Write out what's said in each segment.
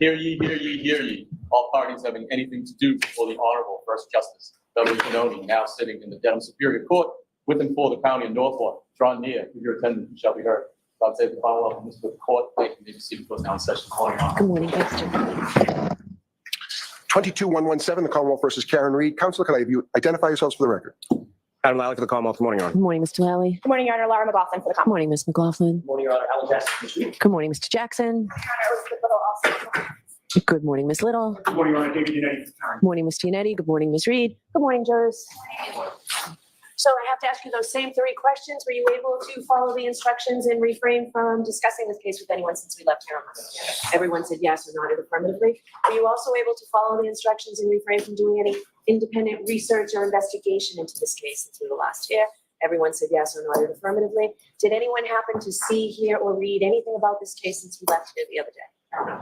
Hear ye, hear ye, hear ye. All parties having anything to do before the Honorable First Justice W. Canoni, now sitting in the Dedham Superior Court with and for the County of Norfolk. Draw near, with your attendance, you shall be heard. God save the Commonwealth and this court. Thank you. You may be seated for now in session. Good morning, Dexter. 22117, the Commonwealth versus Karen Reed. Counsel, can I have you identify yourselves for the record? Adam Lally for the Commonwealth. Good morning, Your Honor. Good morning, Mr. Lally. Good morning, Your Honor. Laura McLaughlin for the Good morning, Ms. McLaughlin. Good morning, Your Honor. Alan Jackson. Good morning, Mr. Jackson. Good morning, Ms. Little. Good morning, Your Honor. David Unetti. Good morning, Ms. Giannetti. Good morning, Ms. Reed. Good morning, jurors. So I have to ask you those same three questions. Were you able to follow the instructions and refrain from discussing this case with anyone since we left here on Monday? Everyone said yes or nodded affirmatively. Were you also able to follow the instructions and refrain from doing any independent research or investigation into this case since we were last here? Everyone said yes or nodded affirmatively. Did anyone happen to see, hear, or read anything about this case since we left here the other day?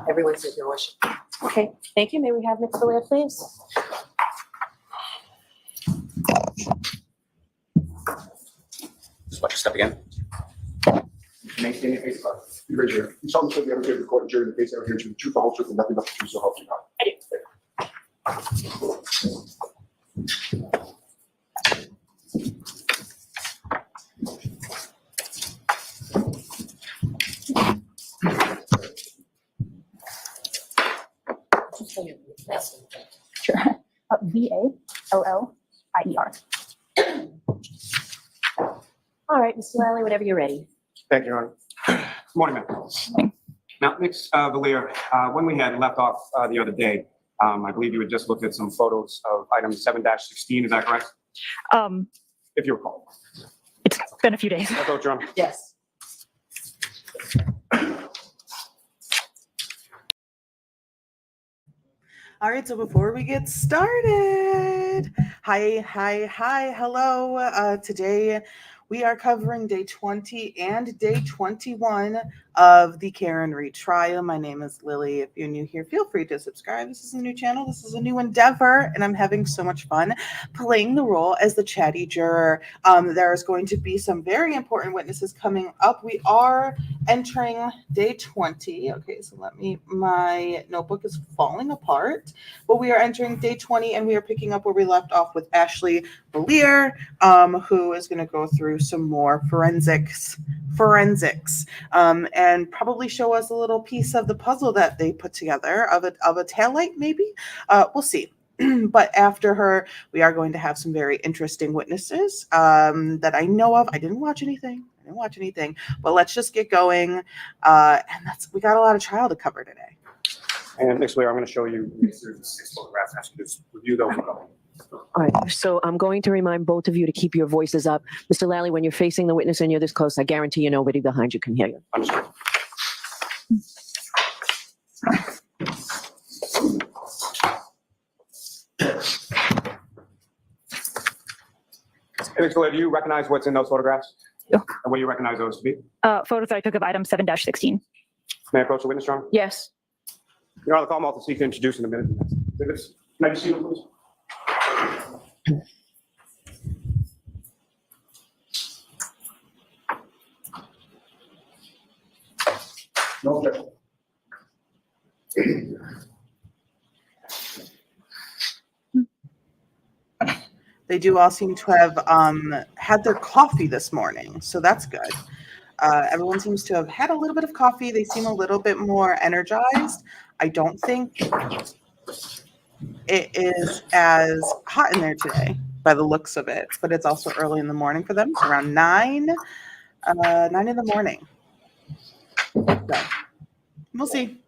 Everyone said no issue. Okay, thank you. May we have Ms. Belair, please? Just watch your step again. Maintain your face card. You raise your hand. You solemnly swear the evidence of the court and jury in the case ever herein to be true, the whole truth, and nothing but the truth, so help you God. I do. Sure. VALLIER. All right, Mr. Lally, whenever you're ready. Thank you, Your Honor. Good morning, ma'am. Now, Ms. Valier, when we had left off the other day, I believe you had just looked at some photos of item 7-16. Is that correct? If you recall. It's been a few days. That's all, Your Honor. Yes. All right, so before we get started, hello. Today we are covering day 20 and day 21 of the Karen Reed trial. My name is Lily. If you're new here, feel free to subscribe. This is a new channel. This is a new endeavor, and I'm having so much fun playing the role as the Chatty Juror. There is going to be some very important witnesses coming up. We are entering day 20. Okay, so my notebook is falling apart, but we are entering day 20, and we are picking up where we left off with Ashley Belier, who is going to go through some more forensics, and probably show us a little piece of the puzzle that they put together of a taillight, maybe. We'll see. But after her, we are going to have some very interesting witnesses that I know of. I didn't watch anything, but let's just get going. And we got a lot of trial to cover today. And Ms. Valier, I'm going to show you these 6 photographs. Ask you to review those. All right, so I'm going to remind both of you to keep your voices up. Mr. Lally, when you're facing the witness and you're this close, I guarantee you nobody behind you can hear you. Understood. Hey, Ms. Valier, do you recognize what's in those photographs? Yeah. And what do you recognize those to be? Photos that I took of item 7-16. May I approach the witness, Your Honor? Yes. Your Honor, the Commonwealth will seek to introduce in a minute. Exhibits. Can I just see them, please? No objection. They do all seem to have had their coffee this morning, so that's good. Everyone seems to have had a little bit of coffee. They seem a little bit more energized. I don't think it is as hot in there today by the looks of it, but it's also early in the morning for them. It's around 9 in the morning. So, we'll see.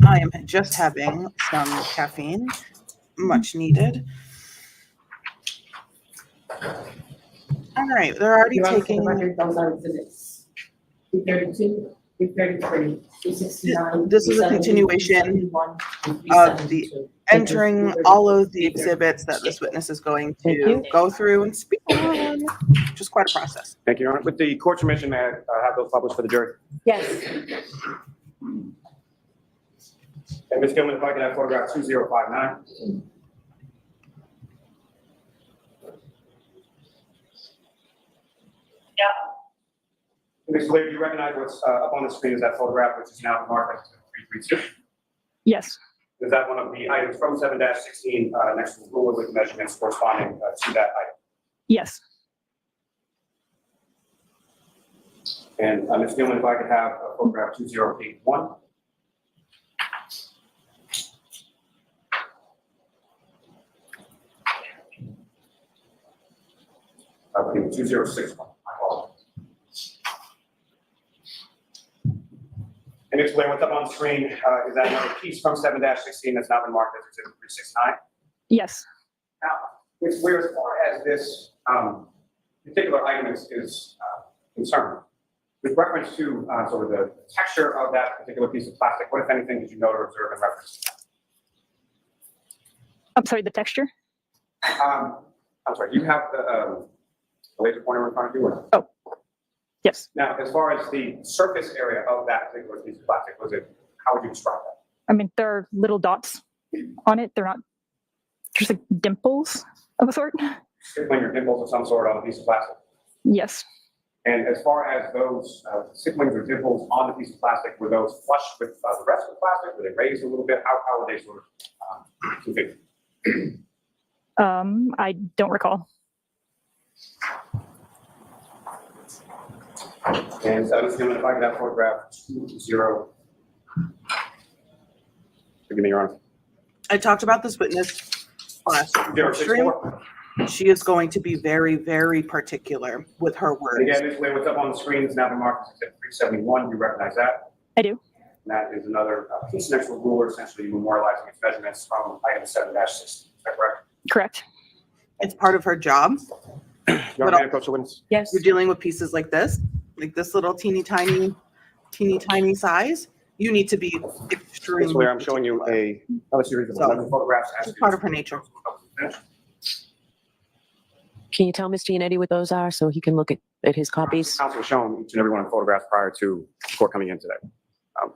I am just having some caffeine, much needed. All right, they're already taking. Those are exhibits. 332, 333, 369. This is a continuation of the entering all of the exhibits that this witness is going to go through and speak on, which is quite a process. Thank you, Your Honor. With the court's permission, may I have those published for the jury? Yes. And Ms. Gilman, if I could have photograph 2059. Ms. Blair, do you recognize what's up on the screen is that photograph, which is now marked as 332? Yes. Is that one of the items from 7-16 next to the ruler with measurements corresponding to that item? Yes. And Ms. Gilman, if I could have photograph 2081. I believe 2061. My apologies. And Ms. Blair, what's up on the screen is that another piece from 7-16 that's now been marked as exhibit 369. Yes. Now, Ms. Blair, as far as this particular item is concerned, with reference to sort of the texture of that particular piece of plastic, what, if anything, did you note or observe in reference to I'm sorry, the texture? that? I'm sorry, do you have the laser pointer in front of you? Or? Oh, yes. Now, as far as the surface area of that particular piece of plastic, how would you describe that? I mean, there are little dots on it. They're not just like dimples of a sort. Stippling or dimples of some sort on a piece of plastic? Yes. And as far as those stipplings or dimples on the piece of plastic, were those flush with the rest of the plastic? Were they raised a little bit? How were they sort of configured? I don't recall. And Ms. Gilman, if I could have photograph 20. Forgive me, Your Honor. I talked about this witness last stream. 064. She is going to be very, very particular with her And words. again, Ms. Blair, what's up on the screen is now been marked as exhibit 371. You recognize that? I do. And that is another piece next to a ruler, essentially memorializing its measurements from item 7-16. Is that correct? Correct. It's part of her job. Your Honor, may I approach the witness? Yes. You're dealing with pieces like this little teeny tiny size. You need to be extremely. Ms. Blair, I'm showing you another series of So, 11 photographs. it's part of her nature. Can you tell Mr. Yannetti what those are so he can look at his copies? Counsel has shown each and every one of the photographs prior to the court coming in today.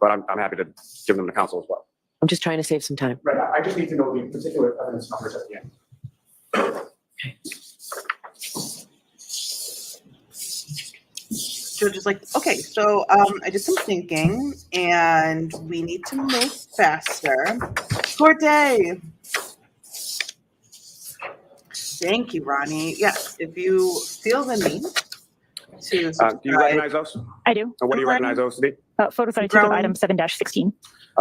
But I'm happy to give them to counsel as well. I'm just trying to save some time. Right, I just need to know the particular evidence numbers at the end. Judge is like, okay, so I did some thinking and we need to move faster. Court day. Thank you, Ronnie. Yes, if you feel the need to Do you subscribe. recognize those? I do. And what do you recognize those to be? Photos that I took of Brown. item 7-16.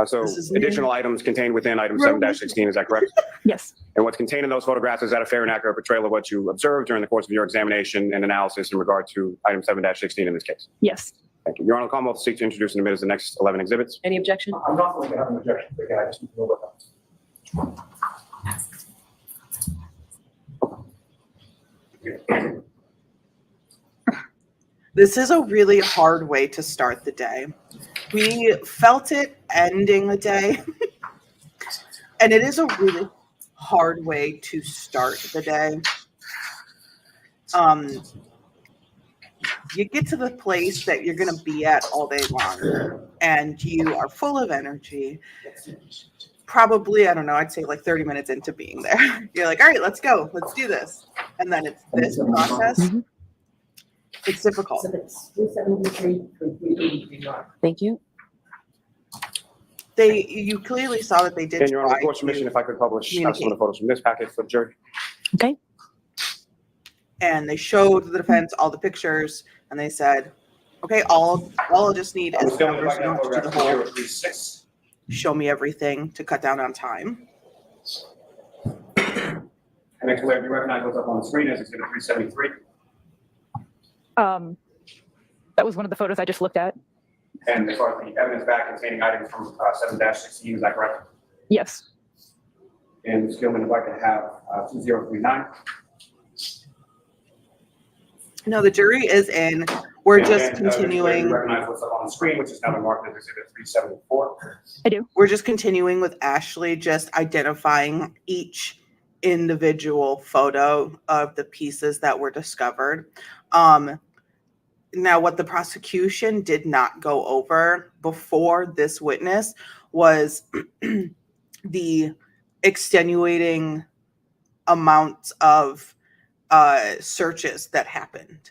So This is me. additional items contained within item Brown. 7-16, is that correct? Yes. And what's contained in those photographs, is that a fair and accurate portrayal of what you observed during the course of your examination and analysis in regard to item 7-16 in this case? Yes. Thank you. Your Honor, the Commonwealth will seek to introduce and admit as the next 11 exhibits. Any objection? I'm not going to have an objection, but again, I just need to know what that. This is a really hard way to start the day. We felt it ending the day. And it is a really hard way to start the day. You get to the place that you're going to be at all day long and you are full of energy. Probably, I don't know, I'd say like 30 minutes into being there. You're like, all right, let's go. Let's do this. And then it's this process. Mhm. It's difficult. Exhibits 373 through 383 mark. Thank you. You clearly saw that they did. And Your Honor, with try court's permission, to if I could publish some of communicate. the photos from this packet for the jury. Okay. And they showed the defense all the pictures, and they said, "Okay, all I just need is Ms. Gilman, if numbers. I You can have don't have to do photograph the whole. 2036. Show me everything to cut down on time." And Ms. Blair, do you recognize what's up on the screen as exhibit 373? That was one of the photos I just looked at. And as far as the evidence back containing items from 7-16, is that correct? Yes. And Ms. Gilman, if I could have 2039. No, the jury is in. We're And just then, Ms. Blair, do continuing. you recognize what's up on the screen, which is now been marked as exhibit 374? I do. We're just continuing with Ashley, just identifying each individual photo of the pieces that were discovered. Now, what the prosecution did not go over before this witness was the extenuating amounts of searches that happened.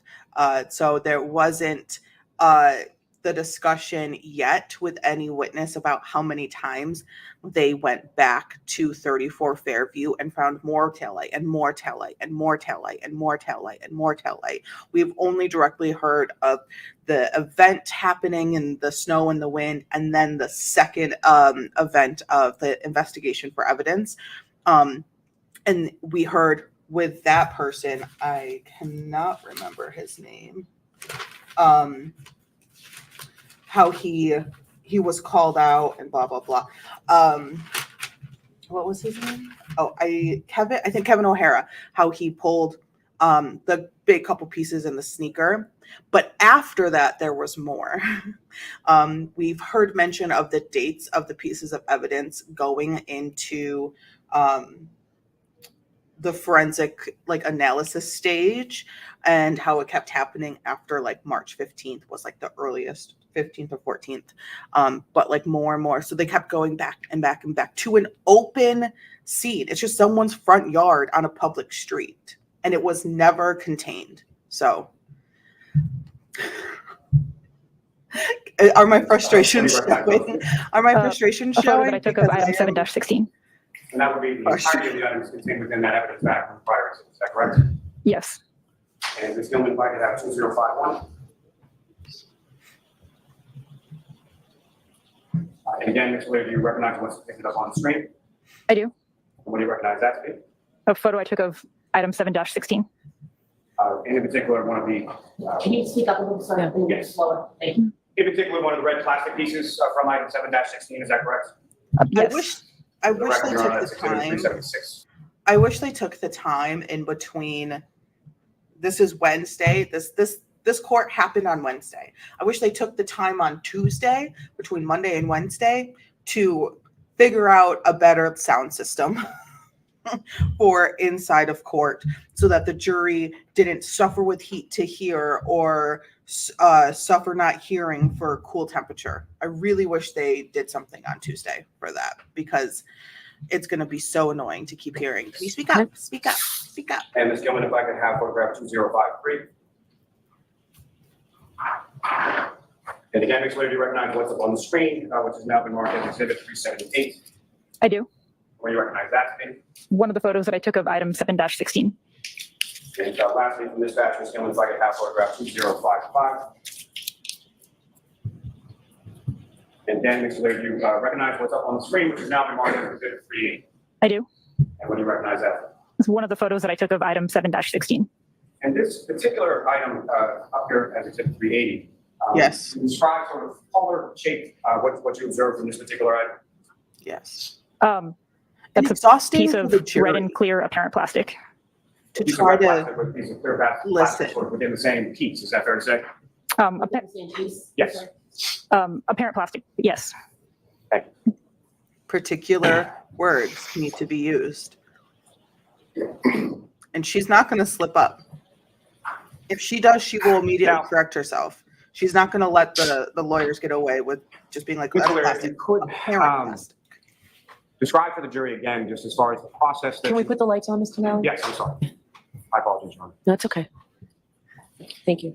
So there wasn't the discussion yet with any witness about how many times they went back to 34 Fairview and found more taillight and more taillight and more taillight and more taillight and more taillight. We've only directly heard of the event happening in the snow and the wind, and then the second event of the investigation for evidence. And we heard with that person, I cannot remember his name, how he was called out and blah blah blah. What was his name? Oh, I think Kevin O'Hara, how he pulled the big couple pieces in the sneaker. But after that, there was more. We've heard mention of the dates of the pieces of evidence going into the forensic analysis stage, and how it kept happening after March 15th was the earliest, 15th or 14th, but more and more. So they kept going back and back and back to an open scene. It's just someone's front yard on a public street, and it was never contained. So are my frustrations showing? Are my frustrations A photo showing? that I took of Because item I am- 7-16. And that would be the entirety of the items contained within that evidence back from prior incidents, is that correct? Yes. And Ms. Gilman, if I could have 2051. And again, Ms. Lear, do you recognize what's depicted up on the screen? I do. And what do you recognize that to be? A photo I took of item 7-16. And in particular, one of the, Can you speak up a little, sorry, a little bit Yes. slower? Thank you. in particular, one of the red plastic pieces from item 7-16, is that correct? Yes. I For the wish record, they Your Honor, took that's the exhibit time. 376. I wish they took the time in between. This is Wednesday. This court happened on Wednesday. I wish they took the time on Tuesday, between Monday and Wednesday, to figure out a better sound system for inside of court, so that the jury didn't suffer with heat to hear or suffer not hearing for cool temperature. I really wish they did something on Tuesday for that, because it's going to be so annoying to keep hearing. Can you speak up? Speak up. Speak up. And Ms. Gilman, if I could have photograph 2053. And again, Ms. Lear, do you recognize what's up on the screen, which has now been marked as exhibit 378? I do. What do you recognize that to be? One of the photos that I took of item 7-16. And lastly, from dispatch, Ms. Gilman, if I could have photograph 2055. And then, Ms. Lear, do you recognize what's up on the screen, which has now been marked as exhibit 38? I do. And what do you recognize that for? It's one of the photos that I took of item 7-16. And this particular item up here as exhibit 380. Yes. can you describe sort of color, shape, what you observed from this particular item? Yes. Um, And That's a exhausting piece for of the jury red and clear apparent plastic. to Piece of try red to plastic with a piece of clear plastic listen. sort of within the same piece, is that fair to say? Apparent plastic, yes. particular words need to be used. And she's not going to slip up. If she does, she will immediately Now- correct herself. She's not going to let the lawyers get away with just being like, Mr. that's Lear, plastic. you could, Apparent plastic. Describe for the jury again, just as far as the process that Can we you- put the lights on, Mr. Nally? Yes, I'm sorry. I apologize, Your Honor. That's okay. Thank you.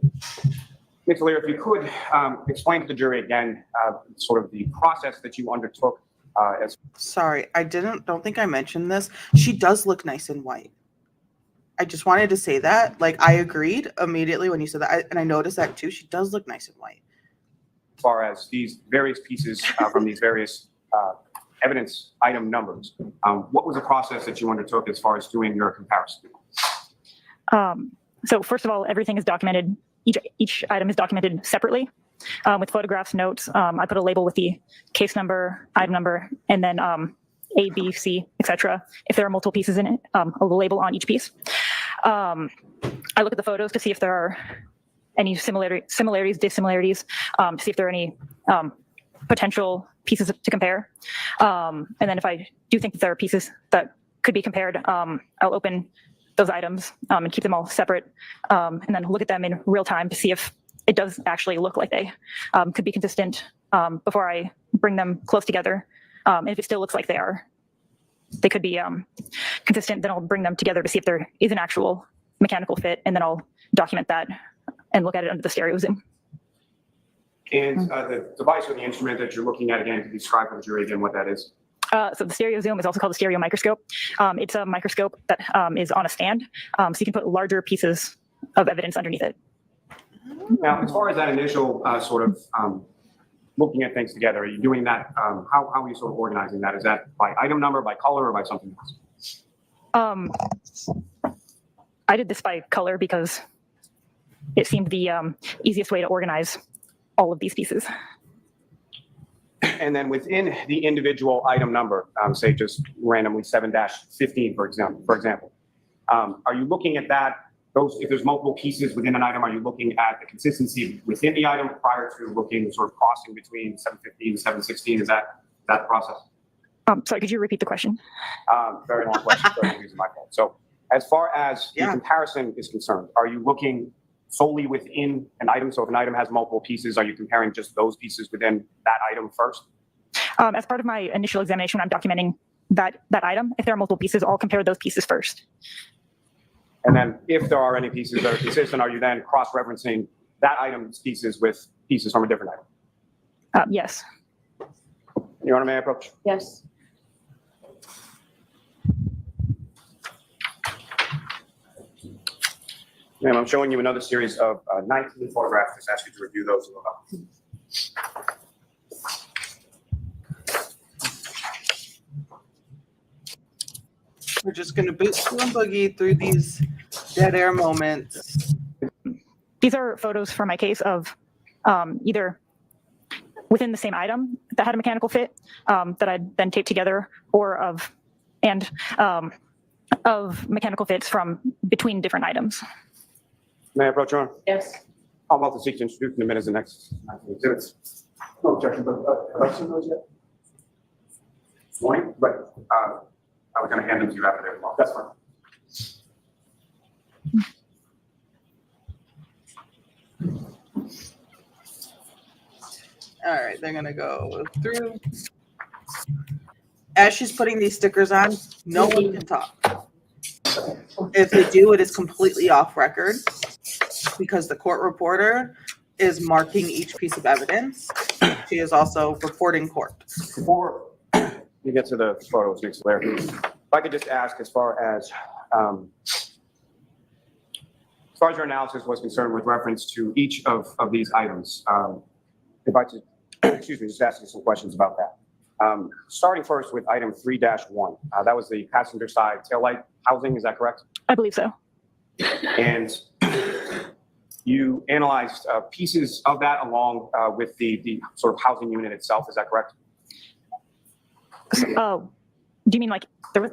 Mr. Lear, if you could explain to the jury again, sort of the process that you undertook as Sorry, don't think I mentioned this. She does look nice in white. I just wanted to say that. I agreed immediately when you said that. And I noticed that too. She does look nice in white. far as these various pieces from these various evidence item numbers. What was the process that you undertook as far as doing your comparison? So first of all, everything is documented. Each item is documented separately with photographs, notes. I put a label with the case number, item number, and then A, B, C, etc. If there are multiple pieces in it, a label on each piece. I look at the photos to see if there are any similarities, dissimilarities, to see if there are any potential pieces to compare. And then if I do think that there are pieces that could be compared, I'll open those items and keep them all separate, and then look at them in real time to see if it does actually look like they could be consistent before I bring them close together. And if it still looks like they could be consistent, then I'll bring them together to see if there is an actual mechanical fit, and then I'll document that and look at it under the stereo zoom. And the device or the instrument that you're looking at, again, to describe for the jury again what that is. So the stereo zoom is also called a stereo microscope. It's a microscope that is on a stand, so you can put larger pieces of evidence underneath it. Now, as far as that initial sort of looking at things together, are you doing that? How are you sort of organizing that? Is that by item number, by color, or by something else? I did this by color because it seemed the easiest way to organize all of these pieces. And then within the individual item number, say just randomly 7-15, for example, are you looking at that? Those, if there's multiple pieces within an item, are you looking at the consistency within the item prior to looking sort of crossing between 715 and 716? Is that the process? Sorry, could you repeat the question? Very long question. So I'm using my phone. So as far as the comparison is concerned, are you looking solely within an item? So if an item has multiple pieces, are you comparing just those pieces within that item first? As part of my initial examination, I'm documenting that item. If there are multiple pieces, I'll compare those pieces first. And then if there are any pieces that are consistent, are you then cross-referencing that item's pieces with pieces from a different item? Yes. Your Honor, may I approach? Yes. Ma'am, I'm showing you another series of 19 photographs. Just ask you to review those. We're just going to boot through and boogie through these dead air moments. These are photos from my case of either within the same item that had a mechanical fit that I'd then taped together, or of mechanical fits from between different items. May I approach, Your Honor? Yes. I'm about to seek to introduce in a minute as the next 19 exhibits. No objection, but have I seen those yet? Morning? Right. I was going to hand them to you after they're long. That's fine. All right, they're going to go through. As she's putting these stickers on, no one can talk. If they do, it is completely off record because the court reporter is marking each piece of evidence. She is also reporting court. Before you get to the photos, Ms. Blair, if I could just ask, as far as your analysis was concerned with reference to each of these items, if I could, excuse me, just ask you some questions about that. Starting first with item 3-1, that was the passenger side taillight housing, is that correct? I believe so. And you analyzed pieces of that along with the sort of housing unit itself, is that correct? Oh, do you mean like there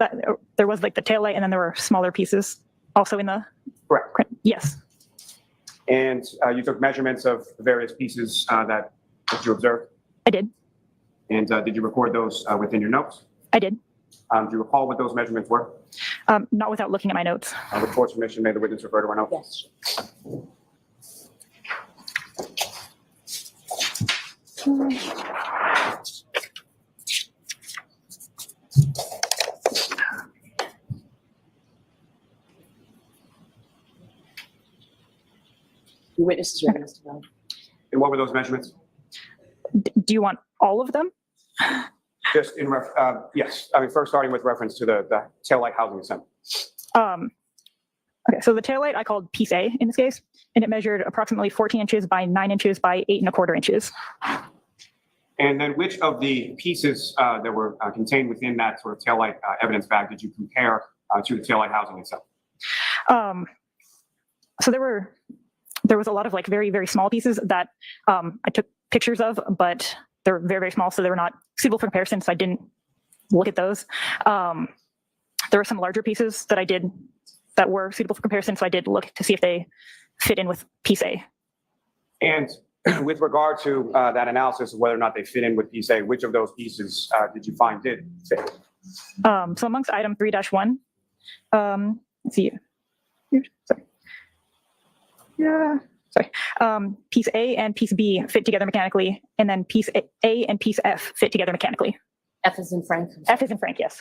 was like the taillight and then there were smaller pieces also in the? Correct. Yes. And you took measurements of the various pieces that you observed? I did. And did you record those within your notes? I did. Do you recall what those measurements were? Not without looking at my notes. With court's permission, may the witness refer to our notes? Yes. The witness is ready, Mr. Valley. And what were those measurements? Do you want all of them? Just in yes. I mean, first starting with reference to the taillight housing assembly. Okay, so the taillight I called piece A in this case, and it measured approximately 14 inches by 9 inches by 8¼ inches. And then which of the pieces that were contained within that sort of taillight evidence bag did you compare to the taillight housing itself? So there was a lot of like very, very small pieces that I took pictures of, but they're very, very small, so they were not suitable for comparison, so I didn't look at those. There were some larger pieces that I did that were suitable for comparison, so I did look to see if they fit in with piece A. And with regard to that analysis of whether or not they fit in with piece A, which of those pieces did you find did fit? So amongst item 3-1, let's see. Sorry. Yeah. Sorry. Piece A and piece B fit together mechanically, and then piece A and piece F fit together mechanically. F is in Frank. F is in Frank, yes.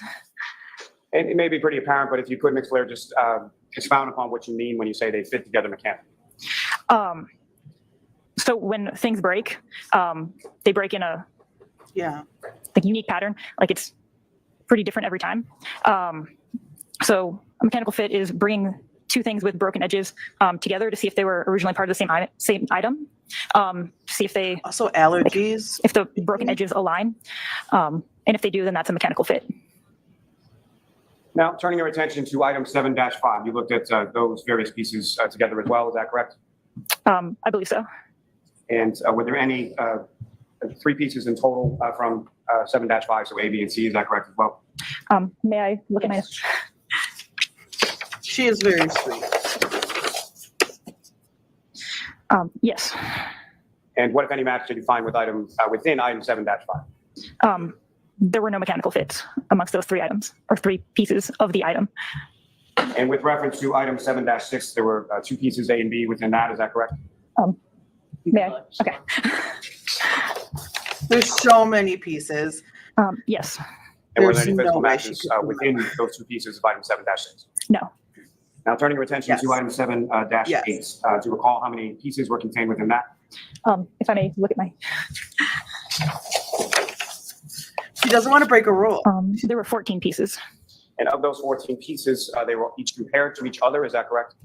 And it may be pretty apparent, but if you could, Ms. Blair, just expound upon what you mean when you say they fit together mechanically. So when things break, they break in a Yeah. like unique pattern. Like it's pretty different every time. So a mechanical fit is bringing two things with broken edges together to see if they were originally part of the same item. To see if they Also allergies. if the broken edges align, and if they do, then that's a mechanical fit. Now, turning your attention to item 7-5, you looked at those various pieces together as well, is that correct? I believe so. And were there any 3 pieces in total from 7-5, so A, B, and C, is that correct as well? May I look at my? She is very sweet. Yes. And what, if any, match did you find with within item 7-5? There were no mechanical fits amongst those 3 items or 3 pieces of the item. And with reference to item 7-6, there were 2 pieces, A and B, within that, is that correct? May I? Okay. There's so many pieces. Yes. And were there any There's physical no way she matches could within those 2 pieces of item 7-6? No. Now, turning your attention Yes. to item 7-8, Yes. do you recall how many pieces were contained within that? If I may look at my. She doesn't want to break a rule. There were 14 pieces. And of those 14 pieces, they were each compared to each other, is that correct?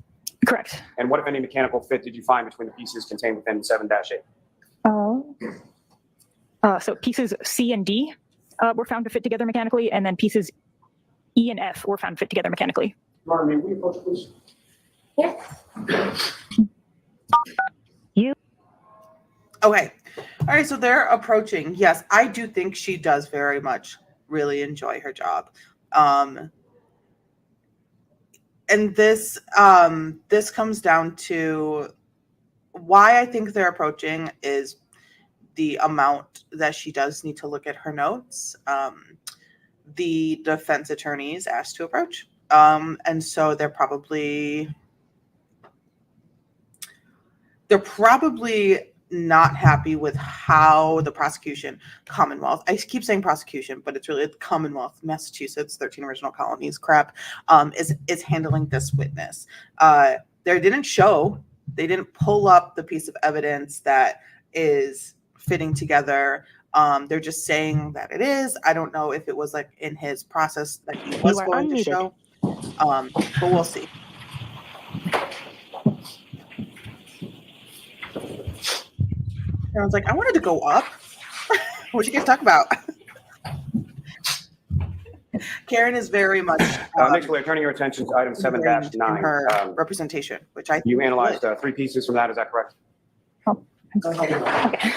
Correct. And what, if any, mechanical fit did you find between the pieces contained within 7-8? So pieces C and D were found to fit together mechanically, and then pieces E and F were found to fit together mechanically. Martin, will you approach, please? Okay. All right. So they're approaching. Yes, I do think she does very much really enjoy her job. And this comes down to why I think they're approaching is the amount that she does need to look at her notes. The defense attorneys asked to approach. And so they're probably not happy with how the prosecution, Commonwealth, I keep saying prosecution, but it's really the Commonwealth, Massachusetts, 13 original colonies crap, is handling this witness. They didn't pull up the piece of evidence that is fitting together. They're just saying that it is. I don't know if it was like in his process that he was going to show, but we'll see. Everyone's like, I wanted to go up. What you guys talk about? Karen is very much Next, we're turning your attention to item ingrained in 7-9. her representation, which I You think analyzed good. 3 pieces from that, is that correct? Go ahead. Okay.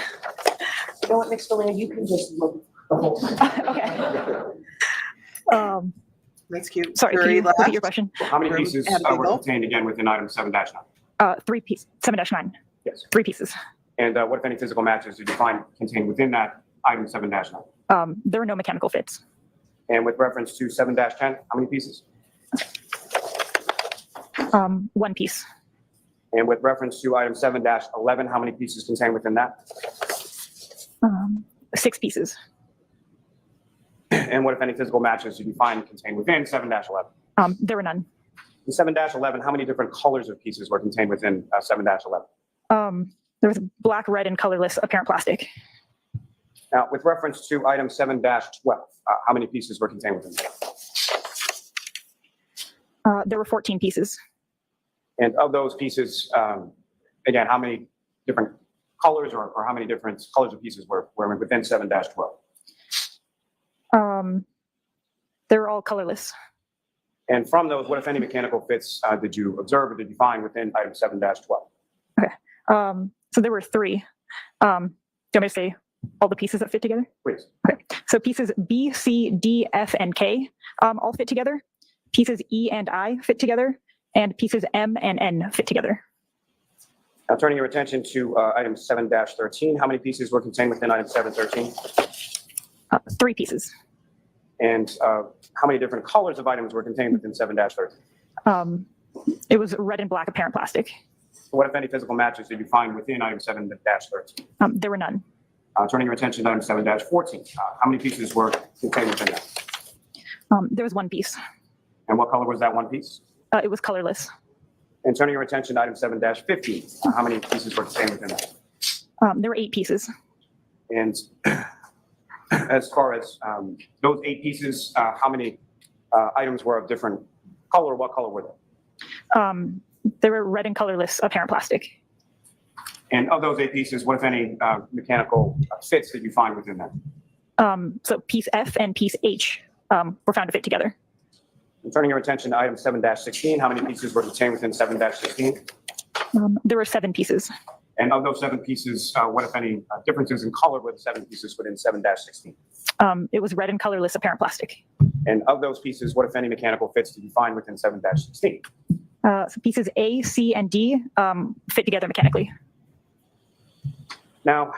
You know what, Ms. Delaney, you can just look the whole time. Okay. That's cute. Sorry, can Jury you repeat left. your question? How many Room pieces and were legal. contained again within item 7-9? 3 pieces. 7-9. Yes. 3 pieces. And what, if any, physical matches did you find contained within that item 7-9? There were no mechanical fits. And with reference to 7-10, how many pieces? 1 piece. And with reference to item 7-11, how many pieces contained within that? 6 pieces. And what, if any, physical matches did you find contained within 7-11? There were none. In 7-11, how many different colors of pieces were contained within 7-11? There was black, red, and colorless apparent plastic. Now, with reference to item 7-12, how many pieces were contained within that? There were 14 pieces. And of those pieces, again, how many different colors or how many different colors of pieces were within 7-12? They were all colorless. And from those, what, if any, mechanical fits did you observe or did you find within item 7-12? So there were 3. Do you want me to say all the pieces that fit together? Please. Okay. So pieces B, C, D, F, and K all fit together. Pieces E and I fit together. And pieces M and N fit together. Now, turning your attention to item 7-13, how many pieces were contained within item 7-13? 3 pieces. And how many different colors of items were contained within 7-13? It was red and black apparent plastic. What, if any, physical matches did you find within item 7-13? There were none. Turning your attention to item 7-14, how many pieces were contained within that? There was 1 piece. And what color was that 1 piece? It was colorless. And turning your attention to item 7-15, how many pieces were contained within that? There were 8 pieces. And as far as those 8 pieces, how many items were of different color? What color were they? They were red and colorless apparent plastic. And of those 8 pieces, what, if any, mechanical fits did you find within them? So piece F and piece H were found to fit together. And turning your attention to item 7-16, how many pieces were contained within 7-16? There were 7 pieces. And of those 7 pieces, what, if any, differences in color were the 7 pieces within 7-16? It was red and colorless apparent plastic. And of those pieces, what, if any, mechanical fits did you find within 7-16? So pieces A, C, and D fit together mechanically. Now,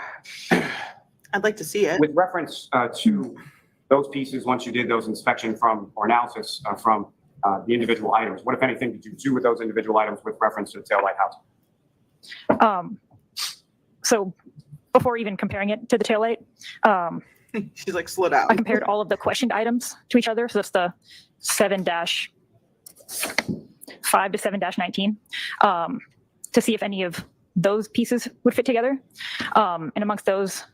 I'd like to see it. with reference to those pieces, once you did those inspection from or analysis from the individual items, what, if anything, did you do with those individual items with reference to the taillight housing? So before even comparing it to the taillight, She's like, slow down. I compared all of the questioned items to each other. So that's the 7-5 to 7-19 to see if any of those pieces would fit together. And amongst those,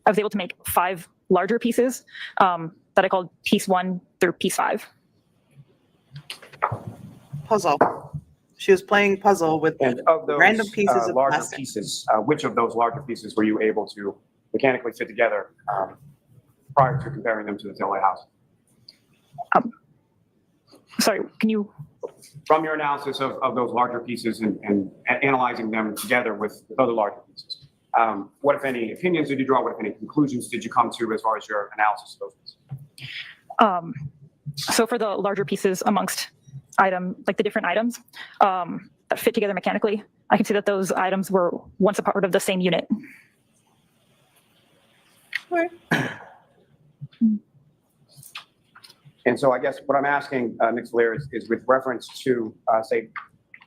I was able to make 5 larger pieces that I called piece 1 through piece 5. Puzzle. She was playing puzzle with And of those random pieces of larger plastic. pieces, which of those larger pieces were you able to mechanically fit together prior to comparing them to the taillight housing? Sorry, can you? From your analysis of those larger pieces and analyzing them together with other larger pieces, what, if any, opinions did you draw? What, if any, conclusions did you come to as far as your analysis of those pieces? So for the larger pieces amongst the different items that fit together mechanically, I can see that those items were once a part of the same unit. And so I guess what I'm asking, Ms. Valier, is with reference to, say,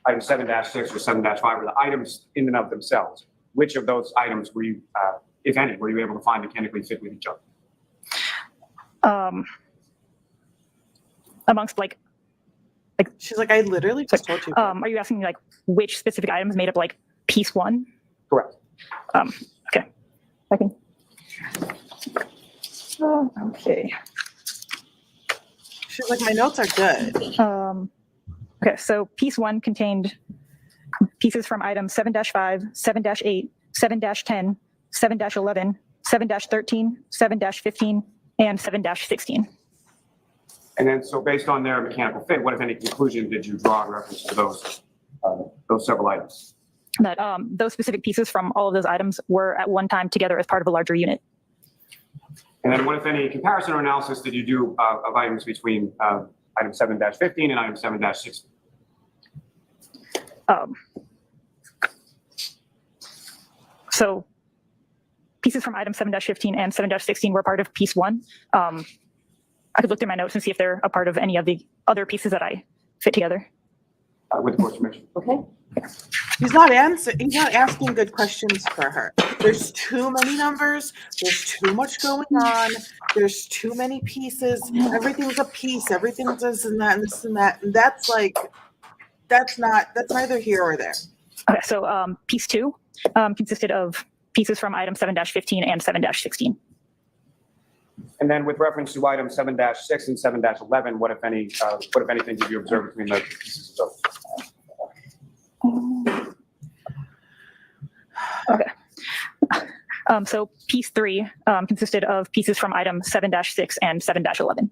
item 7-6 or 7-5, or the items in and of themselves, which of those items were you, if any, were you able to find mechanically fit with each other? Amongst She's like, I literally just told you. are you asking me which specific items made up piece 1? Correct. Okay, I can. Okay. She's like, my notes are good. Okay, so piece 1 contained pieces from items 7-5, 7-8, 7-10, 7-11, 7-13, 7-15, and 7-16. And then, so based on their mechanical fit, what, if any, conclusion did you draw in reference to those several items? That those specific pieces from all of those items were at one time together as part of a larger unit. And then what, if any, comparison or analysis did you do of items between item 7-15 and item 7-16? So pieces from item 7-15 and 7-16 were part of piece 1. I could look through my notes and see if they're a part of any of the other pieces that I fit together. With the court's permission. Okay. He's not asking good questions for her. There's too many numbers. There's too much going on. There's too many pieces. Everything's a piece. Everything's this and that and this and that. And that's neither here or there. Okay, so piece 2 consisted of pieces from item 7-15 and 7-16. And then with reference to item 7-6 and 7-11, what, if anything, did you observe between the pieces of those? Okay. So piece 3 consisted of pieces from item 7-6 and 7-11.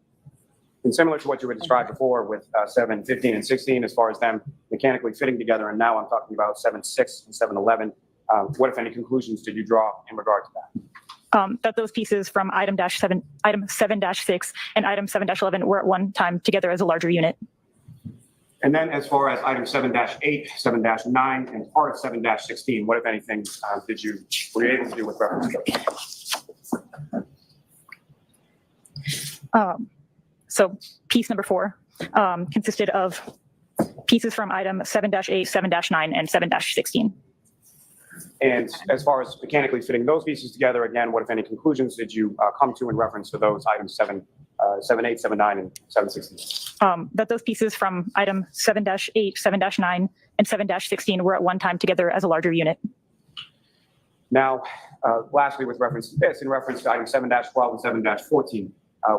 And similar to what you had described before with 7, 15, and 16, as far as them mechanically fitting together, and now I'm talking about 7-6 and 7-11, what, if any, conclusions did you draw in regard to that? That those pieces from item 7-6 and item 7-11 were at one time together as a larger unit. And then as far as item 7-8, 7-9, and part of 7-16, what, if anything, were you able to do with reference to those? So piece number 4 consisted of pieces from item 7-8, 7-9, and 7-16. And as far as mechanically fitting those pieces together, again, what, if any, conclusions did you come to in reference to those items 7, 8, 7, 9, and 7-16? That those pieces from item 7-8, 7-9, and 7-16 were at one time together as a larger unit. Now, lastly, with reference to this, in reference to item 7-12 and 7-14,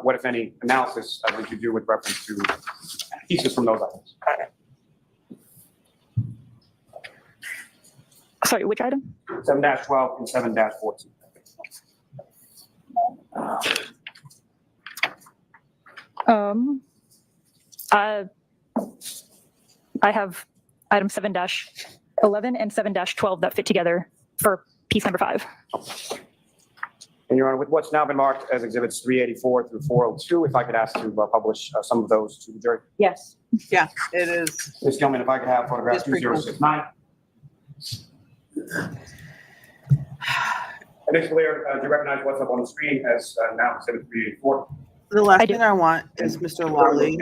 what, if any, analysis did you do with reference to pieces from those items? Sorry, which item? 7-12 and 7-14. I have item 7-11 and 7-12 that fit together for piece number 5. And Your Honor, with what's now been marked as exhibits 384 through 402, if I could ask to publish some of those to the jury. Yes. Yeah, it is. Ms. Gilman, if I could have photograph It's pretty cool. 2069. And Ms. Blair, do you recognize what's up on the screen as now exhibit 384? The last I do. thing I want is Mr. Lally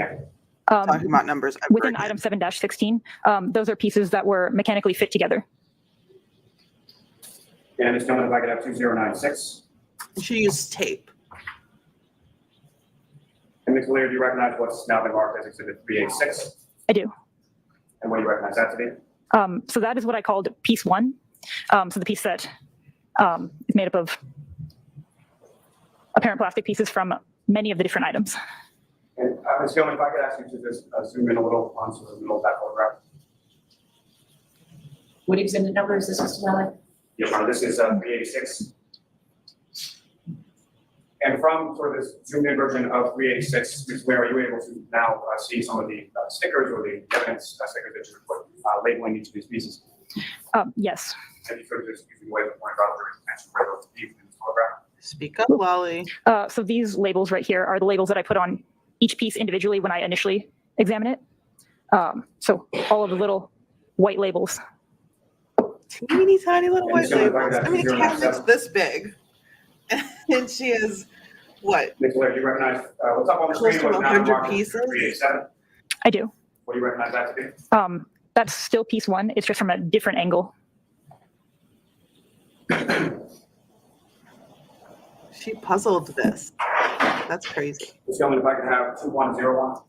talking about numbers. ever Within again. item 7-16, those are pieces that were mechanically fit together. And Ms. Gilman, if I could have 2096. She used tape. And Ms. Blair, do you recognize what's now been marked as exhibit 386? I do. And what do you recognize that to be? So that is what I called piece 1. So the piece that is made up of apparent plastic pieces from many of the different items. And Ms. Gilman, if I could ask you to just zoom in a little onto the middle of that photograph. What exhibit number is this, Mr. Lally? Yes, Your Honor, this is 386. And from sort of this zoomed in version of 386, Ms. Blair, are you able to now see some of the stickers or the evidence stickers that you put labeling each of these pieces? Yes. And you could just use the way the point out there and where those pieces in this photograph. Speak up, Lally. So these labels right here are the labels that I put on each piece individually when I initially examine it. So all of the little white labels. Teeny tiny little And white so if I labels. got I mean, 097. Catholics this big. And she is, what, Ms. Blair, do you recognize what's up on the Close screen? to What's now 100 marked as pieces? 387. I do. What do you recognize that to be? That's still piece 1. It's just from a different angle. she puzzled this. That's crazy. Ms. Gilman, if I could have 2101.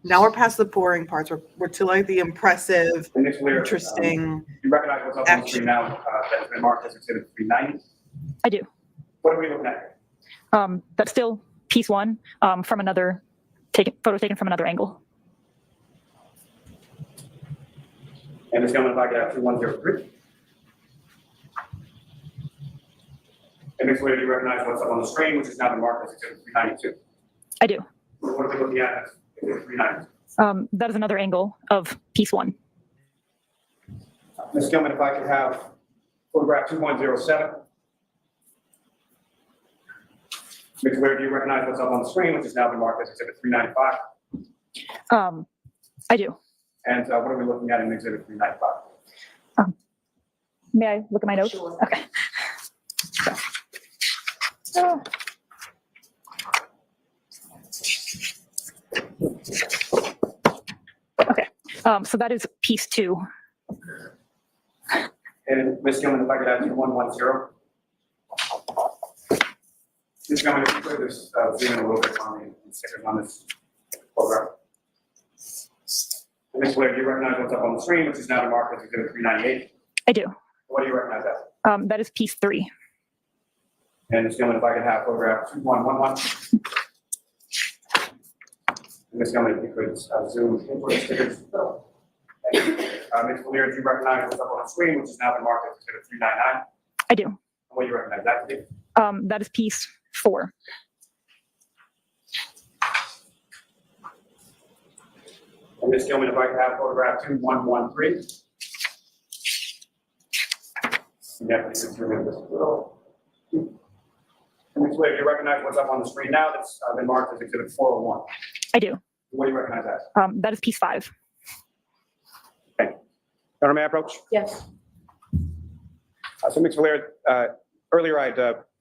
Now we're past the boring parts. We're to like the impressive, And Ms. Blair, interesting. you recognize what's up on the screen now that has been marked as exhibit 390? I do. What are we looking at here? That's still piece 1 from another photo taken from another angle. And Ms. Gilman, if I could have 2103. And Ms. Blair, do you recognize what's up on the screen, which is now been marked as exhibit 392? I do. What are we looking at as exhibit 390? That is another angle of piece 1. Ms. Gilman, if I could have photograph 2107. Ms. Blair, do you recognize what's up on the screen, which is now been marked as exhibit 395? I do. And what are we looking at in exhibit 395? May I look at my notes? Sure. Okay. So. Okay. So that is piece 2. And Ms. Gilman, if I could have 2110. Ms. Gilman, if you could just zoom in a little bit on the stickers on this photograph. And Ms. Blair, do you recognize what's up on the screen, which is now marked as exhibit 398? I do. What do you recognize that? That is piece 3. And Ms. Gilman, if I could have photograph 2111. And Ms. Gilman, if you could zoom in for the stickers. Ms. Blair, do you recognize what's up on the screen, which is now been marked as exhibit 399? I do. And what do you recognize that to be? That is piece 4. And Ms. Gilman, if I could have photograph 2113. Definitely sit through this a little. And Ms. Blair, do you recognize what's up on the screen now that's been marked as exhibit 401? I do. What do you recognize that? That is piece 5. Okay. Your Honor, may I approach? Yes. So Ms. Blair, earlier I'd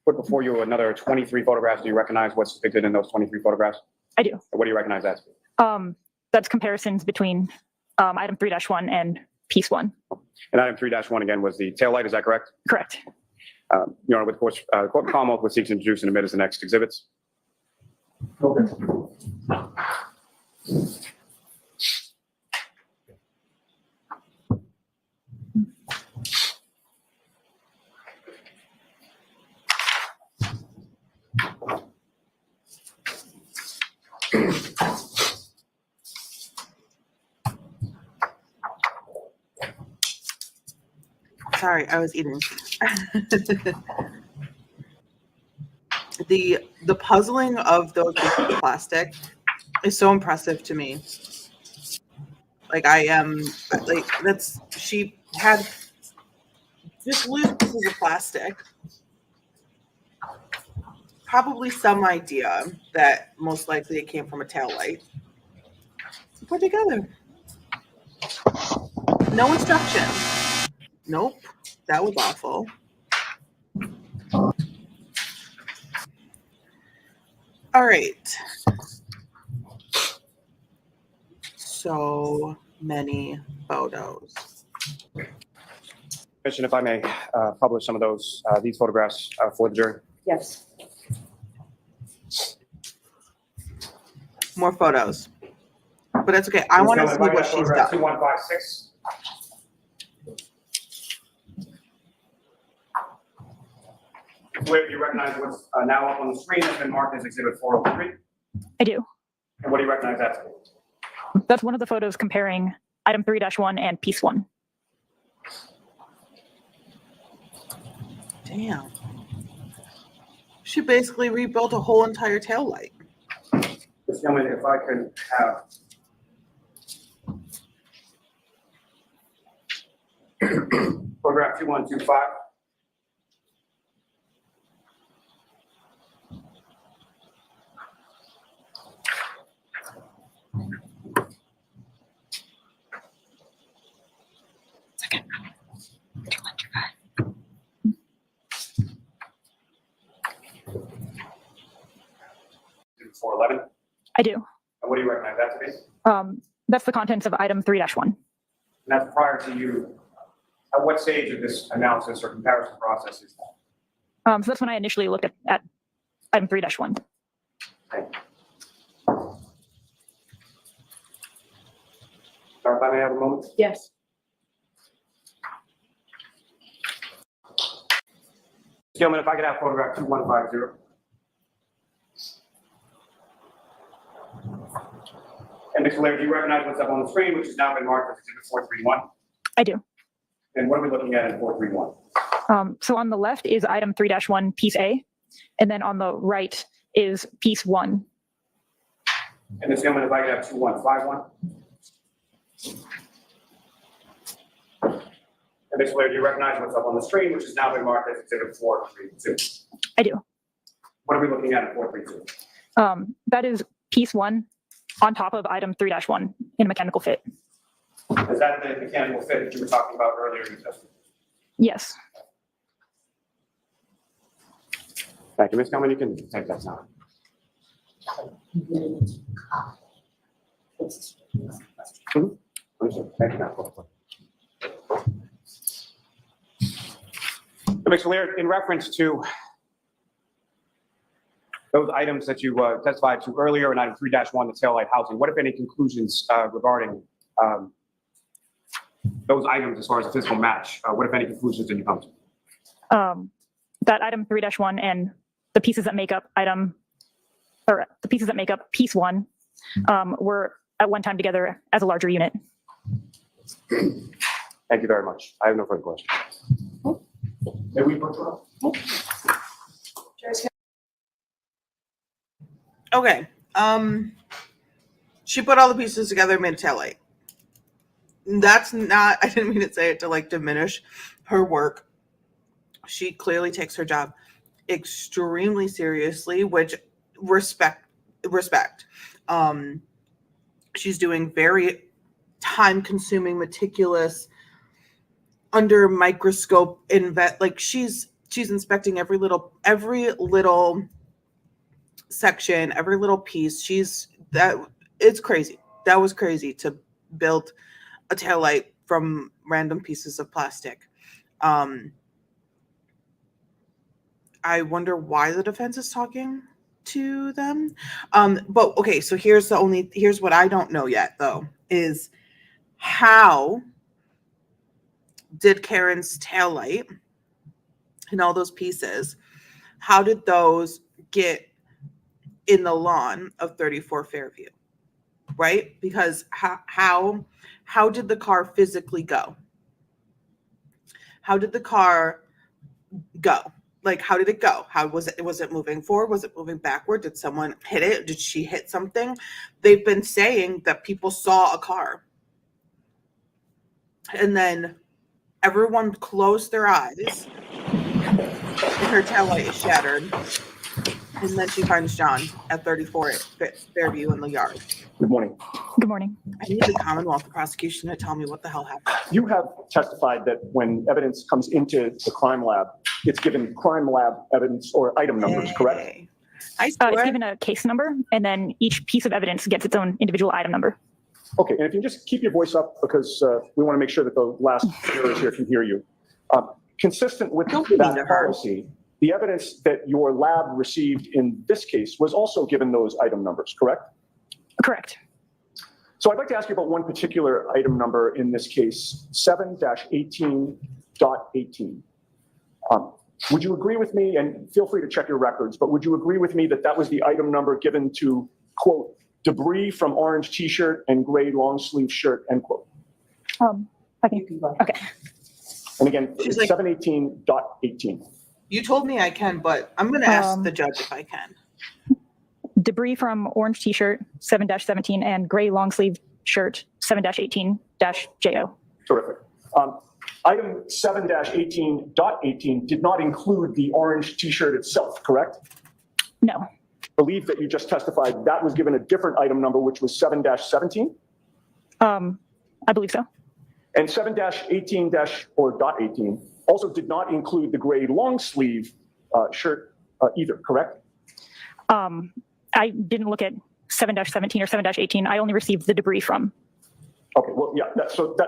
put before you another 23 photographs. Do you recognize what's depicted in those 23 photographs? I do. What do you recognize that to be? That's comparisons between item 3-1 and piece 1. And item 3-1 again was the taillight, is that correct? Correct. Your Honor, with course, the court of Commonwealth would seek to introduce and admit as the next exhibits. Okay. Sorry, I was eating. The puzzling of those pieces of plastic is so impressive to me. Like I am like that's she had just loose pieces of plastic. Probably some idea that most likely it came from a tail light. Put together. No instructions. Nope. That was awful. All right. So many photos. Commission, if I may, publish some of these photographs for the jury. Yes. More photos. But that's okay. I want to see what she's done. 2156. Where do you recognize what's now up on the screen has been marked as Exhibit 403? I do. And what do you recognize that to be? That's one of the photos comparing item 3-1 and piece 1. Damn. She basically rebuilt a whole entire tail light. Ms. Gilman, if I could have photograph 2125. Second. 411. I do. And what do you recognize that to be? That's the contents of item 3-1. And that's prior to you. At what stage of this analysis or comparison process is that? So that's when I initially looked at item 3-1. Thank you. Sorry, if I may have a moment. Yes. Gilman, if I could have photograph 2150. And Ms. Blair, do you recognize what's up on the screen, which has now been marked as Exhibit 431? I do. And what are we looking at in 431? So on the left is item 3-1, piece A, and then on the right is piece 1. And Ms. Gilman, if I could have 2151. And Ms. Blair, do you recognize what's up on the screen, which has now been marked as Exhibit 432? I do. What are we looking at in 432? That is piece 1 on top of item 3-1 in mechanical fit. Is that the mechanical fit that you were talking about earlier in the testimony? Yes. Thank you, Ms. Gilman. You can take that now. Thank you, ma'am. Ms. Lear, in reference to those items that you testified to earlier in item 3-1, the tail light housing, what, if any, conclusions regarding those items as far as a physical match? What, if any, conclusions did you come to? That item 3-1 and the pieces that make up piece 1 were at one time together as a larger unit. Thank you very much. I have no further questions. May we proceed? Okay. She put all the pieces together and made a tail light. That's not, I didn't mean to say it to like diminish her work. She clearly takes her job extremely seriously, which respect. She's doing very time-consuming, meticulous, under microscope she's inspecting every little section, every little piece. It's crazy. That was crazy to build a taillight from random pieces of plastic. I wonder why the defense is talking to them. But okay, so here's what I don't know yet though, is how did Karen's taillight and all those pieces, how did those get in the lawn of 34 Fairview, right? Because how did the car physically go? How did the car go? Like, how did it go? How was it? Was it moving forward? Was it moving backward? Did someone hit it? Did she hit something? They've been saying that people saw a car. And then everyone closed their eyes. And her taillight is shattered. And then she finds John at 34 Fairview in the yard. Good morning. Good morning. I need the Commonwealth prosecution to tell me what the hell happened. You have testified that when evidence comes into the crime lab, it's given crime lab evidence or item numbers, correct? Hey. I It's swear. given a case number, and then each piece of evidence gets its own individual item number. Okay, and if you can just keep your voice up because we want to make sure that the last jurors here can hear you. Consistent with Don't be mean to that her. policy, the evidence that your lab received in this case was also given those item numbers, correct? Correct. So I'd like to ask you about one particular item number in this case, 7-18.18. Would you agree with me, and feel free to check your records, but would you agree with me that that was the item number given to, quote, debris from orange t-shirt and gray long sleeve shirt, end quote? I think, okay. And again, She's it's like- 7-18.18. You told me I can, but I'm going to ask the judge if I can. Debris from orange t-shirt, 7-17, and gray long sleeve shirt, 7-18-JO. Terrific. Item 7-18.18 did not include the orange t-shirt itself, correct? No, Believe that you just testified that was given a different item number, which was 7-17? I believe so. And 7-18- or .18 also did not include the gray long sleeve shirt either, correct? I didn't look at 7-17 or 7-18. I only received the debris from. Okay, well, yeah,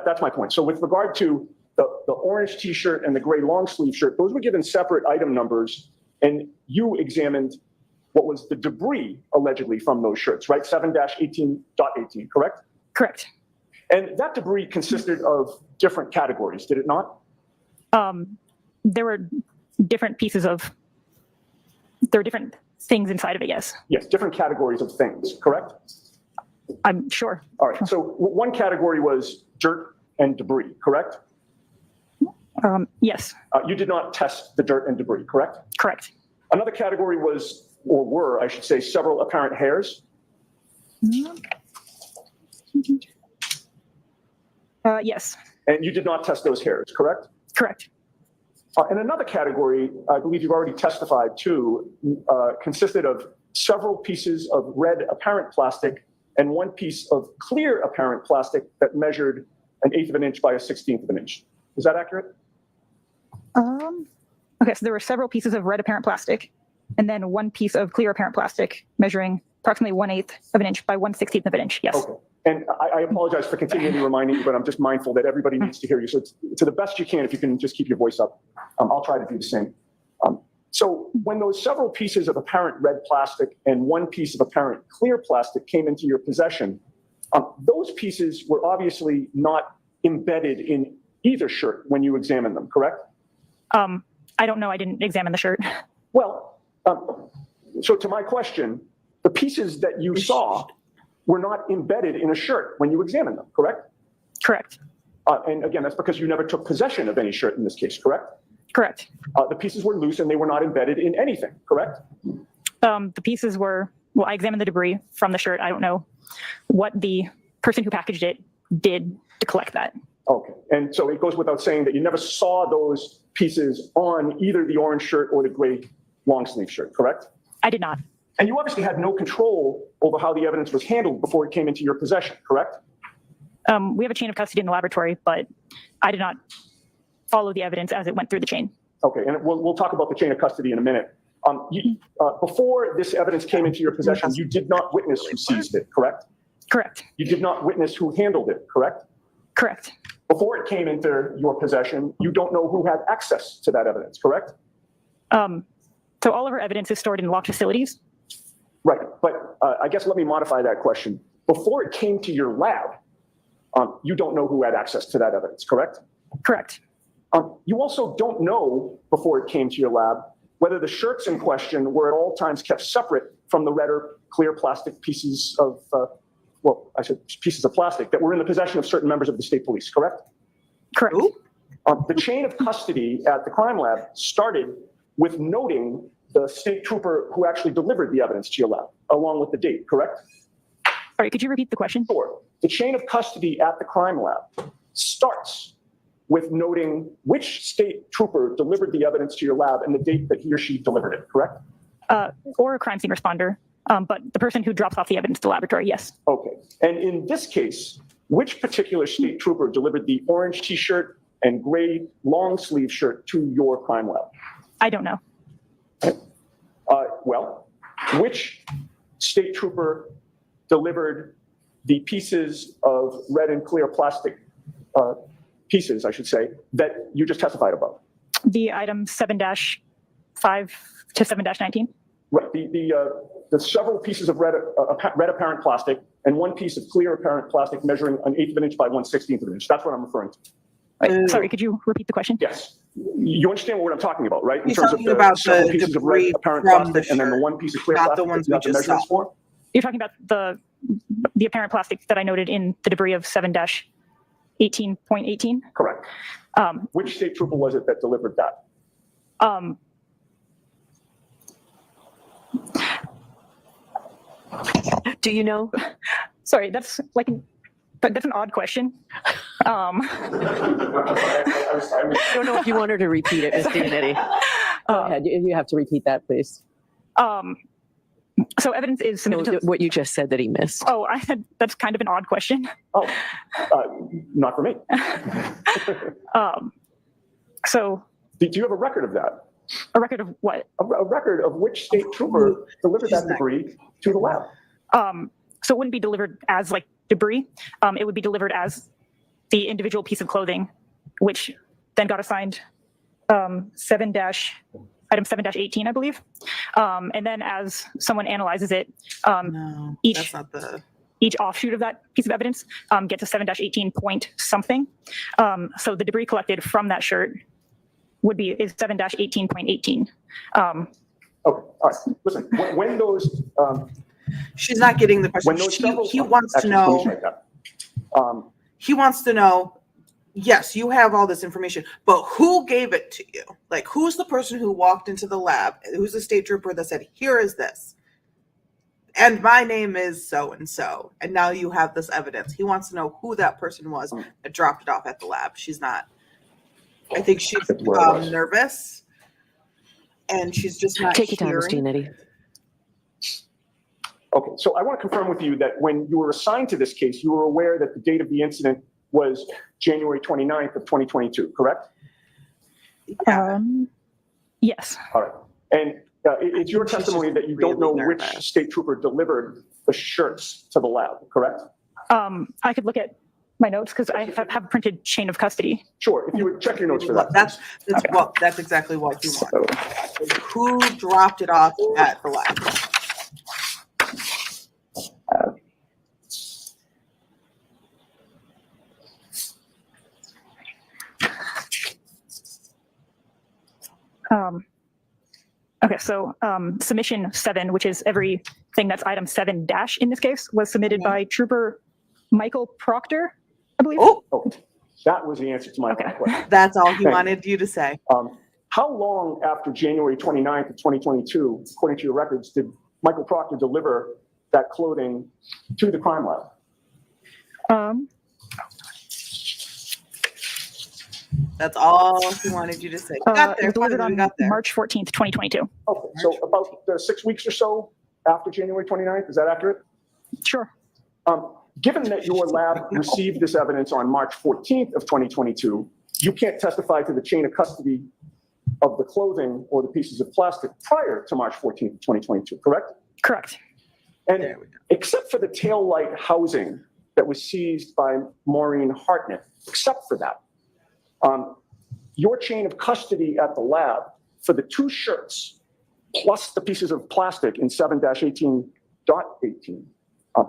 that's my point. So with regard to the orange t-shirt and the gray long sleeve shirt, those were given separate item numbers, and you examined what was the debris allegedly from those shirts, right? 7-18.18, correct? Correct. And that debris consisted of different categories, did it not? There were different pieces of, there were different things inside of it, yes. Yes, different categories of things, correct? I'm sure. All right, so one category was dirt and debris, correct? Yes, You did not test the dirt and debris, correct? correct. Another category was, or were, I should say, several apparent hairs. Yes, And you did not test those hairs, correct? correct. And another category, I believe you've already testified to, consisted of several pieces of red apparent plastic and one piece of clear apparent plastic that measured 1/8 of an inch by 1/16 of an inch. Is that accurate? Okay, so there were several pieces of red apparent plastic and then one piece of clear apparent plastic measuring approximately 1/8 of an inch by 1/16 of an inch, yes. Okay. And I apologize for continually reminding you, but I'm just mindful that everybody needs to hear you. So to the best you can, if you can just keep your voice up, I'll try to do the same. So when those several pieces of apparent red plastic and one piece of apparent clear plastic came into your possession, those pieces were obviously not embedded in either shirt when you examined them, correct? I don't know, I didn't examine the shirt. Well, so to my question, the pieces that you saw were not embedded in a shirt when you examined them, correct? Correct, And again, that's because you never took possession of any shirt in this case, correct? correct. The pieces were loose and they were not embedded in anything, correct? The pieces were, well, I examined the debris from the shirt. I don't know what the person who packaged it did to collect that. Okay, and so it goes without saying that you never saw those pieces on either the orange shirt or the gray long sleeve shirt, correct? I did not. And you obviously had no control over how the evidence was handled before it came into your possession, correct? We have a chain of custody in the laboratory, but I did not follow the evidence as it went through the chain. Okay, and we'll talk about the chain of custody in a minute. Before this evidence came into your possession, you did not witness who seized it, correct? Correct, You did not witness who handled it, correct? correct. Before it came into your possession, you don't know who had access to that evidence, correct? So all of our evidence is stored in locked facilities. Right, but I guess let me modify that question. Before it came to your lab, you don't know who had access to that evidence, correct? Correct, You also don't know, before it came to your lab, whether the shirts in question were at all times kept separate from the red or clear plastic pieces of, pieces of plastic that were in the possession of certain members of the state police, correct? Correct. Ooh. The chain of custody at the crime lab started with noting the state trooper who actually delivered the evidence to your lab, along with the date, correct? Sorry, could you repeat the question? Sure. The chain of custody at the crime lab starts with noting which state trooper delivered the evidence to your lab and the date that he or she delivered it, correct? Or a crime scene responder, but the person who drops off the evidence to the laboratory, yes. Okay. And in this case, which particular state trooper delivered the orange t-shirt and gray long sleeve shirt to your crime lab? I don't know. Well, which state trooper delivered the pieces of red and clear plastic pieces, I should say, that you just testified about? The item 7-5 to 7-19. Right. The several pieces of red apparent plastic and one piece of clear apparent plastic measuring 1/8 of an inch by 1/16 of an inch. That's what I'm referring to. Right. Sorry, could you repeat the question? Yes. You understand what I'm talking about, right? In He's terms of talking about several the pieces of red debris apparent from the plastic and then the shirt, one piece of clear not the plastic ones that you we have the just measurements saw. for? You're talking about the apparent plastic that I noted in the debris of 7-18.18? Correct. Which state trooper was it that delivered that? Do you know? Sorry, that's that's an odd question. I I don't know if you want her to repeat it, Ms. Giannetti. Go ahead. You have to repeat that, please. So evidence is submitted to. What you just said that he missed. Oh, that's kind of an odd question. Not for me. So Do you have a record of that? a record of what? A record of which state trooper delivered that debris to the lab? So it wouldn't be delivered as debris. It would be delivered as the individual piece of clothing, which then got assigned item 7-18, I believe. And then as someone analyzes it, No, each that's not the. each offshoot of that piece of evidence gets a 7-18 point something. So the debris collected from that shirt is 7-18.18. Okay, all right. Listen, when those She's not getting the question. when those several He wants to actually, let me know. strike that. He wants to know. Yes, you have all this information, but who gave it to you? Like, who's the person who walked into the lab? Who's the state trooper that said, "Here is this, and my name is so and so," and now you have this evidence. He wants to know who that person was that dropped it off at the lab. She's not. I think she's nervous, and she's just not. Take your time, Ms. hearing. Giannetti. Okay, so I want to confirm with you that when you were assigned to this case, you were aware that the date of the incident was January 29th of 2022, correct? Yes. All right. And it's your testimony that you don't know which state trooper delivered the shirts to the lab, correct? I could look at my notes because I have a printed chain of custody. Sure, if you would check your notes for that. That's exactly what you want. Who dropped it off at the lab? Okay, so submission 7, which is everything that's item 7- in this case, was submitted by Trooper Michael Proctor, I believe. Oh, that was the answer to my question. That's all he wanted you to say. How long after January 29th of 2022, according to your records, did Michael Proctor deliver that clothing to the crime lab? That's all he wanted you to say. You got It there. was delivered Finally, on we got there. March 14th, 2022. Okay, so about 6 weeks or so after January 29th, is that accurate? Sure. Given that your lab received this evidence on March 14th of 2022, you can't testify to the chain of custody of the clothing or the pieces of plastic prior to March 14th of 2022, correct? Correct. And There we go. except for the tail light housing that was seized by Maureen Hartnett, except for that, your chain of custody at the lab for the 2 shirts plus the pieces of plastic in 7-18.18,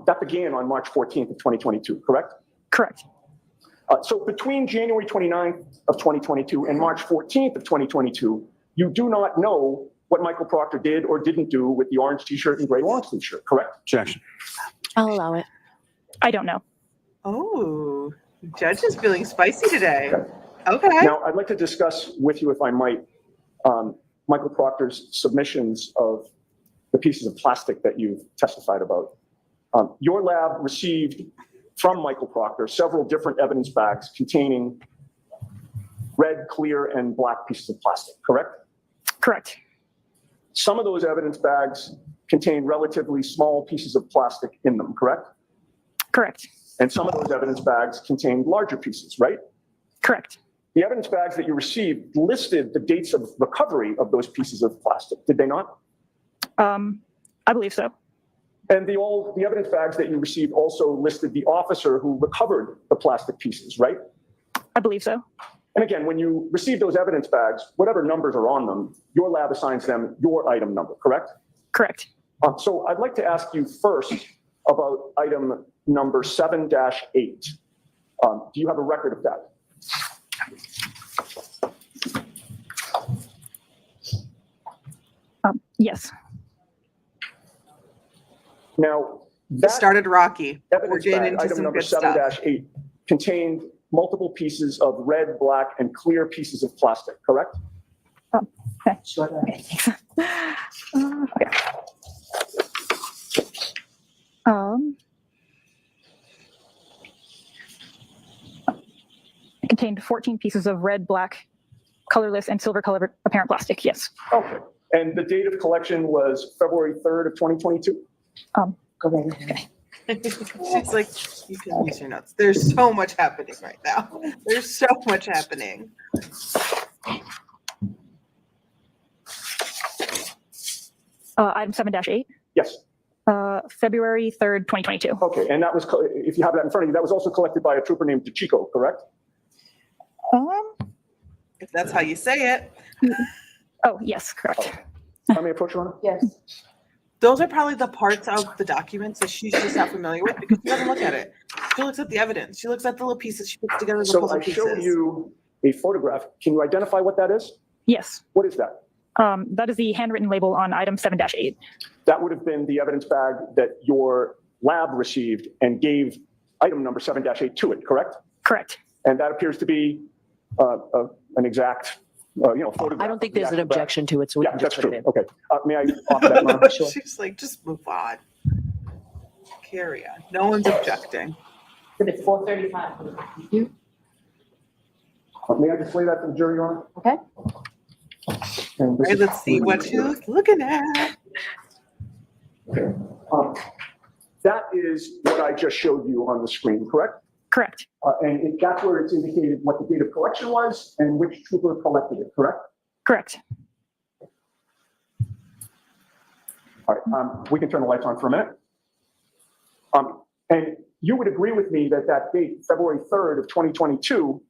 that began on March 14th of 2022, correct? Correct. So between January 29th of 2022 and March 14th of 2022, you do not know what Michael Proctor did or didn't do with the orange t-shirt and gray long sleeve shirt, correct? Objection. I'll allow it. I don't know. Oh, judge is feeling spicy today. Okay. Now, I'd like to discuss with you, if I might, Michael Proctor's submissions of the pieces of plastic that you've testified about. Your lab received from Michael Proctor several different evidence bags containing red, clear, and black pieces of plastic, correct? Correct. Some of those evidence bags contain relatively small pieces of plastic in them, correct? Correct. And some of those evidence bags contain larger pieces, right? Correct. The evidence bags that you received listed the dates of recovery of those pieces of plastic, did they not? I believe so. And the evidence bags that you received also listed the officer who recovered the plastic pieces, right? I believe so. And again, when you receive those evidence bags, whatever numbers are on them, your lab assigns them your item number, correct? Correct. So I'd like to ask you first about item number 7-8. Do you have a record of that? Yes. Now, It that started rocky. We're evidence getting bag, into item some number good stuff. 7-8, contained multiple pieces of red, black, and clear pieces of plastic, correct? Okay. Okay. It contained 14 pieces of red, black, colorless, and silver colored apparent plastic. Yes. Okay. And the date of collection was February 3rd of 2022? Okay. She's like, you can use your notes. There's so much happening right now. There's so much happening. Item 7-8, Yes. February 3rd, 2022. Okay. And that was, if you have that in front of you, that was also collected by a trooper named DeChico, correct? If that's how you say it. Oh, yes, correct. I may approach, Your Honor? Yes. Those are probably the parts of the documents that she's just not familiar with because she doesn't look at it. She looks at the evidence. She looks at the little pieces. She puts together the So puzzle I showed pieces. you a photograph. Can you identify what that is? Yes. What is that? That is the handwritten label on item 7-8. That would have been the evidence bag that your lab received and gave item number 7-8 to it, correct? Correct. And that appears to be an exact, photograph. I don't think of the there's an actual bag. objection to it, so we Yeah, can that's just put it true. in. Okay. May I offer that, Your Honor? Sure. She's like, just move on. Carry on. No one's objecting. Exhibit 435. Thank you. May I display that to the jury, Your Honor? Okay. And All this right, is- let's see what she's looking at. Okay. That is what I just showed you on the screen, correct? Correct. And that's where it's indicated what the date of collection was and which trooper collected it, correct? Correct. All right, we can turn the lights on for a minute. And you would agree with me that that date, February 3rd of 2022,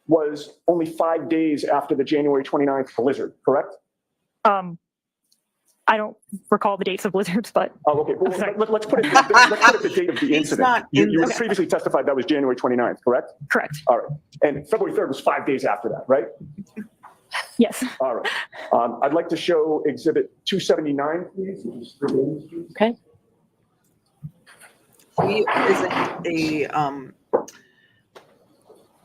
was only 5 days after the January 29th blizzard, correct? I don't recall the dates of blizzards, but Oh, okay. Well, Sorry. let's put it the date of the He's incident. not You in you the- previously testified that was January 29th, correct? correct. All right. And February 3rd was 5 days after that, right? Yes. All right. I'd like to show exhibit 279, please. which is the days. Okay. Is a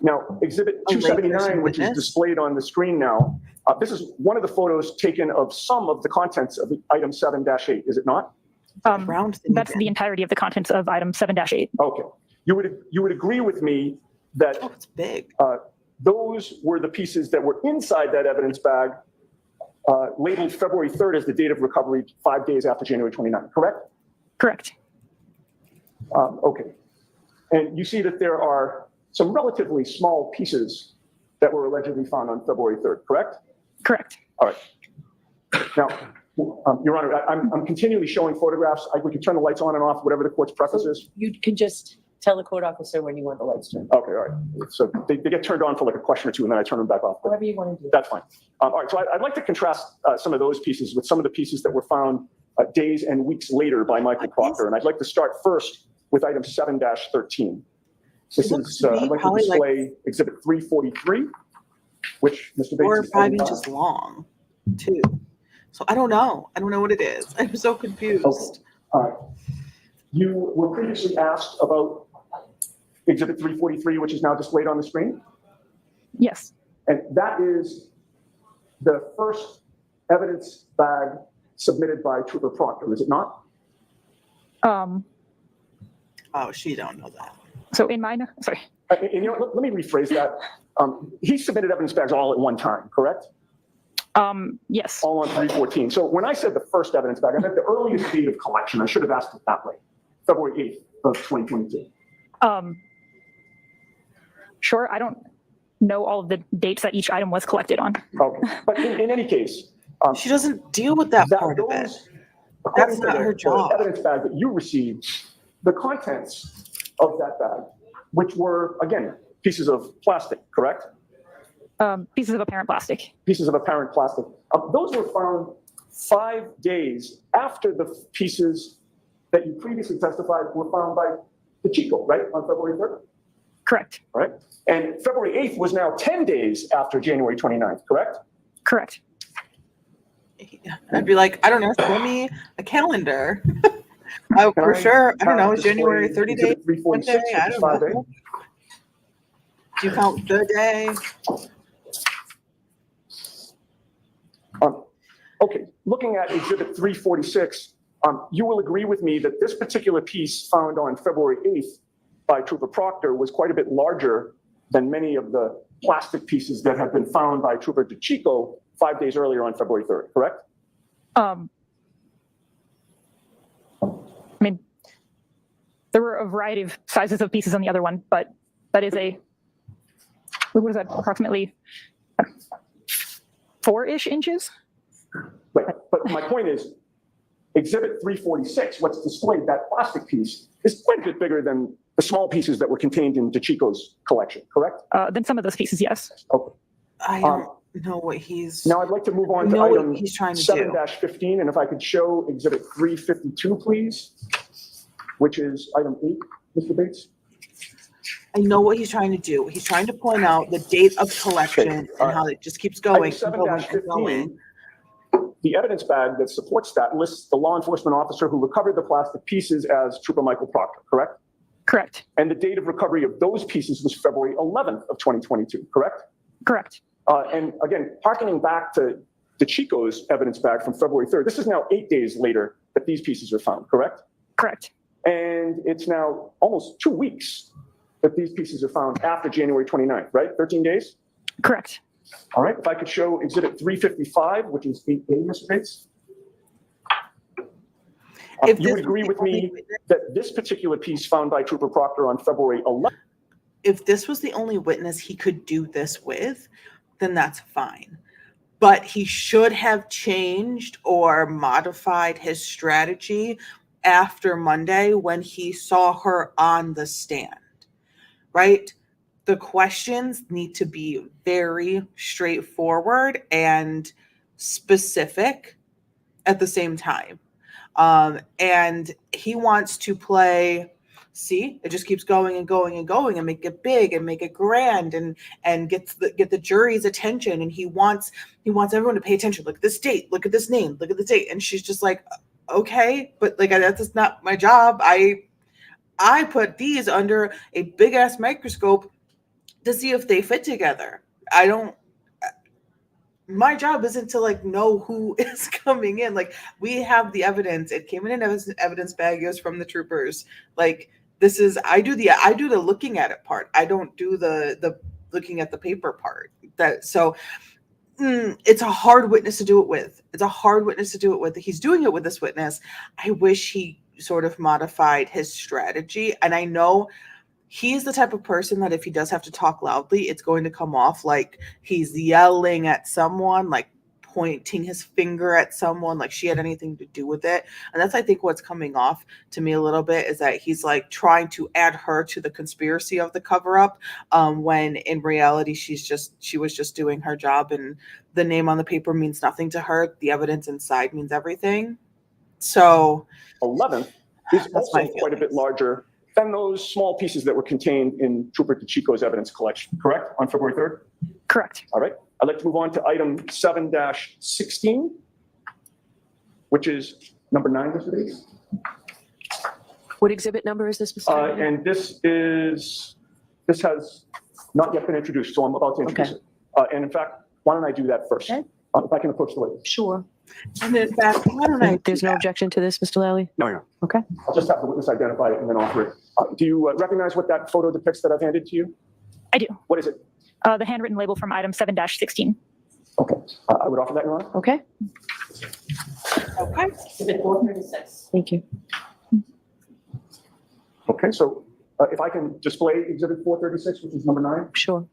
Now, exhibit A layperson 279, which is witness? displayed on the screen now, this is one of the photos taken of some of the contents of the item 7-8, is it not? round thing. That's the entirety of the contents of item 7-8. Okay. You would agree with me that Oh, it's big. those were the pieces that were inside that evidence bag, labeled February 3rd as the date of recovery, 5 days after January 29th, correct? Correct. Okay. And you see that there are some relatively small pieces that were allegedly found on February 3rd, correct? Correct. All right. Now, Your Honor, I'm continually showing photographs. We can turn the lights on and off, whatever the court's preference is. You can just tell the court officer when you want the lights turned. Okay, all right. So they get turned on for like a question or two, and then I turn them back off. But However you want to do it. that's fine. All right, so I'd like to contrast some of those pieces with some of the pieces that were found days and weeks later by Michael Proctor. And I'd like to start first with item 7-13. This looks is, to me I'd like to probably like- display exhibit 343, which Mr. Bates 4 or is 5 holding inches up. long, too. So I don't know. I don't know what it is. I'm so confused. Okay. All right. You were previously asked about Exhibit 343, which is now displayed on the screen. Yes. And that is the first evidence bag submitted by Trooper Proctor, is it not? Oh, she don't know that. So in mine, sorry. And you know, let me rephrase that. He submitted evidence bags all at one time, correct? Yes. All on 314. So when I said the first evidence bag, I meant the earliest date of collection. I should have asked it that way. February 8th of 2022. Sure. I don't know all of the dates that each item was collected on. Okay. But in any case, She doesn't deal with that part of it. according That's to not the- her job. the evidence bag that you received, the contents of that bag, which were, again, pieces of plastic, correct? Pieces of apparent plastic. Pieces of apparent plastic. Those were found 5 days after the pieces that you previously testified were found by the Chico, right, on February 3rd? Correct. All right. And February 8th was now 10 days after January 29th, correct? Correct. I'd be like, I don't know, show me a calendar. Oh, Can for sure. I don't know, display January 30 days. Exhibit 346, One day, I which is don't 5A? know. Do you count the day? Okay, looking at Exhibit 346, you will agree with me that this particular piece found on February 8th by Trooper Proctor was quite a bit larger than many of the plastic pieces that have been found by Trooper DeChico 5 days earlier on February 3rd, correct? I mean, there were a variety of sizes of pieces on the other one, but that is what is that, approximately 4-ish inches? Right, but my point is, Exhibit 346, what's displayed, that plastic piece, is quite a bit bigger than the small pieces that were contained in DeChico's collection, correct? Then some of those pieces, yes. Okay. I don't know what he's, Now I'd like to move on to know what item he's trying to do. 7-15, and if I could show Exhibit 352, please, which is item 8, Mr. Bates. I know what he's trying to do. He's trying to point out the date of collection Okay, and all how it just keeps going Item and going and going. 7-15, the evidence bag that supports that lists the law enforcement officer who recovered the plastic pieces as Trooper Michael Proctor, correct? Correct. And the date of recovery of those pieces was February 11th of 2022, correct? Correct. And again, hearkening back to DeChico's evidence bag from February 3rd, this is now 8 days later that these pieces are found, correct? Correct. And it's now almost 2 weeks that these pieces are found after January 29th, right? 13 days? Correct. All right, if I could show Exhibit 355, which is 8A, Mr. Bates. If You this would agree was with the only me witness- that this particular piece found by Trooper Proctor on February 11th, If this was the only witness he could do this with, then that's fine. But he should have changed or modified his strategy after Monday when he saw her on the stand, right? The questions need to be very straightforward and specific at the same time. And he wants to play, see, it just keeps going and going and going and make it big and make it grand and get the jury's attention. And he wants everyone to pay attention. Look at this date, look at this name, look at the date. And she's just like, okay, but like that's not my job. I put these under a big ass microscope to see if they fit together. My job isn't to like know who is coming in. Like we have the evidence. It came in an evidence bag. It was from the troopers. Like I do the looking at it part. I don't do the looking at the paper part. It's a hard witness to do it with. He's doing it with this witness. I wish he sort of modified his strategy. And I know he's the type of person that if he does have to talk loudly, it's going to come off like he's yelling at someone, like pointing his finger at someone, like she had anything to do with it. And that's, I think, what's coming off to me a little bit is that he's like trying to add her to the conspiracy of the cover up, when in reality she was just doing her job, and the name on the paper means nothing to her. The evidence inside means everything. So 11th is That's also my quite a bit feelings. larger than those small pieces that were contained in Trooper DeChico's evidence collection, correct, on February 3rd? Correct. All right, I'd like to move on to item 7-16, which is number 9, Mr. Bates. What exhibit number is this, Mr. Chairman? And this has not yet been introduced, so I'm about to introduce it. And in fact, why don't I do that first? Okay. If I can approach the witness. Sure. And in fact, why don't I? There's no objection to this, Mr. Lally? No, Your Honor. Okay. I'll just have the witness identify it and then offer it. Do you recognize what that photo depicts that I've handed to you? I do. What is it? The handwritten label from item 7-16. Okay. I would offer that, Your Honor. Okay. Okay. Exhibit 436. Thank you. Okay, so if I can display exhibit 436, which is number 9. Sure.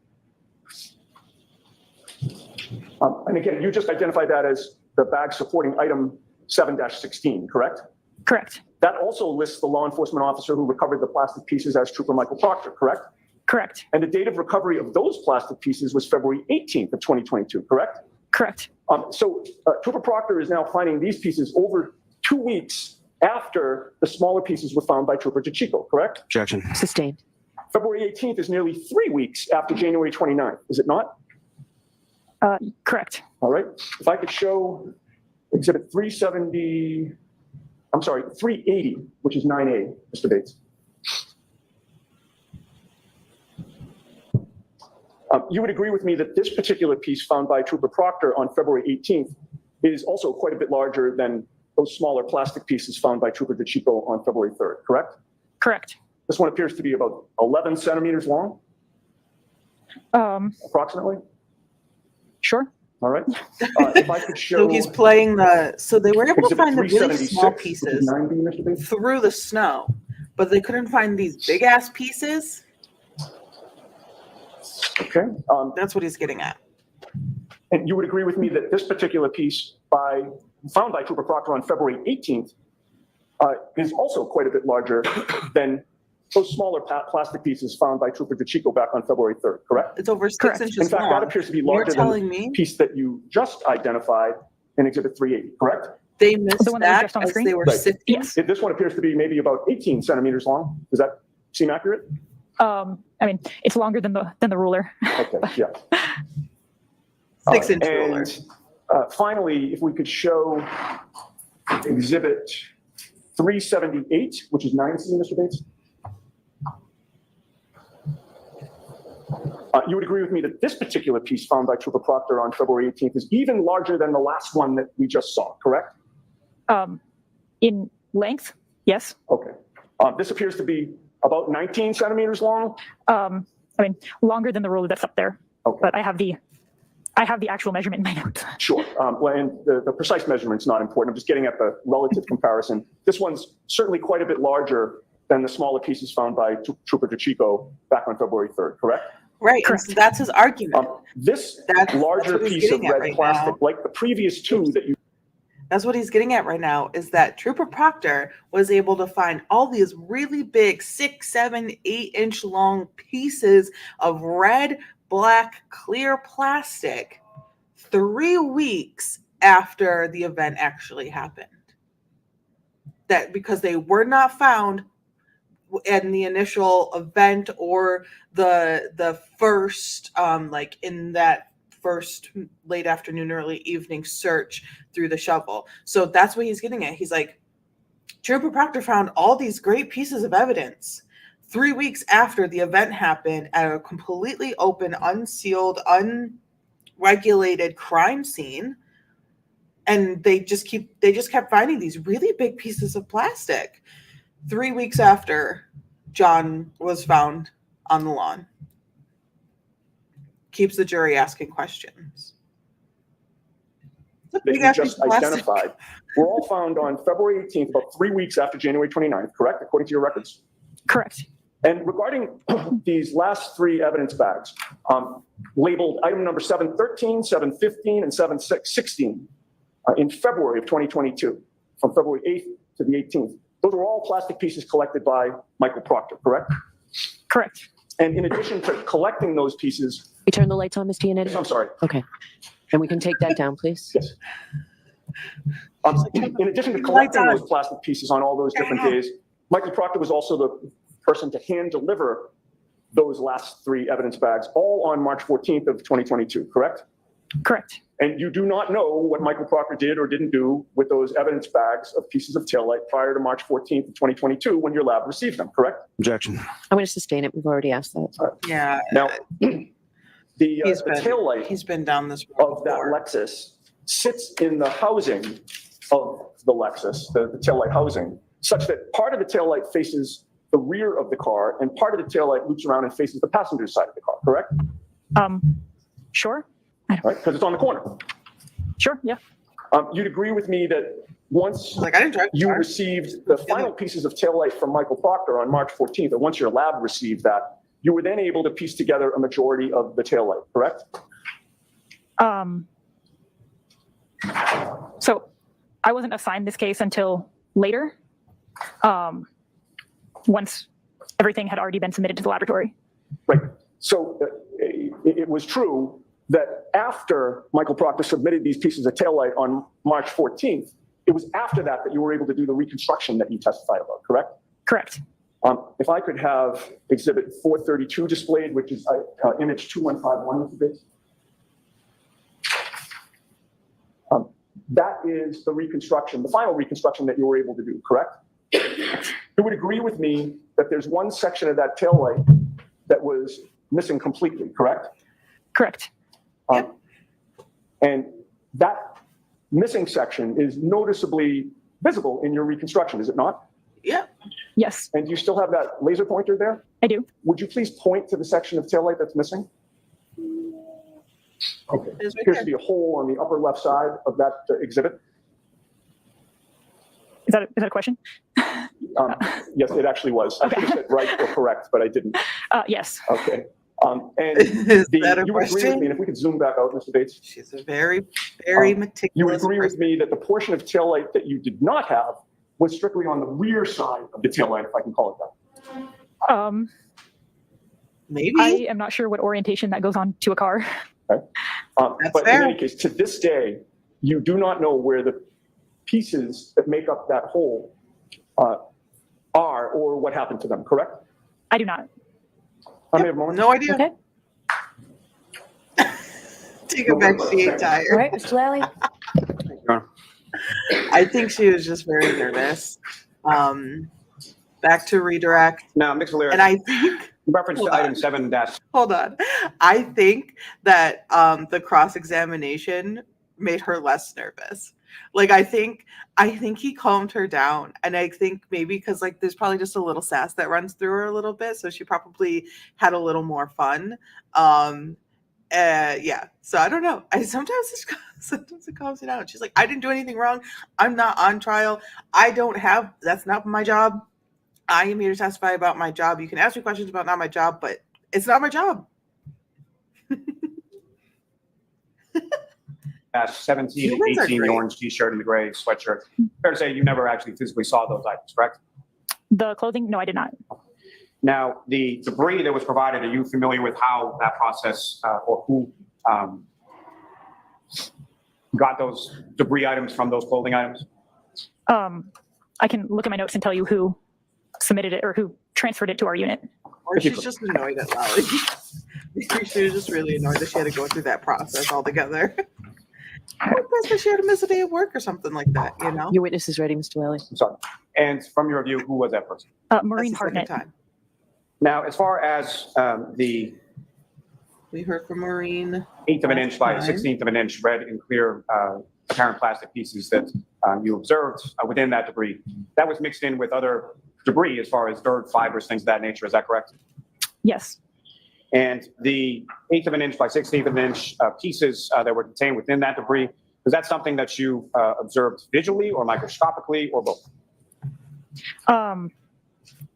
And again, you just identified that as the bag supporting item 7-16, correct? Correct. That also lists the law enforcement officer who recovered the plastic pieces as Trooper Michael Proctor, correct? Correct. And the date of recovery of those plastic pieces was February 18th of 2022, correct? Correct. So Trooper Proctor is now finding these pieces over 2 weeks after the smaller pieces were found by Trooper DeChico, correct? Objection. Sustained. February 18th is nearly 3 weeks after January 29th, is it not? Correct. All right. If I could show exhibit 380, which is 9A, Mr. Bates. You would agree with me that this particular piece found by Trooper Proctor on February 18th is also quite a bit larger than those smaller plastic pieces found by Trooper DeChico on February 3rd, correct? Correct. This one appears to be about 11 centimeters long, approximately. Sure. All right. If I could show So he's playing so they were able to exhibit find the really 376, small which is pieces 9B, Mr. Bates. through the snow, but they couldn't find these big ass pieces. Okay. That's what he's getting at. And you would agree with me that this particular piece found by Trooper Proctor on February 18th is also quite a bit larger than those smaller plastic pieces found by Trooper DeChico back on February 3rd, correct? It's over 6 Correct. inches In fact, long. that appears to be You're larger than telling the me piece that you just identified in exhibit 380, correct? they missed The one that was that just on the as screen? they were Right. sifting? Yes. This one appears to be maybe about 18 centimeters long. Does that seem accurate? I mean, it's longer than the ruler. Okay, yeah. 6-inch ruler. And finally, if we could show exhibit 378, which is 9C, Mr. Bates. You would agree with me that this particular piece found by Trooper Proctor on February 18th is even larger than the last one that we just saw, correct? In length, yes. Okay. This appears to be about 19 centimeters long. I mean, longer than the ruler that's up there. Okay. But I have the actual measurement in my notes. Sure. Well, and the precise measurement's not important. I'm just getting at the relative comparison. This one's certainly quite a bit larger than the smaller pieces found by Trooper DeChico back on February 3rd, correct? Right. And Correct. so that's his argument. This That's larger what he's piece of getting at red right plastic, now. like the previous two that you That's what he's getting at right now is that Trooper Proctor was able to find all these really big 6, 7, 8-inch long pieces of red, black, clear plastic 3 weeks after the event actually happened. That because they were not found in the initial event or the first like in that first late afternoon, early evening search through the shovel. So that's what he's getting at. He's like, Trooper Proctor found all these great pieces of evidence 3 weeks after the event happened at a completely open, unsealed, unregulated crime scene. And they just kept finding these really big pieces of plastic 3 weeks after John was found on the lawn. Keeps the jury asking questions. that you just identified were all found on February 18th, about 3 weeks after January 29th, correct, according to your records? Correct. And regarding these last 3 evidence bags, labeled item number 713, 715, and 716 in February of 2022, from February 8th to the 18th, those were all plastic pieces collected by Michael Proctor, correct? Correct. And in addition to collecting those pieces, You turn the lights on, Ms. Giannetti? I'm sorry, Okay. And we can take that down, please? yes. In addition to collecting those plastic pieces on all those different days, Michael Proctor was also the person to hand deliver those last 3 evidence bags, all on March 14th of 2022, correct? Correct. And you do not know what Michael Proctor did or didn't do with those evidence bags of pieces of taillight prior to March 14th, 2022, when your lab received them, correct? Objection. I'm going to sustain it. We've already asked that. Yeah. Now, the taillight He's been down this road of that before. Lexus sits in the housing of the Lexus, the taillight housing, such that part of the taillight faces the rear of the car and part of the taillight loops around and faces the passenger side of the car, correct? Sure. Right, because it's on the corner. Sure. Yeah. You'd agree with me that once He's like, I didn't drive the you car. received the final pieces of taillight from Michael Proctor on March 14th, or once your lab received that, you were then able to piece together a majority of the taillight, correct? So I wasn't assigned this case until later, once everything had already been submitted to the laboratory. Right. So it was true that after Michael Proctor submitted these pieces of taillight on March 14th, it was after that that you were able to do the reconstruction that you testified about, correct? Correct. If I could have exhibit 432 displayed, which is image 2151 with the base. That is the reconstruction, the final reconstruction that you were able to do, correct? You would agree with me that there's one section of that taillight that was missing completely, correct? Correct. And that missing section is noticeably visible in your reconstruction, is it not? Yeah. Yes, And do you still have that laser pointer there? I do. Would you please point to the section of taillight that's missing? Okay. It is right Appears there. to be a hole on the upper left side of that exhibit. Is that a question? Yes, it actually was. I should have said right or correct, but I didn't. Yes. Okay. And Is that a you would agree with question? me, and if we could zoom back out, Mr. Bates, She's a very, very you would meticulous agree with person. me that the portion of taillight that you did not have was strictly on the rear side of the taillight, if I can call it that. Maybe. I am not sure what orientation that goes on to a car. That's But fair. in any case, to this day, you do not know where the pieces that make up that hole are or what happened to them, correct? I do not. I may have more. No idea. Okay. Take it back. She ain't All tired. right, Mr. Lally? I think she was just very nervous. Back to redirect. Now, Ms. Valera, And I think, in reference to hold on. item 7 dash, hold on. I think that the cross-examination made her less nervous. Like, I think he calmed her down. And I think maybe because like there's probably just a little sass that runs through her a little bit. So she probably had a little more fun. Yeah. So I don't know. Sometimes it calms it down. She's like, I didn't do anything wrong. I'm not on trial. That's not my job. I am here to testify about my job. You can ask me questions about not my job, but it's not my job. 17 and Humans are 18, the great. orange t-shirt and the gray sweatshirt. Fair to say you never actually physically saw those items, correct? The clothing? No, I did not. Now, the debris that was provided, are you familiar with how that process or who got those debris items from those clothing items? I can look at my notes and tell you who submitted it or who transferred it to our unit. Or she's just annoyed at Lally. Maybe she was just really annoyed that she had to go through that process altogether. Or that she had to miss a day of work or something like that, you know? Your witness is ready, Mr. Lally. I'm sorry. And from your view, who was that person? Maureen That's the second Hartnett. time. Now, as far as the We heard from Maureen. 1/8 of an inch by Last time. 1/16 of an inch red and clear apparent plastic pieces that you observed within that debris, that was mixed in with other debris as far as dirt, fibers, things of that nature. Is that correct? Yes. And the 1/8 of an inch by 1/16 of an inch pieces that were contained within that debris, was that something that you observed visually or microscopically or both?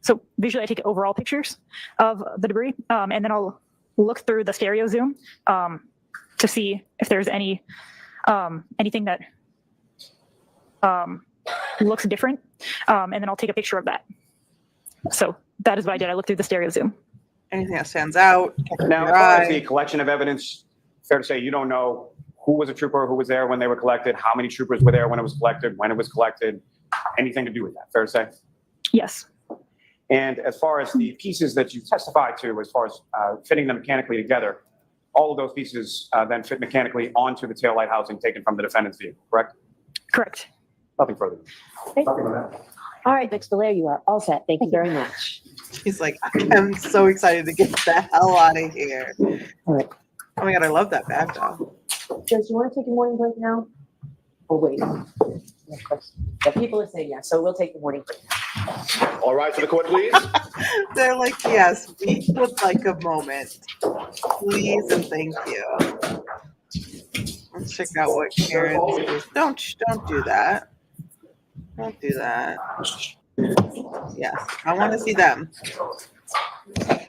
So visually, I take overall pictures of the debris, and then I'll look through the stereo zoom to see if there's anything that looks different, and then I'll take a picture of that. So that is what I did. I looked through the stereo zoom. Anything that stands out? Now, as your far as eye. the collection of evidence, fair to say you don't know who was a trooper, who was there when they were collected, how many troopers were there when it was collected, anything to do with that, fair to say? Yes. And as far as the pieces that you testified to, as far as fitting them mechanically together, all of those pieces then fit mechanically onto the taillight housing taken from the defendant's vehicle, correct? Correct. Nothing further. Nothing on that. All right, Mr. Lair, you are all set. Thank you very much. He's like, I'm so excited to get the hell out of here. All right. Oh my God, I love that bag though. Joyce, you want to take a morning break now? Or wait? The people are saying yes, so we'll take the morning break. All right, for the court, please. They're like, yes, we would like a moment. Please and thank you. Let's check out what Karen's is. Don't do that. Don't do that. Yes, I want to see them.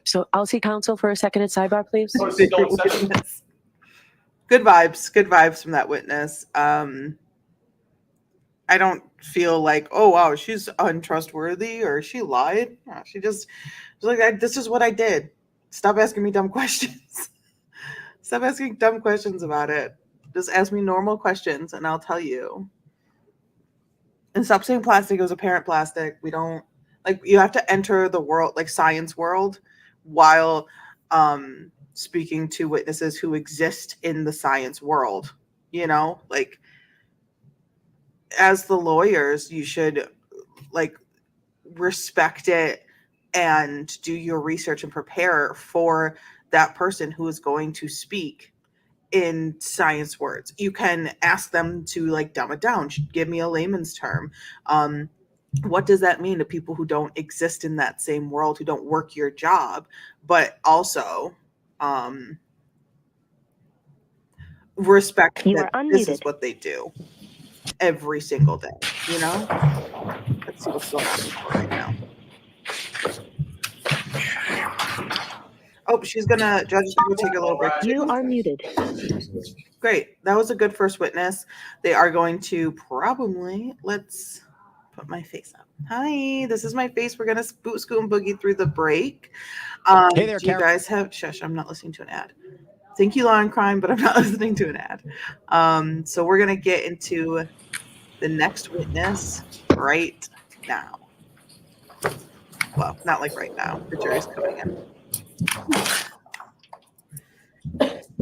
So I'll see counsel for a second at sidebar, please. So it's still in session? Good vibes from that witness. I don't feel like, oh wow, she's untrustworthy or she lied. No, she just was like, this is what I did. Stop asking me dumb questions. Stop asking dumb questions about it. Just ask me normal questions and I'll tell you. And stop saying plastic. It was apparent plastic. We don't like, you have to enter the world, like science world, while speaking to witnesses who exist in the science world. You know, like, as the lawyers, you should like respect it and do your research and prepare for that person who is going to speak in science words. You can ask them to like dumb it down. Give me a layman's term. What does that mean to people who don't exist in that same world, who don't work your job, but also respect that this is what they do every single day, you know? Let's see what's going on right now. Oh, she's gonna, judge is gonna take a little break. You are muted. Great. That was a good first witness. They are going to probably, let's put my face up. Hi, this is my face. We're gonna scoot and boogie through the break. Hey there, do you guys have, shush, I'm not listening to an ad. Thank you, Law and Crime, but I'm not listening to an ad. So we're gonna get into the next witness right now. Well, not like right now. The jury's coming in.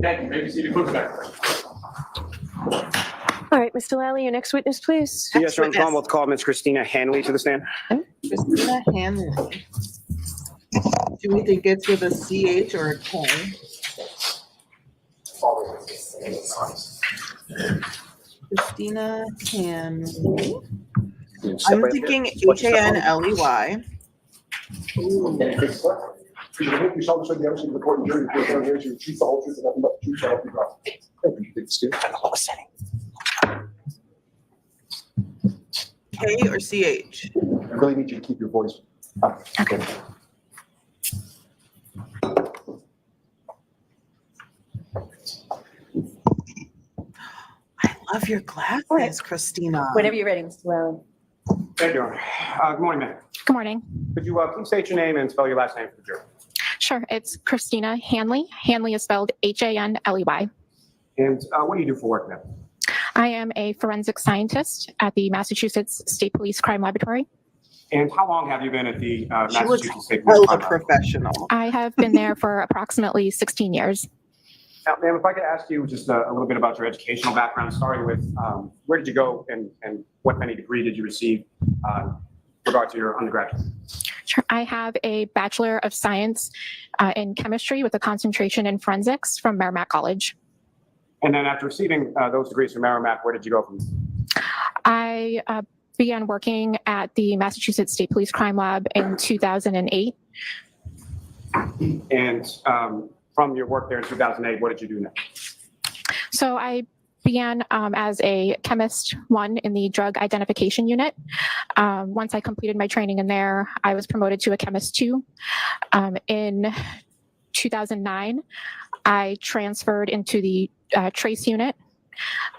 Thank you. Maybe see the quick back. All right, Mr. Lally, your next witness, please. Yes, Your Honor, Commonwealth call Ms. Christina Hanley to the stand. Christina Hanley. Do we think it's with a CH or a K? Christina Hanley. I'm thinking Hanley. You saw this on the evidence of the court and jury. The court and jury choose the whole truth and nothing but the truth. So help you God. K or CH? I really need you to keep your voice up. Okay. I love your glasses, Christina. Whenever you're ready, Mr. Lally. Thank you, Your Honor. Good morning, ma'am. Good morning. Could you please state your name and spell your last name for the jury? Sure, it's Christina Hanley. Hanley is spelled Hanley. And what do you do for work, ma'am? I am a forensic scientist at the Massachusetts State Police Crime Laboratory. And how long have you been at the She looks Massachusetts State Police hella Crime Lab? professional. I have been there for approximately 16 years. Now, ma'am, if I could ask you just a little bit about your educational background, starting with where did you go and what any degree did you receive with regard to your undergraduate? Sure. I have a Bachelor of Science in Chemistry with a concentration in Forensics from Merrimack College. And then after receiving those degrees from Merrimack, where did you go from? I began working at the Massachusetts State Police Crime Lab in 2008. And from your work there in 2008, what did you do next? So I began as a chemist 1 in the drug identification unit. Once I completed my training in there, I was promoted to a chemist 2. In 2009, I transferred into the trace unit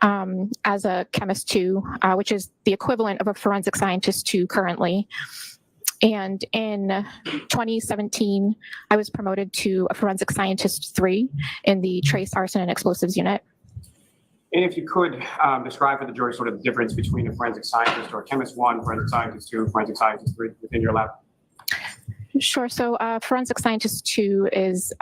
as a chemist 2, which is the equivalent of a forensic scientist 2 currently. And in 2017, I was promoted to a forensic scientist 3 in the trace arson and explosives unit. And if you could describe for the jury sort of the difference between a forensic scientist or a chemist 1, forensic scientist 2, forensic scientist 3 within your lab. Sure. So forensic scientist 2 is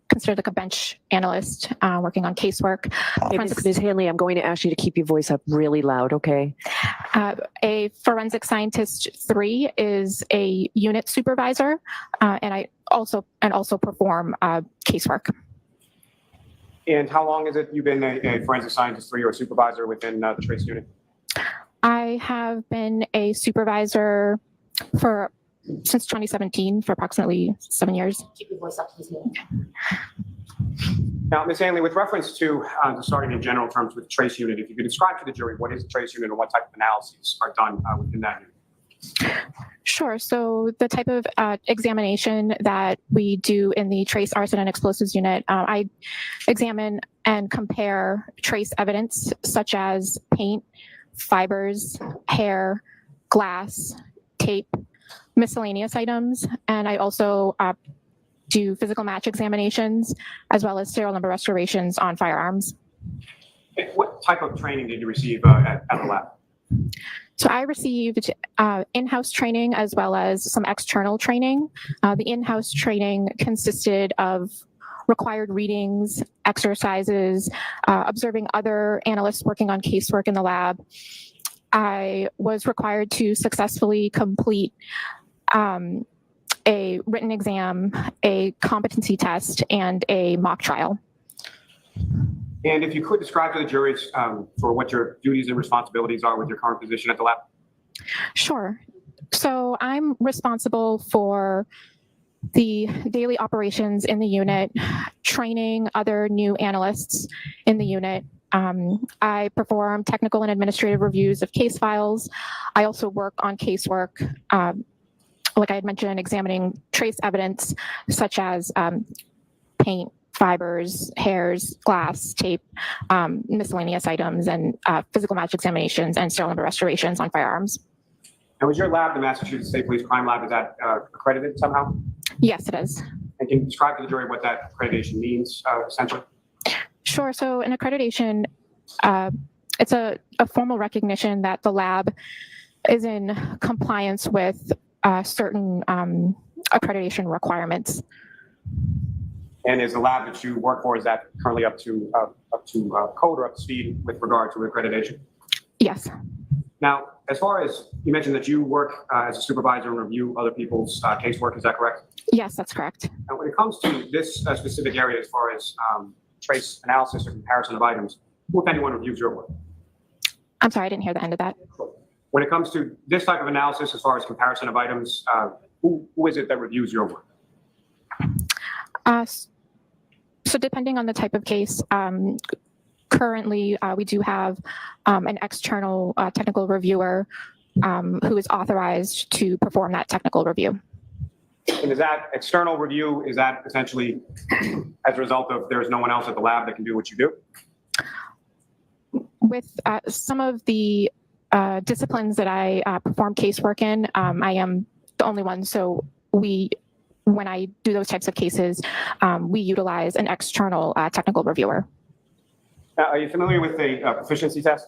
considered like a bench analyst working on casework. Hey, Ms. Hanley, I'm going to ask you to keep your voice up really loud, okay? A forensic scientist 3 is a unit supervisor, and I also perform casework. And how long is it you've been a forensic scientist 3 or a supervisor within the trace unit? I have been a supervisor since 2017 for approximately 7 years. Keep your voice up, please. Now, Ms. Hanley, with reference to starting in general terms with the trace unit, if you could describe to the jury what is the trace unit and what type of analyses are done within that unit. Sure. So the type of examination that we do in the trace arson and explosives unit, I examine and compare trace evidence such as paint, fibers, hair, glass, tape, miscellaneous items, and I also do physical match examinations as well as serial number restorations on firearms. What type of training did you receive at the lab? So I received in-house training as well as some external training. The in-house training consisted of required readings, exercises, observing other analysts working on casework in the lab. I was required to successfully complete a written exam, a competency test, and a mock trial. And if you could describe to the juries for what your duties and responsibilities are with your current position at the lab. Sure. So I'm responsible for the daily operations in the unit, training other new analysts in the unit. I perform technical and administrative reviews of case files. I also work on casework, like I had mentioned, examining trace evidence such as paint, fibers, hairs, glass, tape, miscellaneous items, and physical match examinations and serial number restorations on firearms. And was your lab, the Massachusetts State Police Crime Lab, is that accredited somehow? Yes, it is. And can you describe to the jury what that accreditation means, essentially? Sure. So an accreditation, it's a formal recognition that the lab is in compliance with certain accreditation requirements. And is the lab that you work for, is that currently up to code or up to speed with regard to accreditation? Yes. Now, as far as you mentioned that you work as a supervisor and review other people's casework, is that correct? Yes, that's correct. Now, when it comes to this specific area, as far as trace analysis or comparison of items, who, if anyone, reviews your work? I'm sorry, I didn't hear the end of that. When it comes to this type of analysis, as far as comparison of items, who is it that reviews your work? So depending on the type of case, currently we do have an external technical reviewer who is authorized to perform that technical review. And is that external review, is that essentially as a result of there's no one else at the lab that can do what you do? With some of the disciplines that I perform casework in, I am the only one. So when I do those types of cases, we utilize an external technical reviewer. Now, are you familiar with the proficiency test?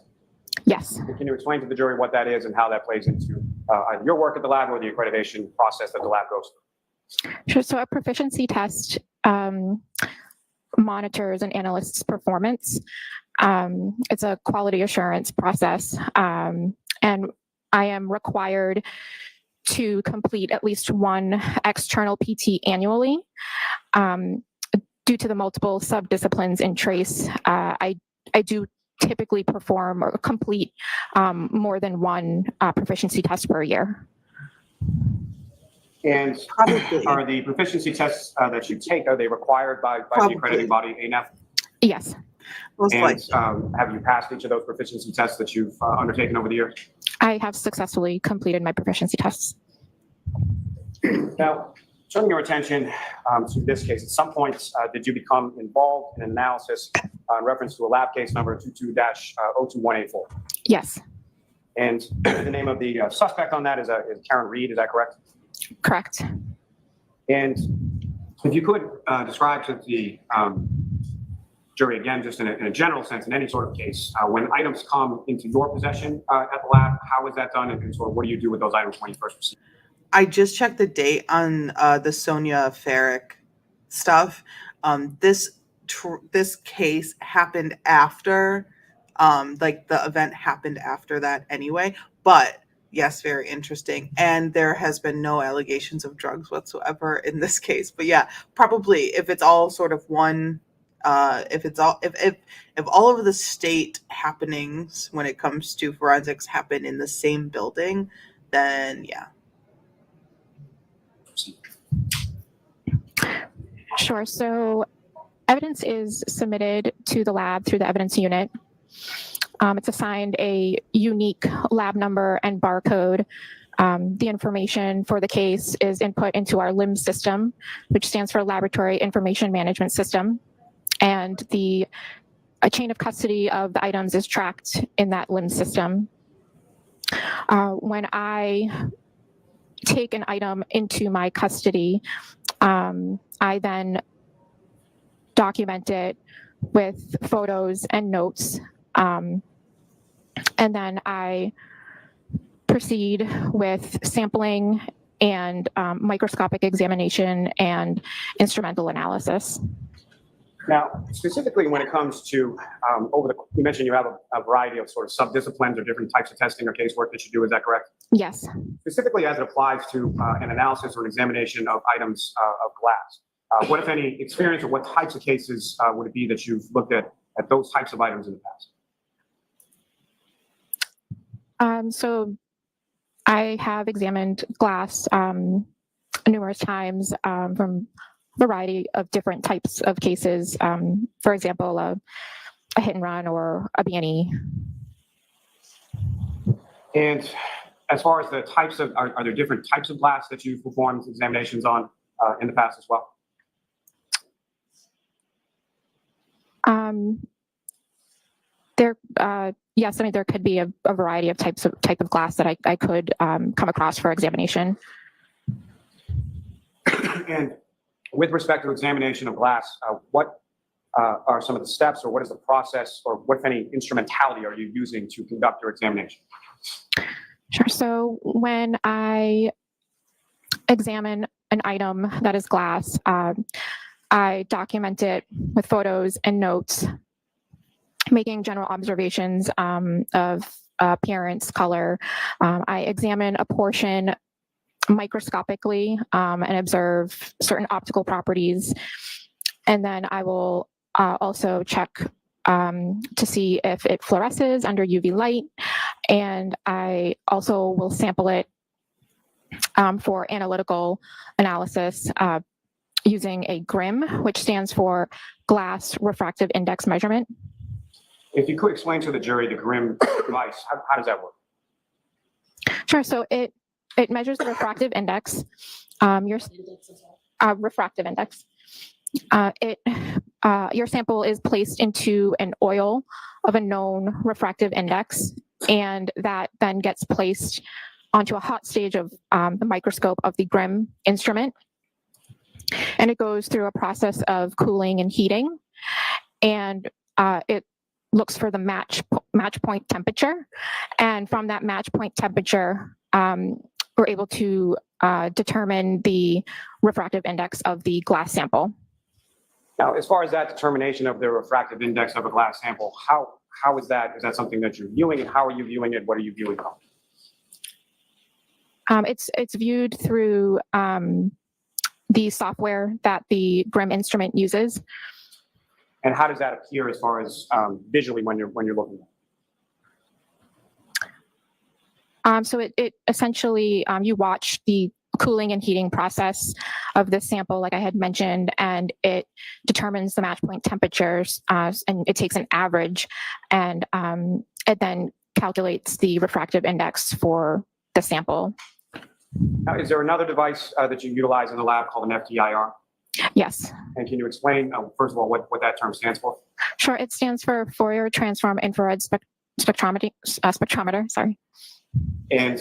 Yes. Can you explain to the jury what that is and how that plays into either your work at the lab or the accreditation process that the lab goes through? Sure. So a proficiency test monitors an analyst's performance. It's a quality assurance process, and I am required to complete at least one external PT annually. Due to the multiple sub-disciplines in trace, I do typically perform or complete more than one proficiency test per year. And Probably. are the proficiency tests that you take, are they required by the accrediting body, ANF? Yes. Most And likely. have you passed each of those proficiency tests that you've undertaken over the years? I have successfully completed my proficiency tests. Now, turning your attention to this case, at some point, did you become involved in analysis in reference to a lab case number 22-02184? Yes. And the name of the suspect on that is Karen Reed, is that correct? Correct. And if you could describe to the jury, again, just in a general sense, in any sort of case, when items come into your possession at the lab, how is that done, and sort of what do you do with those items when you first receive? I just checked the date on the Sonia Farrick stuff. This case happened after, like the event happened after that anyway, but yes, very interesting. And there has been no allegations of drugs whatsoever in this case. But yeah, probably if it's all sort of one, if all of the state happenings when it comes to forensics happen in the same building, then yeah. Sure. So evidence is submitted to the lab through the evidence unit. It's assigned a unique lab number and barcode. The information for the case is input into our LIMS system, which stands for Laboratory Information Management System. And a chain of custody of the items is tracked in that LIMS system. When I take an item into my custody, I then document it with photos and notes. And then I proceed with sampling and microscopic examination and instrumental analysis. Now, specifically when it comes to, you mentioned you have a variety of sort of subdisciplines or different types of testing or casework that you do, is that correct? Yes. Specifically as it applies to an analysis or an examination of items of glass, what, if any, experience or what types of cases would it be that you've looked at those types of items in the past? So I have examined glass numerous times from a variety of different types of cases. For example, a hit and run or a B&E. And as far as the types of, are there different types of glass that you've performed examinations on in the past as well? Yes, I mean, there could be a variety of type of glass that I could come across for examination. And with respect to examination of glass, what are some of the steps, or what is the process, or what, if any, instrumentality are you using to conduct your examination? Sure. So when I examine an item that is glass, I document it with photos and notes, making general observations of appearance, color. I examine a portion microscopically and observe certain optical properties. And then I will also check to see if it fluoresces under UV light. And I also will sample it for analytical analysis using a GRIM, which stands for Glass Refractive Index Measurement. If you could explain to the jury the GRIM device, how does that work? Sure. So it measures the refractive index. Your refractive index. Your sample is placed into an oil of a known refractive index, and that then gets placed onto a hot stage of the microscope of the GRIM instrument. And it goes through a process of cooling and heating, and it looks for the match point temperature. And from that match point temperature, we're able to determine the refractive index of the glass sample. Now, as far as that determination of the refractive index of a glass sample, how is that? Is that something that you're viewing, and how are you viewing it? What are you viewing from? It's viewed through the software that the GRIM instrument uses. And how does that appear as far as visually when you're looking at it? So it essentially, you watch the cooling and heating process of the sample, like I had mentioned, and it determines the match point temperatures, and it takes an average, and it then calculates the refractive index for the sample. Now, is there another device that you utilize in the lab called an FTIR? Yes. And can you explain, first of all, what that term stands for? Sure. It stands for Fourier Transform Infrared Spectrometer. Sorry. And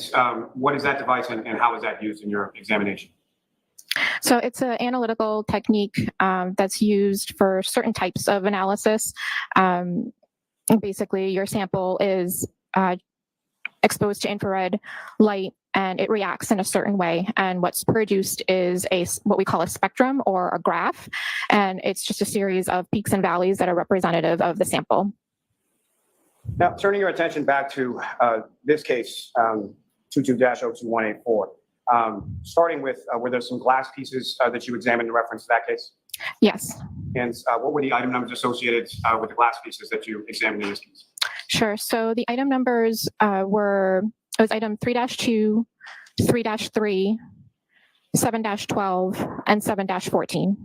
what is that device, and how is that used in your examination? So it's an analytical technique that's used for certain types of analysis. Basically, your sample is exposed to infrared light and it reacts in a certain way. And what's produced is what we call a spectrum or a graph. And it's just a series of peaks and valleys that are representative of the sample. Now, turning your attention back to this case, 22-02184, starting with, were there some glass pieces that you examined in reference to that case? Yes, And what were the item numbers associated with the glass pieces that you examined in this case? sure. So the item numbers it was item 3-2, 3-3, 7-12, and 7-14.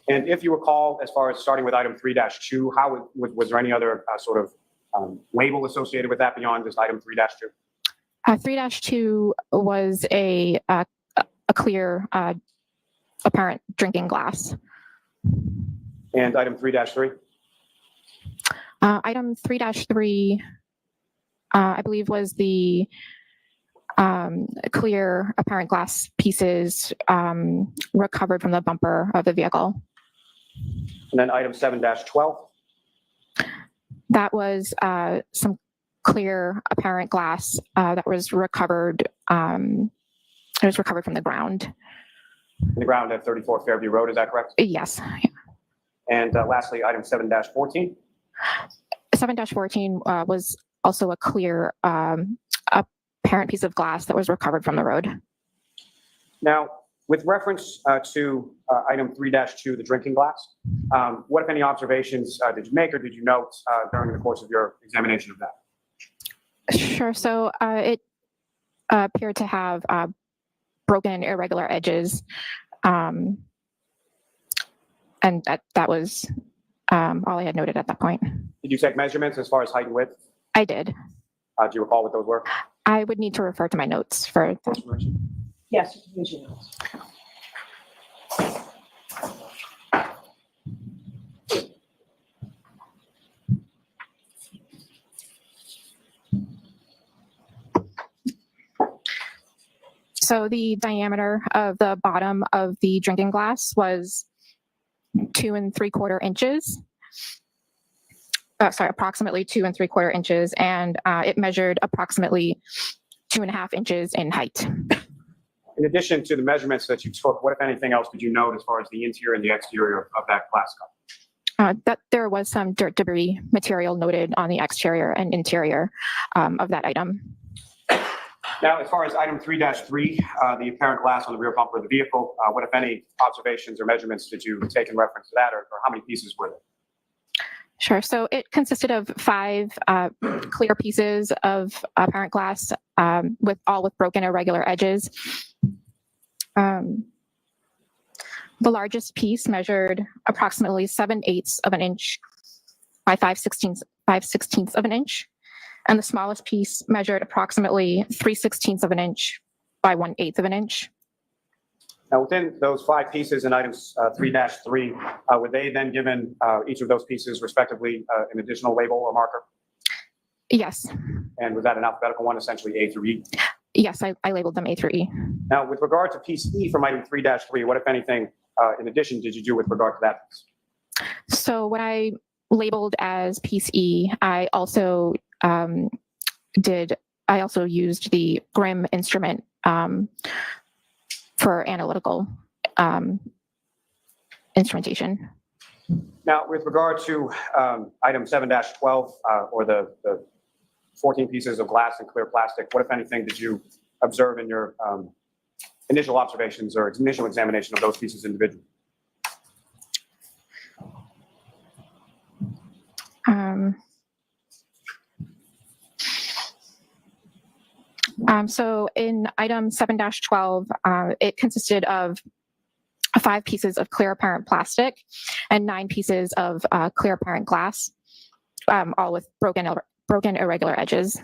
And if you recall, as far as starting with item 3-2, was there any other sort of label associated with that beyond just item 3-2? 3-2 was a clear, apparent drinking glass. And item 3-3? Item 3-3, I believe, was the clear, apparent glass pieces recovered from the bumper of the vehicle. And then item 7-12? That was some clear, apparent glass that was recovered. It was recovered from the ground. In the ground at 34 Fairview Road, is that correct? Yes. And lastly, item 7-14? 7-14 was also a clear, apparent piece of glass that was recovered from the road. Now, with reference to item 3-2, the drinking glass, what, if any, observations did you make or did you note during the course of your examination of that? Sure. So it appeared to have broken, irregular edges. And that was all I had noted at that point. Did you take measurements as far as height and width? I did. Do you recall what those were? I would need to refer to my notes for that. Yes, you can use your notes. So the diameter of the bottom of the drinking glass was 2 3/4 inches. Approximately 2 3/4 inches, and it measured approximately 2.5 inches in height. In addition to the measurements that you took, what, if anything else, did you note as far as the interior and the exterior of that glass cup? That there was some dirt debris material noted on the exterior and interior of that item. Now, as far as item 3-3, the apparent glass on the rear bumper of the vehicle, what, if any, observations or measurements did you take in reference to that, or how many pieces were there? Sure. So it consisted of 5 clear pieces of apparent glass, with broken irregular edges. The largest piece measured approximately 7/8 of an inch by 5/16 of an inch, and the smallest piece measured approximately 3/16 of an inch by 1/8 of an inch. Now, within those 5 pieces in items 3-3, were they then given each of those pieces respectively an additional label or marker? Yes. And was that an alphabetical one, essentially A through E? Yes, I labeled them A through E. Now, with regard to piece E from item 3-3, what, if anything, in addition, did you do with regard to that piece? So what I labeled as piece E, I also used the GRIM instrument for analytical instrumentation. Now, with regard to item 7-12, or the 14 pieces of glass and clear plastic, what, if anything, did you observe in your initial observations or initial examination of those pieces individually? So in item 7-12, it consisted of 5 pieces of clear apparent plastic and 9 pieces of clear apparent glass, all with broken irregular edges.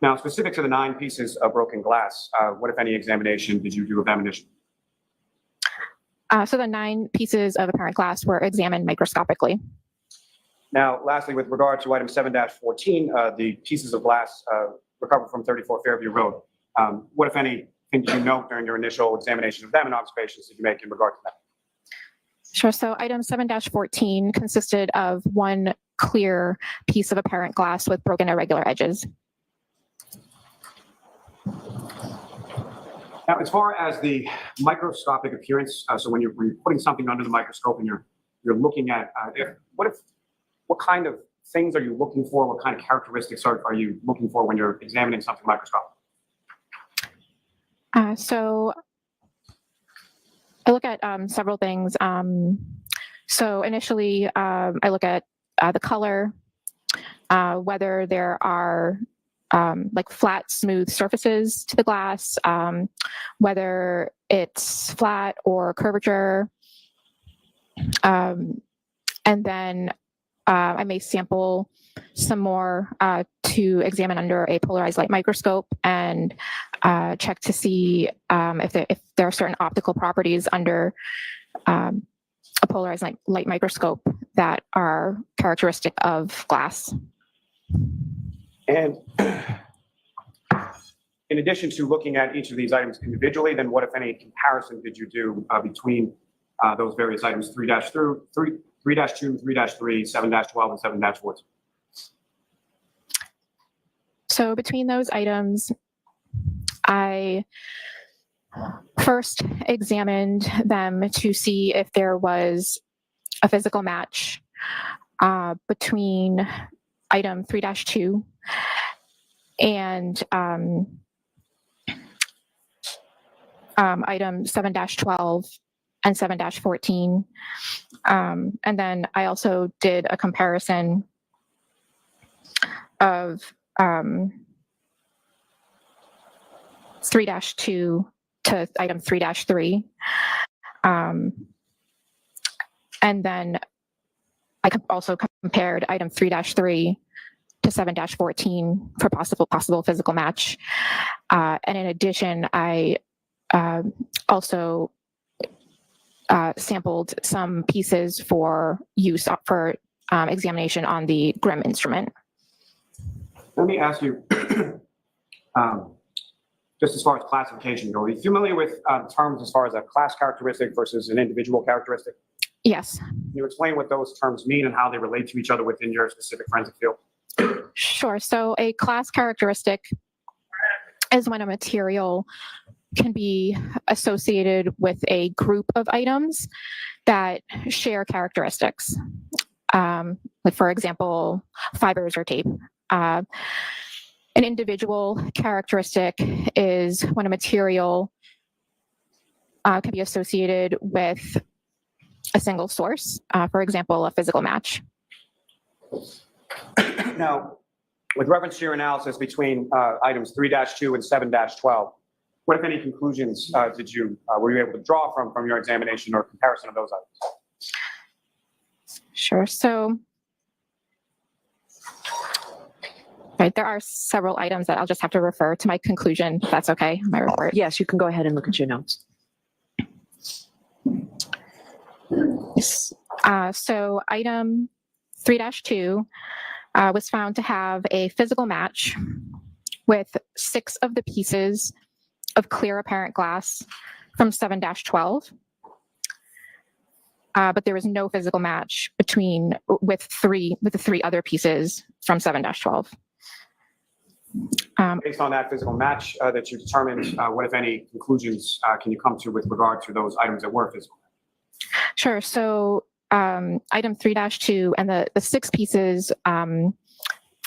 Now, specific to the 9 pieces of broken glass, what, if any, examination did you do of them initially? So the 9 pieces of apparent glass were examined microscopically. Now, lastly, with regard to item 7-14, the pieces of glass recovered from 34 Fairview Road, what, if any, did you note during your initial examination of them and observations did you make in regard to that? Sure. So item 7-14 consisted of 1 clear piece of apparent glass with broken irregular edges. Now, as far as the microscopic appearance, so when you're putting something under the microscope and you're looking at, what kind of things are you looking for? What kind of characteristics are you looking for when you're examining something microscopic? So I look at several things. So initially, I look at the color, whether there are like flat, smooth surfaces to the glass, whether it's flat or curvature. And then I may sample some more to examine under a polarized light microscope and check to see if there are certain optical properties under a polarized light microscope that are characteristic of glass. And in addition to looking at each of these items individually, then what, if any, comparison did you do between those various items, 3-2, 3-3, 7-12, and 7-14? So between those items, I first examined them to see if there was a physical match between item 3-2 and item 7-12 and 7-14. And then I also did a comparison of 3-2 to item 3-3. And then I also compared item 3-3 to 7-14 for possible physical match. And in addition, I also sampled some pieces for use for examination on the Grimm instrument. Let me ask you, just as far as classification goes, are you familiar with terms as far as a class characteristic versus an individual characteristic? Yes. Can you explain what those terms mean and how they relate to each other within your specific forensic field? Sure. So a class characteristic is when a material can be associated with a group of items that share characteristics. Like for example, fibers or tape. An individual characteristic is when a material can be associated with a single source, for example, a physical match. Now, with reference to your analysis between items 3-2 and 7-12, what, if any, conclusions were you able to draw from your examination or comparison of those items? Sure. So, right, there are several items that I'll just have to refer to my conclusion, if that's okay, my report. Yes, you can go ahead and look at your notes. So item 3-2 was found to have a physical match with 6 of the pieces of clear apparent glass from 7-12. But there was no physical match with the 3 other pieces from 7-12. Based on that physical match that you determined, what, if any, conclusions can you come to with regard to those items that were physical? Sure. So item 3-2 and the 6 pieces from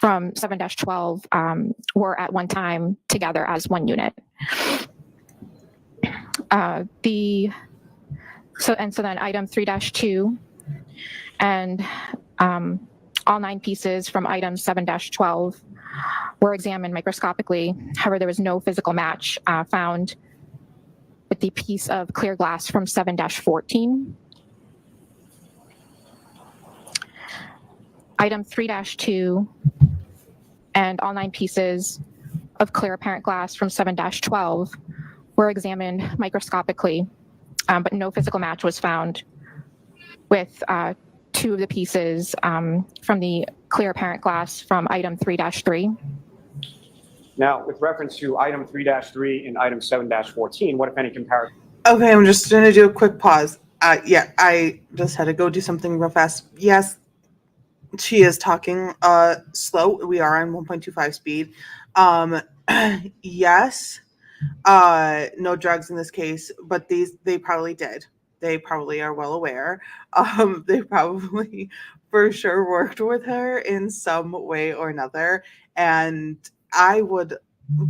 7-12 were at one time together as one unit. So then item 3-2 and all 9 pieces from item 7-12 were examined microscopically. However, there was no physical match found with the piece of clear glass from 7-14. Item 3-2 and all 9 pieces of clear apparent glass from 7-12 were examined microscopically, but no physical match was found with 2 of the pieces from the clear apparent glass from item 3-3. Now, with reference to item 3-3 and item 7-14, what, if any, comparison? Okay, I'm just going to do a quick pause. Yeah, I just had to go do something real fast. Yes, she is talking slow. We are on 1.25 speed. Yes, no drugs in this case, but they probably did. They probably are well aware. They probably for sure worked with her in some way or another. And I would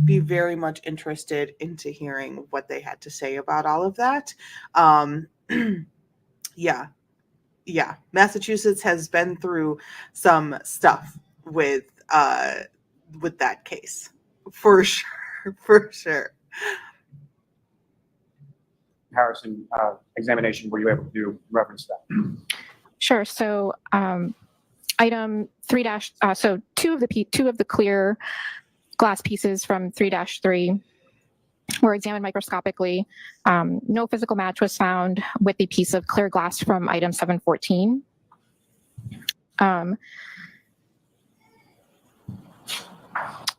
be very much interested into hearing what they had to say about all of that. Yeah. Massachusetts has been through some stuff with that case. For sure. Comparison examination were you able to do in reference to that? Sure. So item 3 dash, so two of the clear glass pieces from 3-3 were examined microscopically. No physical match was found with the piece of clear glass from item 714.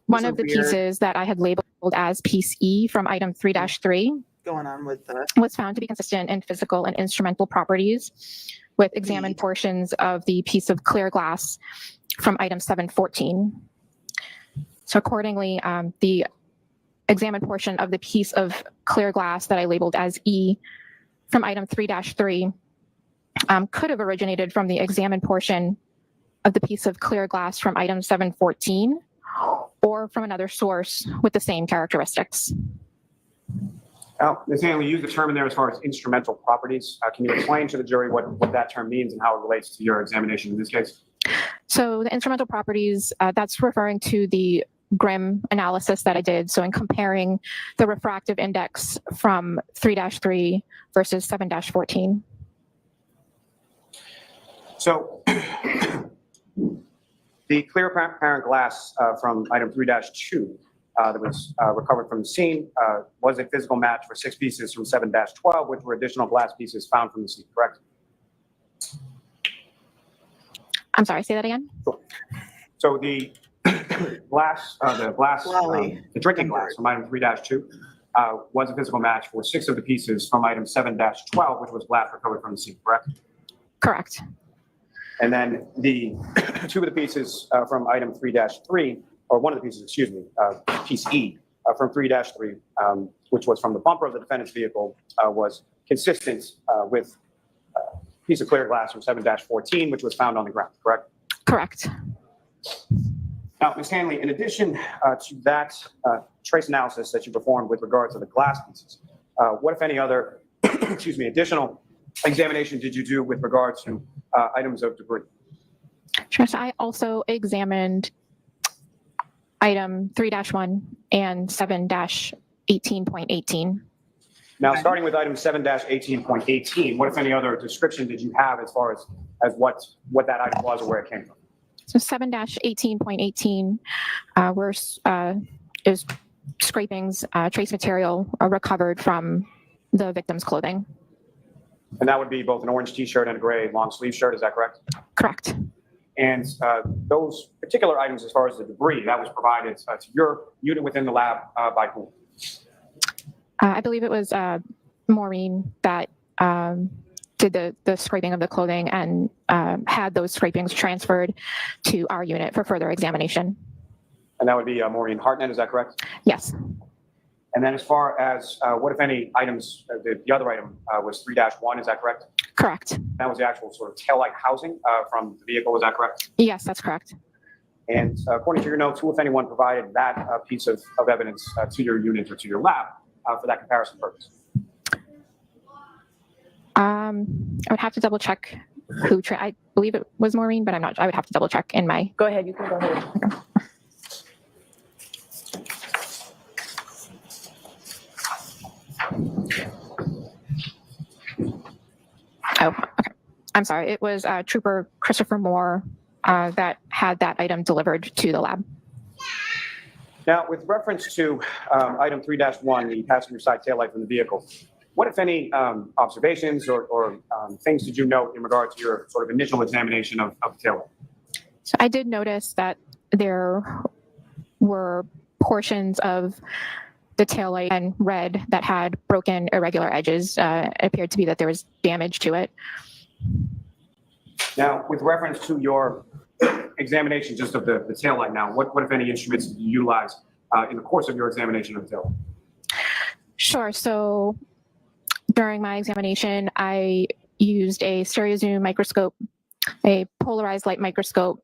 One of the pieces that I had labeled as piece E from item 3-3 Going on with the was found to be consistent in physical and instrumental properties with examined portions of the piece of clear glass from item 714. So accordingly, the examined portion of the piece of clear glass that I labeled as E from item 3-3 could have originated from the examined portion of the piece of clear glass from item 714 or from another source with the same characteristics. Now, Ms. Hanley, you used the term in there as far as instrumental properties. Can you explain to the jury what that term means and how it relates to your examination in this case? So the instrumental properties, that's referring to the Grimm analysis that I did. So in comparing the refractive index from 3-3 versus 7-14. So the clear apparent glass from item 3-2 that was recovered from the scene was a physical match for 6 pieces from 7-12, which were additional glass pieces found from the scene, correct? I'm sorry, say that again? So the the drinking glass from item 3-2 was a physical match for 6 of the pieces from item 7-12, which was glass recovered from the scene, correct? Correct. And then the 2 of the pieces from item 3-3, or one of the pieces, excuse me, piece E from 3-3, which was from the bumper of the defendant's vehicle, was consistent with a piece of clear glass from 7-14, which was found on the ground, correct? Correct. Now, Ms. Hanley, in addition to that trace analysis that you performed with regard to the glass pieces, what, if any, other excuse me, additional examination did you do with regard to items of debris? Sure. So I also examined item 3-1 and 7-18.18. Now, starting with item 7-18.18, what, if any, other description did you have as far as what that item was or where it came from? So 7-18.18 is scrapings, trace material recovered from the victim's clothing. And that would be both an orange T-shirt and a gray long sleeve shirt, is that correct? Correct. And those particular items, as far as the debris, that was provided to your unit within the lab by whom? I believe it was Maureen that did the scraping of the clothing and had those scrapings transferred to our unit for further examination. And that would be Maureen Hartnett, is that correct? Yes. And then as far as what, if any, items, the other item was 3-1, is that correct? Correct. That was the actual sort of taillight housing from the vehicle, is that correct? Yes, that's correct. And according to your notes, who, if anyone, provided that piece of evidence to your unit or to your lab for that comparison purpose? I would have to double check who, I believe it was Maureen, but I'm not, I would have to double check in my. Go ahead, you can go ahead. Oh, okay. I'm sorry. It was Trooper Christopher Moore that had that item delivered to the lab. Now, with reference to item 3-1, the passenger side taillight from the vehicle, what, if any, observations or things did you note in regard to your sort of initial examination of the taillight? So I did notice that there were portions of the taillight and red that had broken irregular edges. It appeared to be that there was damage to it. Now, with reference to your examination just of the taillight now, what, if any, instruments did you utilize in the course of your examination of the taillight? Sure. So during my examination, I used a stereo zoom microscope, a polarized light microscope,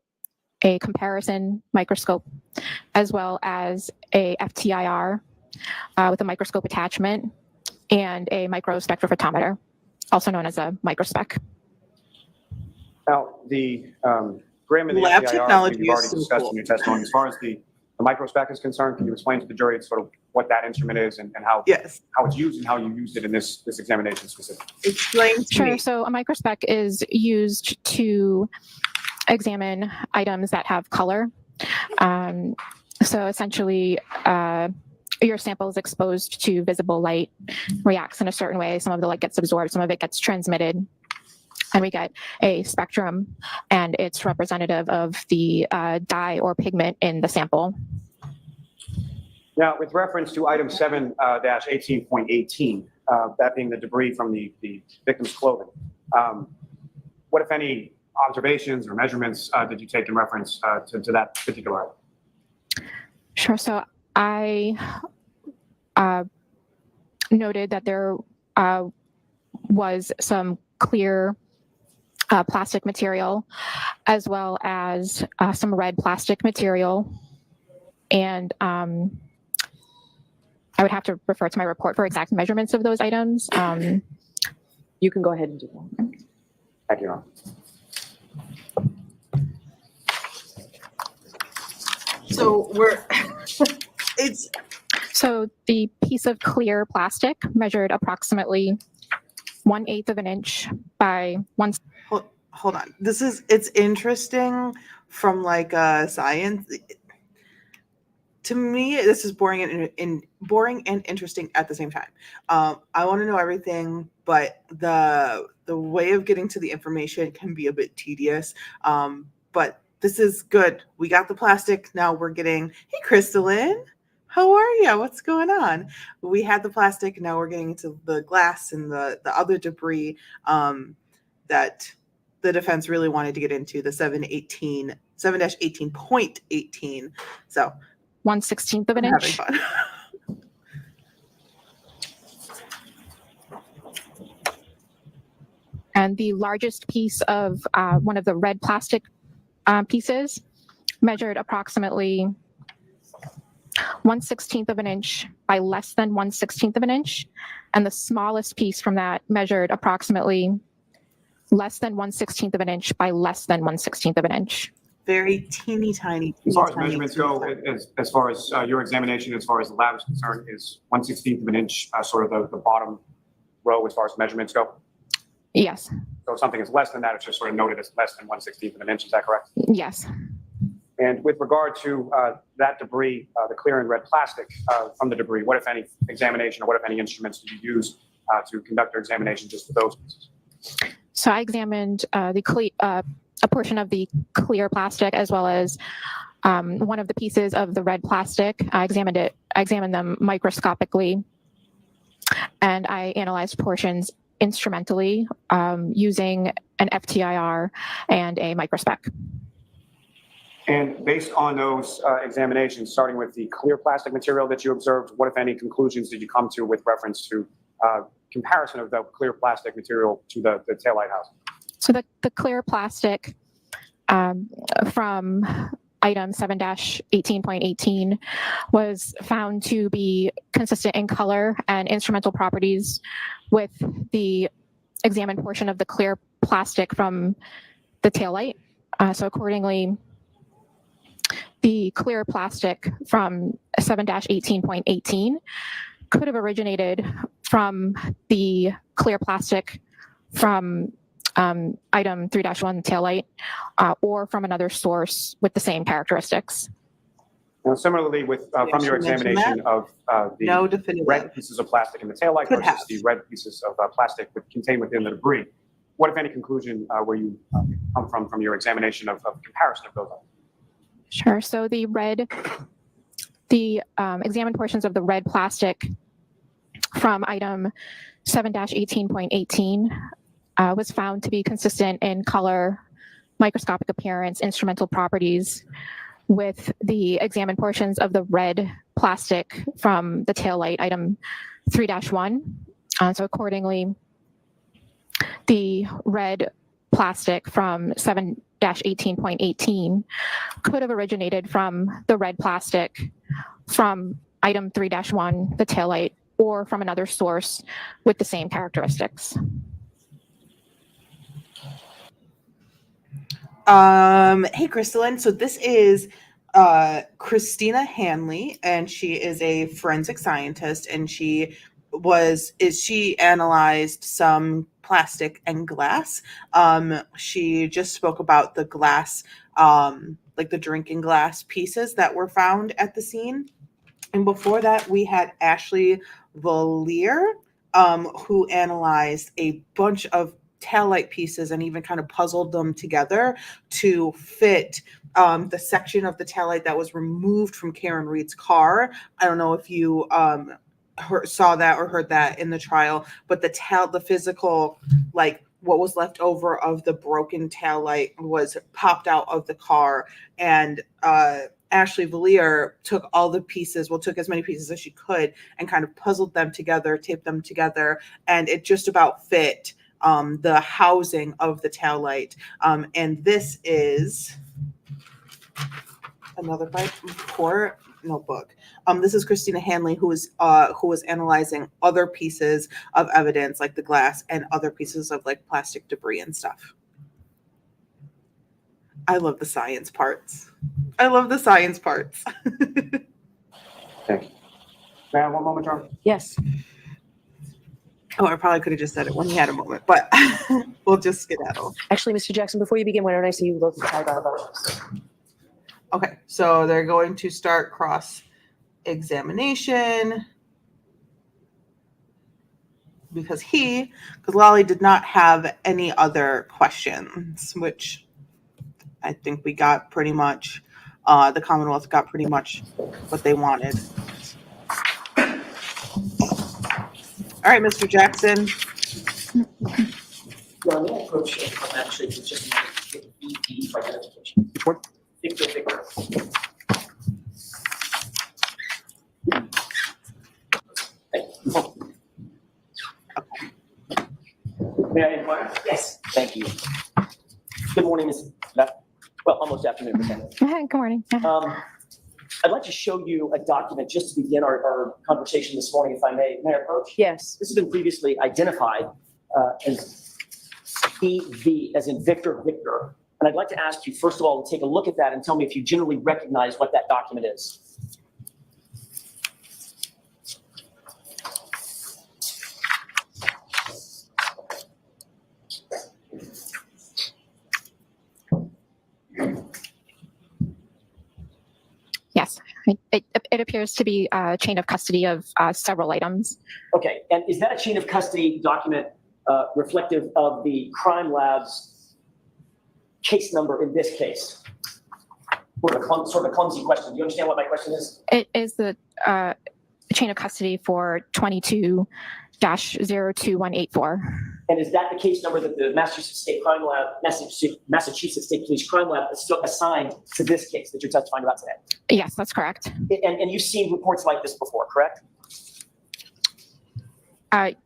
a comparison microscope, as well as a FTIR with a microscope attachment, and a microspectrophotometer, also known as a microspec. Now, the Graham and the Lab FTIR, technology you've already is so discussed cool. in your testimony. As far as the microspec is concerned, can you explain to the jury sort of what that instrument is and how Yes, it's used and how you used it in this examination specifically? explain to Sure. me. So a microspec is used to examine items that have color. So essentially, your sample is exposed to visible light, reacts in a certain way. Some of the light gets absorbed, some of it gets transmitted, and we get a spectrum, and it's representative of the dye or pigment in the sample. Now, with reference to item 7-18.18, that being the debris from the victim's clothing, what, if any, observations or measurements did you take in reference to that particular item? Sure. So I noted that there was some clear plastic material, as well as some red plastic material. And I would have to refer to my report for exact measurements of those items. You can go ahead and do that. Thank you, Your Honor. So So the piece of clear plastic measured approximately 1/8 of an inch by one. hold on. It's interesting from like science. To me, this is boring and interesting at the same time. I want to know everything, but the way of getting to the information can be a bit tedious. But this is good. We got the plastic. Now we're getting, hey, Crystalline, how are you? What's going on? We had the plastic. Now we're getting into the glass and the other debris that the defense really wanted to get into, the 7-18.18. So 1/16 of an I'm having inch. fun. And the largest piece of one of the red plastic pieces measured approximately 1/16 of an inch by less than 1/16 of an inch. And the smallest piece from that measured approximately less than 1/16 of an inch by less than 1/16 of an inch. Very teeny tiny. As far as measurements go, as far as your examination, as far as the lab is concerned, is 1/16 of an inch sort of the bottom row as far as measurements go? Yes. So if something is less than that, it's just sort of noted as less than 1/16 of an inch. Is that correct? Yes. And with regard to that debris, the clear and red plastic from the debris, what, if any, examination or what, if any, instruments did you use to conduct your examination just for those pieces? So I examined a portion of the clear plastic, as well as one of the pieces of the red plastic. I examined them microscopically, and I analyzed portions instrumentally using an FTIR and a microspec. And based on those examinations, starting with the clear plastic material that you observed, what, if any, conclusions did you come to with reference to comparison of the clear plastic material to the taillight housing? So the clear plastic from item 7-18.18 was found to be consistent in color and instrumental properties with the examined portion of the clear plastic from the taillight. So accordingly, the clear plastic from 7-18.18 could have originated from the clear plastic from item 3-1 taillight or from another source with the same characteristics. Now, similarly, with from your examination of the No definitive. red pieces of plastic in the taillight Could versus have. the red pieces of plastic contained within the debris, what, if any, conclusion were you come from your examination of comparison of those items? Sure. So the examined portions of the red plastic from item 7-18.18 was found to be consistent in color, microscopic appearance, instrumental properties with the examined portions of the red plastic from the taillight, item 3-1. So accordingly, the red plastic from 7-18.18 could have originated from the red plastic from item 3-1, the taillight, or from another source with the same characteristics. Hey, Crystalline. So this is Christina Hanley, and she is a forensic scientist, and she analyzed some plastic and glass. She just spoke about the glass, like the drinking glass pieces that were found at the scene. And before that, we had Ashley Valier, who analyzed a bunch of taillight pieces and even kind of puzzled them together to fit the section of the taillight that was removed from Karen Reed's car. I don't know if you saw that or heard that in the trial, but the physical, like what was left over of the broken taillight was popped out of the car, and Ashley Valier took all the pieces, took as many pieces as she could and kind of puzzled them together, taped them together, and it just about fit the housing of the taillight. And this is another report notebook. This is Christina Hanley, who was analyzing other pieces of evidence like the glass and other pieces of like plastic debris and stuff. I love the science parts. Thank you. May I have one moment, John? Yes. Oh, I probably could have just said it when he had a moment, but we'll just skedaddle. Actually, Mr. Jackson, before you begin, why don't I see you look at the Okay, so they're going to start cross-examination because Lolly did not have any other questions, which I think we got pretty much, the Commonwealth got pretty much what they wanted. All right, Mr. Jackson. Well, the approach actually is just get VP for identification. Which one? Victor. May I inquire? Yes, thank you. Good morning, Ms. Well, almost afternoon, Ms. Hanley. Good morning. I'd like to show you a document just to begin our conversation this morning, if I may. May I approach? Yes. This has been previously identified as VV, as in Victor. And I'd like to ask you, first of all, to take a look at that and tell me if you generally recognize what that document is. Yes, it appears to be a chain of custody of several items. Okay, and is that a chain of custody document reflective of the crime lab's case number in this case? Sort of a clumsy question. Do you understand what my question is? It is the chain of custody for 22-02184. And is that the case number that the Massachusetts State Police Crime Lab is still assigned to this case that you're testifying about today? Yes, that's correct. And you've seen reports like this before, correct?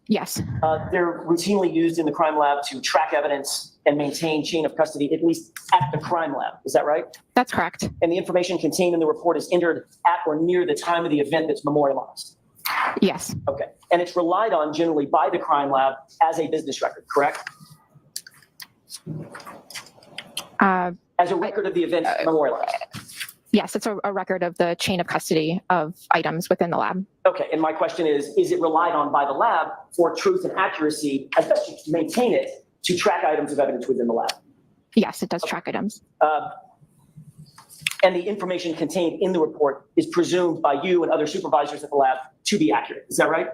Yes, They're routinely used in the crime lab to track evidence and maintain chain of custody, at least at the crime lab. Is that right? that's correct. And the information contained in the report is entered at or near the time of the event that's memorialized. Yes, Okay. And it's relied on generally by the crime lab as a business record, correct? As a record of the event memorialized. yes, it's a record of the chain of custody of items within the lab. Okay. And my question is it relied on by the lab for truth and accuracy, as best you can maintain it, to track items of evidence within the lab? Yes, it does track items. And the information contained in the report is presumed by you and other supervisors at the lab to be accurate. Is that right?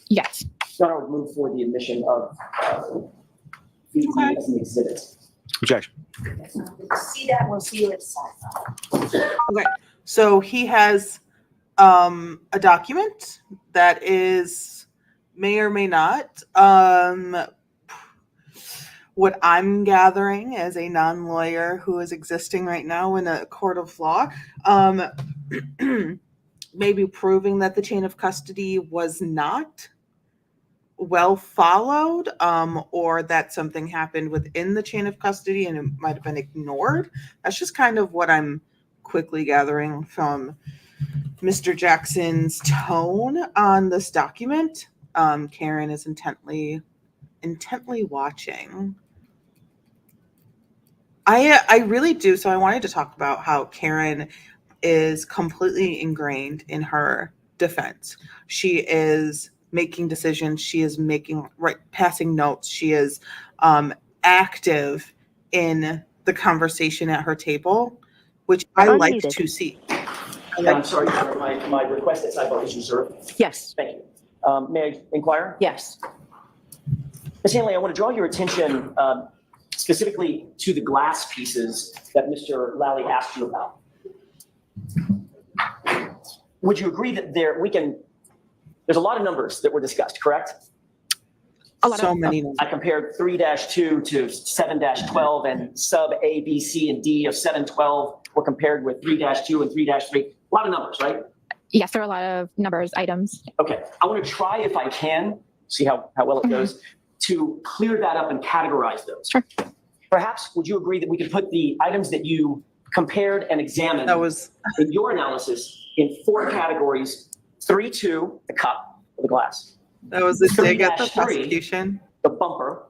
Yes, Then I would move for the admission of VT as an exhibit. Objection. See that, we'll see you at the side. Okay, so he has a document that is may or may not what I'm gathering as a non-lawyer who is existing right now in a court of law maybe proving that the chain of custody was not well followed, or that something happened within the chain of custody and it might have been ignored. That's just kind of what I'm quickly gathering from Mr. Jackson's tone on this document. Karen is intently watching. I really do. So I wanted to talk about how Karen is completely ingrained in her defense. She is making decisions. She is passing notes. She is active in the conversation at her table, which I like Unmuted. to see. I'm sorry, Your Honor, my request at sidebar is reserved. Yes, Thank you. May I inquire? yes. Ms. Hanley, I want to draw your attention specifically to the glass pieces that Mr. Lally asked you about. Would you agree that there's a lot of numbers that were discussed, correct? So many numbers. I compared 3-2 to 7-12 and sub A, B, C, and D of 712 were compared with 3-2 and 3-3. A lot of numbers, right? Yes, there are a lot of numbers, items. Okay, I want to try if I can, see how well it goes, to clear that up and categorize those. Sure. Perhaps, would you agree that we could put the items that you compared and examined That was in your analysis in 4 categories: 3-2, the cup or the glass, a dig at the 3-3, prosecution the bumper,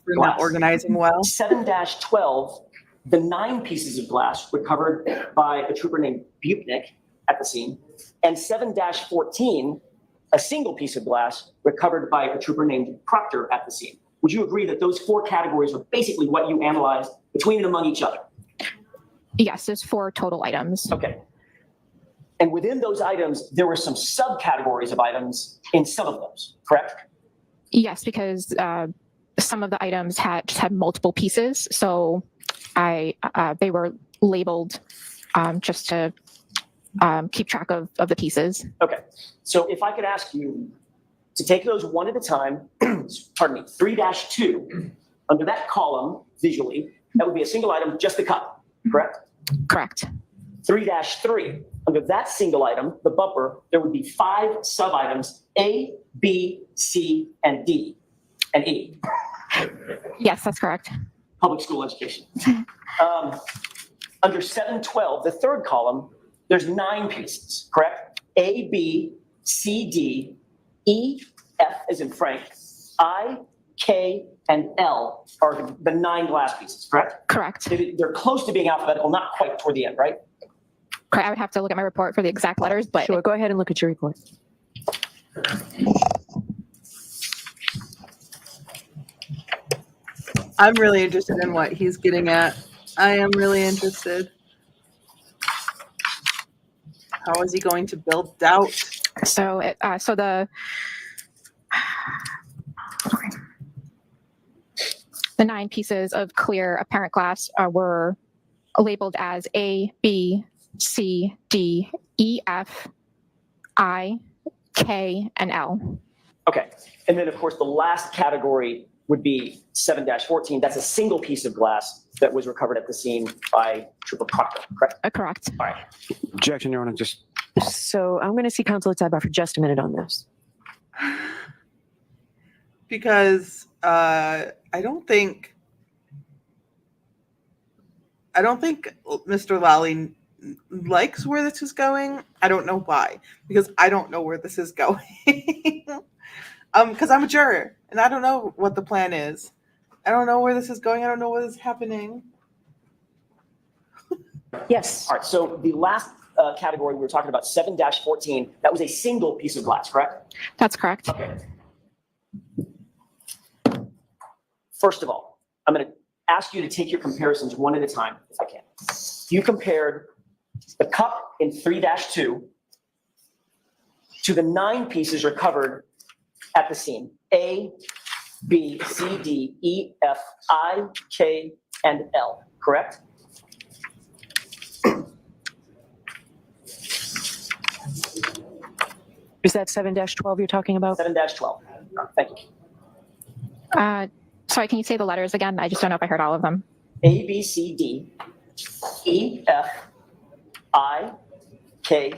for not organizing well. 7-12, the 9 pieces of glass recovered by a trooper named Bupnik at the scene, and 7-14, a single piece of glass recovered by a trooper named Proctor at the scene. Would you agree that those 4 categories are basically what you analyzed between and among each other? Yes, there's 4 total items. Okay. And within those items, there were some subcategories of items in some of those, correct? Yes, because some of the items just had multiple pieces, so they were labeled just to keep track of the pieces. Okay. So if I could ask you to take those one at a time, pardon me, 3-2, under that column visually, that would be a single item, just the cup, correct? Correct. 3-3, under that single item, the bumper, there would be 5 sub-items, A, B, C, and D, and E. Yes, that's correct. Public school education. Under 7-12, the third column, there's 9 pieces, correct? A, B, C, D, E, F as in Frank, I, K, and L are the 9 glass pieces, correct? Correct. They're close to being alphabetical, not quite toward the end, right? Correct. I would have to look at my report for the exact letters, but Sure, go ahead and look at your report. I'm really interested in what he's getting at. I am really interested. How is he going to build doubt? so the 9 pieces of clear apparent glass were labeled as A, B, C, D, E, F, I, K, and L. Okay. And then, of course, the last category would be 7-14. That's a single piece of glass that was recovered at the scene by Trooper Proctor, correct? Correct. All right. Objection, Your Honor, just So I'm going to see counsel at sidebar for just a minute on this. Because I don't think Mr. Lally likes where this is going. I don't know why, because I don't know where this is going. Because I'm a juror and I don't know what the plan is. I don't know where this is going. I don't know what is happening. Yes. All right. So the last category we were talking about, 7-14, that was a single piece of glass, correct? That's correct. Okay. First of all, I'm going to ask you to take your comparisons one at a time, if I can. You compared the cup in 3-2 to the 9 pieces recovered at the scene: A, B, C, D, E, F, I, K, and L, correct? Is that 7-12 you're talking about? 7-12. Thank you. Sorry, can you say the letters again? I just don't know if I heard all of them. A, B, C, D, E, F, I, K,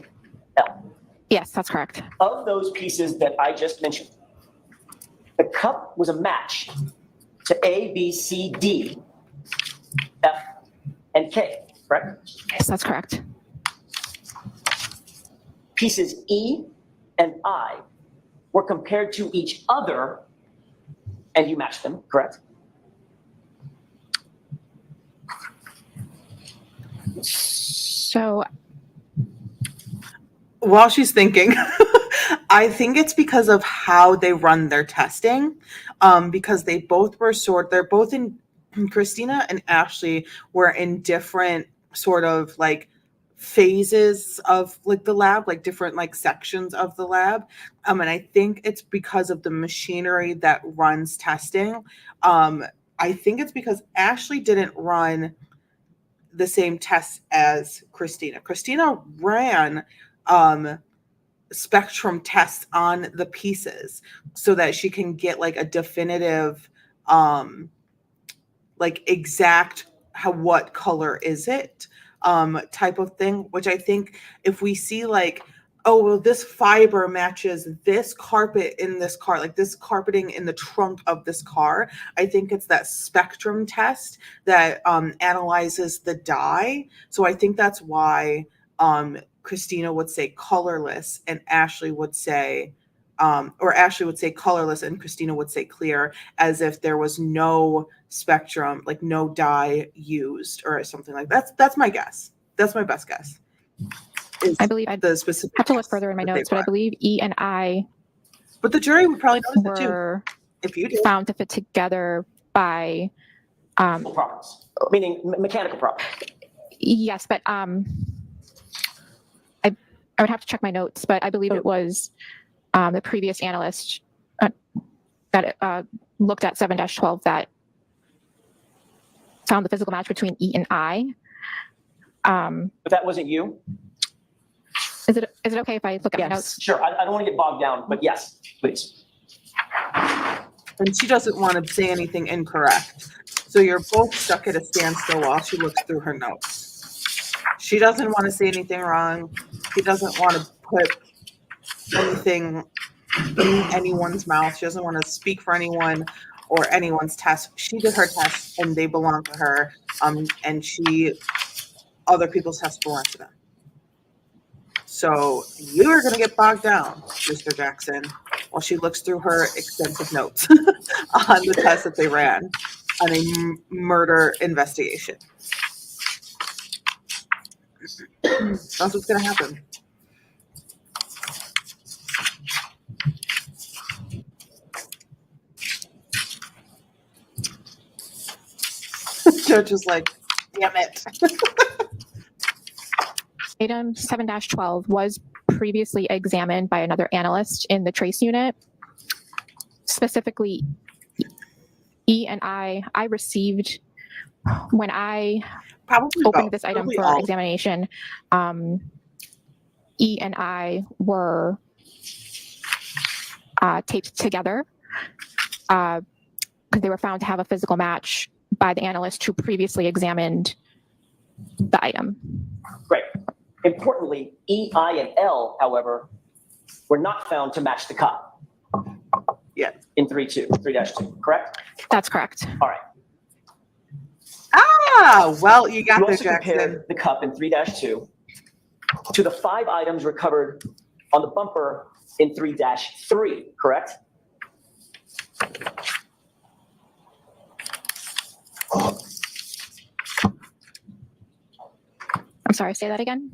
L. Yes, that's correct. Of those pieces that I just mentioned, the cup was a match to A, B, C, D, F, and K, correct? Yes, that's correct. Pieces E and I were compared to each other, and you matched them, correct? So While she's thinking, I think it's because of how they run their testing. Because they both were they're both in, Christina and Ashley were in different sort of like phases of like the lab, like different like sections of the lab. And I think it's because of the machinery that runs testing. I think it's because Ashley didn't run the same tests as Christina. Christina ran spectrum tests on the pieces so that she can get like a definitive like exact what color is it type of thing, which I think if we see like, oh well, this fiber matches this carpet in this car, like this carpeting in the trunk of this car, I think it's that spectrum test that analyzes the dye. So I think that's why Christina would say colorless and Ashley would say or Ashley would say colorless and Christina would say clear, as if there was no spectrum, like no dye used or something like that. That's my guess. That's my best guess. I believe I'd the specific have to look further in my that they notes, but I brought. believe E and I But the jury would probably notice it too were if you did. found to fit together by Properties, meaning mechanical properties. yes, but I would have to check my notes, but I believe it was the previous analyst that looked at 7-12 that found the physical match between E and I. But that wasn't you? Is it okay if I look at my notes? Sure, I don't want to get bogged down, but yes, please. And she doesn't want to say anything incorrect. So you're both stuck at a standstill while she looks through her notes. She doesn't want to say anything wrong. She doesn't want to put anything in anyone's mouth. She doesn't want to speak for anyone or anyone's test. She did her tests and they belong to her. And other people's tests belong to them. So you are going to get bogged down, Mr. Jackson, while she looks through her extensive notes on the test that they ran on a murder investigation. That's what's going to happen. Judge is like, damn it. Item 7-12 was previously examined by another analyst in the trace unit. Specifically, E and I received, when I opened this item for examination, E and I were taped together because they were found to have a physical match by the analyst who previously examined the item. Great. Importantly, E, I, and L, however, were not found to match the cup. Yeah. In 3-2, correct? That's correct. All right. Ah, well, you got You this, also Jackson. compared the cup in 3-2 to the 5 items recovered on the bumper in 3-3, correct? I'm sorry, say that again?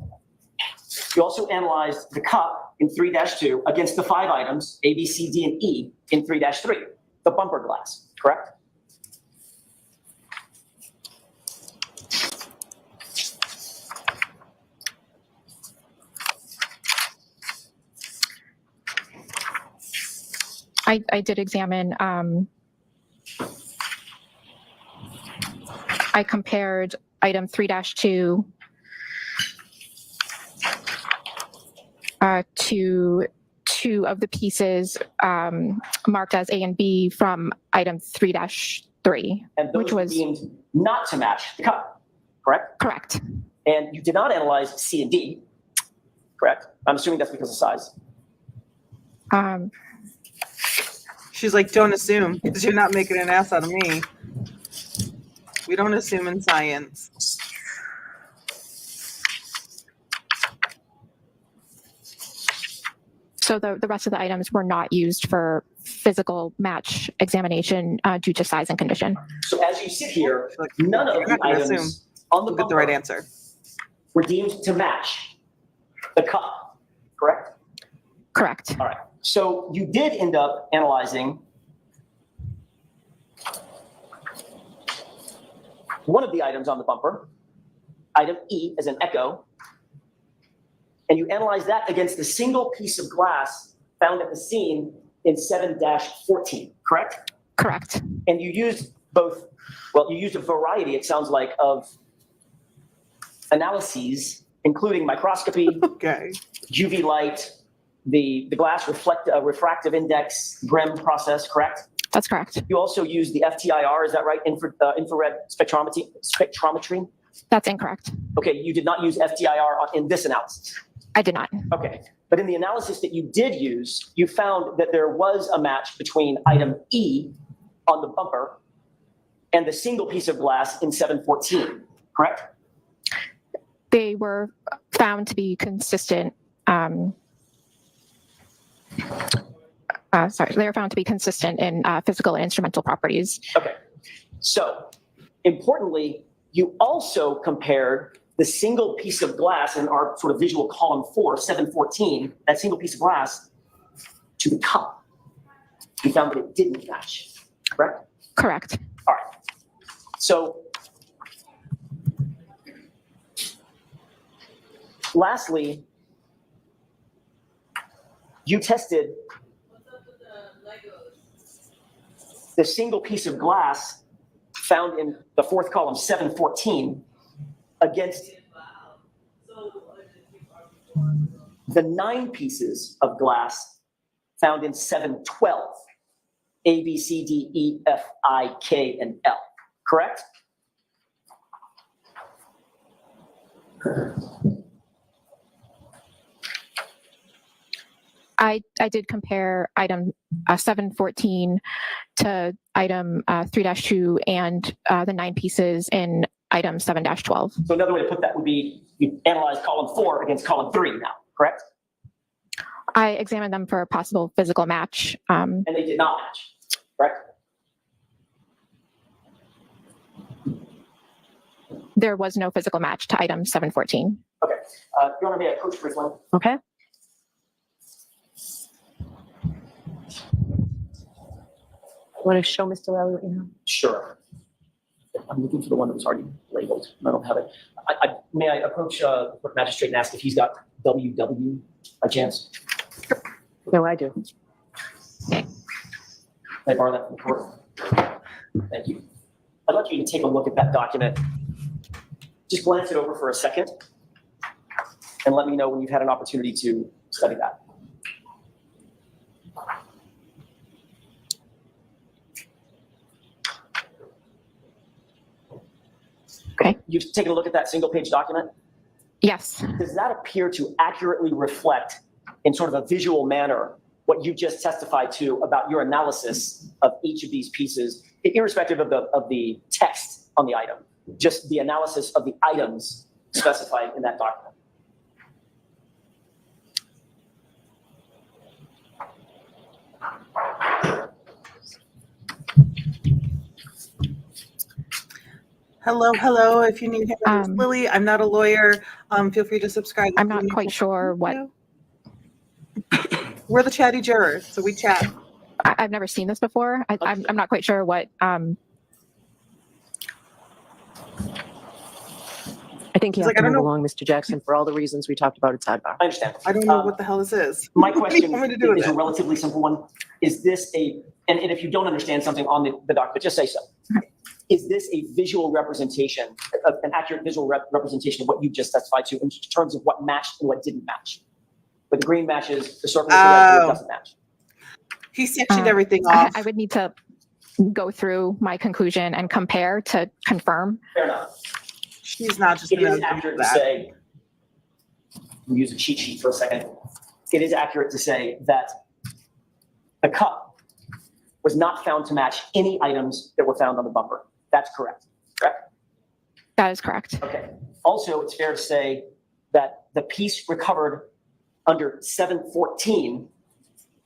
You also analyzed the cup in 3-2 against the 5 items, A, B, C, D, and E, in 3-3, the bumper glass, correct? I did examine, I compared item 3-2 to 2 of the pieces marked as A and B from item 3-3, And those which were was deemed not to match the cup, correct? correct. And you did not analyze C and D, correct? I'm assuming that's because of size. She's like, don't assume, because you're not making an ass out of me. We don't assume in science. So the rest of the items were not used for physical match examination due to size and condition. So as you sit here, Like, none of you're the not gonna items assume. on the We'll get the right bumper answer. were deemed to match the cup, correct? Correct. All right. So you did end up analyzing one of the items on the bumper, item E as an echo, and you analyzed that against the single piece of glass found at the scene in 7-14, correct? Correct. And you used both, well, you used a variety, it sounds like, of analyses, including microscopy, Okay. UV light, the glass refractive index, GREM process, correct? That's correct. You also use the FTIR, is that right? Infrared spectrometry? That's incorrect. Okay, you did not use FTIR in this analysis. I did not. Okay, but in the analysis that you did use, you found that there was a match between item E on the bumper and the single piece of glass in 7-14, correct? They were found to be consistent. They were found to be consistent in physical and instrumental properties. Okay, so importantly, you also compared the single piece of glass in our sort of visual column 4, 7-14, that single piece of glass to the cup. You found that it didn't match, correct? Correct. All right. So lastly, you tested the single piece of glass found in the fourth column, 7-14, against the 9 pieces of glass found in 7-12, A, B, C, D, E, F, I, K, and L, correct? I did compare item 714 to item 3-2 and the 9 pieces in item 7-12. So another way to put that would be you analyze column 4 against column 3 now, correct? I examined them for a possible physical match. And they did not match, correct? There was no physical match to item 714. Okay. Your Honor, may I approach briefly? Okay. Want to show Mr. Lally what you have? Sure. I'm looking for the one that was already labeled. I don't have it. May I approach the court magistrate and ask if he's got WW by chance? No, I do. Can I borrow that from the court? Thank you. I'd like you to take a look at that document. Just glance it over for a second and let me know when you've had an opportunity to study that. Okay. You've taken a look at that single page document? Yes. Does that appear to accurately reflect in sort of a visual manner what you just testified to about your analysis of each of these pieces, irrespective of the text on the item, just the analysis of the items specified in that document? Hello. If you need help, it's Lily. I'm not a lawyer. Feel free to subscribe. I'm not quite sure what. We're the Chatty Jurors, so we chat. I've never seen this before. I'm not quite sure what. I think you It's have like, to I don't move know. along, Mr. Jackson, for all the reasons we talked about at sidebar. I understand. I don't know what the hell this is. My What do question you want me to do with is a it? relatively simple one. Is this and if you don't understand something on the document, just say so. Is this a visual representation, an accurate visual representation of what you just testified to in terms of what matched and what didn't match? Where the green matches, the circle with the red doesn't match. He sectioned everything off. I would need to go through my conclusion and compare to confirm. Fair enough. She's not just It going is to do accurate to that. say we'll use a cheat sheet for a second. It is accurate to say that the cup was not found to match any items that were found on the bumper. That's correct, correct? That is correct. Okay. Also, it's fair to say that the piece recovered under 714,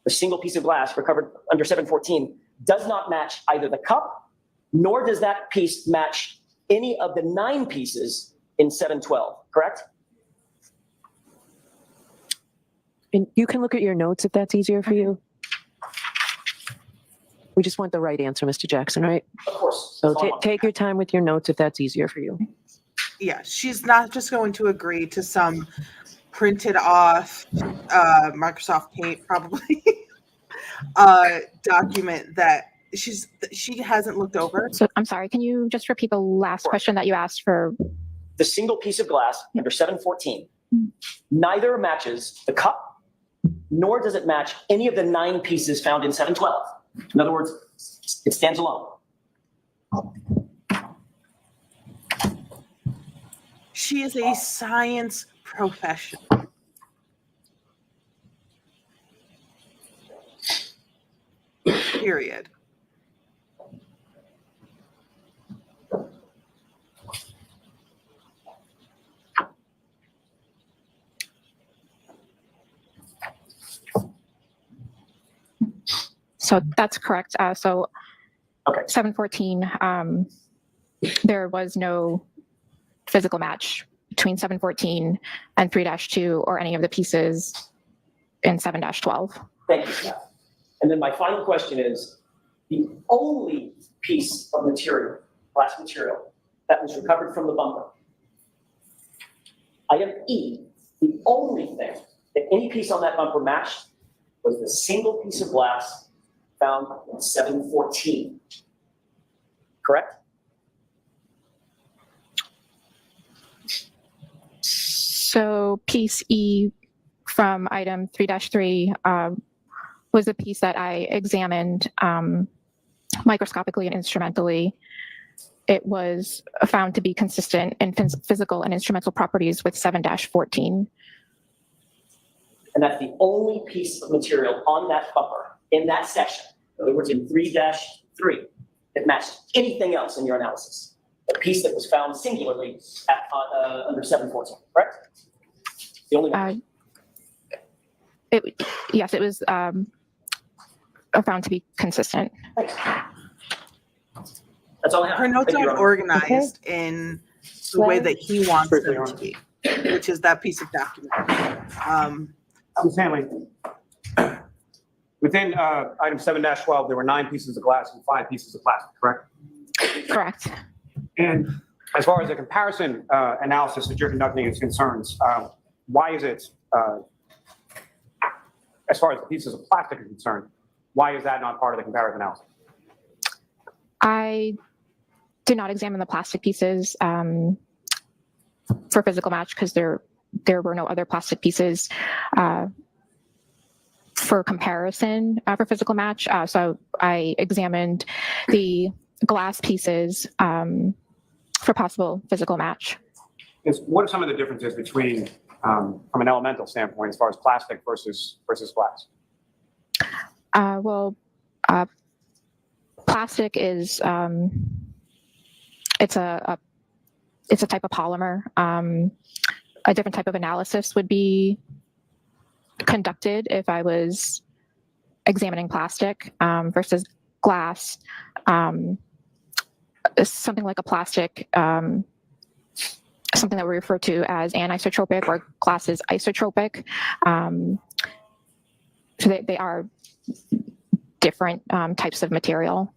the single piece of glass recovered under 714, does not match either the cup, nor does that piece match any of the 9 pieces in 712, correct? And you can look at your notes if that's easier for you. We just want the right answer, Mr. Jackson, right? Of course. So take your time with your notes if that's easier for you. Yeah, she's not just going to agree to some printed off Microsoft Paint probably document that she hasn't looked over. So I'm sorry, can you just repeat the last question that you asked for? The single piece of glass under 714 neither matches the cup, nor does it match any of the 9 pieces found in 712. In other words, it stands alone. She is a science professional. Period. So that's correct. So Okay. 714, there was no physical match between 714 and 3-2 or any of the pieces in 7-12. Thank you, Steph. And then my final question is, the only piece of material, glass material, that was recovered from the bumper, item E, the only thing that any piece on that bumper matched was the single piece of glass found in 714. Correct? So piece E from item 3-3 was a piece that I examined microscopically and instrumentally. It was found to be consistent in physical and instrumental properties with 7-14. And that's the only piece of material on that bumper in that section. In other words, in 3-3, that matched anything else in your analysis. A piece that was found singularly at, under 714, correct? The only one. Yes, it was found to be consistent. Thanks. That's all I have. Her notes Thank you, aren't Your Honor. organized in the way that he wants them to be, which is that piece of document. Ms. Hanley, within item 7-12, there were 9 pieces of glass and 5 pieces of plastic, correct? Correct. And as far as the comparison analysis that you're conducting is concerned, why is it, as far as the pieces of plastic are concerned, why is that not part of the comparative analysis? I did not examine the plastic pieces for physical match because there were no other plastic pieces for comparison for physical match. So I examined the glass pieces for possible physical match. What are some of the differences between, from an elemental standpoint, as far as plastic versus glass? Plastic is it's a type of polymer. A different type of analysis would be conducted if I was examining plastic versus glass. Something like a plastic, something that we refer to as anisotropic, or glass is isotropic. So they are different types of material.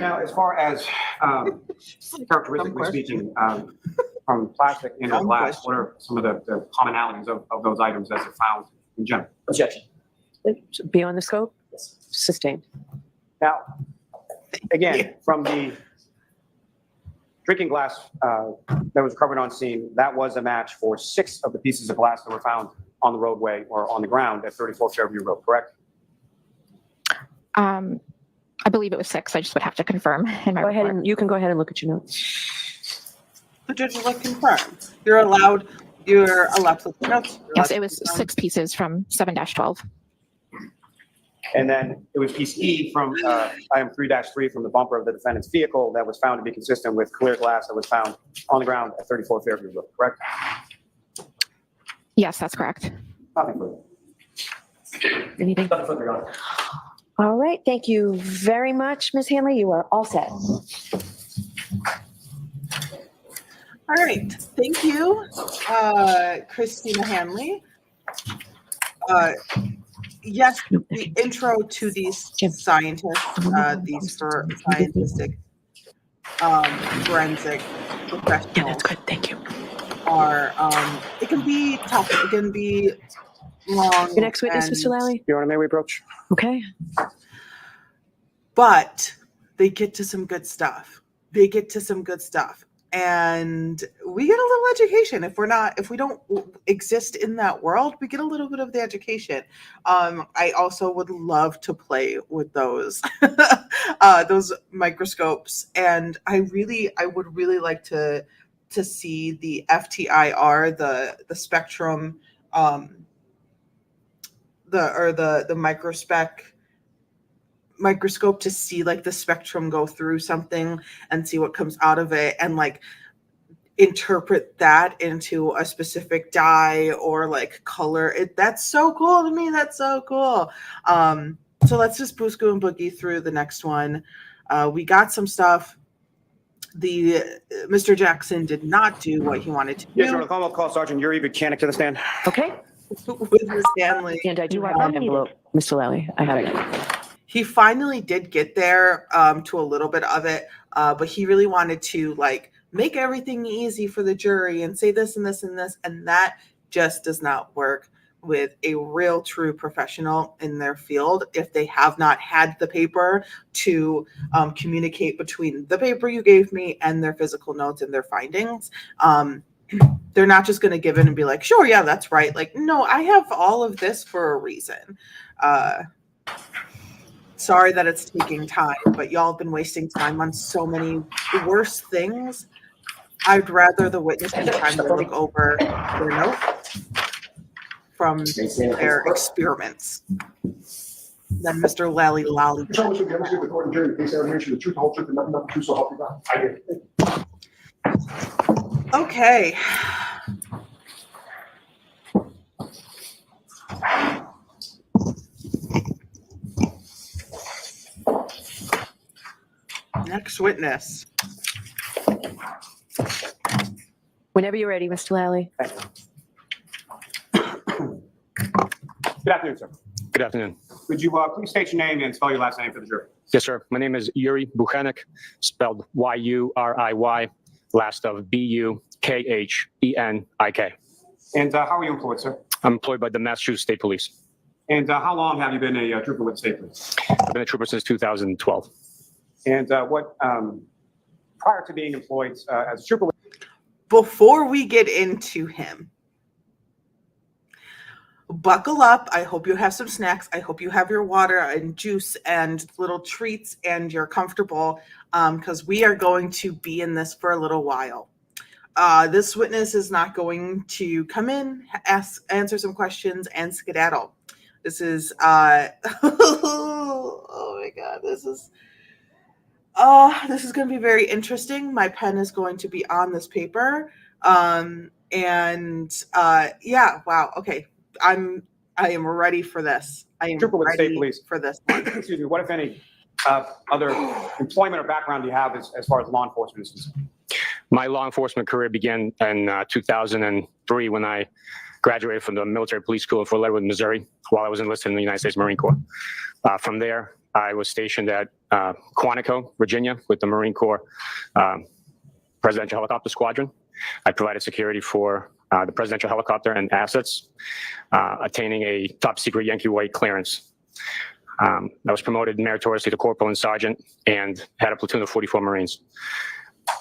Now, as far as characteristically speaking, from plastic and glass, what are some of the commonalities of those items as they're found in general? Objection. Beyond the scope? Sustained. Now, again, from the drinking glass that was recovered on scene, that was a match for 6 of the pieces of glass that were found on the roadway or on the ground at 34 Fairview Road, correct? I believe it was 6. I just would have to confirm in my Go ahead report. and you can go ahead and look at your notes. The judge will confirm. You're allowed, You're allowed to look notes. You're allowed Yes, to it was confirm. 6 pieces from 7-12. And then it was piece E from item 3-3 from the bumper of the defendant's vehicle that was found to be consistent with clear glass that was found on the ground at 34 Fairview Road, correct? Yes, that's correct. Nothing further. Anything? Nothing further, Your Honor. All right, thank you very much, Ms. Hanley. You are all set. All right, thank you, Christina Hanley. Yes, the intro to these scientists, these scientific forensic professionals. Yeah, that's good. Thank you. Are it can be tough. It can be long. Your next witness, Mr. Lally? Your Honor, may we approach? Okay. But they get to some good stuff. And we get a little education. If we don't exist in that world, we get a little bit of the education. I also would love to play with those those microscopes, and I would really like to see the FTIR, the spectrum, the microscope, to see like the spectrum go through something and see what comes out of it, and like interpret that into a specific dye or like color. That's so cool to me. That's so cool. So let's just booskoo and boogie through the next one. We got some stuff. Mr. Jackson did not do what he wanted to do. Yes, Your Honor, call Sergeant Yuri Buchanan to the stand. Okay. With Ms. Hanley. And I do have that envelope, Mr. Lally. I have it. He finally did get there to a little bit of it, but he really wanted to like make everything easy for the jury and say this and this and this, and that just does not work with a real true professional in their field if they have not had the paper to communicate between the paper you gave me and their physical notes and their findings. They're not just going to give in and be like, sure, yeah, that's right. Like, no, I have all of this for a reason. Sorry that it's taking time, but y'all have been wasting time on so many worse things. I'd rather the witness take time to look over their notes from their experiments than Mr. Lally. Show us the evidence of the court and jury, in case I answer the truth, the whole truth, and nothing but the truth, so help you God. I did. Okay. Next witness. Whenever you're ready, Mr. Lally. Good afternoon, sir. Good afternoon. Could you please state your name and spell your last name for the jury? Yes, sir. My name is Yuri Buchanan, spelled Y-U-R-I-Y, last of B-U-K-H-E-N-I-K. And how are you employed, sir? I'm employed by the Massachusetts State Police. And how long have you been a trooper with the state police? I've been a trooper since 2012. And prior to being employed as a trooper? Before we get into him, buckle up. I hope you have some snacks. I hope you have your water and juice and little treats and you're comfortable, because we are going to be in this for a little while. This witness is not going to come in, answer some questions, and skedaddle. This is, oh my God, this is going to be very interesting. My pen is going to be on this paper. Yeah, wow. Okay. I am ready for this. I am Trooper with the state ready police. for this. Excuse me, what, if any, other employment or background do you have as far as law enforcement is concerned? My law enforcement career began in 2003 when I graduated from the military police school in Fort Leonard, Missouri, while I was enlisted in the United States Marine Corps. From there, I was stationed at Quantico, Virginia, with the Marine Corps Presidential Helicopter Squadron. I provided security for the presidential helicopter and assets, attaining a top secret Yankee White clearance. I was promoted meritoriously to corporal and sergeant and had a platoon of 44 Marines.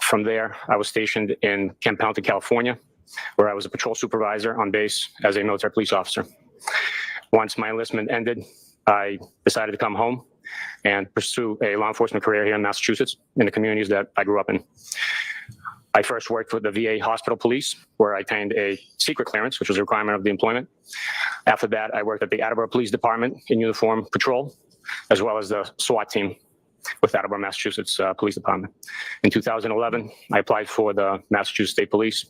From there, I was stationed in Kent County, California, where I was a patrol supervisor on base as a military police officer. Once my enlistment ended, I decided to come home and pursue a law enforcement career here in Massachusetts, in the communities that I grew up in. I first worked with the VA Hospital Police, where I attained a secret clearance, which was a requirement of the employment. After that, I worked at the Attleboro Police Department in uniform patrol, as well as the SWAT team with Attleboro, Massachusetts Police Department. In 2011, I applied for the Massachusetts State Police,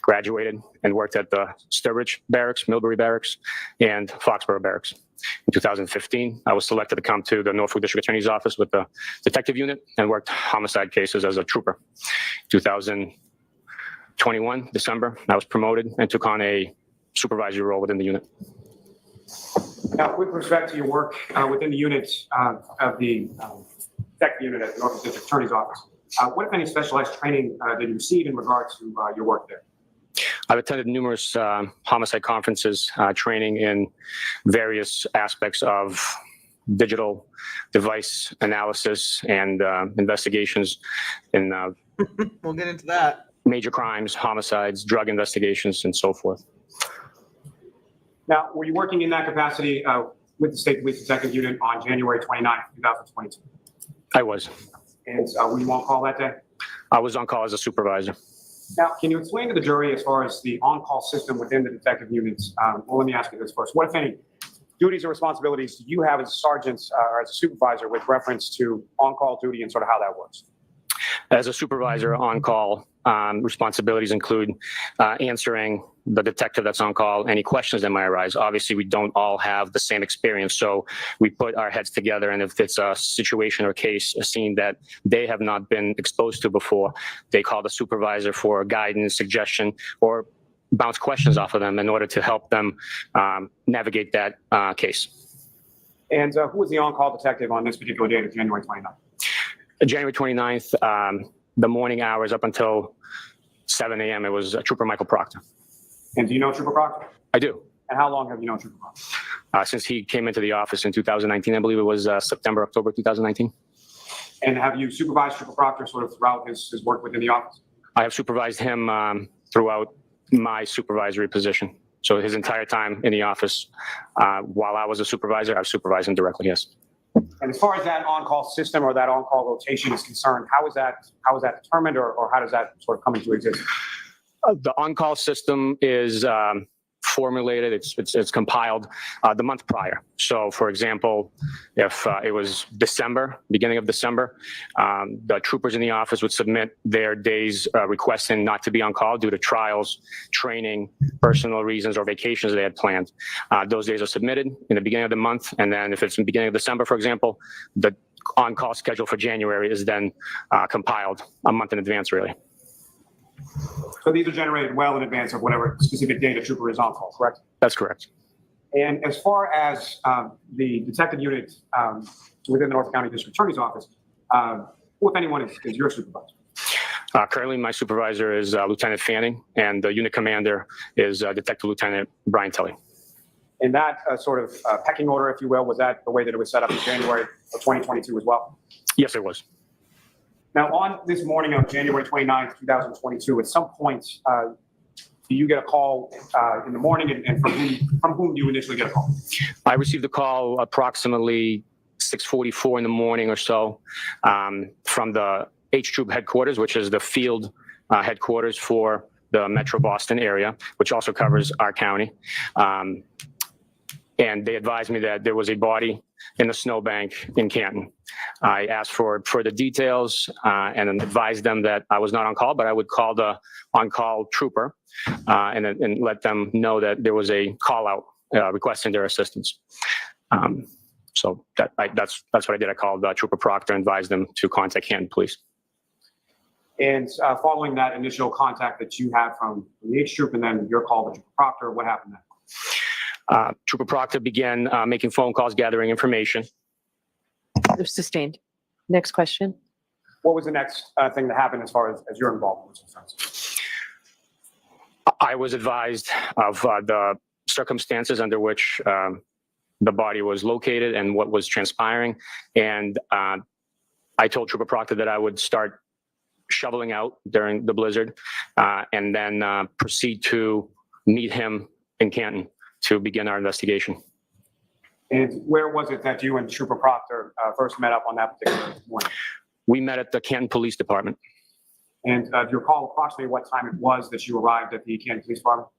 graduated, and worked at the Sturbridge Barracks, Millbury Barracks, and Foxborough Barracks. In 2015, I was selected to come to the Norfolk District Attorney's Office with the detective unit and worked homicide cases as a trooper. 2021, December, I was promoted and took on a supervisory role within the unit. Now, with respect to your work within the unit of the detective unit at the Norfolk District Attorney's Office, what, if any, specialized training did you receive in regard to your work there? I've attended numerous homicide conferences, training in various aspects of digital device analysis and investigations in We'll get into that. major crimes, homicides, drug investigations, and so forth. Now, were you working in that capacity with the State Police Detective Unit on January 29th, 2022? I was. And were you on call that day? I was on call as a supervisor. Now, can you explain to the jury as far as the on-call system within the detective units? Well, let me ask you this first. What, if any, duties or responsibilities do you have as a sergeant or as a supervisor with reference to on-call duty and sort of how that works? As a supervisor on call, responsibilities include answering the detective that's on call any questions that might arise. Obviously, we don't all have the same experience, so we put our heads together, and if it's a situation or case, a scene that they have not been exposed to before, they call the supervisor for guidance, suggestion, or bounce questions off of them in order to help them navigate that case. And who was the on-call detective on this particular date of January 29th? January 29th, the morning hours up until 7 a.m., it was Trooper Michael Proctor. And do you know Trooper Proctor? I do. And how long have you known Trooper Proctor? Since he came into the office in 2019, I believe it was September, October 2019. And have you supervised Trooper Proctor sort of throughout his work within the office? I have supervised him throughout my supervisory position. So his entire time in the office, while I was a supervisor, I've supervised him directly, yes. And as far as that on-call system or that on-call rotation is concerned, how is that determined, or how does that sort of come into existence? The on-call system is formulated, it's compiled the month prior. So for example, if it was December, beginning of December, the troopers in the office would submit their days requesting not to be on call due to trials, training, personal reasons, or vacations they had planned. Those days are submitted in the beginning of the month, and then if it's in the beginning of December, for example, the on-call schedule for January is then compiled a month in advance, really. So these are generated well in advance of whatever specific day the trooper is on call, correct? That's correct. And as far as the detective unit within the Norfolk County District Attorney's Office, who, if anyone, is your supervisor? Currently, my supervisor is Lieutenant Fanning, and the unit commander is Detective Lieutenant Brian Tully. In that sort of pecking order, if you will, was that the way that it was set up in January of 2022 as well? Yes, it was. Now, on this morning of January 29th, 2022, at some point, do you get a call in the morning, and from whom do you initially get a call? I received a call approximately 6:44 in the morning or so from the H Troop headquarters, which is the field headquarters for the Metro Boston area, which also covers our county. And they advised me that there was a body in the snowbank in Canton. I asked for further details and advised them that I was not on call, but I would call the on-call trooper and let them know that there was a call out requesting their assistance. So that's what I did. I called Trooper Proctor and advised them to contact Canton Police. And following that initial contact that you had from the H Troop and then your call to Trooper Proctor, what happened next? Trooper Proctor began making phone calls, gathering information. Sustained. Next question. What was the next thing that happened as far as your involvement was concerned? I was advised of the circumstances under which the body was located and what was transpiring. And I told Trooper Proctor that I would start shoveling out during the blizzard and then proceed to meet him in Canton to begin our investigation. And where was it that you and Trooper Proctor first met up on that particular morning? We met at the Canton Police Department. And do you recall approximately what time it was that you arrived at the Canton Police Department?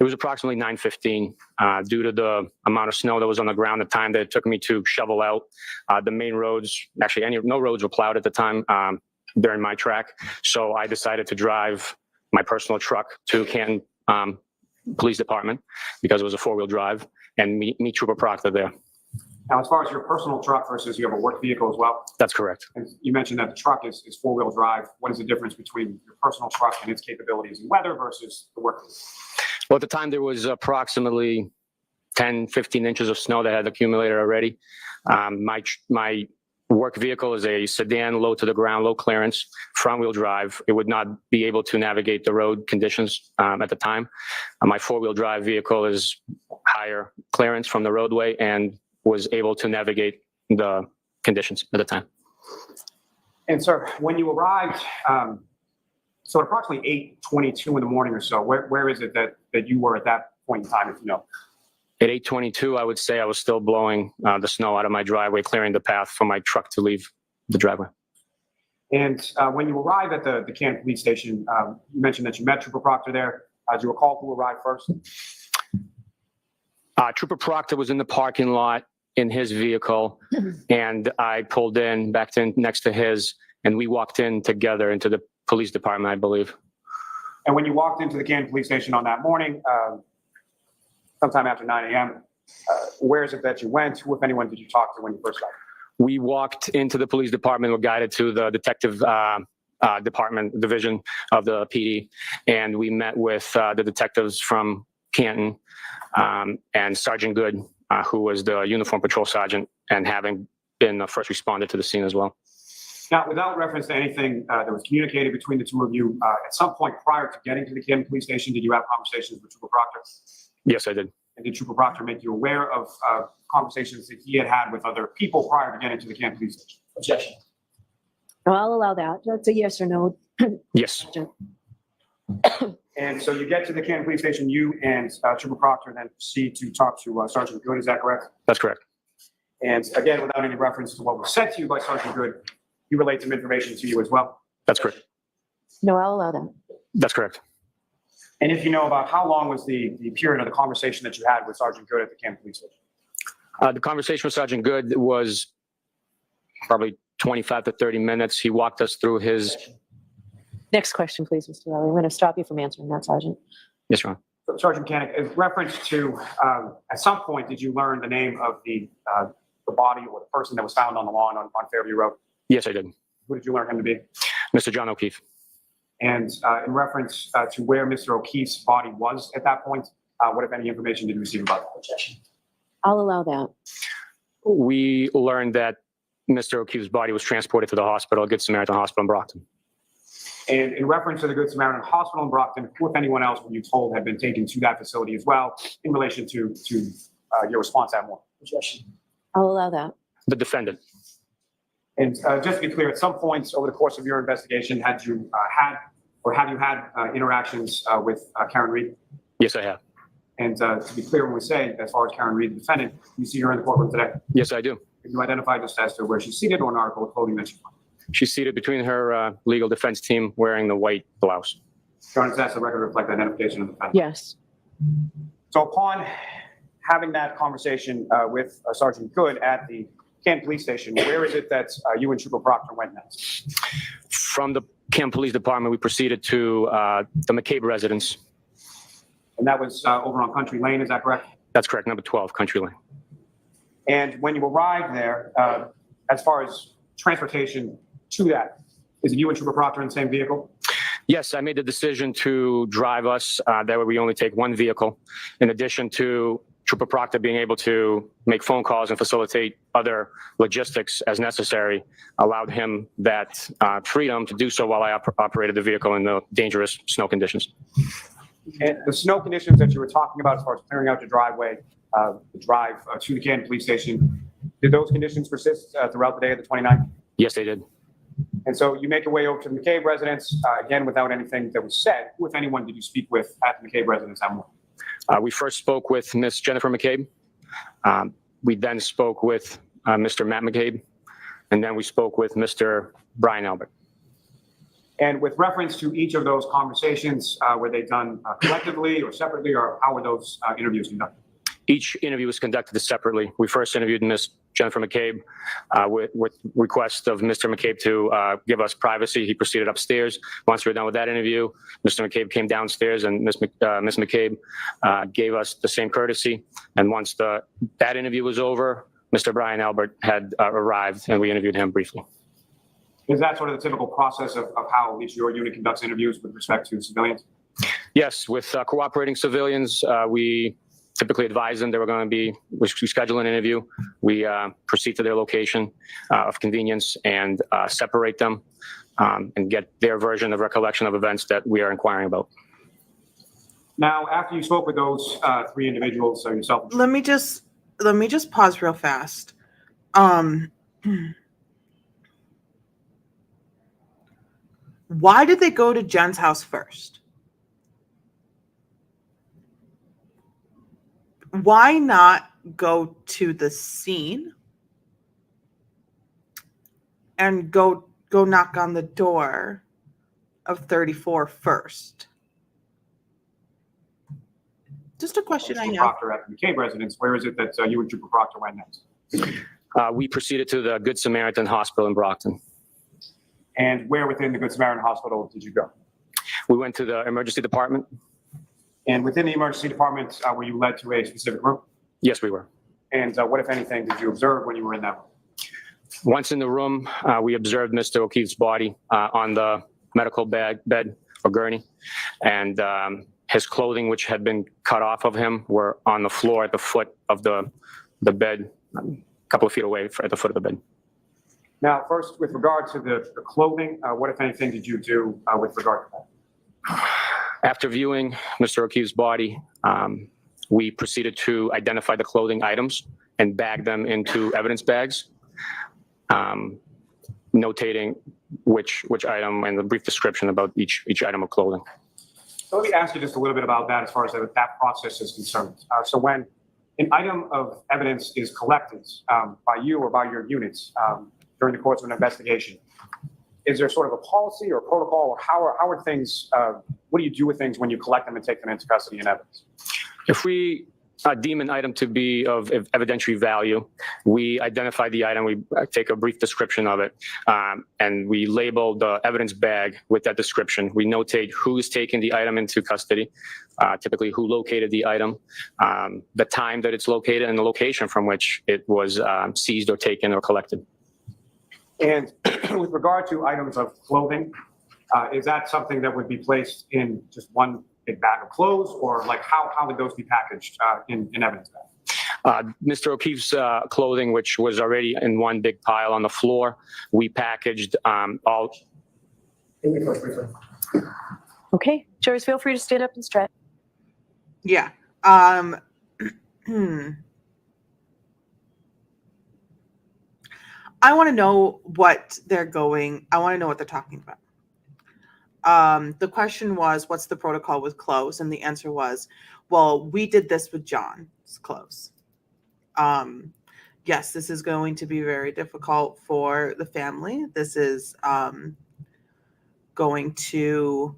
It was approximately 9:15. Due to the amount of snow that was on the ground, the time that it took me to shovel out the main roads, actually no roads were plowed at the time during my track. So I decided to drive my personal truck to Canton Police Department because it was a 4-wheel drive and meet Trooper Proctor there. Now, as far as your personal truck versus you have a work vehicle as well, That's correct. and you mentioned that the truck is 4-wheel drive. What is the difference between your personal truck and its capabilities in weather versus the work vehicle? Well, at the time, there was approximately 10, 15 inches of snow that had accumulated already. My work vehicle is a sedan, low to the ground, low clearance, front wheel drive. It would not be able to navigate the road conditions at the time. My 4-wheel drive vehicle is higher clearance from the roadway and was able to navigate the conditions at the time. And sir, when you arrived, so at approximately 8:22 in the morning or so, where is it that you were at that point in time, if you know? At 8:22, I would say I was still blowing the snow out of my driveway, clearing the path for my truck to leave the driveway. And when you arrived at the Canton Police Station, you mentioned that you met Trooper Proctor there. Do you recall who arrived first? Trooper Proctor was in the parking lot in his vehicle, and I pulled in, backed in next to his, and we walked in together into the police department, I believe. And when you walked into the Canton Police Station on that morning, sometime after 9 a.m., where is it that you went? Who, if anyone, did you talk to when you first got there? We walked into the police department, were guided to the detective department division of the PD, and we met with the detectives from Canton and Sergeant Good, who was the uniform patrol sergeant and having been the first responder to the scene as well. Now, without reference to anything that was communicated between the two of you, at some point prior to getting to the Canton Police Station, did you have conversations with Trooper Proctor? Yes, I did. And did Trooper Proctor make you aware of conversations that he had with other people prior to getting to the Canton Police Station? Objection. No, I'll allow that. That's a yes or no. Yes. And so you get to the Canton Police Station, you and Trooper Proctor then proceed to talk to Sergeant Good, is that correct? That's correct. And again, without any reference to what was said to you by Sergeant Good, he relayed some information to you as well. That's correct. No, I'll allow that. That's correct. And if you know about how long was the period of the conversation that you had with Sergeant Good at the Canton Police Station? The conversation with Sergeant Good was probably 25 to 30 minutes. He walked us through his... Next question, please, Mr. Riley. I'm going to stop you from answering that, Sergeant. Yes, Your Honor. So, Sergeant Koenig, in reference to, at some point, did you learn the name of the body or the person that was found on the lawn on Fairview Road? Yes, I did. Who did you learn him to be? Mr. John O'Keefe. And in reference to where Mr. O'Keefe's body was at that point, what, if any, information did you receive about that? Objection. I'll allow that. We learned that Mr. O'Keefe's body was transported to the hospital, Good Samaritan Hospital in Brockton. And in reference to the Good Samaritan Hospital in Brockton, who, if anyone else, were you told had been taken to that facility as well in relation to your response that morning? Objection. I'll allow that. The defendant. And just to be clear, at some points over the course of your investigation, have you had interactions with Karen Reed? Yes, I have. And to be clear, when we say, as far as Karen Reed, the defendant, you see her in the courtroom today. Yes, I do. Can you identify just as to where she's seated or an article of clothing that she's wearing? She's seated between her legal defense team wearing the white blouse. Your Honor, does the record reflect identification of the defendant? Yes. So upon having that conversation with Sergeant Good at the Canton Police Station, where is it that you and Trooper Proctor went next? From the Canton Police Department, we proceeded to the McCabe residence. And that was over on Country Lane, is that correct? That's correct, number 12, Country Lane. And when you arrived there, as far as transportation to that, is it you and Trooper Proctor in the same vehicle? Yes, I made the decision to drive us. That way we only take one vehicle. In addition to Trooper Proctor being able to make phone calls and facilitate other logistics as necessary, allowed him that freedom to do so while I operated the vehicle in the dangerous snow conditions. And the snow conditions that you were talking about as far as clearing out the driveway, the drive to the Canton Police Station, did those conditions persist throughout the day of the 29th? Yes, they did. And so you make your way over to the McCabe residence, again, without anything that was said. Who, if anyone, did you speak with at the McCabe residence that morning? We first spoke with Miss Jennifer McCabe. We then spoke with Mr. Matt McCabe, and then we spoke with Mr. Brian Albert. And with reference to each of those conversations, were they done collectively or separately, or how were those interviews conducted? Each interview was conducted separately. We first interviewed Ms. Jennifer McCabe with request of Mr. McCabe to give us privacy. He proceeded upstairs. Once we were done with that interview, Mr. McCabe came downstairs and Ms. McCabe gave us the same courtesy. And once that interview was over, Mr. Brian Albert had arrived and we interviewed him briefly. Is that sort of the typical process of how at least your unit conducts interviews with respect to civilians? Yes, with cooperating civilians, we typically advise them we schedule an interview. We proceed to their location of convenience and separate them and get their version of recollection of events that we are inquiring about. Now, after you spoke with those three individuals, yourself. Let me just pause real fast. Why did they go to Jen's house first? Why not go to the scene and go knock on the door of 34 first? Just a question I have. Proctor at the McCabe residence, where is it that you and Trooper Proctor went next? We proceeded to the Good Samaritan Hospital in Brockton. And where within the Good Samaritan Hospital did you go? We went to the emergency department. And within the emergency department, were you led to a specific room? Yes, we were. And what, if anything, did you observe when you were in that room? Once in the room, we observed Mr. O'Keefe's body on the medical bed or gurney, and his clothing, which had been cut off of him, were on the floor at the foot of the bed, a couple of feet away at the foot of the bed. Now, first, with regard to the clothing, what, if anything, did you do with regard to that? After viewing Mr. O'Keefe's body, we proceeded to identify the clothing items and bag them into evidence bags, notating which item and the brief description about each item of clothing. So let me ask you just a little bit about that as far as that process is concerned. So when an item of evidence is collected by you or by your units during the course of an investigation, is there sort of a policy or protocol, or how are things, what do you do with things when you collect them and take them into custody and evidence? If we deem an item to be of evidentiary value, we identify the item, we take a brief description of it, and we label the evidence bag with that description. We notate who is taking the item into custody, typically who located the item, the time that it's located, and the location from which it was seized or taken or collected. And with regard to items of clothing, is that something that would be placed in just one big bag of clothes, or like how would those be packaged in evidence bag? Mr. O'Keefe's clothing, which was already in one big pile on the floor, we packaged all. Okay, jurors, feel free to stand up and stretch. Yeah. I want to know what they're going. I want to know what they're talking about. The question was, what's the protocol with clothes? And the answer was, well, we did this with John's clothes. Yes, this is going to be very difficult for the family. This is going to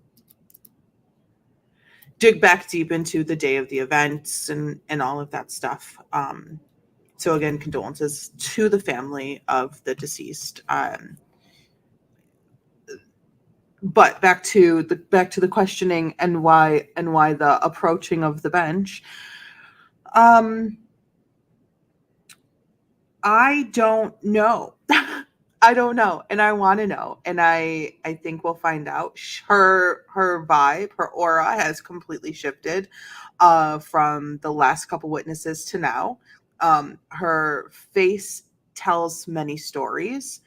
dig back deep into the day of the events and all of that stuff. So again, condolences to the family of the deceased. But back to the questioning and why the approaching of the bench. I don't know. I don't know, and I want to know, and I think we'll find out. Her vibe, her aura has completely shifted from the last couple witnesses to now. Her face tells many stories.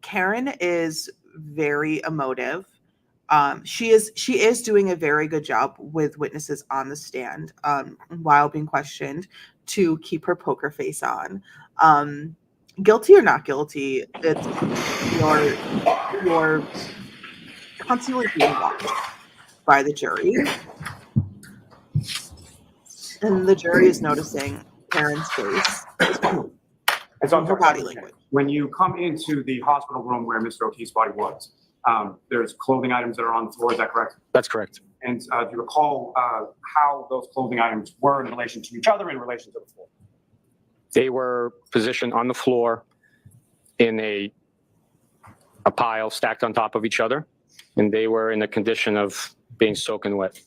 Karen is very emotive. She is doing a very good job with witnesses on the stand while being questioned to keep her poker face on. Guilty or not guilty, it's you're constantly being watched by the jury, and the jury is noticing Karen's face as well. And so her body language. When you come into the hospital room where Mr. O'Keefe's body was, There's clothing items that are on the floor, is that correct? That's correct. And do you recall how those clothing items were in relation to each other, in relation to the floor? They were positioned on the floor in a pile stacked on top of each other, and they were in a condition of being soaking wet.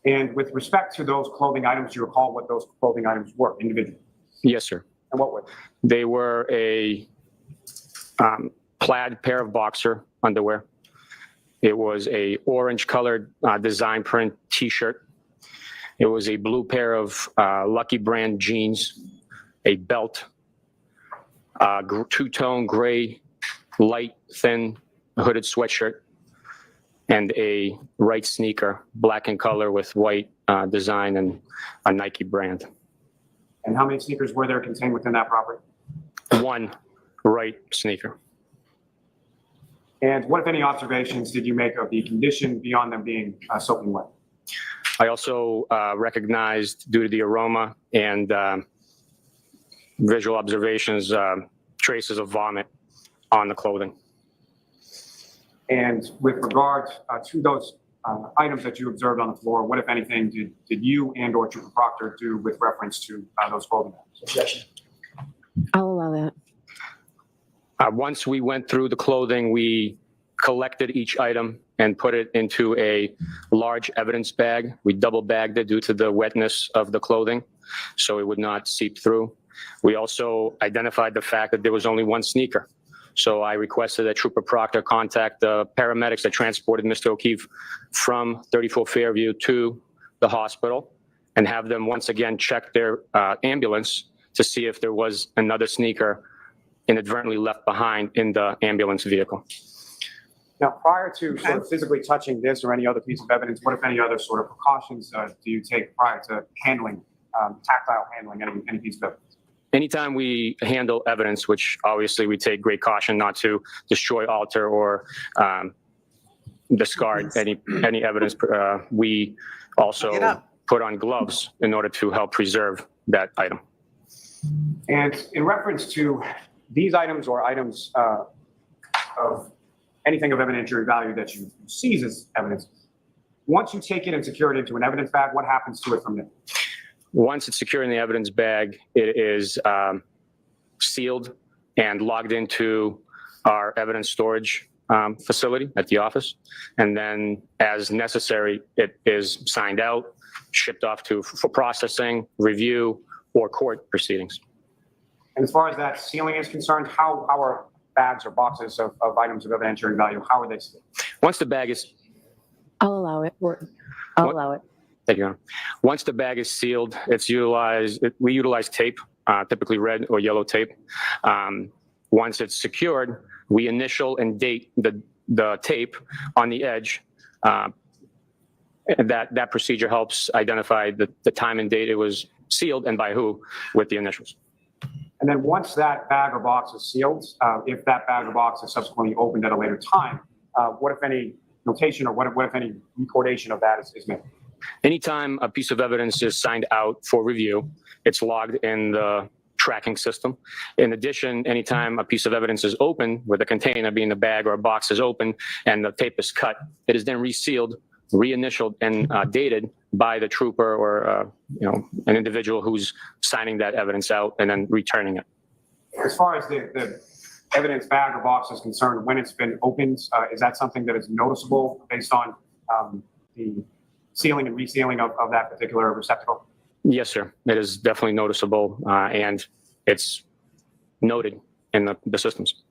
And with respect to those clothing items, do you recall what those clothing items were individually? Yes, sir. And what were They were a plaid pair of boxer underwear. It was a orange colored design print t-shirt. It was a blue pair of Lucky brand jeans, a belt, two-tone gray, light, thin hooded sweatshirt, and a right sneaker, black in color with white design and a Nike brand. And how many sneakers were there contained within that property? One right sneaker. And what, if any, observations did you make of the condition beyond them being soaking wet? I also recognized, due to the aroma and visual observations, traces of vomit on the clothing. And with regard to those items that you observed on the floor, what, if anything, did you and or Trooper Proctor do with reference to those clothing items? Objection. I'll allow that. Once we went through the clothing, we collected each item and put it into a large evidence bag. We double bagged it due to the wetness of the clothing, so it would not seep through. We also identified the fact that there was only one sneaker. So I requested that Trooper Proctor contact the paramedics that transported Mr. O'Keefe from 34 Fairview to the hospital and have them once again check their ambulance to see if there was another sneaker inadvertently left behind in the ambulance vehicle. Now, prior to sort of physically touching this or any other piece of evidence, what, if any, other sort of precautions do you take prior to handling, tactile handling any piece of evidence? Anytime we handle evidence, which obviously we take great caution not to destroy, alter, or discard any evidence, we also put on gloves in order to help preserve that item. And in reference to these items or items of anything of evidentiary value that you seize as evidence, once you take it and secure it into an evidence bag, what happens to it from there? Once it's secured in the evidence bag, it is sealed and logged into our evidence storage facility at the office. And then as necessary, it is signed out, shipped off for processing, review, or court proceedings. And as far as that sealing is concerned, how are bags or boxes of items of evidentiary value, how are they sealed? Once the bag is, I'll allow it. I'll What? allow it. thank you, Your Honor. Once the bag is sealed, we utilize tape, typically red or yellow tape. Once it's secured, we initial and date the tape on the edge. That procedure helps identify the time and date it was sealed and by who with the initials. And then once that bag or box is sealed, if that bag or box is subsequently opened at a later time, what, if any, notation or what, if any, recordation of that is made? Anytime a piece of evidence is signed out for review, it's logged in the tracking system. In addition, anytime a piece of evidence is open, with a container being a bag or a box is open and the tape is cut, it is then resealed, reinitialed, and dated by the trooper or an individual who's signing that evidence out and then returning it. As far as the evidence bag or box is concerned, when it's been opened, is that something that is noticeable based on the sealing and resealing of that particular receptacle? Yes, sir. It is definitely noticeable, and it's noted in the systems.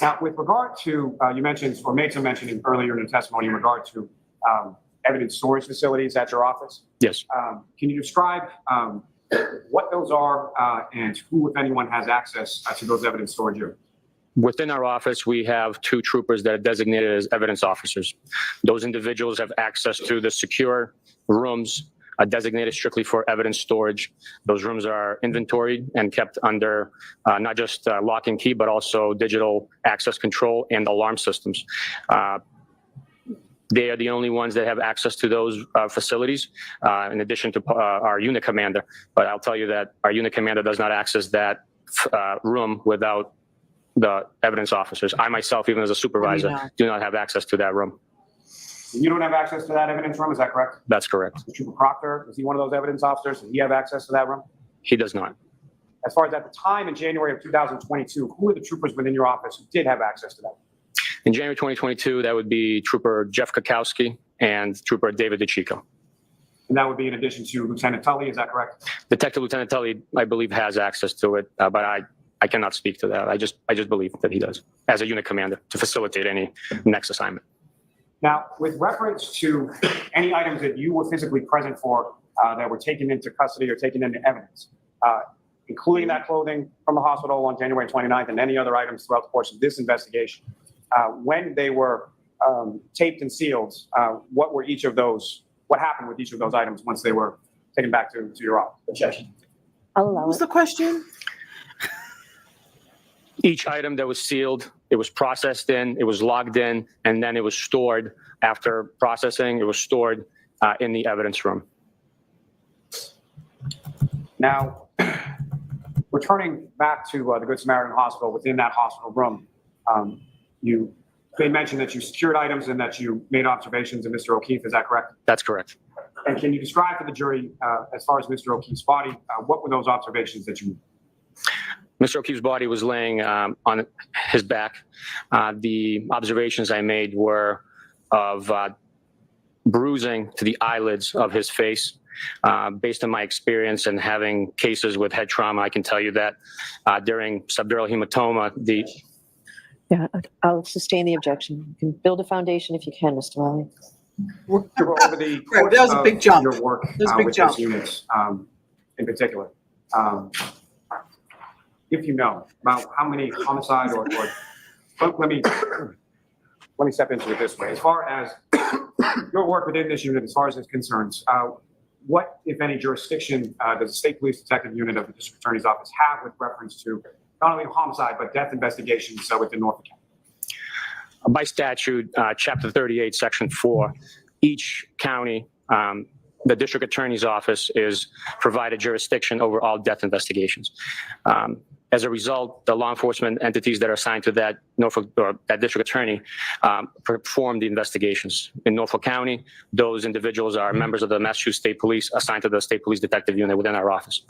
Now, with regard to, you mentioned or made some mention earlier in the testimony in regard to evidence storage facilities at your office. Yes. Can you describe what those are and who, if anyone, has access to those evidence storage areas? Within our office, we have 2 troopers that are designated as evidence officers. Those individuals have access to the secure rooms designated strictly for evidence storage. Those rooms are inventoried and kept under not just lock and key, but also digital access control and alarm systems. They are the only ones that have access to those facilities, in addition to our unit commander. But I'll tell you that our unit commander does not access that room without the evidence officers. I myself, even as a supervisor, do not have access to that room. You don't have access to that evidence room, is that correct? That's correct. Trooper Proctor, is he one of those evidence officers? Does he have access to that room? He does not. As far as at the time in January of 2022, who are the troopers within your office who did have access to that? In January 2022, that would be Trooper Jeff Kakowski and Trooper David DeChico. And that would be in addition to Lieutenant Tully, is that correct? Detective Lieutenant Tully, I believe, has access to it, but I cannot speak to that. I just believe that he does as a unit commander to facilitate any next assignment. Now, with reference to any items that you were physically present for that were taken into custody or taken into evidence, including that clothing from the hospital on January 29th and any other items throughout the course of this investigation, when they were taped and sealed, what happened with each of those items once they were taken back to your office? Objection. I'll What allow was it. the question? Each item that was sealed, it was processed in, it was logged in, and then it was stored after processing. It was stored in the evidence room. Now, returning back to the Good Samaritan Hospital, within that hospital room, they mentioned that you secured items and that you made observations of Mr. O'Keefe. Is that correct? That's correct. And can you describe to the jury, as far as Mr. O'Keefe's body, what were those observations that you made? Mr. O'Keefe's body was laying on his back. The observations I made were of bruising to the eyelids of his face. Based on my experience and having cases with head trauma, I can tell you that during subdural hematoma, Yeah, I'll sustain the objection. You can build a foundation if you can, Mr. Lally. Over the Right, that was a course big of jump. your work That was a big with jump. this unit in particular, if you know about how many homicide or let me step into it this way. As far as your work within this unit, as far as it's concerned, what, if any, jurisdiction does the State Police Detective Unit of the District Attorney's Office have with reference to not only homicide but death investigations within Norfolk County? by statute, Chapter 38, Section 4, each county, the district attorney's office is provided jurisdiction over all death investigations. As a result, the law enforcement entities that are assigned to that Norfolk or that district attorney perform the investigations. In Norfolk County, those individuals are members of the Massachusetts State Police assigned to the State Police Detective Unit within our office.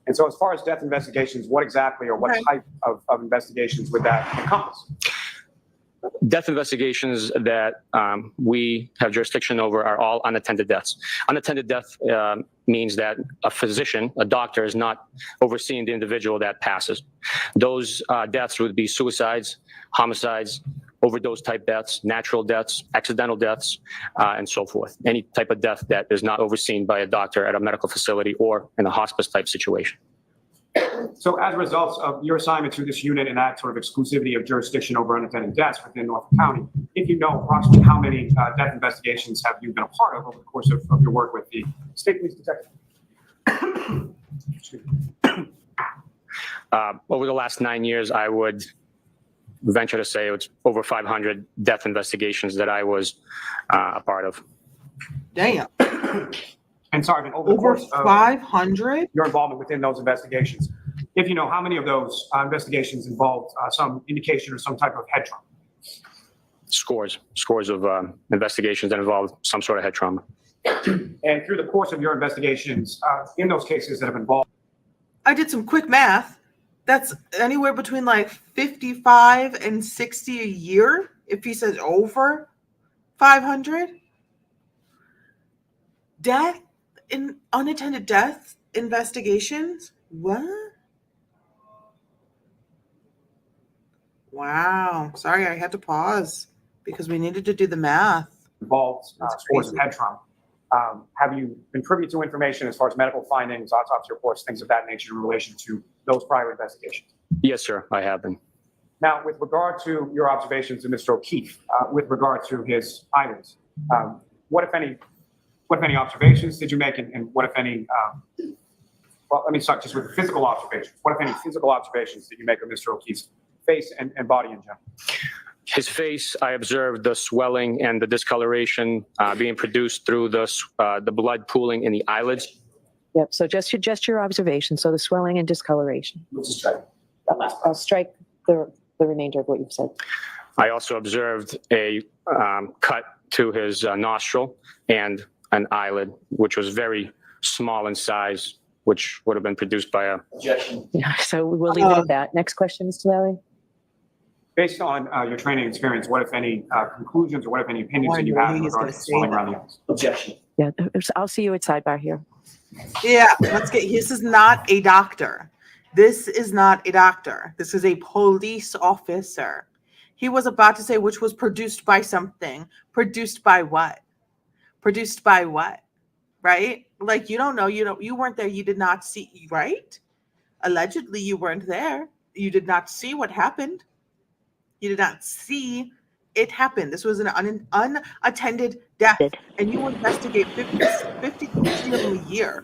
And so as far as death investigations, what exactly or what type of investigations would that encompass? Death investigations that we have jurisdiction over are all unattended deaths. Unattended death means that a physician, a doctor, is not overseeing the individual that passes. Those deaths would be suicides, homicides, overdose type deaths, natural deaths, accidental deaths, and so forth. Any type of death that is not overseen by a doctor at a medical facility or in a hospice type situation. So as a result of your assignment to this unit and that sort of exclusivity of jurisdiction over unattended deaths within Norfolk County, if you know approximately how many death investigations have you been a part of over the course of your work with the State Police Detective? Over the last 9 years, I would venture to say it's over 500 death investigations that I was a part of. Damn. And Sergeant, over the Over course of 500? your involvement within those investigations, if you know how many of those investigations involved some indication or some type of head trauma? Scores of investigations that involve some sort of head trauma. And through the course of your investigations, in those cases that have involved, I did some quick math. That's anywhere between like 55 and 60 a year if he says over 500. Death in unattended death investigations? What? Wow. Sorry, I had to pause because we needed to do the math. involved That's scores of crazy. head trauma. Have you been privy to information as far as medical findings, autopsy reports, things of that nature in relation to those prior investigations? Yes, sir, I have been. Now, with regard to your observations of Mr. O'Keefe, with regard to his eyelids, what if any observations did you make, and what if any? Well, let me start just with the physical observations. What if any physical observations did you make of Mr. O'Keefe's face and body in general? His face, I observed the swelling and the discoloration being produced through the blood pooling in the eyelids. Yep, so just your observation, so the swelling and discoloration. Let's just try that last part. I'll strike the remainder of what you've said. I also observed a cut to his nostril and an eyelid, which was very small in size, which would have been produced by a Objection. Yeah, so we'll leave it at that. Next question, Mr. Lally. Based on your training experience, what if any conclusions or what if any opinions that you have in He's gonna regards to say swelling that. around the eyes? Objection. Yeah, I'll see you at sidebar here. Yeah, this is not a doctor. This is not a doctor. This is a police officer. He was about to say which was produced by something. Produced by what? Produced by what? Right? Like, you don't know, you weren't there, you did not see, right? Allegedly, you weren't there. You did not see what happened. You did not see it happen. This was an unattended death, and you investigate 50 cases of them a year.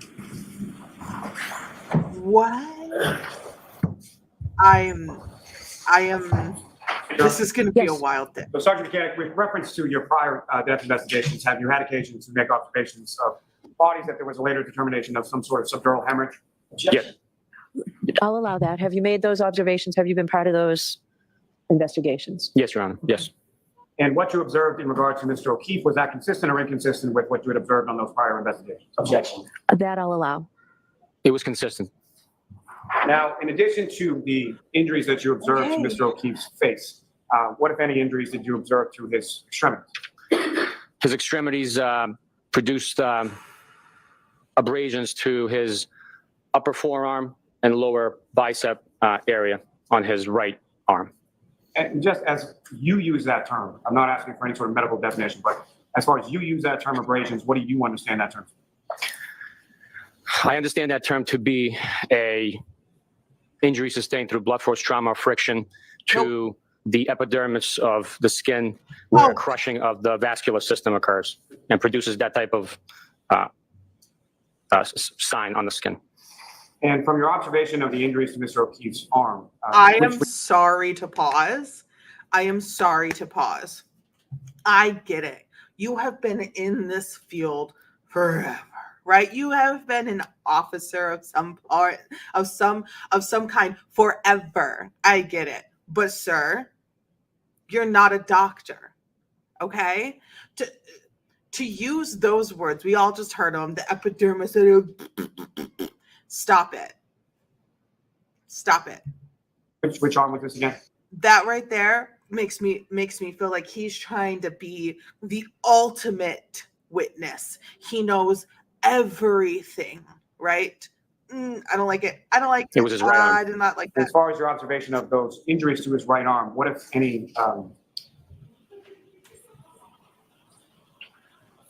What? I am. This is going to be a Yes. wild thing. So Sergeant Mechanic, with reference to your prior death investigations, have you had occasion to make observations of bodies that there was a later determination of some sort of subdural hemorrhage? Objection. I'll allow that. Have you made those observations? Have you been part of those investigations? Yes, Your Honor. Yes. And what you observed in regard to Mr. O'Keefe, was that consistent or inconsistent with what you had observed on those prior investigations? Objection. That I'll allow. It was consistent. Now, in addition to the injuries that you observed to Okay. Mr. O'Keefe's face, what, if any, injuries did you observe to his extremities? His extremities produced abrasions to his upper forearm and lower bicep area on his right arm. And just as you use that term, I'm not asking for any sort of medical definition, but as far as you use that term abrasions, what do you understand that term? I understand that term to be a injury sustained through blunt force trauma or friction to the epidermis of the skin, where Oh. crushing of the vascular system occurs and produces that type of sign on the skin. And from your observation of the injuries to Mr. O'Keefe's arm, I am which- sorry to pause. I am sorry to pause. I get it. You have been in this field forever, right? You have been an officer of some part, of some kind forever. I get it. But sir, you're not a doctor. Okay? To use those words, we all just heard them, the epidermis. Stop it. Stop it. which arm was this again? That right there makes me feel like he's trying to be the ultimate witness. He knows everything, right? I don't like it. I don't like It was his right arm. I do not like As that. far as your observation of those injuries to his right arm, what, if any,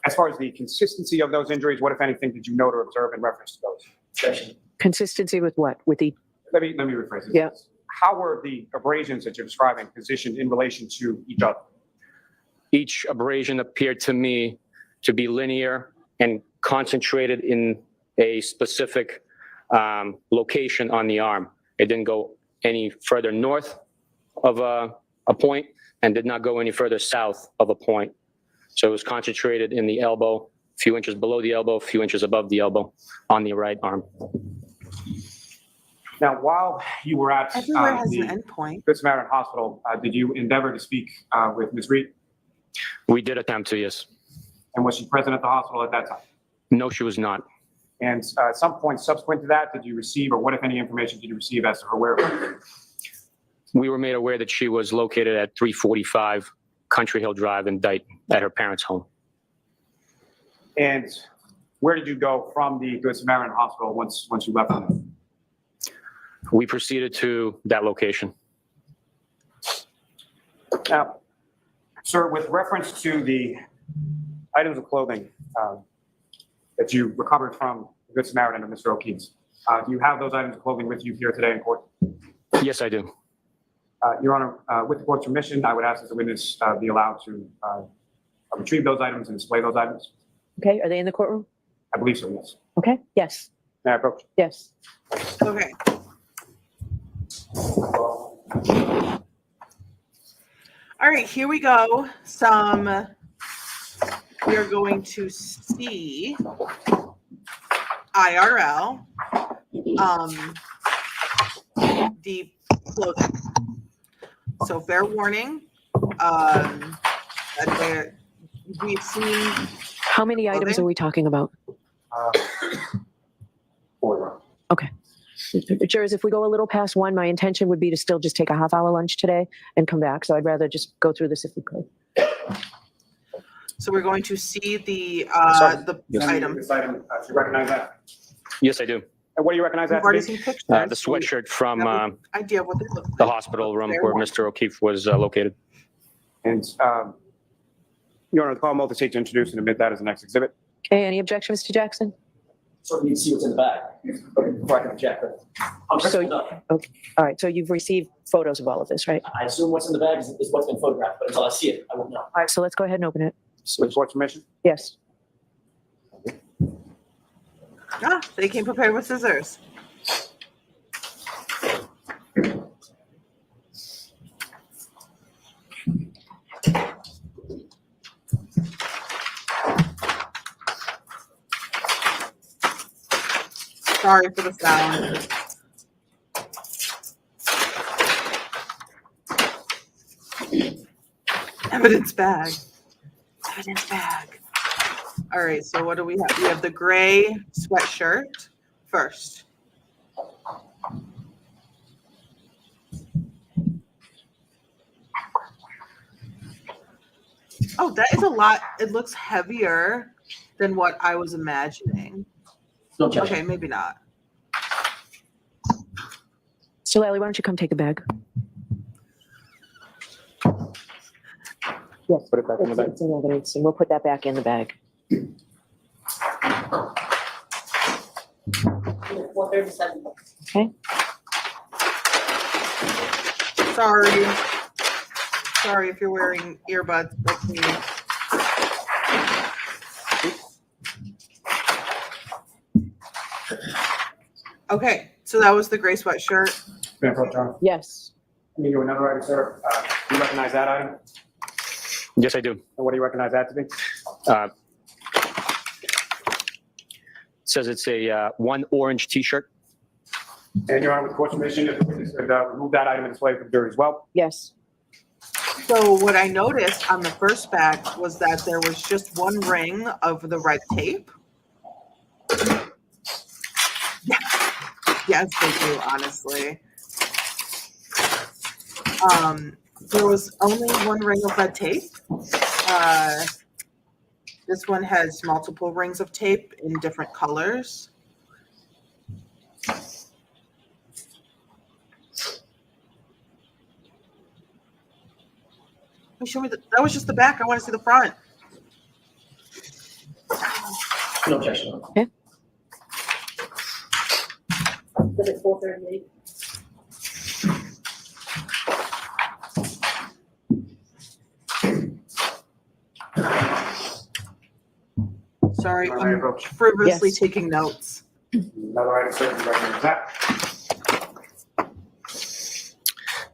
as far as the consistency of those injuries, what, if anything, did you note or observe in reference to those? Objection. Consistency with what? With the Let me rephrase this. Yeah. How were the abrasions that you're describing positioned in relation to each other? Each abrasion appeared to me to be linear and concentrated in a specific location on the arm. It didn't go any further north of a point and did not go any further south of a point. So it was concentrated in the elbow, a few inches below the elbow, a few inches above the elbow on the right arm. Now, while you were at Everywhere has an the endpoint. Good Samaritan Hospital, did you endeavor to speak with Ms. Reed? We did attempt to, yes. And was she present at the hospital at that time? No, she was not. And at some point subsequent to that, did you receive, or what, if any, information did you receive as to her whereabouts? We were made aware that she was located at 345 Country Hill Drive in Dayton at her parents' home. And where did you go from the Good Samaritan Hospital once you left them? We proceeded to that location. Now, sir, with reference to the items of clothing that you recovered from the Good Samaritan and Mr. O'Keefe's, do you have those items of clothing with you here today in court? Yes, I do. Your Honor, with the court's permission, I would ask that the witness be allowed to retrieve those items and display those items. Okay, are they in the courtroom? I believe so, yes. Okay, yes, May I approach? yes. Okay. All right, here we go. We are going to see IRL, the clothing. So fair warning. That we've seen. How many items are we talking about? Four. Jurors, if we go a little past one, my intention would be to still just take a half-hour lunch today and come back. So I'd rather just go through this if we could. So we're going to see the Yes. item. This item, do you recognize that? Yes, I do. And what do you recognize that We've to already be? seen pictures. The sweatshirt from Idea of what they look like. the hospital room Fair where warning. Mr. O'Keefe was located. And, Your Honor, the call will take to introduce and admit that as the next exhibit. Okay, any objection, Mr. Jackson? Sort of need to see what's in the bag before I can object, but I'm So- principled up. All right, so you've received photos of all of this, right? I assume what's in the bag is what's been photographed, but until I see it, I won't know. All right, so let's go ahead and open it. With the court's permission? Yes. They came prepared with scissors. Sorry for the sound. Evidence bag. Evidence bag. All right, so what do we have? We have the gray sweatshirt first. Oh, that is a lot. It looks heavier than what I was imagining. No objection. Okay, maybe not. So Lally, why don't you come take a bag? Yes. Put it back in the bag. It's in evidence, and we'll put that back in the bag. 437. Okay. Sorry if you're wearing earbuds like me. Okay, so that was the gray sweatshirt. Madam Pro Tem. Yes. I need you another item, sir. Do you recognize that item? Yes, I do. And what do you recognize that to be? It says it's a one orange T-shirt. And Your Honor, with the court's permission, if the witness could remove that item and display it for the jury as well. Yes. So what I noticed on the first bag was that there was just one ring of the red tape. Yes, they do, honestly. There was only one ring of red tape. This one has multiple rings of tape in different colors. Show me that was just the back. I want to see the front. No objection. Okay. Was it 438? Sorry, All right, I'm folks. frivolously Yes. taking notes. Another item, sir. Do you recognize that?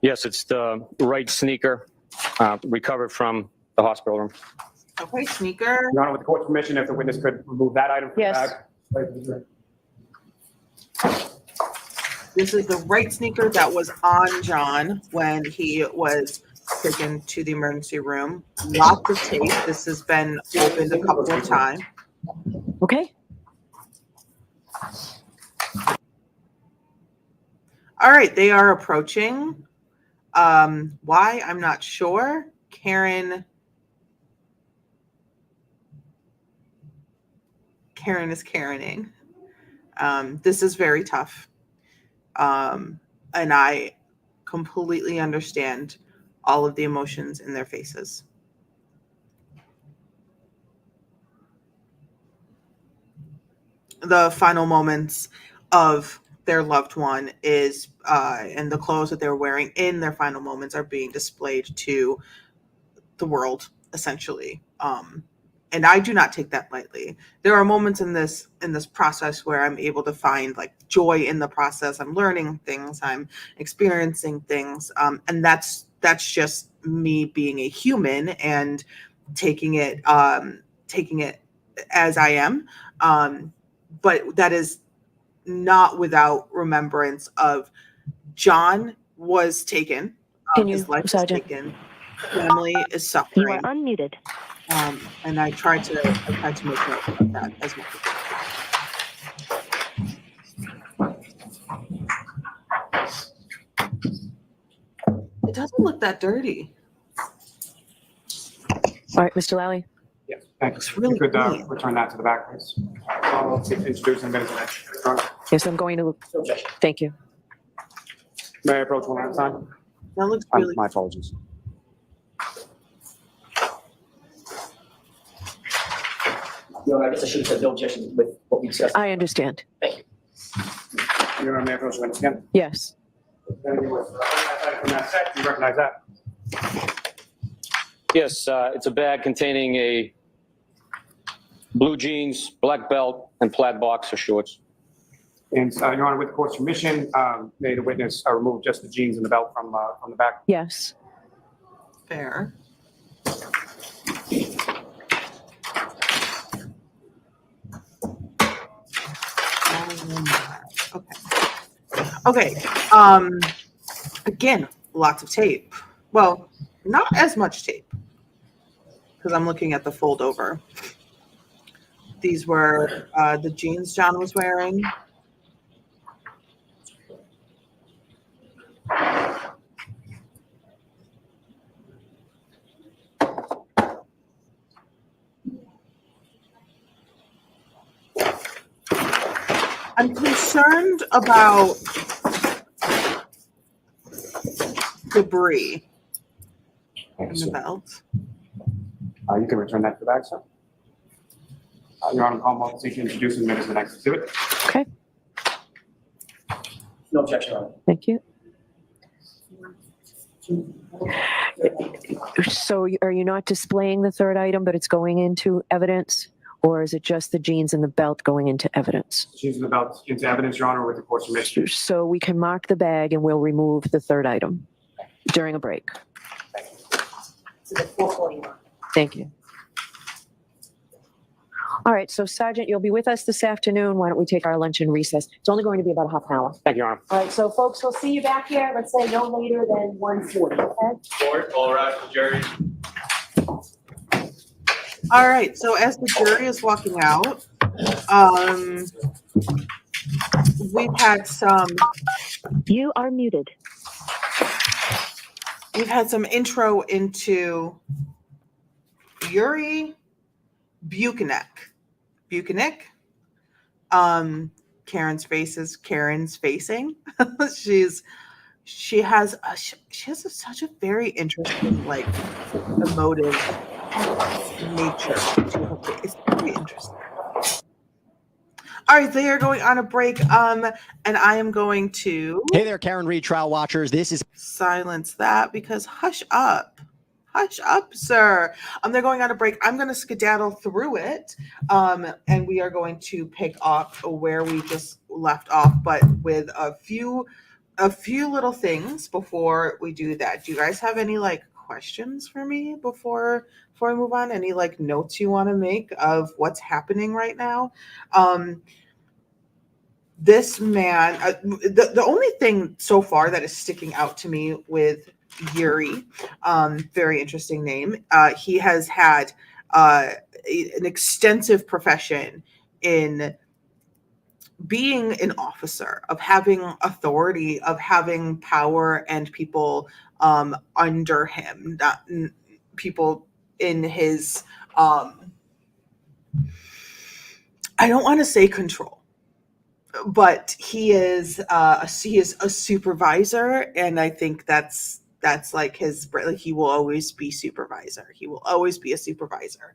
Yes, it's the right sneaker recovered from the hospital room. Okay, sneaker. Your Honor, with the court's permission, if the witness could remove that item from the Yes. bag. Display for the jury. This is the right sneaker that was on John when he was taken to the emergency room. Lots of tape. This has been opened a couple of times. Okay. All right, they are approaching. Why? I'm not sure. Karen is Karening. This is very tough. And I completely understand all of the emotions in their faces. The final moments of their loved one is, and the clothes that they're wearing in their final moments are being displayed to the world, essentially. And I do not take that lightly. There are moments in this process where I'm able to find like joy in the process. I'm learning things, I'm experiencing things, and that's just me being a human and taking it as I am. But that is not without remembrance of John was taken. Can his you, life was Sergeant? taken. Family is You are suffering. unmuted. And I tried to make note of that as much as possible. It doesn't look that dirty. All right, Mr. Lally? Yes, thank you. Looks really You could clean. return that to the back, please. Introduce and minutes of that. Yes, I'm going to, thank you. May I approach one at a time? That looks really. My apologies. Your Honor, I guess I should have said no objection with what we discussed. I understand. Thank you. Your Honor, may I approach the witness again? Yes. From that set, do you recognize that? Yes, it's a bag containing a blue jeans, black belt, and plaid boxer shorts. And Your Honor, with the court's permission, may the witness remove just the jeans and the belt from the back? Yes. Fair. Okay. Again, lots of tape. Well, not as much tape because I'm looking at the fold over. These were the jeans John was wearing. I'm concerned about debris in the belt. You can return that to the back, sir. Your Honor, call motion to introduce and minutes the next exhibit. Okay, No objection, Your Honor. thank you. So are you not displaying the third item, but it's going into evidence? Or is it just the jeans and the belt going into evidence? Jeans and the belt into evidence, Your Honor, with the court's permission. So we can mark the bag and we'll remove the third item during a break. So the 441. Thank you. All right, so Sergeant, you'll be with us this afternoon. Why don't we take our lunch and recess? It's only going to be about a half an hour. Thank you, Your Honor. All right, so folks, we'll see you back here, let's say no later than 1:40, okay? Court, all rise for the jury. All right, so as the jury is walking out, we've had some. You are muted. We've had some intro into Yuri Buchanek. Karen's facing. she has such a very interesting, like, emotive nature to her face. It's very interesting. All right, they are going on a break. And I am going to Hey there, Karen Reed trial watchers. This is silence that because hush up, sir. They're going on a break. I'm going to skedaddle through it, and we are going to pick up where we just left off, but with a few little things before we do that. Do you guys have any like questions for me before I move on? Any like notes you want to make of what's happening right now? This man, the only thing so far that is sticking out to me with Yuri, very interesting name. He has had an extensive profession in being an officer, of having authority, of having power and people under him, not people in his, I don't want to say control, but he is a supervisor, and I think that's like his, like, he will always be supervisor. He will always be a supervisor.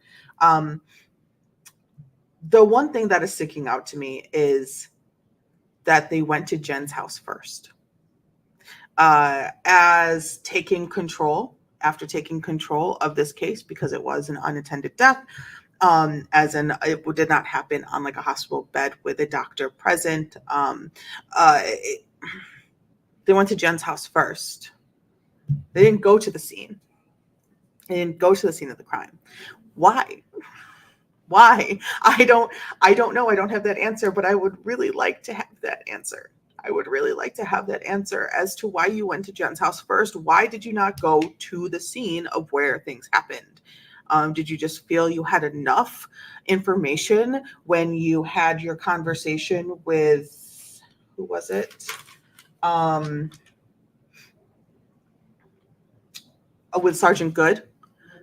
The one thing that is sticking out to me is that they went to Jen's house first. After taking control of this case, because it was an unattended death, it did not happen on like a hospital bed with a doctor present. They went to Jen's house first. They didn't go to the scene. They didn't go to the scene of the crime. Why? I don't know. I don't have that answer, but I would really like to have that answer. I would really like to have that answer as to why you went to Jen's house first. Why did you not go to the scene of where things happened? Did you just feel you had enough information when you had your conversation with, who was it? With Sergeant Good.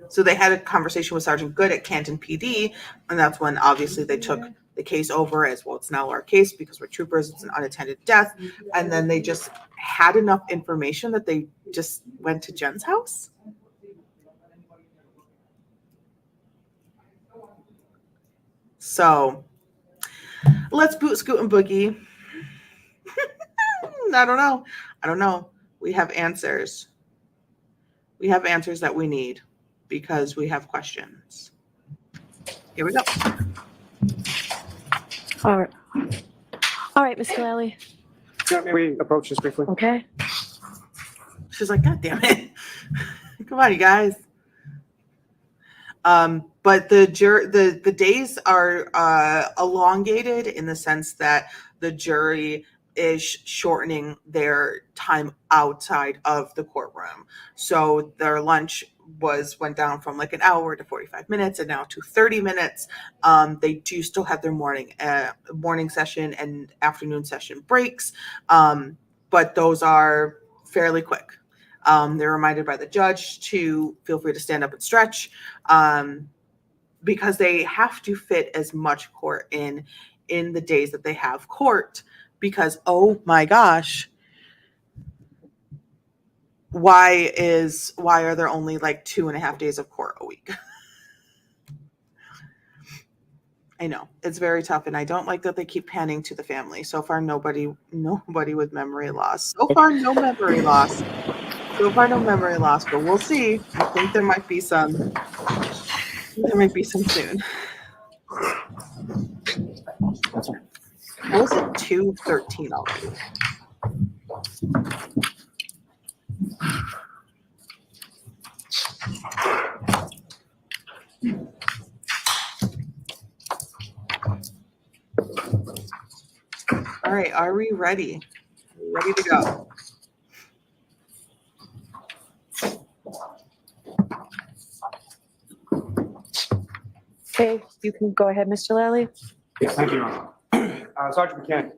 So they had a conversation with Sergeant Good at Canton PD, and that's when obviously they took the case over as, well, it's now our case because we're troopers, it's an unattended death. And then they just had enough information that they just went to Jen's house. So let's boot, scoot, and boogie. I don't know. We have answers. We have answers that we need because we have questions. Here we go. All right. All right, Mr. Lally. Yeah, may we approach this briefly? Okay. She's like, God damn it. Come on, you guys. But the days are elongated in the sense that the jury is shortening their time outside of the courtroom. So their lunch went down from like an hour to 45 minutes and now to 30 minutes. They do still have their morning session and afternoon session breaks, but those are fairly quick. They're reminded by the judge to feel free to stand up and stretch, because they have to fit as much court in the days that they have court, because, oh my gosh, why are there only like 2.5 days of court a week? I know it's very tough, and I don't like that they keep panning to the family. So far, nobody with memory loss. So far, no memory loss. But we'll see. I think there might be some. There might be some soon. What was it? 2:13 already. All right, are we ready? Ready to go. Okay, you can go ahead, Mr. Lally. Yes, thank you, Your Honor. Sergeant Mechanic,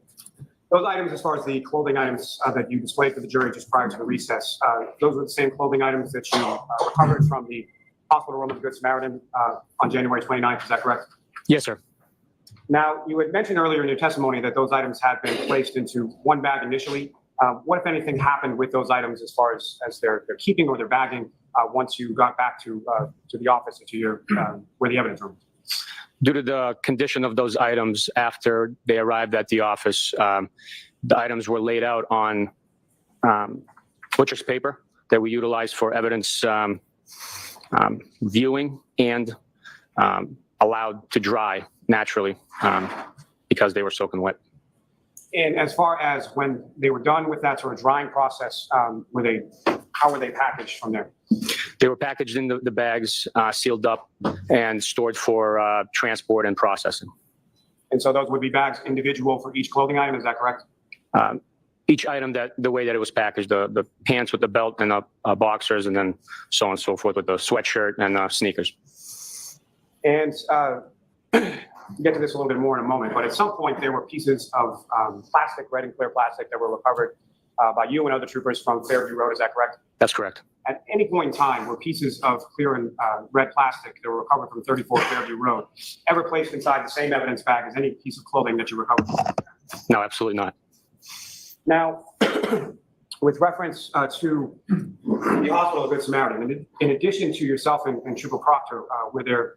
those items, as far as the clothing items that you displayed for the jury just prior to the recess, those were the same clothing items that you recovered from the Hospital Room of the Good Samaritan on January 29th, is that correct? Yes, sir. Now, you had mentioned earlier in your testimony that those items had been placed into one bag initially. What, if anything, happened with those items as far as their keeping or their bagging once you got back to the office or to your where the evidence room? Due to the condition of those items after they arrived at the office, the items were laid out on butcher's paper that we utilized for evidence viewing and allowed to dry naturally because they were soaking wet. And as far as when they were done with that sort of drying process, how were they packaged from there? They were packaged in the bags, sealed up, and stored for transport and processing. And so those would be bags individual for each clothing item, is that correct? Each item the way that it was packaged, the pants with the belt and the boxers, and then so on and so forth with the sweatshirt and sneakers. And we'll get to this a little bit more in a moment, but at some point there were pieces of plastic, red and clear plastic, that were recovered by you and other troopers from Fairview Road, is that correct? That's correct. At any point in time, were pieces of clear and red plastic that were recovered from 34 Fairview Road ever placed inside the same evidence bag as any piece of clothing that you recovered? No, absolutely not. Now, with reference to the Hospital of Good Samaritan, in addition to yourself and Trooper Proctor, were there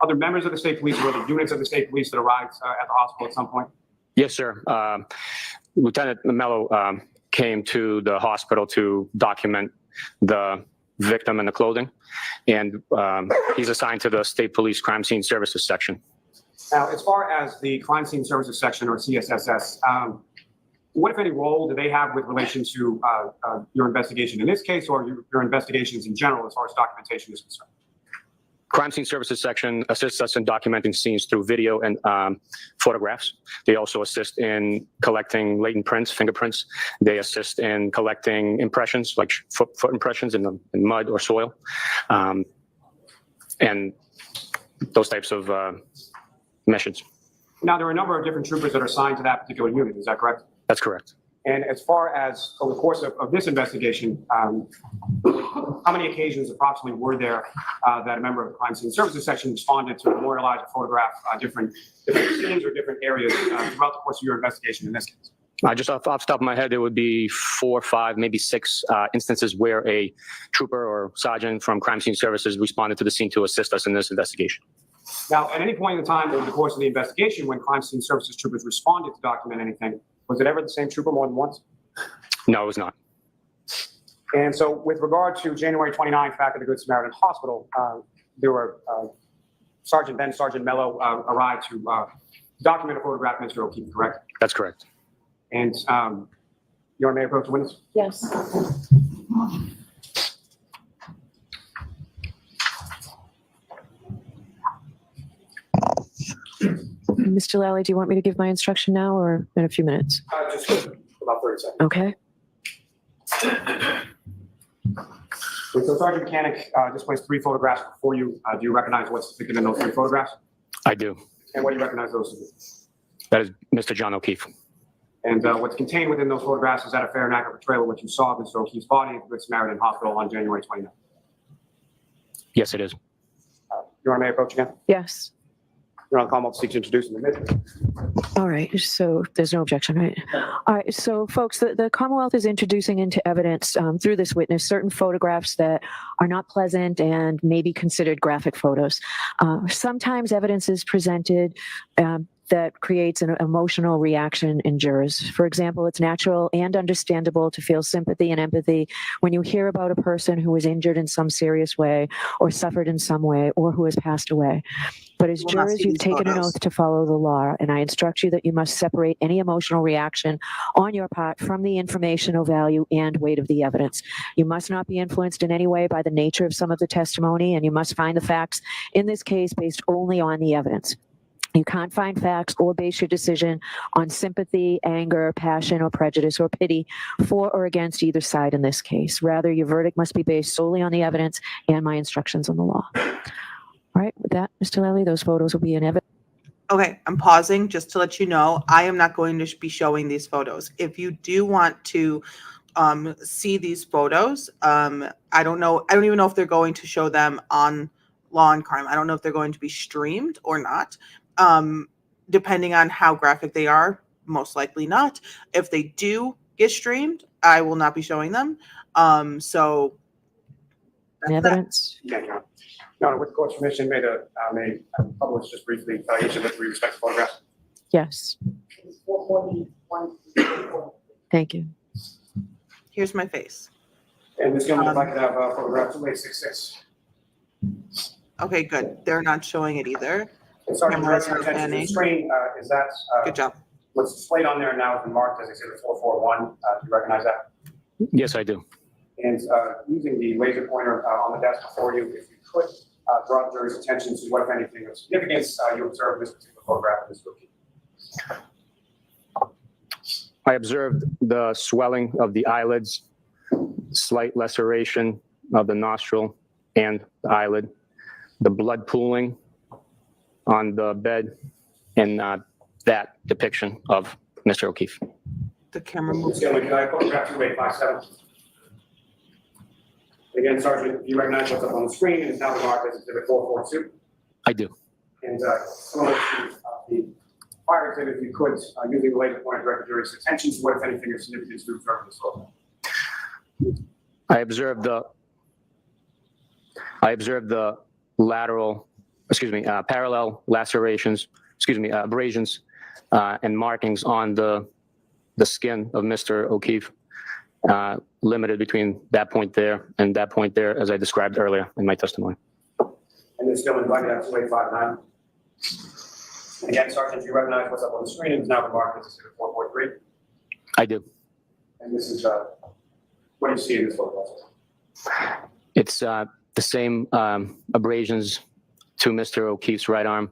other members of the state police or other units of the state police that arrived at the hospital at some point? Yes, sir. Lieutenant Mello came to the hospital to document the victim and the clothing, and he's assigned to the State Police Crime Scene Services section. Now, as far as the Crime Scene Services section, or CSSS, what, if any, role do they have with relation to your investigation in this case, or your investigations in general as far as documentation is concerned? Crime Scene Services section assists us in documenting scenes through video and photographs. They also assist in collecting latent prints, fingerprints. They assist in collecting impressions, like foot impressions in mud or soil, and those types of missions. Now, there are a number of different troopers that are assigned to that particular unit, is that correct? That's correct. And as far as over the course of this investigation, how many occasions approximately were there that a member of the Crime Scene Services section responded to memorialize or photograph different scenes or different areas throughout the course of your investigation in this case? Just off the top of my head, there would be 4, 5, maybe 6 instances where a trooper or sergeant from Crime Scene Services responded to the scene to assist us in this investigation. Now, at any point in time over the course of the investigation, when Crime Scene Services troopers responded to document anything, was it ever the same trooper more than once? No, it was not. And so with regard to January 29th back at the Good Samaritan Hospital, there were Sergeant Mello arrived to document a photograph of Mr. O'Keefe, correct? That's correct. And Your Honor, may I approach the witness? Yes. Mr. Lally, do you want me to give my instruction now or in a few minutes? Just about 30 seconds. Okay. So Sergeant Mechanic just placed 3 photographs before you. Do you recognize what's depicted in those 3 photographs? I do. And what do you recognize those to be? That is Mr. John O'Keefe. And what's contained within those photographs is that a fair and accurate portrayal of what you saw of Mr. O'Keefe's body at the Good Samaritan Hospital on January 29th. Yes, it is. Your Honor, may I approach again? Yes. Your Honor, the Commonwealth seeks to introduce in the midst. All right. So there's no objection, right? All right. So folks, the Commonwealth is introducing into evidence through this witness certain photographs that are not pleasant and may be considered graphic photos. Sometimes evidence is presented that creates an emotional reaction in jurors. For example, it's natural and understandable to feel sympathy and empathy when you hear about a person who was injured in some serious way or suffered in some way or who has passed away. But as We will not jurors, see you've these taken an photos. oath to follow the law, and I instruct you that you must separate any emotional reaction on your part from the informational value and weight of the evidence. You must not be influenced in any way by the nature of some of the testimony, and you must find the facts in this case based only on the evidence. You can't find facts or base your decision on sympathy, anger, passion, or prejudice or pity for or against either side in this case. Rather, your verdict must be based solely on the evidence and my instructions on the law. All right, with that, Mr. Lally, those photos will be in evidence. Okay, I'm pausing just to let you know, I am not going to be showing these photos. If you do want to see these photos, I don't even know if they're going to show them on Law and Crime. I don't know if they're going to be streamed or not. Depending on how graphic they are, most likely not. If they do get streamed, I will not be showing them. So that's that. Evidence. Thank you, Your Honor. Your Honor, with the court's permission, may I publish just briefly each of the 3 respective photographs? Yes. Thank you. Here's my face. And Ms. Gilman, if I could have photograph 2866. Okay, good. They're not showing it either. And Sergeant, Cameras direct your are attention to the panning. screen. Is that Good job. what's displayed on there now has been marked as Exhibit 441? Do you recognize that? Yes, I do. And using the laser pointer on the desk before you, if you could draw the jury's attention to what, if anything, of significance you observed in this particular photograph of this rookie. I observed the swelling of the eyelids, slight laceration of the nostril and the eyelid, the blood pooling on the bed, and that depiction of Mr. O'Keefe. The camera Ms. moves. Gilman, can I photograph 2857? Again, Sergeant, you recognize what's up on the screen, and it's now marked as Exhibit 442. I do. And similar to the prior exhibit, if you could, using the laser pointer, direct the jury's attention to what, if anything, of significance to observe in this photo. I observed the parallel lacerations, abrasions, and markings on the skin of Mr. O'Keefe, limited between that point there and that point there, as I described earlier in my testimony. And Ms. Gilman, if I could have 2859. And again, Sergeant, you recognize what's up on the screen, and it's now marked as Exhibit 443. I do. And this is what do you see in this photo? It's the same abrasions to Mr. O'Keefe's right arm,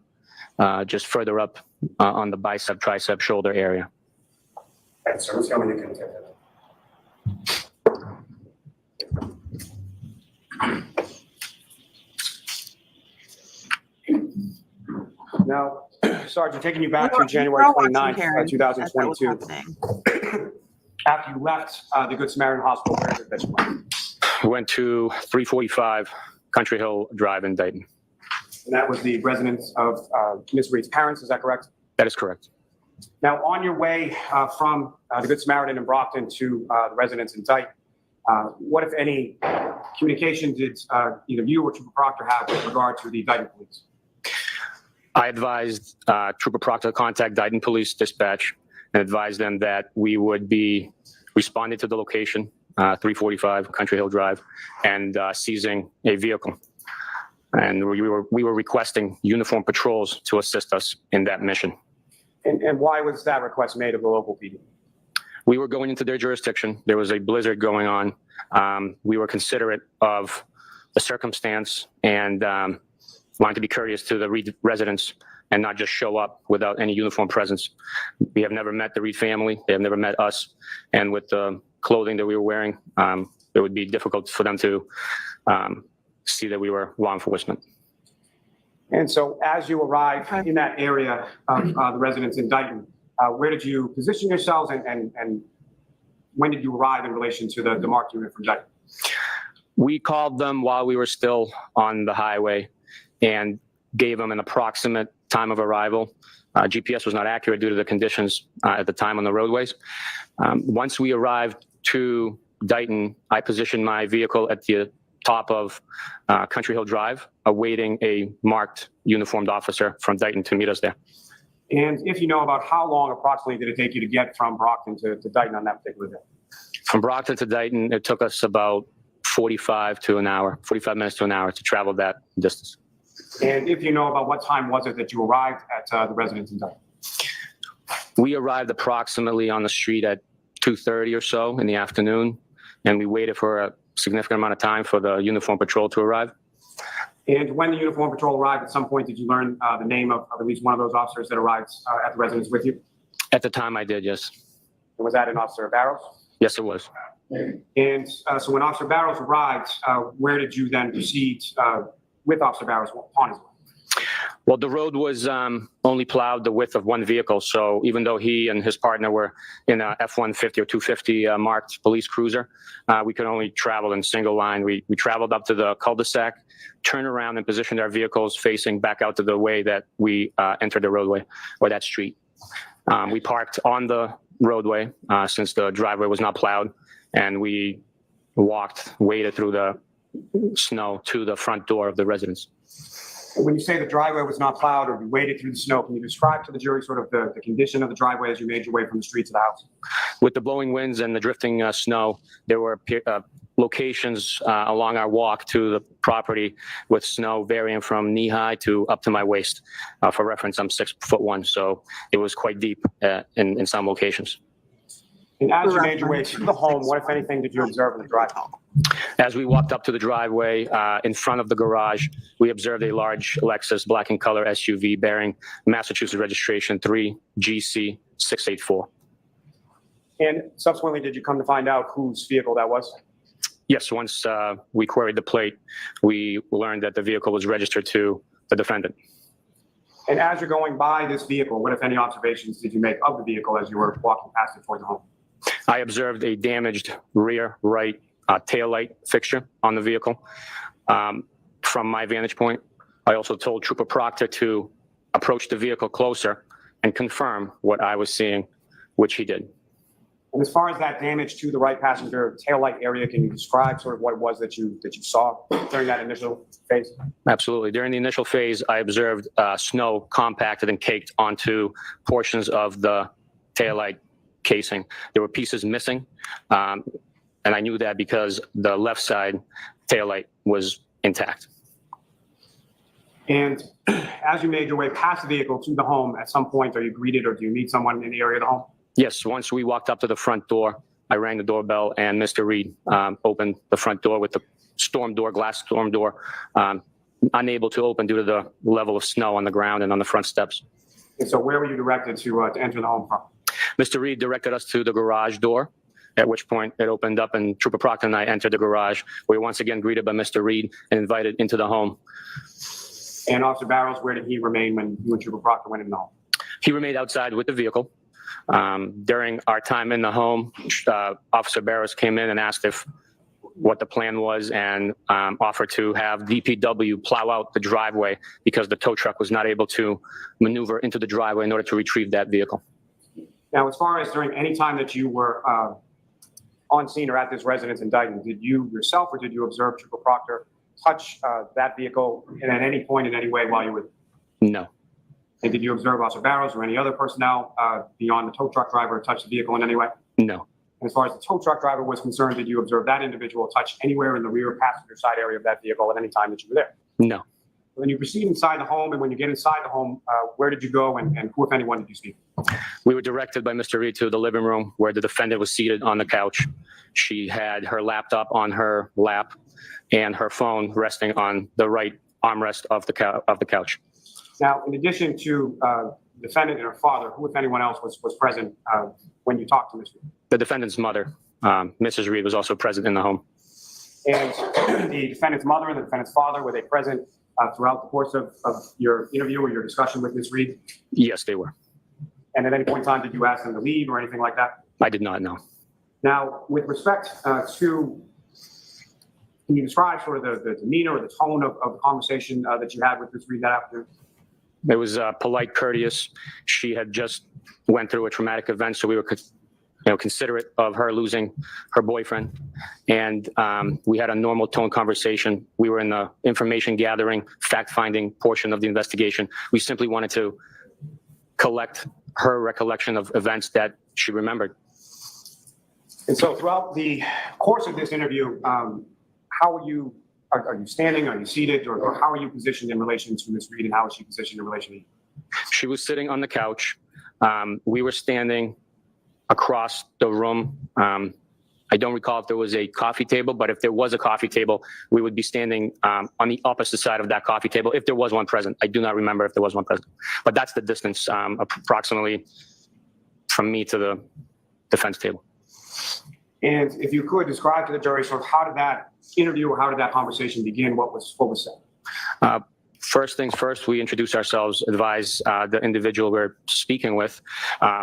just further up on the bicep, tricep, shoulder area. And so let's go when you can take that. Now, Sergeant, taking you back to January 29th, As that was 2022. happening. After you left the Good Samaritan Hospital, where is it that you went? Went to 345 Country Hill Drive in Dayton. And that was the residence of Ms. Reed's parents, is that correct? That is correct. Now, on your way from the Good Samaritan in Brockton to the residence in Dayton, what, if any, communication did either you or Trooper Proctor have with regard to the Dayton police? I advised Trooper Proctor to contact Dayton Police Dispatch and advised them that we would be responding to the location, 345 Country Hill Drive, and seizing a vehicle. And we were requesting uniformed patrols to assist us in that mission. And why was that request made of the local PD? We were going into their jurisdiction. There was a blizzard going on. We were considerate of the circumstance and wanted to be courteous to the Reed residents and not just show up without any uniform presence. We have never met the Reed family. They have never met us. And with the clothing that we were wearing, it would be difficult for them to see that we were law enforcement. And so as you arrived in that area of the residence in Dayton, where did you position yourselves and when did you arrive in relation to the marked unit from Dayton? We called them while we were still on the highway and gave them an approximate time of arrival. GPS was not accurate due to the conditions at the time on the roadways. Once we arrived to Dayton, I positioned my vehicle at the top of Country Hill Drive, awaiting a marked uniformed officer from Dayton to meet us there. And if you know, about how long approximately did it take you to get from Brockton to Dayton on that particular day? From Brockton to Dayton, it took us about 45 minutes to an hour to travel that distance. And if you know, about what time was it that you arrived at the residence in Dayton? We arrived approximately on the street at 2:30 or so in the afternoon, and we waited for a significant amount of time for the uniform patrol to arrive. And when the uniform patrol arrived, at some point, did you learn the name of at least one of those officers that arrived at the residence with you? At the time, I did, yes. And was that an Officer Barrows? Yes, it was. And so when Officer Barrows arrived, where did you then proceed with Officer Barrows upon his way? Well, the road was only plowed the width of one vehicle, so even though he and his partner were in a F-150 or 250 marked police cruiser, we could only travel in single line. We traveled up to the cul-de-sac, turned around and positioned our vehicles facing back out to the way that we entered the roadway or that street. We parked on the roadway since the driveway was not plowed, and we waded through the snow to the front door of the residence. When you say the driveway was not plowed or you waded through the snow, can you describe to the jury sort of the condition of the driveway as you made your way from the street to the house? With the blowing winds and the drifting snow, there were locations along our walk to the property with snow varying from knee-high to up to my waist. For reference, I'm 6'1", so it was quite deep in some locations. And as you made your way to the home, what, if anything, did you observe in the driveway? As we walked up to the driveway, in front of the garage, we observed a large Lexus black in color SUV bearing Massachusetts registration 3GC684. And subsequently, did you come to find out whose vehicle that was? Yes, once we queried the plate, we learned that the vehicle was registered to the defendant. And as you're going by this vehicle, what, if any, observations did you make of the vehicle as you were walking past it toward the home? I observed a damaged rear right taillight fixture on the vehicle. From my vantage point, I also told Trooper Proctor to approach the vehicle closer and confirm what I was seeing, which he did. And as far as that damage to the right passenger taillight area, can you describe sort of what it was that you saw during that initial phase? Absolutely. During the initial phase, I observed snow compacted and caked onto portions of the taillight casing. There were pieces missing, and I knew that because the left side taillight was intact. And as you made your way past the vehicle to the home, at some point, are you greeted or do you meet someone in the area of the home? Yes, once we walked up to the front door, I rang the doorbell and Mr. Reed opened the front door with the storm door, glass storm door, unable to open due to the level of snow on the ground and on the front steps. And so where were you directed to enter the home from? Mr. Reed directed us to the garage door, at which point it opened up and Trooper Proctor and I entered the garage. We were once again greeted by Mr. Reed and invited into the home. And Officer Barrows, where did he remain when you and Trooper Proctor went in the home? He remained outside with the vehicle. During our time in the home, Officer Barrows came in and asked what the plan was and offered to have DPW plow out the driveway because the tow truck was not able to maneuver into the driveway in order to retrieve that vehicle. Now, as far as during any time that you were on scene or at this residence in Dayton, did you yourself or did you observe Trooper Proctor touch that vehicle and at any point in any way while you were there? No. And did you observe Officer Barrows or any other personnel beyond the tow truck driver touch the vehicle in any way? No. As far as the tow truck driver was concerned, did you observe that individual touch anywhere in the rear passenger side area of that vehicle at any time that you were there? No. When you proceed inside the home and when you get inside the home, where did you go and who, if anyone, did you speak? We were directed by Mr. Reed to the living room where the defendant was seated on the couch. She had her laptop on her lap and her phone resting on the right armrest of the couch. Now, in addition to defendant and her father, who, if anyone else, was present when you talked to Ms. Reed? The defendant's mother, Mrs. Reed, was also present in the home. And the defendant's mother and the defendant's father, were they present throughout the course of your interview or your discussion with Ms. Reed? Yes, they were. And at any point in time, did you ask them to leave or anything like that? I did not know. Now, with respect to, can you describe sort of the demeanor or the tone of the conversation that you had with Ms. Reed that afternoon? It was polite, courteous. She had just went through a traumatic event, so we were considerate of her losing her boyfriend. And we had a normal tone conversation. We were in the information gathering, fact-finding portion of the investigation. We simply wanted to collect her recollection of events that she remembered. And so throughout the course of this interview, how are you standing, are you seated, or how are you positioned in relation to Ms. Reed and how is she positioned in relation to you? She was sitting on the couch. We were standing across the room. I don't recall if there was a coffee table, but if there was a coffee table, we would be standing on the opposite side of that coffee table if there was one present. I do not remember if there was one present, but that's the distance approximately from me to the defense table. And if you could describe to the jury sort of how did that interview or how did that conversation begin? What was said? First things first, we introduce ourselves, advise the individual we're speaking with,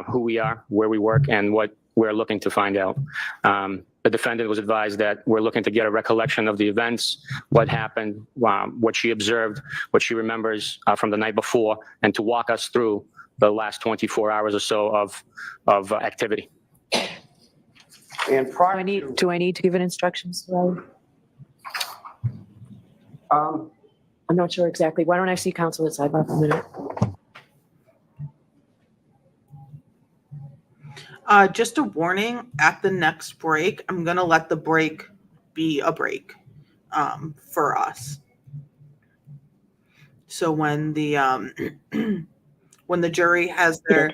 who we are, where we work, and what we're looking to find out. The defendant was advised that we're looking to get a recollection of the events, what happened, what she observed, what she remembers from the night before, and to walk us through the last 24 hours or so of activity. And prior Do I need to give an instructions? I'm not sure exactly. Why don't I see counsel at sidebar for a minute? Just a warning, at the next break, I'm going to let the break be a break for us. So when the jury has their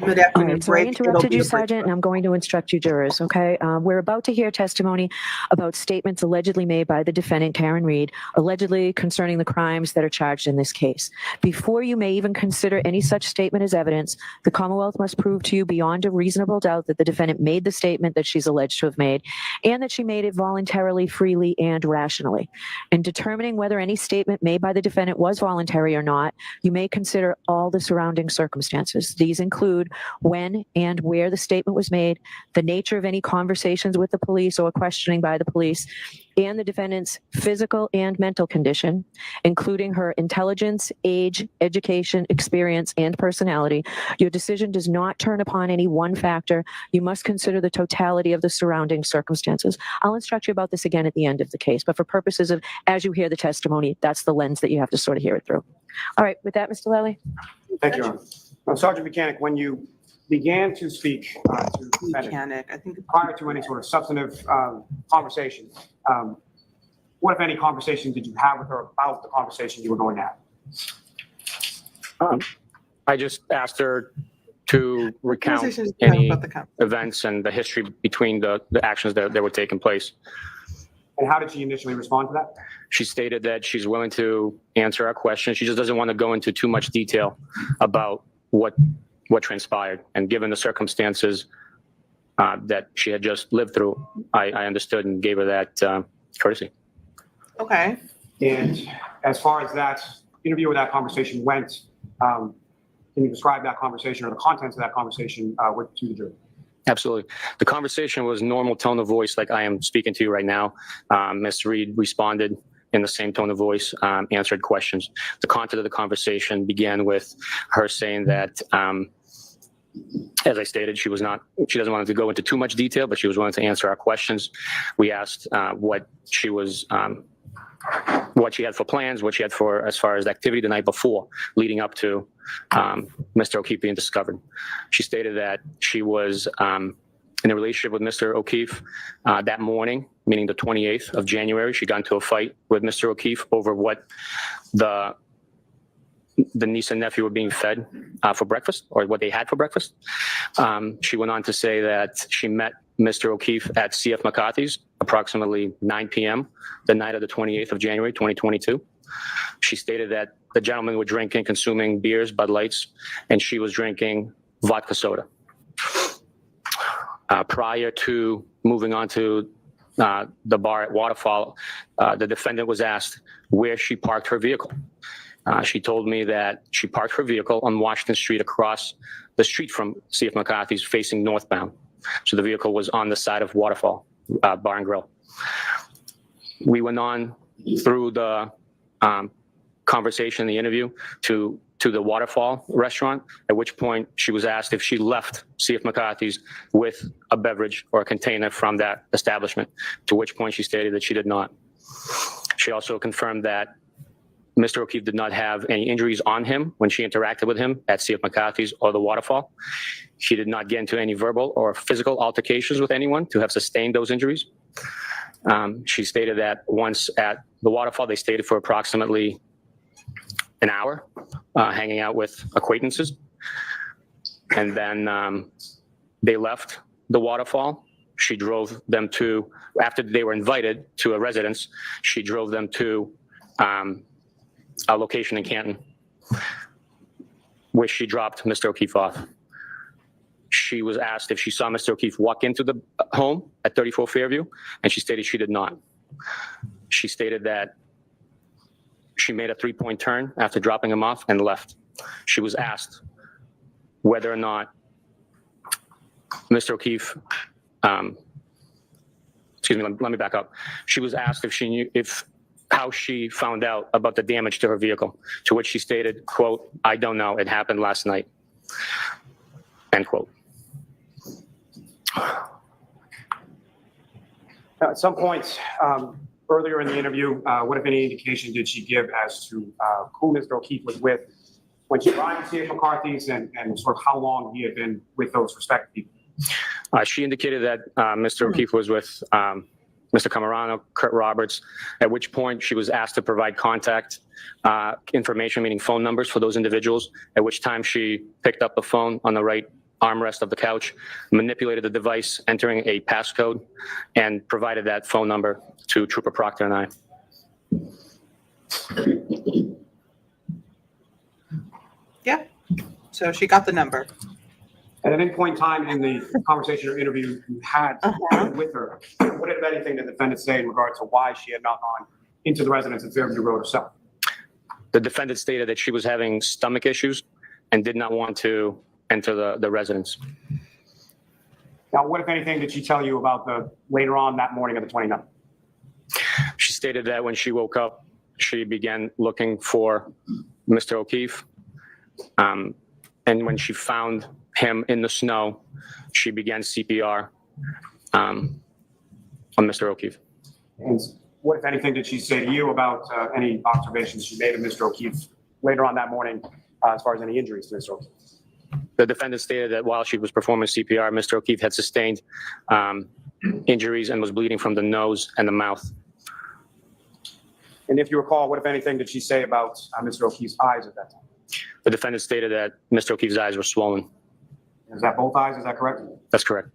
mid-afternoon All right, so I break, interrupted you, Sergeant, and I'm going to instruct you jurors, okay? We're about to hear testimony about statements allegedly made by the defendant, Karen Reed, allegedly concerning the crimes that are charged in this case. Before you may even consider any such statement as evidence, the Commonwealth must prove to you beyond a reasonable doubt that the defendant made the statement that she's alleged to have made, and that she made it voluntarily, freely, and rationally. In determining whether any statement made by the defendant was voluntary or not, you may consider all the surrounding circumstances. These include when and where the statement was made, the nature of any conversations with the police or questioning by the police, and the defendant's physical and mental condition, including her intelligence, age, education, experience, and personality. Your decision does not turn upon any one factor. You must consider the totality of the surrounding circumstances. I'll instruct you about this again at the end of the case, but for purposes of, as you hear the testimony, that's the lens that you have to sort of hear it through. All right, with that, Mr. Lally. Thank you, Your Honor. Now, Sergeant Mechanic, when you began to speak to the defendant, Mechanic, I think prior to any sort of substantive conversation, what, if any, conversation did you have with her about the conversation you were going to have? I just asked her to recount conversations any about the events and the history between the actions that were taking place. And how did she initially respond to that? She stated that she's willing to answer our questions. She just doesn't want to go into too much detail about what transpired. And given the circumstances that she had just lived through, I understood and gave her that courtesy. Okay. And as far as that interview or that conversation went, can you describe that conversation or the contents of that conversation to the jury? Absolutely. The conversation was normal tone of voice like I am speaking to you right now. Ms. Reed responded in the same tone of voice, answered questions. The content of the conversation began with her saying that, as I stated, she doesn't want to go into too much detail, but she was willing to answer our questions. We asked what she had for plans, what she had for as far as activity the night before, leading up to Mr. O'Keefe being discovered. She stated that she was in a relationship with Mr. O'Keefe that morning, meaning the 28th of January. She got into a fight with Mr. O'Keefe over what the niece and nephew were being fed for breakfast, or what they had for breakfast. She went on to say that she met Mr. O'Keefe at C.F. McCarthy's approximately 9 p.m. the night of the 28th of January, 2022. She stated that the gentlemen were drinking, consuming beers, Bud Lights, and she was drinking vodka soda. Prior to moving on to the bar at Waterfall, the defendant was asked where she parked her vehicle. She told me that she parked her vehicle on Washington Street across the street from C.F. McCarthy's facing northbound. So the vehicle was on the side of Waterfall Bar and Grill. We went on through the conversation, the interview, to the Waterfall restaurant, at which point she was asked if she left C.F. McCarthy's with a beverage or a container from that establishment, to which point she stated that she did not. She also confirmed that Mr. O'Keefe did not have any injuries on him when she interacted with him at C.F. McCarthy's or the Waterfall. She did not get into any verbal or physical altercations with anyone to have sustained those injuries. She stated that once at the Waterfall, they stayed for approximately an hour, hanging out with acquaintances. And then they left the Waterfall. She drove them to, after they were invited to a residence, she drove them to a location in Canton, where she dropped Mr. O'Keefe off. She was asked if she saw Mr. O'Keefe walk into the home at 34 Fairview, and she stated she did not. She stated that she made a 3-point turn after dropping him off and left. She was asked whether or not Mr. O'Keefe, excuse me, let me back up. She was asked if she knew how she found out about the damage to her vehicle, to which she stated, quote, "I don't know, it happened last night," end quote. At some point earlier in the interview, what, if any, indication did she give as to who Mr. O'Keefe was with when she arrived at C.F. McCarthy's and sort of how long he had been with those respective people? She indicated that Mr. O'Keefe was with Mr. Camarano, Kurt Roberts, at which point she was asked to provide contact information, meaning phone numbers for those individuals, at which time she picked up the phone on the right armrest of the couch, manipulated the device, entering a passcode, and provided that phone number to Trooper Proctor and I. Yeah. So she got the number. At any point in time in the conversation or interview you had with her, what, if anything, did the defendant say in regard to why she had not gone into the residence at Fairview Road herself? The defendant stated that she was having stomach issues and did not want to enter the residence. Now, what, if anything, did she tell you about later on that morning of the 29th? She stated that when she woke up, she began looking for Mr. O'Keefe. And when she found him in the snow, she began CPR on Mr. O'Keefe. And what, if anything, did she say to you about any observations she made of Mr. O'Keefe later on that morning as far as any injuries to Mr. O'Keefe? The defendant stated that while she was performing CPR, Mr. O'Keefe had sustained injuries and was bleeding from the nose and the mouth. And if you recall, what, if anything, did she say about Mr. O'Keefe's eyes at that time? The defendant stated that Mr. O'Keefe's eyes were swollen. Is that both eyes? Is that correct? That's correct.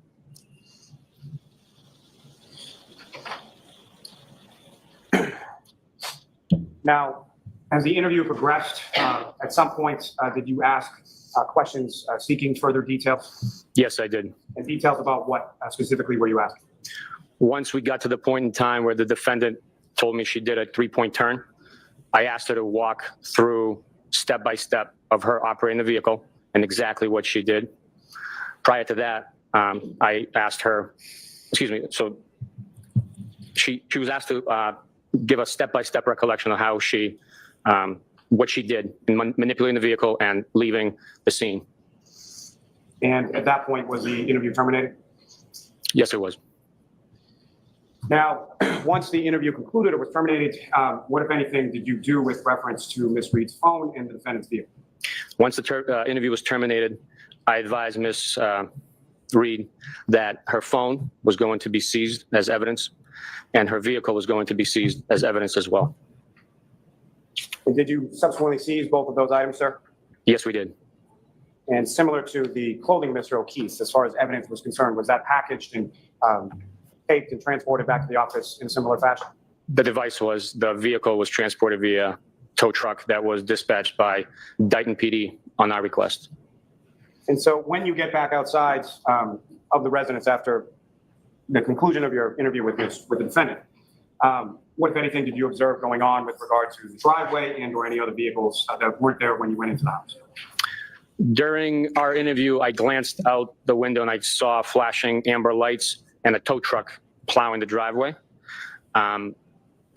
Now, as the interview progressed, at some point, did you ask questions seeking further details? Yes, I did. And details about what specifically were you asking? Once we got to the point in time where the defendant told me she did a 3-point turn, I asked her to walk through step by step of her operating the vehicle and exactly what she did. Prior to that, I asked her, so she was asked to give a step-by-step recollection of how she, what she did in manipulating the vehicle and leaving the scene. And at that point, was the interview terminated? Yes, it was. Now, once the interview concluded or was terminated, what, if anything, did you do with reference to Ms. Reed's phone and the defendant's vehicle? Once the interview was terminated, I advised Ms. Reed that her phone was going to be seized as evidence and her vehicle was going to be seized as evidence as well. And did you subsequently seize both of those items, sir? Yes, we did. And similar to the clothing, Mr. O'Keefe, as far as evidence was concerned, was that packaged and taped and transported back to the office in a similar fashion? The device was, the vehicle was transported via tow truck that was dispatched by Dayton PD on our request. And so when you get back outside of the residence after the conclusion of your interview with the defendant, what, if anything, did you observe going on with regard to the driveway and or any other vehicles that weren't there when you went into the house? During our interview, I glanced out the window and I saw flashing amber lights and a tow truck plowing the driveway.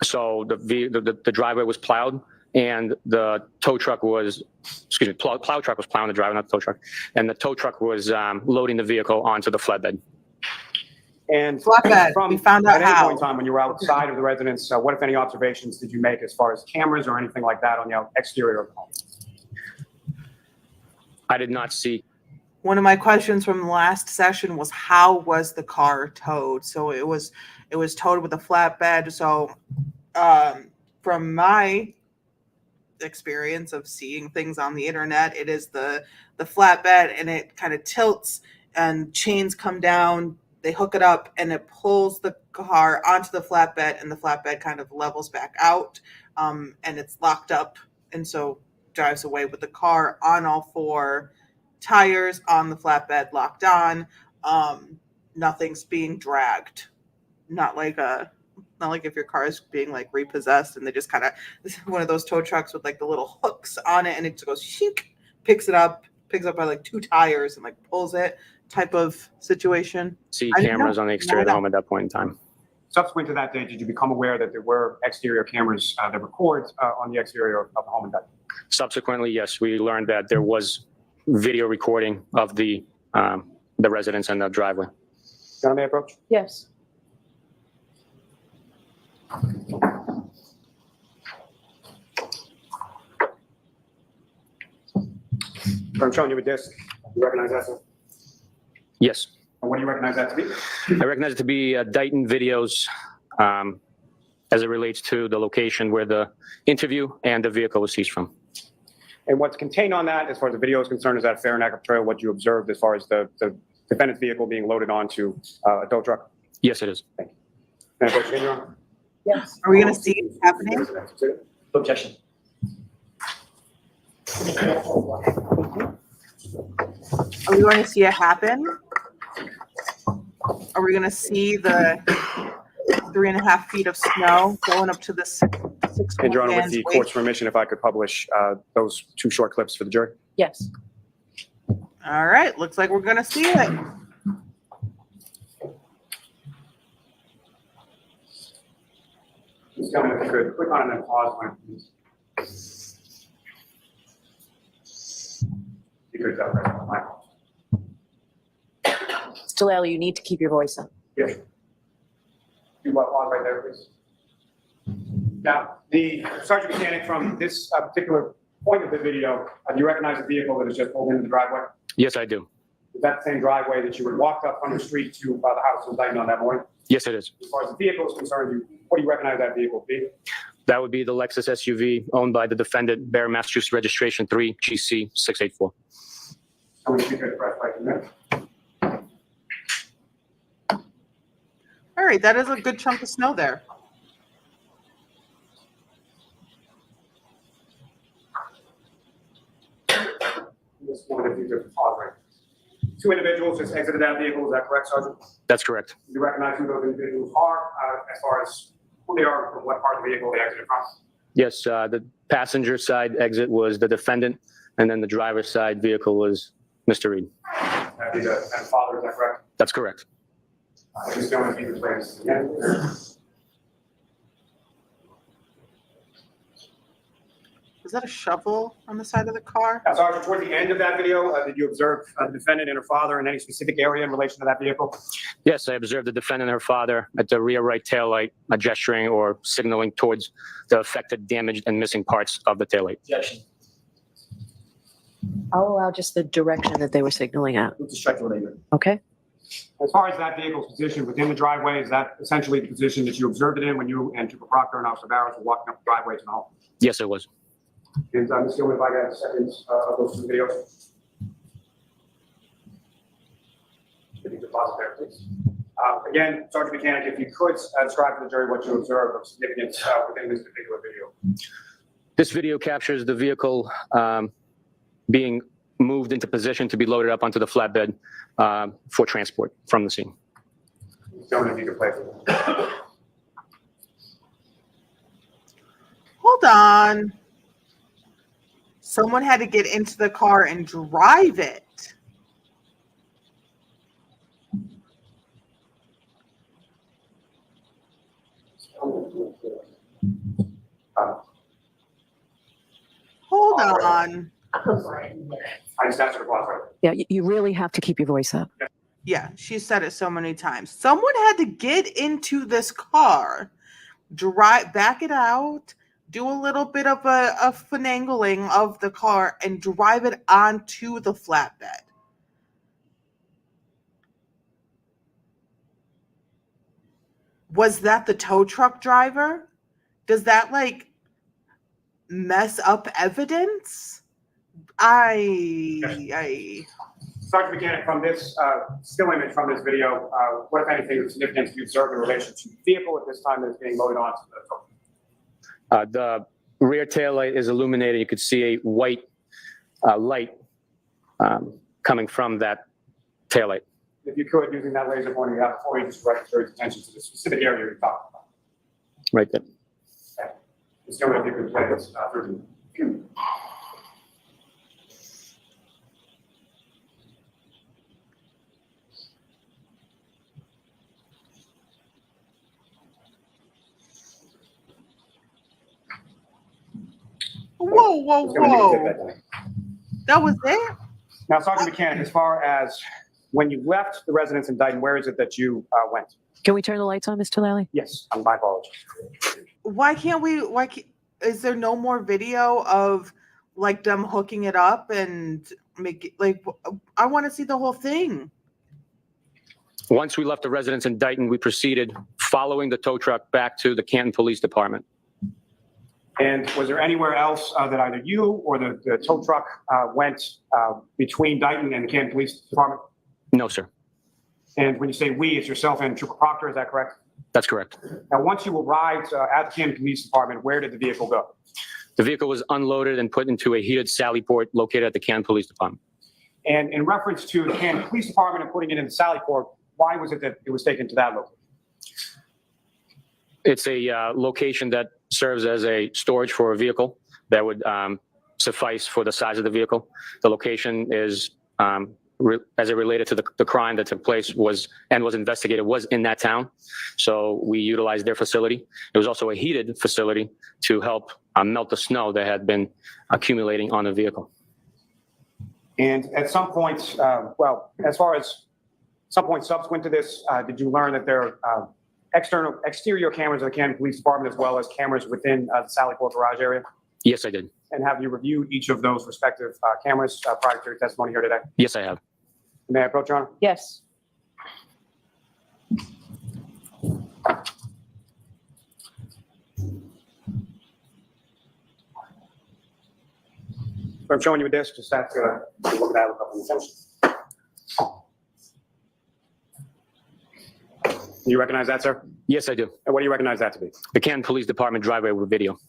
So the driveway was plowed and the tow truck was, plow truck was plowing the driveway, not the tow truck. And the tow truck was loading the vehicle onto the flatbed. And Flatbed, we found out at any how. point in time when you were outside of the residence, what, if any, observations did you make as far as cameras or anything like that on the exterior of the home? I did not see. One of my questions from the last session was how was the car towed? So it was towed with a flatbed. So from my experience of seeing things on the internet, it is the flatbed and it kind of tilts and chains come down, they hook it up and it pulls the car onto the flatbed and the flatbed kind of levels back out and it's locked up and so drives away with the car on all four tires on the flatbed locked on. Nothing's being dragged. Not like if your car is being like repossessed and they just kind of, one of those tow trucks with like the little hooks on it and it just goes shink, picks up by like two tires and like pulls it type of situation. See cameras on the exterior of the home at that point in time. Subsequent to that day, did you become aware that there were exterior cameras that record on the exterior of the home and that? Subsequently, yes, we learned that there was video recording of the residence and the driveway. John, may I approach? Yes. I'm showing you a disc. You recognize that, sir? Yes. And what do you recognize that to be? I recognize it to be Dayton videos as it relates to the location where the interview and the vehicle was seized from. And what's contained on that, as far as the video is concerned, is that fair and accurate trail, what you observed as far as the defendant's vehicle being loaded onto a tow truck? Yes, it is. Thank you. May I approach again, Your Honor? Yes. Are we going to see it happening? Objection. Are we going to see it happen? Are we going to see the 3.5 feet of snow going up to the 6 And Your Honor, with man's the waist? court's permission, if I could publish those 2 short clips for the jury? Yes. All right, looks like we're going to see it. Just tell me if you could click on it and pause when please. You could press my Stilali, you need to keep your voice up. Yes. You want to pause right there, please? Now, the sergeant mechanic from this particular point of the video, do you recognize the vehicle that is just pulled into the driveway? Yes, I do. Is that the same driveway that you would walk up from the street to the house in Dayton on that morning? Yes, it is. As far as the vehicle is concerned, what do you recognize that vehicle to be? That would be the Lexus SUV owned by the defendant, Bear, Massachusetts registration 3 GC 684. How many feet press right in there? All right, that is a good chunk of snow there. this woman, if you could pause right. Two individuals just exited that vehicle, is that correct, Sergeant? That's correct. Do you recognize who those individuals are, as far as who they are, from what part of the vehicle they exited from? Yes, the passenger side exit was the defendant, and then the driver's side vehicle was Mr. Reed. That'd be the father, is that correct? That's correct. Just going to be placed again. Was that a shovel on the side of the car? Sergeant, toward the end of that video, did you observe the defendant and her father in any specific area in relation to that vehicle? Yes, I observed the defendant and her father at the rear right taillight, gesturing or signaling towards the affected, damaged, and missing parts of the taillight. Objection. I'll allow just the direction that they were signaling at. Move to strike the waiver. Okay? As far as that vehicle's position within the driveway, is that essentially the position that you observed it in when you and Trooper Proctor and Officer Barrows were walking up the driveways and the home? Yes, it was. And Ms. Gilman, if I got seconds of those two videos. If you could pause it there, please. Again, Sergeant Mechanic, if you could describe to the jury what you observed of significance within this particular video. This video captures the vehicle being moved into position to be loaded up onto the flatbed for transport from the scene. Ms. Gilman, if you could play for me. Hold on. Someone had to get into the car and drive it. Hold on. I just asked her to pause right. Yeah, you really have to keep your voice up. Yeah, she said it so many times. Someone had to get into this car, back it out, do a little bit of a finagling of the car, and drive it onto the flatbed. Was that the tow truck driver? Does that mess up evidence? Sergeant Mechanic, from this still image from this video, what, if anything, is significant you observed in relation to the vehicle at this time that is being loaded onto the truck? The rear taillight is illuminated. You could see a white light coming from that taillight. If you could, using that laser pointing you have before you, just direct the jury's attention to the specific area you're talking about. Right there. Okay. Ms. Gilman, if you could play this through the Whoa. That was it? Now, Sergeant Mechanic, as far as when you left the residence in Dayton, where is it that you went? Can we turn the lights on, Mr. Lally? Yes, my apologies. Is there no more video of them hooking it up and I want to see the whole thing. Once we left the residence in Dayton, we proceeded following the tow truck back to the Canton Police Department. And was there anywhere else that either you or the tow truck went between Dayton and the Canton Police Department? No, sir. And when you say we, it's yourself and Trooper Proctor, is that correct? That's correct. Now, once you arrived at the Canton Police Department, where did the vehicle go? The vehicle was unloaded and put into a heated sally port located at the Canton Police Department. And in reference to the Canton Police Department and putting it in the sally port, why was it that it was taken to that location? It's a location that serves as a storage for a vehicle that would suffice for the size of the vehicle. The location is, as it related to the crime that took place was investigated, was in that town. So we utilized their facility. It was also a heated facility to help melt the snow that had been accumulating on the vehicle. And at some point, as far as some point subsequent to this, did you learn that there are exterior cameras of the Canton Police Department as well as cameras within the Sally Port garage area? Yes, I did. And have you reviewed each of those respective cameras prior to your testimony here today? Yes, I have. May I approach, Your Honor? Yes. So I'm showing you this, just have to look at that with a couple of attention. Do you recognize that, sir? Yes, I do. And what do you recognize that to be? The Canton Police Department driveway with video.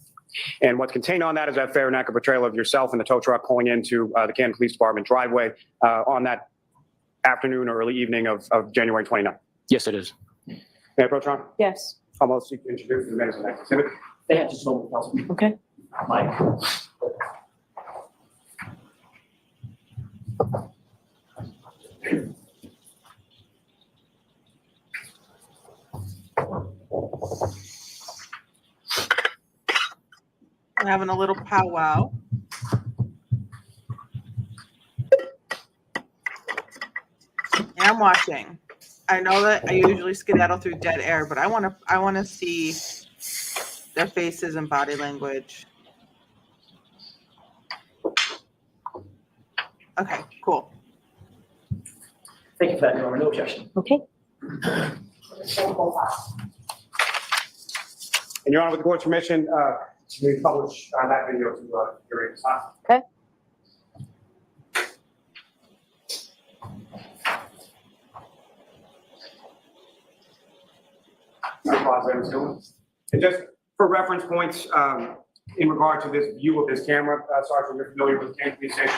And what's contained on that is that fair and accurate portrayal of yourself in the tow truck pulling into the Canton Police Department driveway on that afternoon or early evening of January 29th. Yes, it is. Mayor Pro Tem, Yes. almost introduce the minutes of the next exhibit. They have just a moment, Councilman. Okay. Mike. We're having a little powwow. And I'm watching. I know that I usually skedaddle through dead air, but I want to see their faces and body language. Okay, cool. Thank you for that, Your Honor. No objection. Okay. And Your Honor, with the court's permission, to publish that video to your ears. Okay. And just for reference points, in regard to this view of this camera, Sergeant, you're familiar with the Canton Police Station?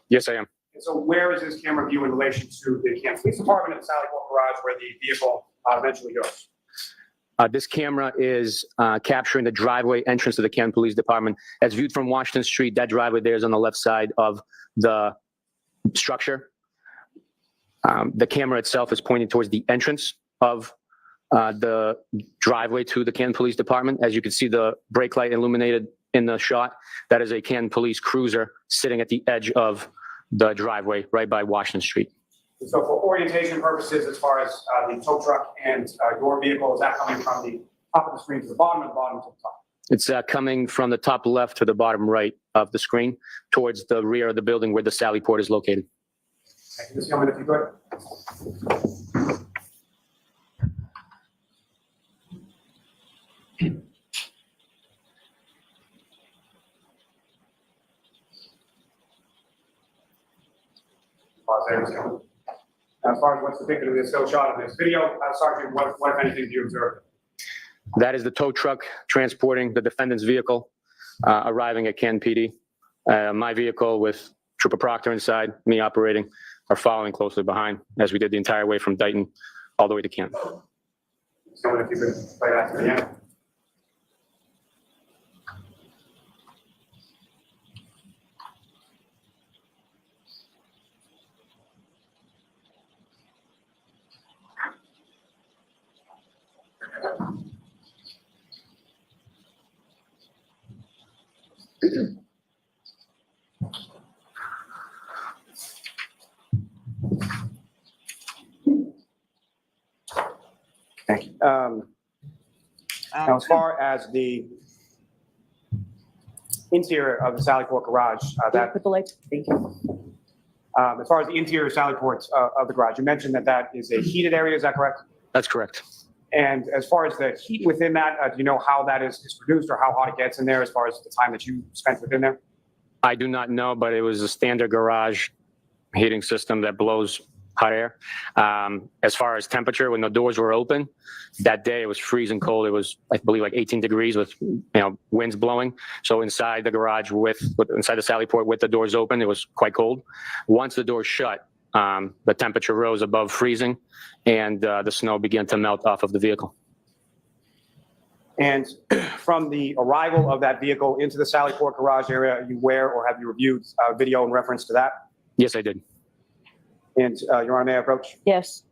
Yes, I am. And so where is this camera view in relation to the Canton Police Department and the Sally Port Garage where the vehicle eventually goes? This camera is capturing the driveway entrance to the Canton Police Department. As viewed from Washington Street, that driveway there is on the left side of the structure. The camera itself is pointing towards the entrance of the driveway to the Canton Police Department. As you can see, the brake light illuminated in the shot. That is a Canton Police cruiser sitting at the edge of the driveway right by Washington Street. So for orientation purposes, as far as the tow truck and your vehicle, is that coming from the top of the screen to the bottom, or the bottom to the top? It's coming from the top left to the bottom right of the screen towards the rear of the building where the Sally Port is located. Thank you, Ms. Gilman, if you could. Pause there, Ms. Gilman. As far as what's depicted in this still shot of this video, Sergeant, what if anything do you observe? That is the tow truck transporting the defendant's vehicle, arriving at Canton PD. My vehicle with Trooper Proctor inside, me operating, are following closely behind as we did the entire way from Dayton all the way to Canton. So if you could play that to the end. Thank you. Now, as far as the interior of the Sally Port garage, Put the lights. Thank you. as far as the interior Sally Ports of the garage, you mentioned that that is a heated area, is that correct? That's correct. And as far as the heat within that, do you know how that is produced or how hot it gets in there as far as the time that you spent within there? I do not know, but it was a standard garage heating system that blows hot air. As far as temperature, when the doors were open, that day it was freezing cold. It was, I believe, like 18 degrees with, winds blowing. So inside the garage inside the Sally Port with the doors open, it was quite cold. Once the doors shut, the temperature rose above freezing and the snow began to melt off of the vehicle. And from the arrival of that vehicle into the Sally Port garage area, are you aware or have you reviewed video in reference to that? Yes, I did. And Your Honor, may I approach? Yes.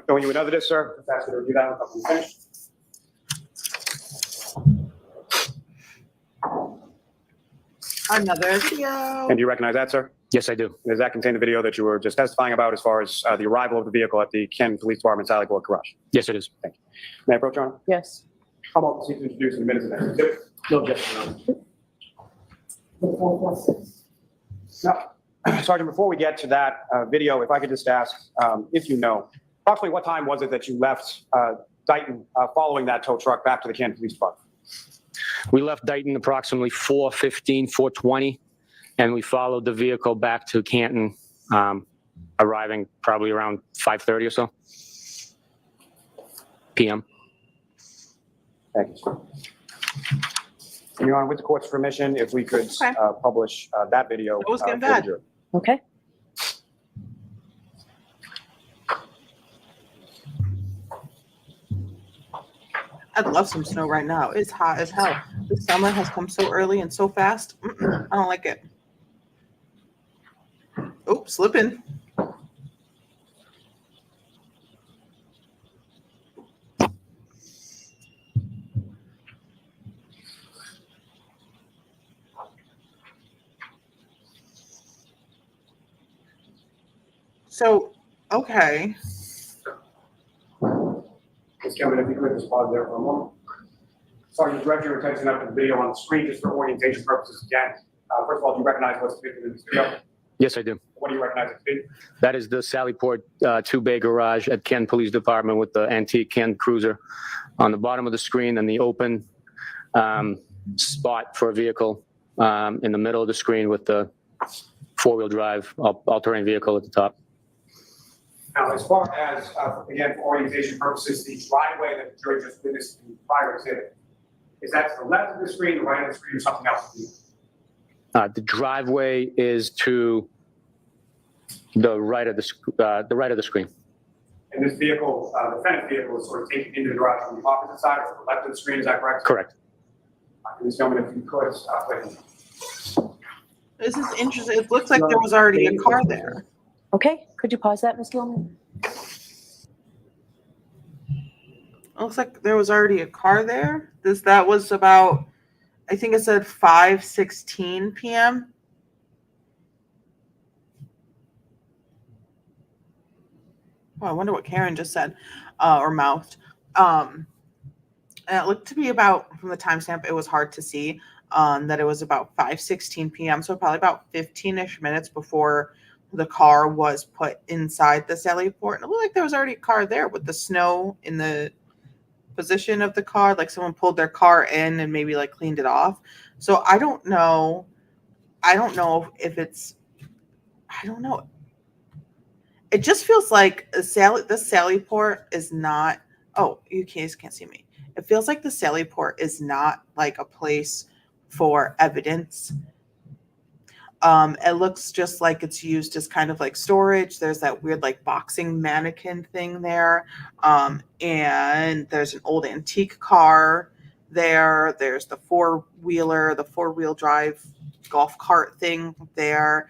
Showing you another disc, sir. Just ask you to review that one up and finish. Another video. And do you recognize that, sir? Yes, I do. Does that contain the video that you were just testifying about as far as the arrival of the vehicle at the Canton Police Department Sally Port garage? Yes, it is. Thank you. May I approach, Your Honor? Yes. How about proceed to introduce in the minutes of that exhibit? No objection, Your Honor. Now, Sergeant, before we get to that video, if I could just ask, if you know, approximately what time was it that you left Dayton following that tow truck back to the Canton Police Department? We left Dayton approximately 4:15, 4:20, and we followed the vehicle back to Canton arriving probably around 5:30 or so p.m. Thank you, sir. And Your Honor, with the court's permission, if we could Okay. publish that video. That was getting for the bad. jury. Okay. I'd love some snow right now. It's hot as hell. The summer has come so early and so fast. I don't like it. Oh, slipping. So, okay. Ms. Kevin, if you could just pause there for a moment. Sergeant, direct your attention up to the video on the screen just for orientation purposes again. First of all, do you recognize what's depicted in this video? Yes, I do. What do you recognize it to be? That is the Sallyport two-bay garage at Kent Police Department with the antique Kent Cruiser on the bottom of the screen and the open spot for a vehicle in the middle of the screen with the four-wheel drive all-terrain vehicle at the top. Now, as far as, again, for orientation purposes, the driveway that the jury just witnessed in the prior exhibit, is that to the left of the screen, the right of the screen, or something else? The driveway is to the right of the screen. And this vehicle, the defendant's vehicle is sort of taken into the garage from the opposite side or the left of the screen, is that correct? Correct. Ms. Gilman, if you could, wait. This is interesting. It looks like there was already a car there. Okay, could you pause that, Ms. Gilman? It looks like there was already a car there. That was about, I think it said 5:16 p.m. Oh, I wonder what Karen just said or mouthed. And it looked to be about, from the timestamp, it was hard to see that it was about 5:16 p.m. So probably about 15-ish minutes before the car was put inside the Sallyport. And it looked like there was already a car there with the snow in the position of the car, like someone pulled their car in and maybe like cleaned it off. So I don't know if it's, I don't know. It just feels like the Sallyport is not, oh, you can't see me. It feels like the Sallyport is not like a place for evidence. It looks just like it's used as kind of like storage. There's that weird like boxing mannequin thing there. And there's an old antique car there. There's the four-wheel drive golf cart thing there.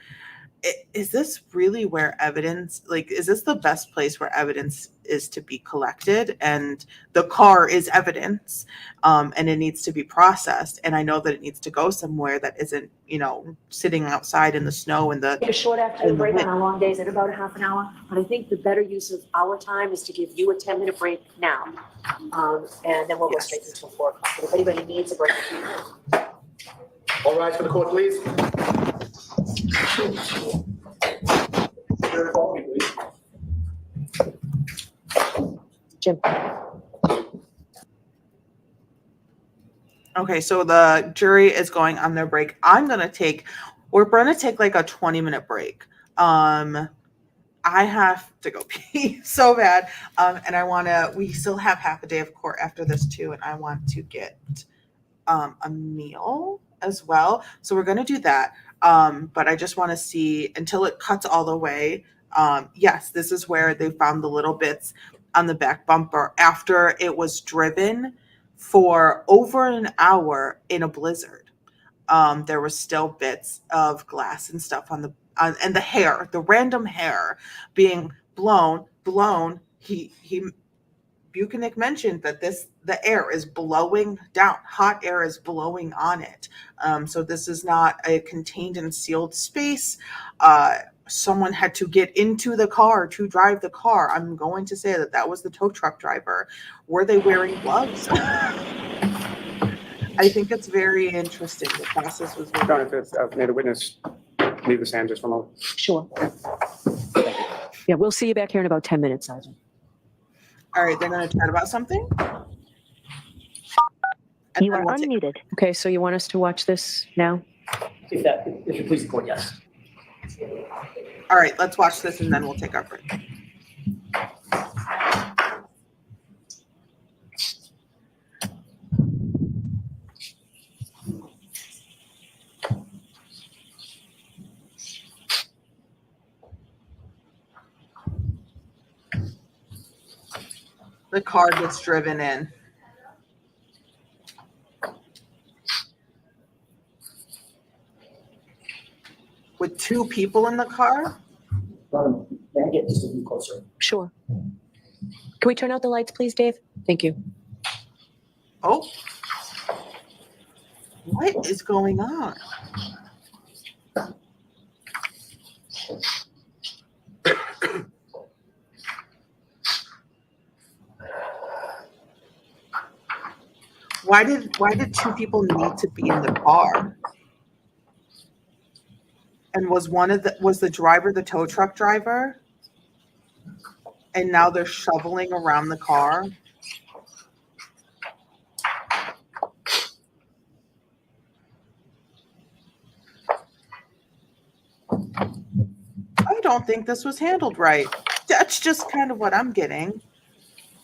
Is this really where evidence, like, is this the best place where evidence is to be collected? And the car is evidence, and it needs to be processed. And I know that it needs to go somewhere that isn't, sitting outside in the snow and the. Take a short afternoon break on our long days at about a half an hour, but I think the better use of our time is to give you a 10-minute break now. And then we'll go straight until 4 o'clock. But if anybody needs a break. All rise for the court, please. Jim. Okay, so the jury is going on their break. we're going to take like a 20-minute break. I have to go pee so bad. And we still have half a day of court after this too. And I want to get a meal as well. So we're going to do that. But I just want to see until it cuts all the way. Yes, this is where they found the little bits on the back bumper after it was driven for over an hour in a blizzard. There were still bits of glass and stuff on and the hair, the random hair being blown. Buchanan mentioned that the air is blowing down, hot air is blowing on it. So this is not a contained and sealed space. Someone had to get into the car to drive the car. I'm going to say that was the tow truck driver. Were they wearing gloves? I think it's very interesting. The process was very May the witness leave the stand just for a moment. Sure. Yeah, we'll see you back here in about 10 minutes, Sergeant. All right, they're going to chat about something. You are unmuted. Okay, so you want us to watch this now? If you please, the court, yes. All right, let's watch this and then we'll take our break. The car gets driven in. With two people in the car? May I get just a little closer? Sure. Can we turn out the lights, please, Dave? Thank you. Oh. What is going on? Why did two people need to be in the car? And was the driver the tow truck driver? And now they're shoveling around the car? I don't think this was handled right. That's just kind of what I'm getting.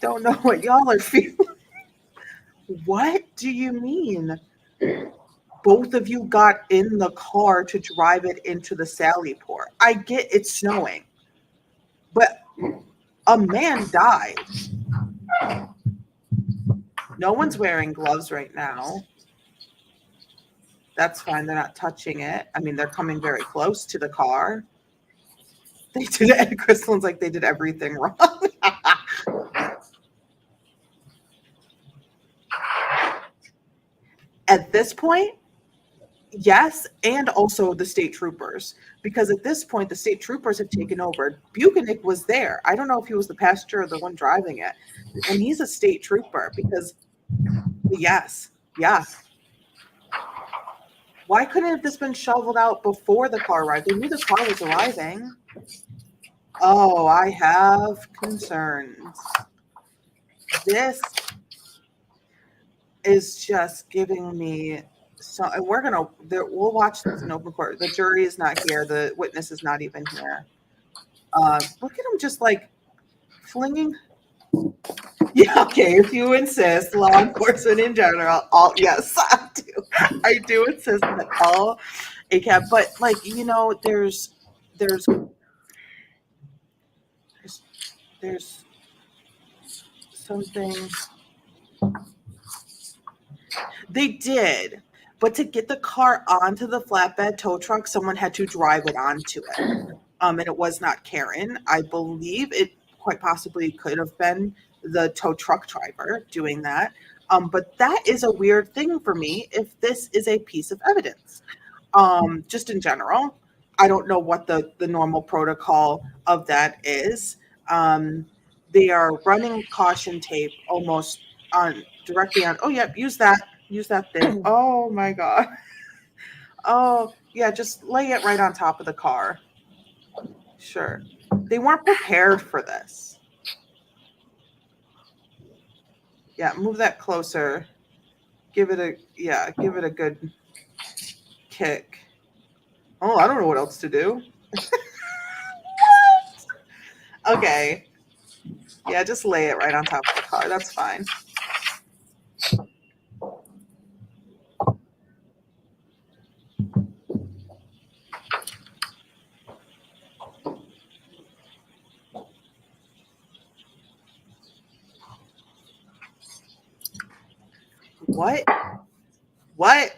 Don't know what y'all are feeling. What do you mean? Both of you got in the car to drive it into the Sally Port. I get it's snowing, but a man died. No one's wearing gloves right now. That's fine. They're not touching it. I mean, they're coming very close to the car. They did it. And Crystal's like, they did everything wrong. At this point, yes, and also the state troopers, because at this point the state troopers have taken over. Buchanan was there. I don't know if he was the passenger or the one driving it, and he's a state trooper because, yes. Why couldn't this been shoveled out before the car arrived? They knew the car was arriving. Oh, I have concerns. This is just giving me so. And we'll watch this in open court. The jury is not here. The witness is not even here. Look at him just like flinging. Yeah, okay. If you insist, law enforcement in general, yes, I do insist that all ACAB, but like there's something. They did, but to get the car onto the flatbed tow truck, someone had to drive it onto it. And it was not Karen. I believe it quite possibly could have been the tow truck driver doing that. But that is a weird thing for me if this is a piece of evidence. Just in general, I don't know what the normal protocol of that is. They are running caution tape almost directly on. Oh, yep, use that thing. Oh my God. Oh yeah, just lay it right on top of the car. Sure. They weren't prepared for this. Yeah, move that closer. Give it a good kick. Oh, I don't know what else to do. Okay. Yeah, just lay it right on top of the car. That's fine. What? What?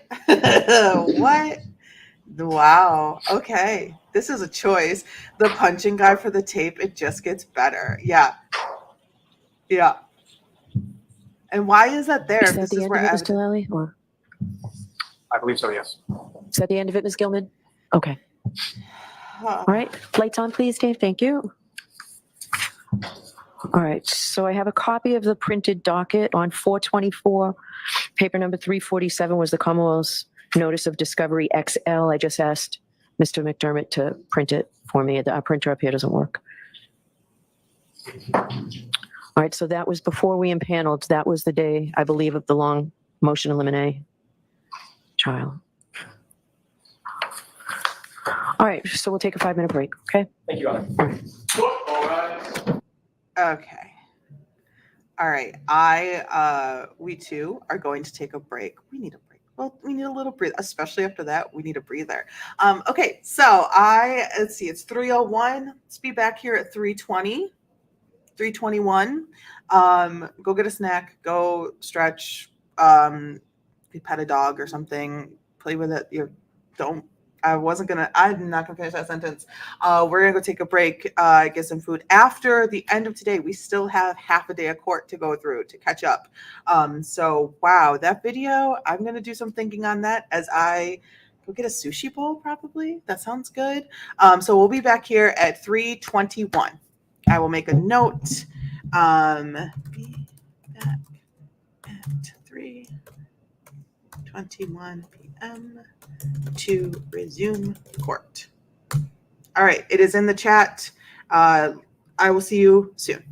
Wow. Okay. This is a choice. The punching guy for the tape, it just gets better. Yeah. And why is that there? Is that the end of it, Mr. Lally? Or I believe so, yes. is that the end of it, Ms. Gilman? Okay. All right. Lights on, please, Dave. Thank you. All right. So I have a copy of the printed docket on 424. Paper number 347 was the Commonwealth's Notice of Discovery XL. I just asked Mr. McDermott to print it for me. Our printer up here doesn't work. All right, so that was before we impaneled. That was the day, I believe, of the long motion to eliminate trial. All right, so we'll take a 5-minute break, okay? Thank you, Your Honor. All right. Okay. All right. We too are going to take a break. We need a break. Well, we need a little breathe, especially after that. We need a breather. Okay. So let's see, it's 3:01. Let's be back here at 3:20, 3:21. Go get a snack, go stretch, pet a dog or something, play with it. I'm not gonna finish that sentence. We're gonna go take a break, get some food. After the end of today, we still have half a day of court to go through to catch up. So wow, that video, I'm gonna do some thinking on that as I go get a sushi bowl, probably. That sounds good. So we'll be back here at 3:21. I will make a note. Be back at 3:21 p.m. to resume court. All right, it is in the chat. I will see you soon.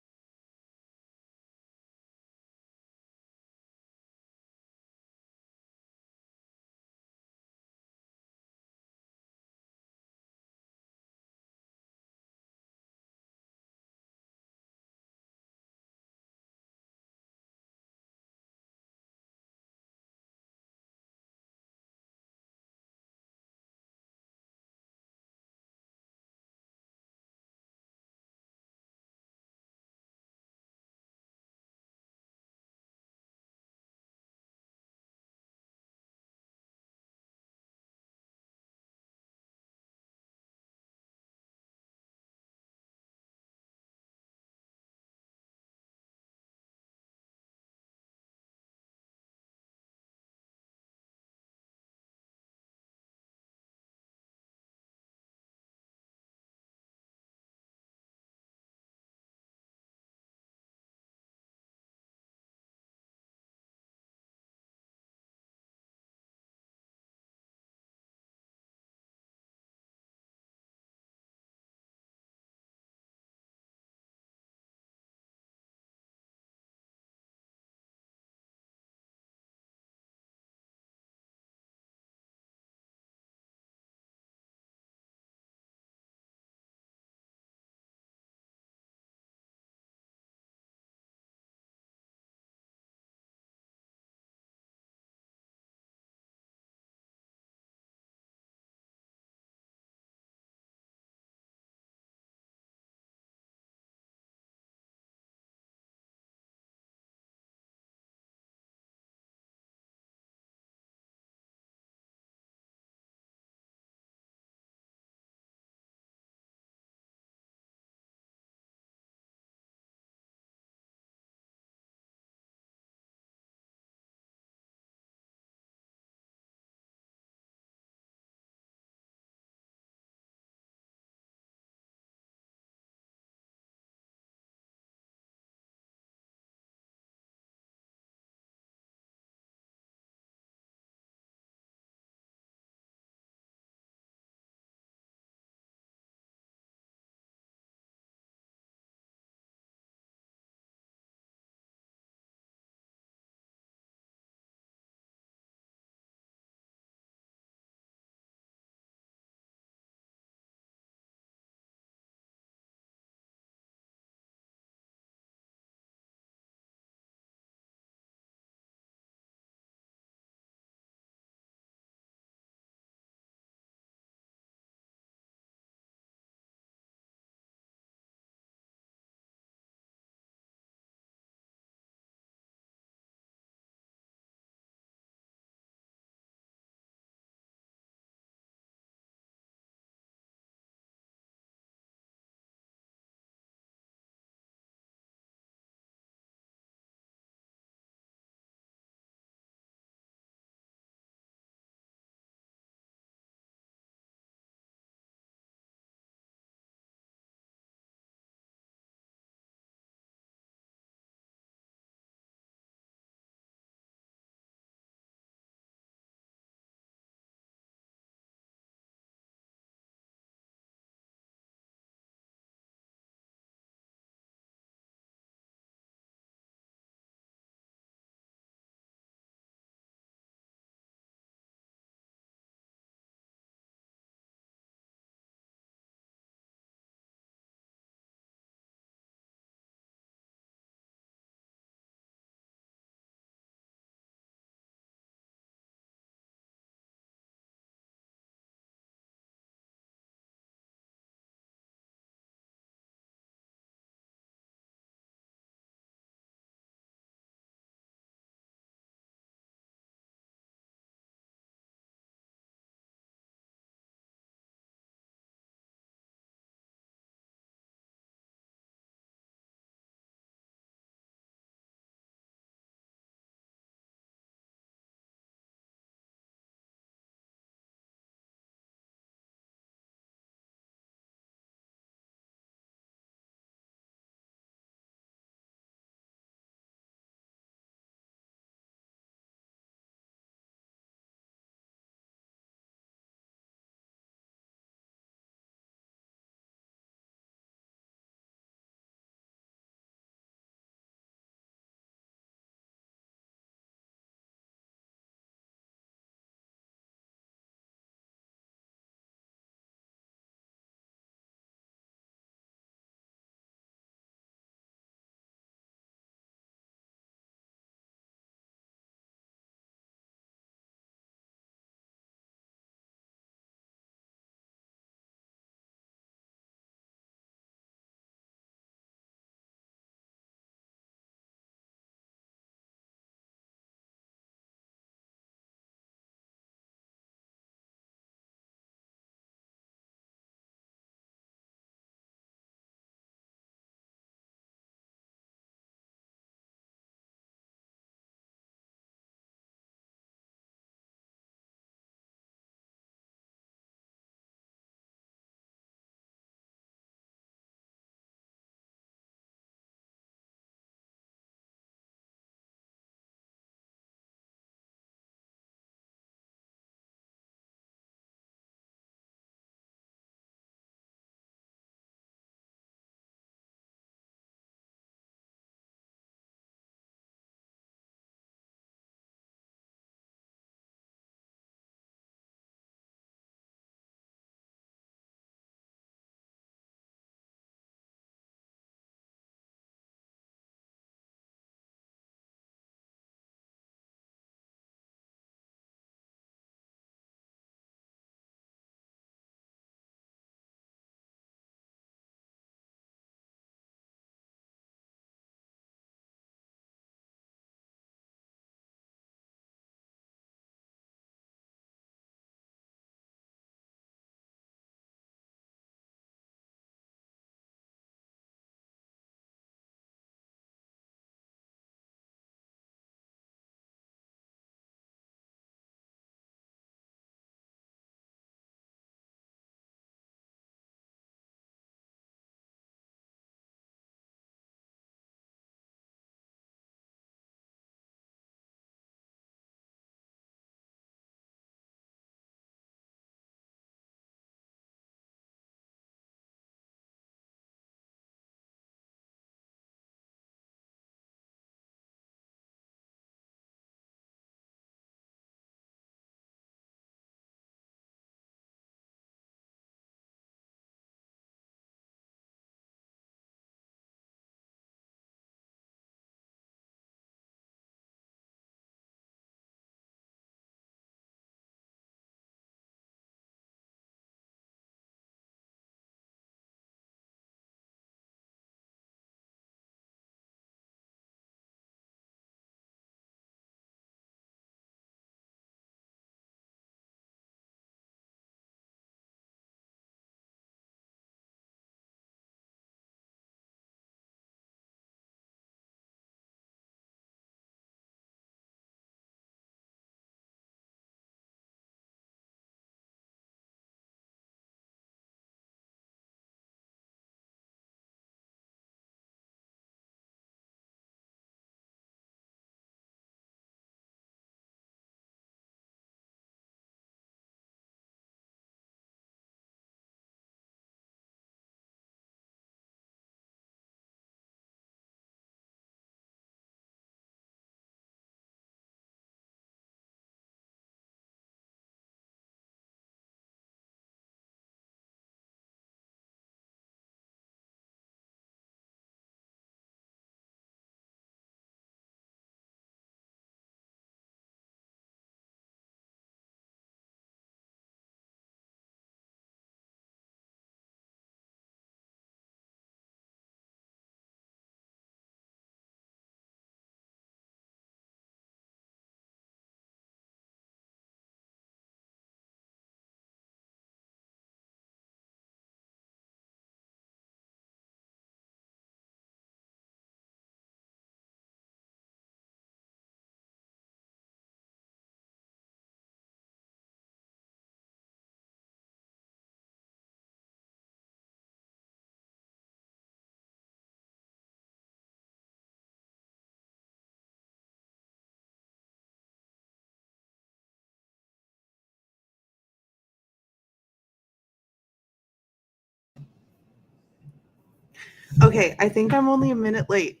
Okay, I think I'm only a minute late.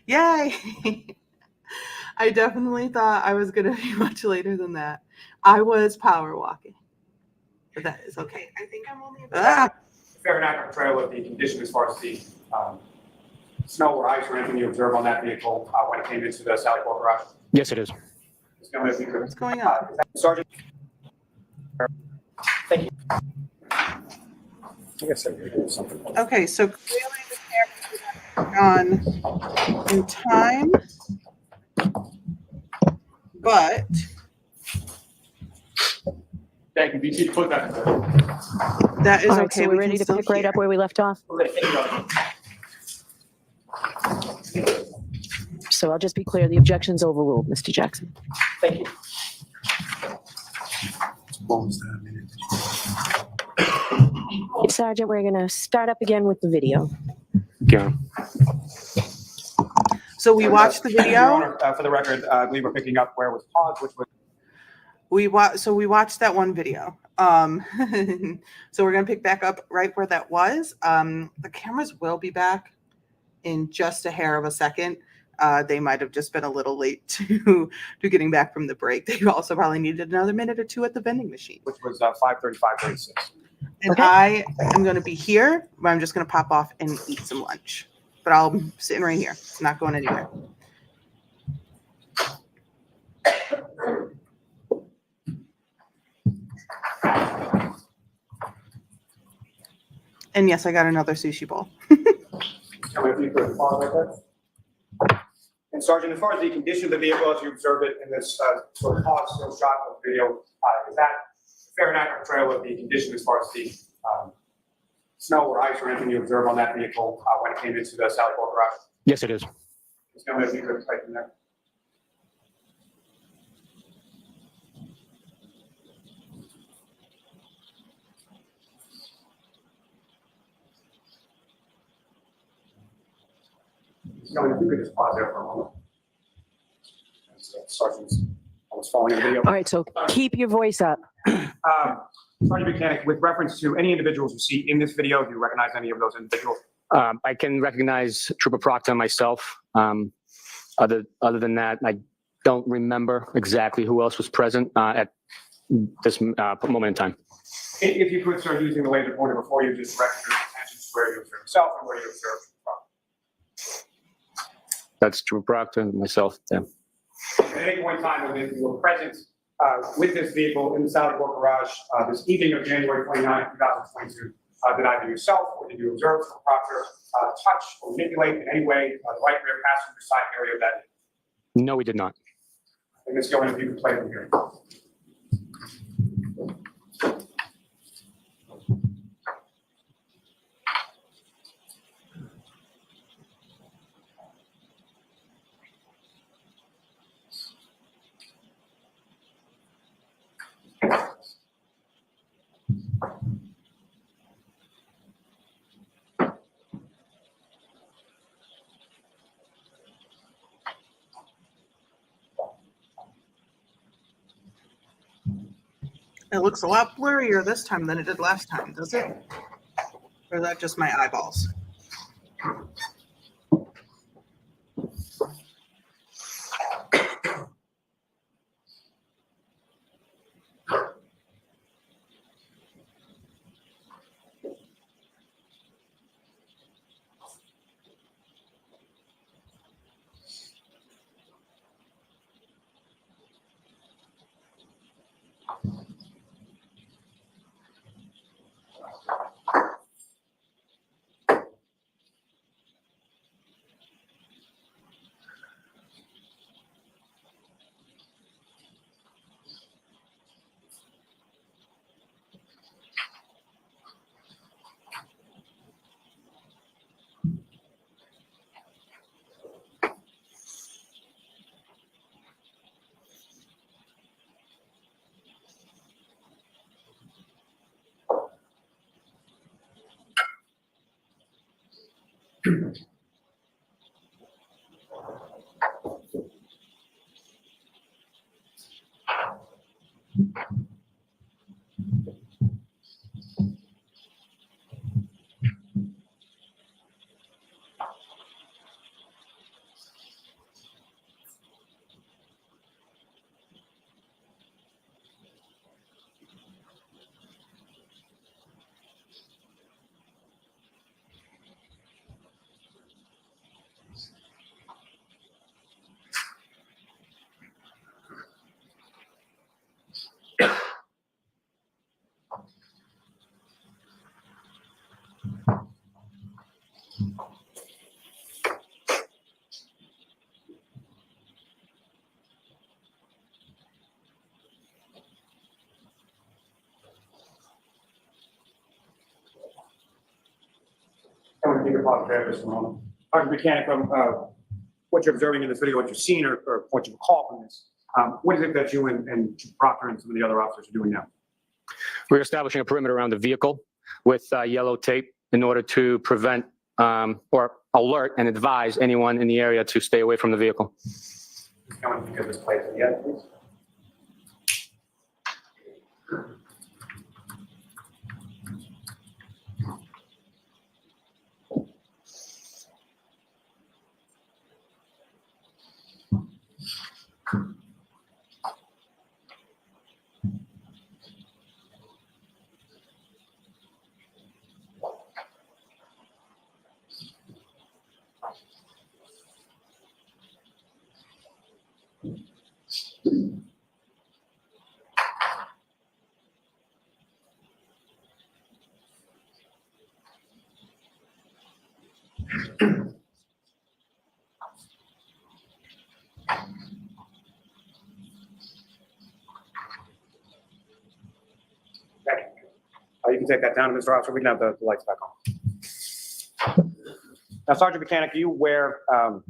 Yay! I definitely thought I was going to be much later than that. I was power walking, but that is okay. I think I'm only a minute. Fair and accurate portrayal of the condition as far as the snow or ice or anything you observe on that vehicle when it came into the Sally Port garage? Yes, it is. What's going on? Sergeant? Thank you. I guess I could do something. Okay, so clearly the cameras are on in time, but Thank you, VC, put that. that is All right, okay. so we're We ready can to still pick right hear. up where we left off. We're gonna take it on. So I'll just be clear, the objection's overruled, Mr. Jackson. Thank you. Sergeant, we're gonna start up again with the video. Yeah. So we watched the Your video. Honor, for the record, I believe we're picking up where it was paused, which was We watched that one video. So we're gonna pick back up right where that was. The cameras will be back in just a hair of a second. They might have just been a little late to getting back from the break. They also probably needed another minute or two at the vending machine. which was 5:35:36. And Okay. I am going to be here, but I'm just going to pop off and eat some lunch. But I'll sitting right here. I'm not going anywhere. And yes, I got another sushi bowl. If you could pause right there. And Sergeant, as far as the condition of the vehicle as you observe it in this sort of pause still shot of the video, is that fair and accurate portrayal of the condition as far as the snow or ice or anything you observe on that vehicle when it came into the Sally Port garage? Yes, it is. Just know if you could type in there. So if you could just pause there for a moment. Sergeant's almost falling in the video. All right, so keep your voice up. Sergeant Buchanan, with reference to any individuals you see in this video, do you recognize any of those individuals? I can recognize Trooper Proctor myself. Other than that, I don't remember exactly who else was present at this moment in time. If you could start using the laser pointer before you just direct your attention to where you observe yourself and where you observe That's Trooper Proctor and myself. Yeah. At any point in time when you were present with this vehicle in the Sally Port garage this evening of January 29, 2022, did either yourself or did you observe Proctor touch or manipulate in any way the right rear passenger side area of that? No, we did not. And Ms. Gilman, if you could play from here. It looks a lot blurrier this time than it did last time, does it? Or is that just my eyeballs? me to pause there just for a moment. Sergeant Mechanic, what you're observing in this video, what you've seen or what you recall from this, what is it that you and Chief Proctor and some of the other officers are doing now? We're establishing a perimeter around the vehicle with yellow tape in order to prevent or alert and advise anyone in the area to stay away from the vehicle. No one can get this place yet, please. You can take that down, Mr. Officer. We can have the lights back on. Now, Sergeant Mechanic, are you aware of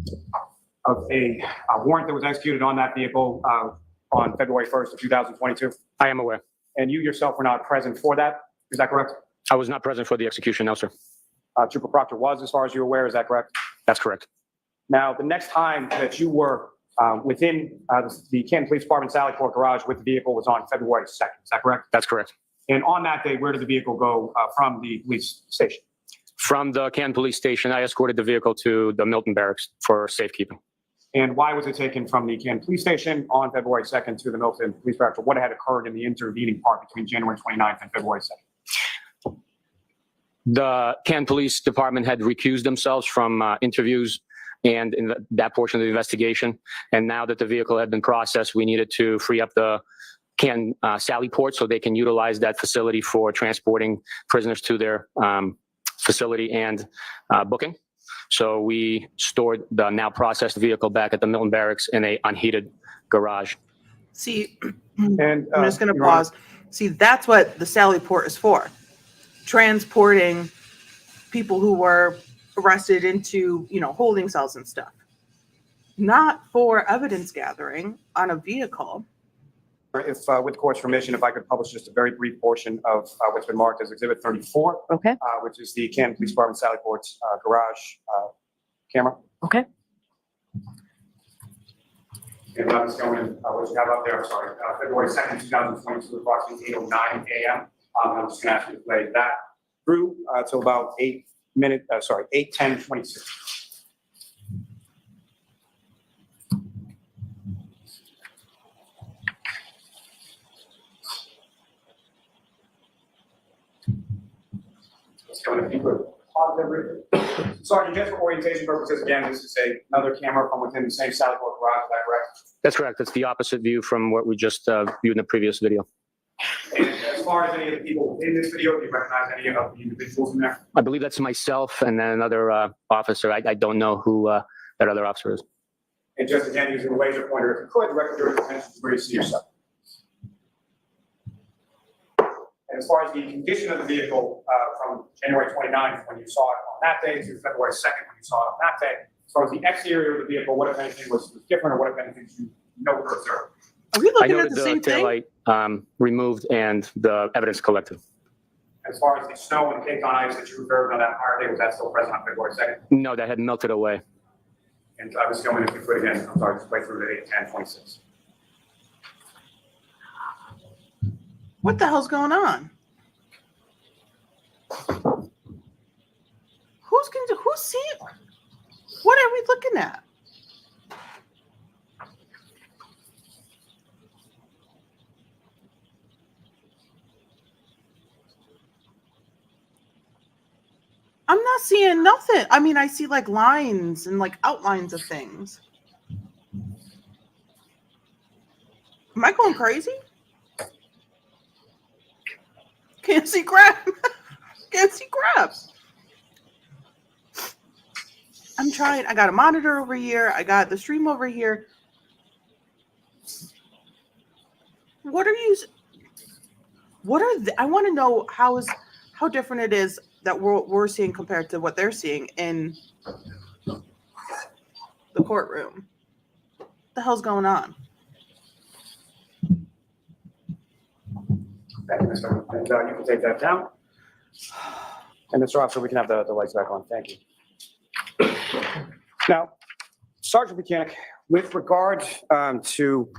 a warrant that was executed on that vehicle on February 1st of 2022? I am aware. And you yourself were not present for that? Is that correct? I was not present for the execution, no, sir. Trooper Proctor was, as far as you're aware. Is that correct? That's correct. Now, the next time that you were within the Canton Police Department Sally Port garage with the vehicle was on February 2nd. Is that correct? That's correct. And on that day, where did the vehicle go from the police station? From the Canton Police Station, I escorted the vehicle to the Milton Barracks for safekeeping. And why was it taken from the Canton Police Station on February 2nd to the Milton Police Barracks? What had occurred in the intervening part between January 29th and February 2nd? The Canton Police Department had recused themselves from interviews and in that portion of the investigation. And now that the vehicle had been processed, we needed to free up the Canton Sally Port so they can utilize that facility for transporting prisoners to their facility and booking. So we stored the now processed vehicle back at the Milton Barracks in a unheated garage. See, And I'm just going to Your Honor, pause. See, that's what the Sally Port is for. Transporting people who were arrested into, holding cells and stuff. Not for evidence gathering on a vehicle. If, with the court's permission, if I could publish just a very brief portion of what's been marked as Exhibit 34, Okay. Which is the Canton Police Department Sally Port's garage camera. Okay. And that was going, what you have up there, I'm sorry, February 2nd, 2022, approximately 8:09 a.m. I'm just going to ask you to play that through till about 8:10:26. If you could pause there briefly. Sergeant, just for orientation purposes, again, this is another camera from within the same Sally Port garage, is that correct? That's correct. That's the opposite view from what we just viewed in the previous video. And as far as any of the people in this video, do you recognize any of the individuals in there? I believe that's myself and then another officer. I don't know who that other officer is. And just again, using the laser pointer, if you could, direct your attention to where you see yourself. And as far as the condition of the vehicle from January 29th, when you saw it on that day, to February 2nd, when you saw it on that day, as far as the exterior of the vehicle, what if anything was different, or what if anything you noted or observed? Are we I looking at noted the the same thing? taillight removed and the evidence collected. As far as the snow and caked on ice that you observed on that prior day, was that still present on February 2nd? No, that had melted away. And I was going, if you could again, I'm sorry, just play through to 8:10:26. What the hell's going on? Who's seeing? What are we looking at? I'm not seeing nothing. I mean, I see like lines and like outlines of things. Am I going crazy? Can't see crap. Can't see crap. I'm trying. I got a monitor over here. I got the stream over here. What are you? What are I want to know how different it is that we're seeing compared to what they're seeing in the courtroom. What the hell's going on? Thank you, Mr. And you can take that down. And Mr. Officer, we can have the lights back on. Thank you. Now, Sergeant Mechanic, with regard to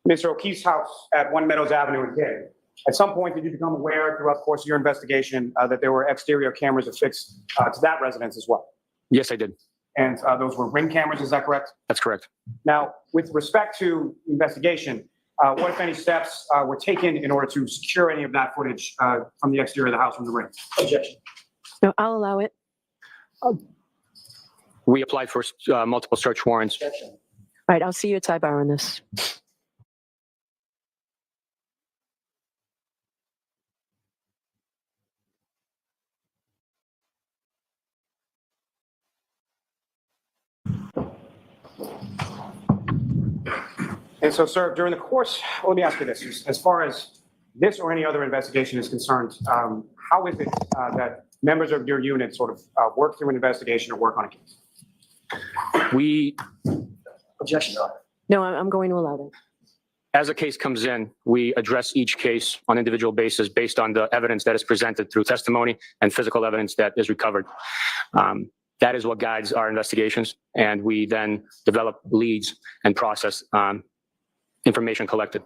Mr. O'Keefe's house at One Meadows Avenue in King, at some point did you become aware throughout the course of your investigation that there were exterior cameras affixed to that residence as well? Yes, I did. And those were Ring cameras, is that correct? That's correct. Now, with respect to investigation, what, if any, steps were taken in order to secure any of that footage from the exterior of the house from the Ring? Objection. No, I'll allow it. We applied for multiple search warrants. Objection. All right, I'll see you at sidebar on this. And so, sir, during the course, let me ask you this, as far as this or any other investigation is concerned, how is it that members of your unit sort of work through an investigation or work on a case? We, Objection, Your Honor. No, I'm going to allow that. as a case comes in, we address each case on individual basis based on the evidence that is presented through testimony and physical evidence that is recovered. That is what guides our investigations, and we then develop leads and process information collected.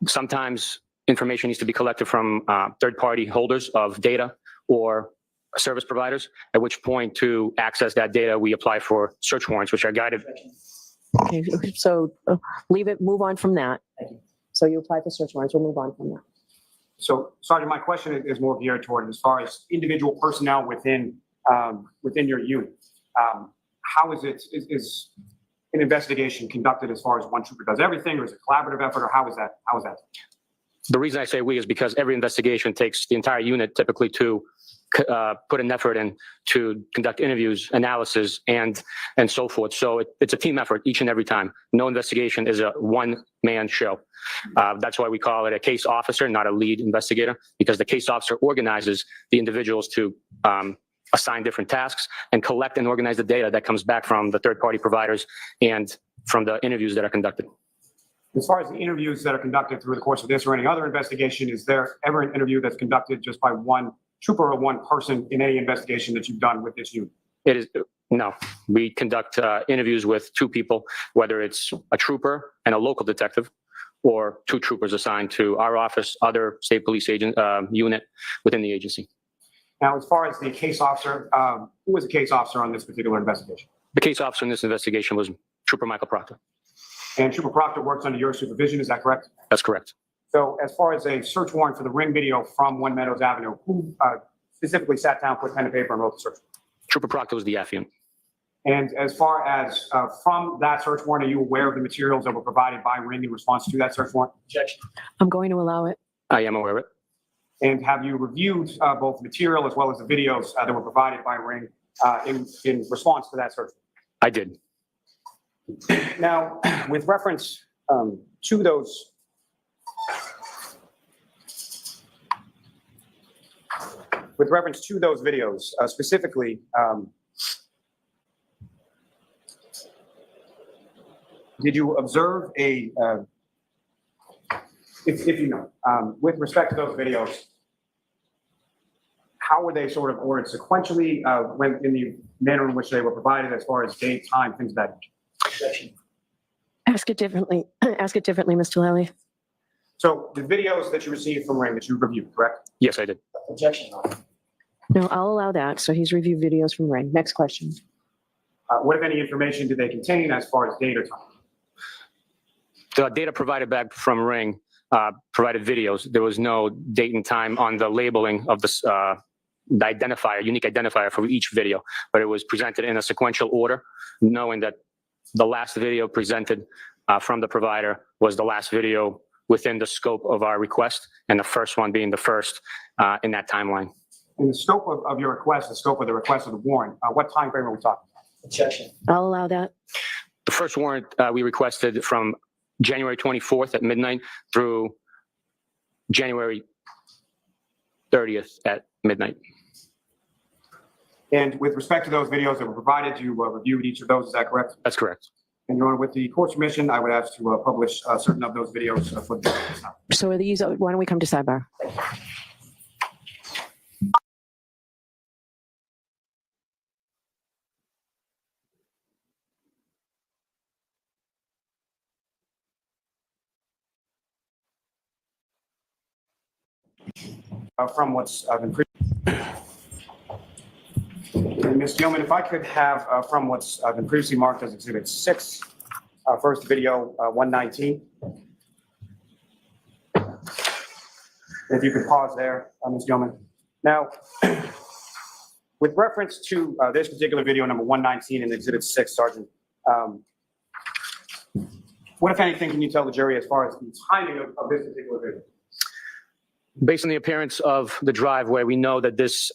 Sometimes information needs to be collected from third-party holders of data or service providers, at which point to access that data, we apply for search warrants, which are guided. Okay, so leave it, move on from that. Thank you. So you apply for search warrants, we'll move on from that. So, Sergeant, my question is more geared toward as far as individual personnel within your unit. How is an investigation conducted as far as one trooper does everything, or is it a collaborative effort, or how is that? The reason I say we is because every investigation takes the entire unit typically to put an effort in to conduct interviews, analysis, and so forth. So it's a team effort each and every time. No investigation is a one-man show. That's why we call it a case officer, not a lead investigator, because the case officer organizes the individuals to assign different tasks and collect and organize the data that comes back from the third-party providers and from the interviews that are conducted. As far as the interviews that are conducted through the course of this or any other investigation, is there ever an interview that's conducted just by one trooper or one person in any investigation that you've done with this unit? It is, no, we conduct interviews with two people, whether it's a trooper and a local detective, or two troopers assigned to our office, other state police agent unit within the agency. Now, as far as the case officer, who was the case officer on this particular investigation? The case officer in this investigation was Trooper Michael Proctor. And Trooper Proctor works under your supervision, is that correct? That's correct. So as far as a search warrant for the Ring video from One Meadows Avenue, who specifically sat down, put pen and paper, and wrote the search? Trooper Proctor was the affiant. And as far as from that search warrant, are you aware of the materials that were provided by Ring in response to that search warrant? Objection. I'm going to allow it. I am aware of it. And have you reviewed both the material as well as the videos that were provided by Ring in response to that search? I did. Now, with reference to those videos, specifically, did you observe if you know, with respect to those videos, how were they sort of ordered sequentially when in the manner in which they were provided as far as date, time, things of that nature? Objection. Ask it differently. Ask it differently, Mr. Lally. So the videos that you received from Ring that you reviewed, correct? Yes, I did. Objection, Your Honor. No, I'll allow that. So he's reviewed videos from Ring. Next question. What, if any, information did they contain as far as date or time? The data provided back from Ring provided videos. There was no date and time on the labeling of the identifier, unique identifier for each video, but it was presented in a sequential order, knowing that the last video presented from the provider was the last video within the scope of our request, and the first one being the first in that timeline. In the scope of your request, the scope of the request of the warrant, what time frame are we talking about? Objection. I'll allow that. The first warrant we requested from January 24th at midnight through January 30th at midnight. And with respect to those videos that were provided, you reviewed each of those, is that correct? That's correct. And Your Honor, with the court's permission, I would ask to publish certain of those videos for the. So are these, why don't we come to sidebar? From what's been Ms. Gilman, if I could have from what's been previously marked as Exhibit 6, first video 119. If you could pause there, Ms. Gilman. Now, with reference to this particular video, number 119 in Exhibit 6, Sergeant, what, if anything, can you tell the jury as far as the timing of this particular video? Based on the appearance of the driveway, we know that this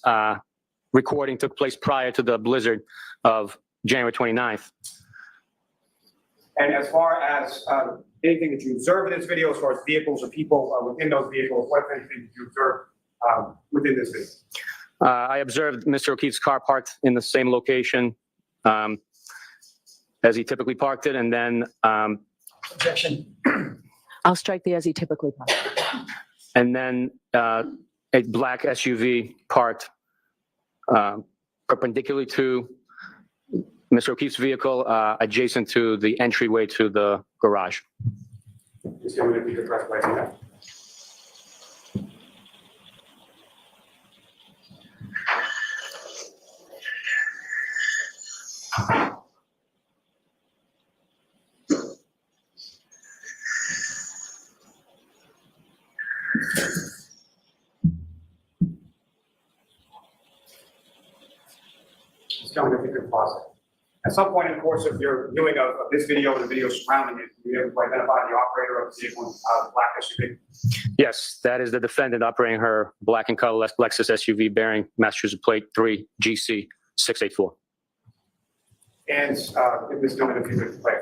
recording took place prior to the blizzard of January 29th. And as far as anything that you observe in this video, as far as vehicles or people within those vehicles, what, if anything, did you observe within this video? I observed Mr. O'Keefe's car parked in the same location as he typically parked it, and then Objection. I'll strike the as he typically parks. and then a black SUV parked perpendicularly to Mr. O'Keefe's vehicle, adjacent to the entryway to the garage. Just give me if you could press play on that. Just tell me if you could pause it. At some point in the course of your viewing of this video and the video surrounding it, you able to identify the operator of the vehicle, the black SUV? Yes, that is the defendant operating her black and color Lexus SUV bearing Massachusetts plate 3 GC 684. And if this gentleman, if you could play.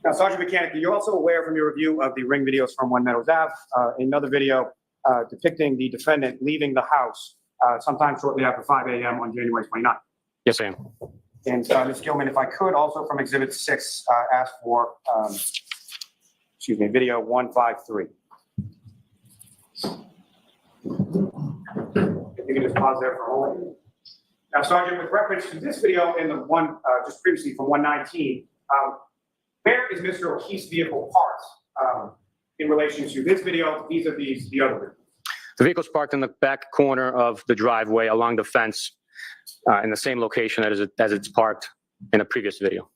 Now, Sergeant Mechanic, you're also aware from your review of the ring videos from One Meadows Ave, another video depicting the defendant leaving the house sometime shortly after 5 a.m. on January 29th. Yes, I am. And Ms. Gilman, if I could also from Exhibit 6 ask for, video 153. If you can just pause there for a moment. Now, Sergeant, with reference to this video and the one just previously from 119, where is Mr. O'Keefe's vehicle parked in relation to this video vis-a-vis the other video? The vehicle's parked in the back corner of the driveway along the fence in the same location as it's parked in a previous video.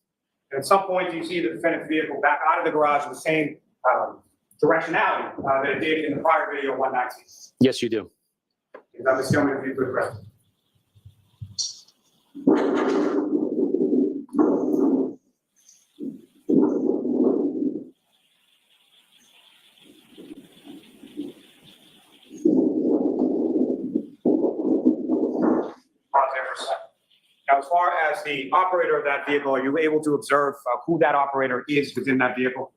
And at some point, do you see the defendant's vehicle back out of the garage in the same directionality that it did in the prior video 119? Yes, you do. Ms. Gilman, if you could address. Now, as far as the operator of that vehicle, are you able to observe who that operator is within that vehicle?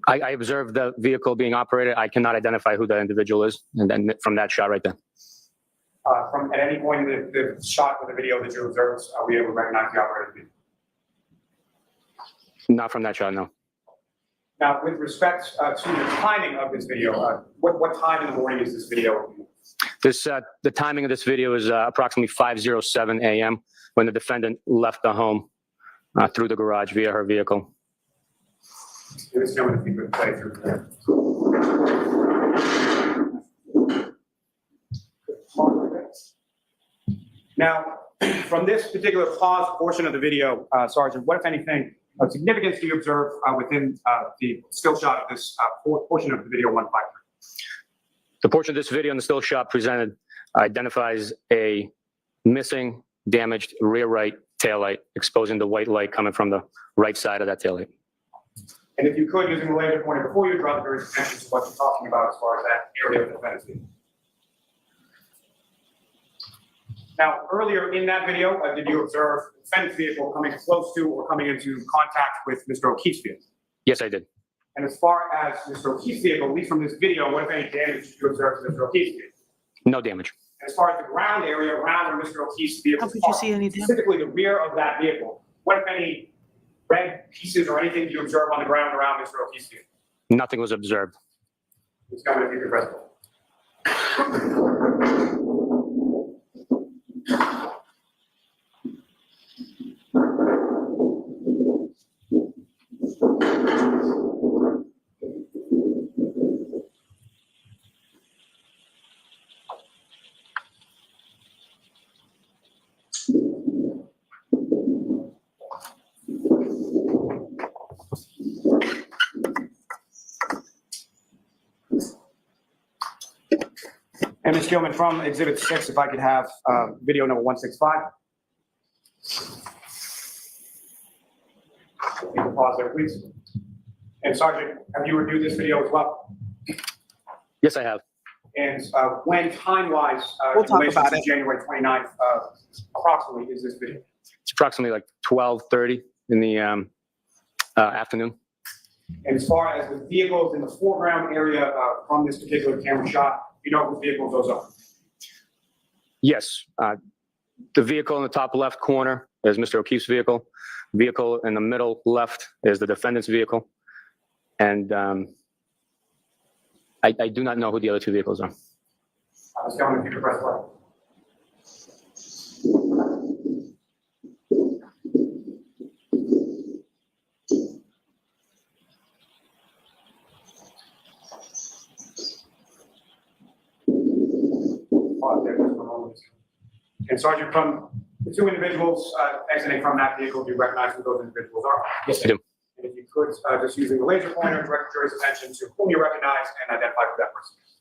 I observed the vehicle being operated. I cannot identify who that individual is, and then from that shot right there. From at any point in the shot of the video that you observed, are we able to recognize the operator of the vehicle? Not from that shot, no. Now, with respect to the timing of this video, what time in the morning is this video? The timing of this video is approximately 5:07 a.m. when the defendant left the home through the garage via her vehicle. Ms. Gilman, if you could play through there. Now, from this particular pause portion of the video, Sergeant, what, if anything, significance do you observe within the still shot of this portion of the video 153? The portion of this video in the still shot presented identifies a missing damaged rear right taillight, exposing the white light coming from the right side of that taillight. And if you could, using the laser pointer, before you draw the jury's attention to what you're talking about as far as that area of the defendant's vehicle. Now, earlier in that video, did you observe the defendant's vehicle coming close to or coming into contact with Mr. O'Keefe's vehicle? Yes, I did. And as far as Mr. O'Keefe's vehicle, at least from this video, what if any damage did you observe to Mr. O'Keefe's vehicle? No damage. As far as the ground area around where Mr. O'Keefe's vehicle How is could you parked, see any damage? specifically the rear of that vehicle, what if any red pieces or anything you observe on the ground around Mr. O'Keefe's vehicle? Nothing was observed. It's coming to be press. And Ms. Gilman, from Exhibit 6, if I could have video number 165. You can pause there, please. And Sergeant, have you reviewed this video as well? Yes, I have. And when time-wise, We'll in talk relation about to it. January 29th, approximately is this video? It's approximately like 12:30 in the afternoon. And as far as the vehicles in the foreground area from this particular camera shot, you know whose vehicles those are? Yes, the vehicle in the top left corner is Mr. O'Keefe's vehicle. Vehicle in the middle left is the defendant's vehicle. And I do not know who the other two vehicles are. Ms. Gilman, if you could press play. Pause there just for a moment. And Sergeant, from the two individuals exiting from that vehicle, do you recognize who those individuals are? Yes, I do. And if you could, just using the laser pointer, direct the jury's attention to whom you recognize and identify who that person is.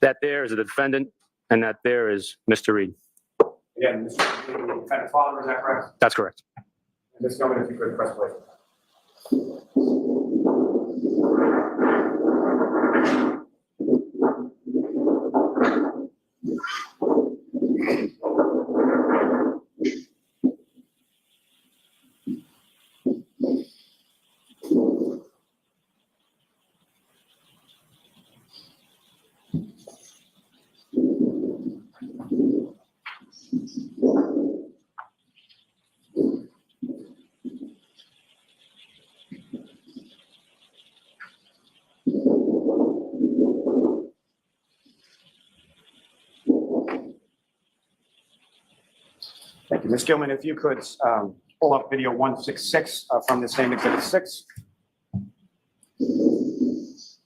That there is the defendant, and that there is Mr. Reed. Again, Mr. the defendant's father, is that correct? That's correct. And Ms. Gilman, if you could press play. Thank you. Ms. Gilman, if you could pull up video 166 from the same Exhibit 6. Ms.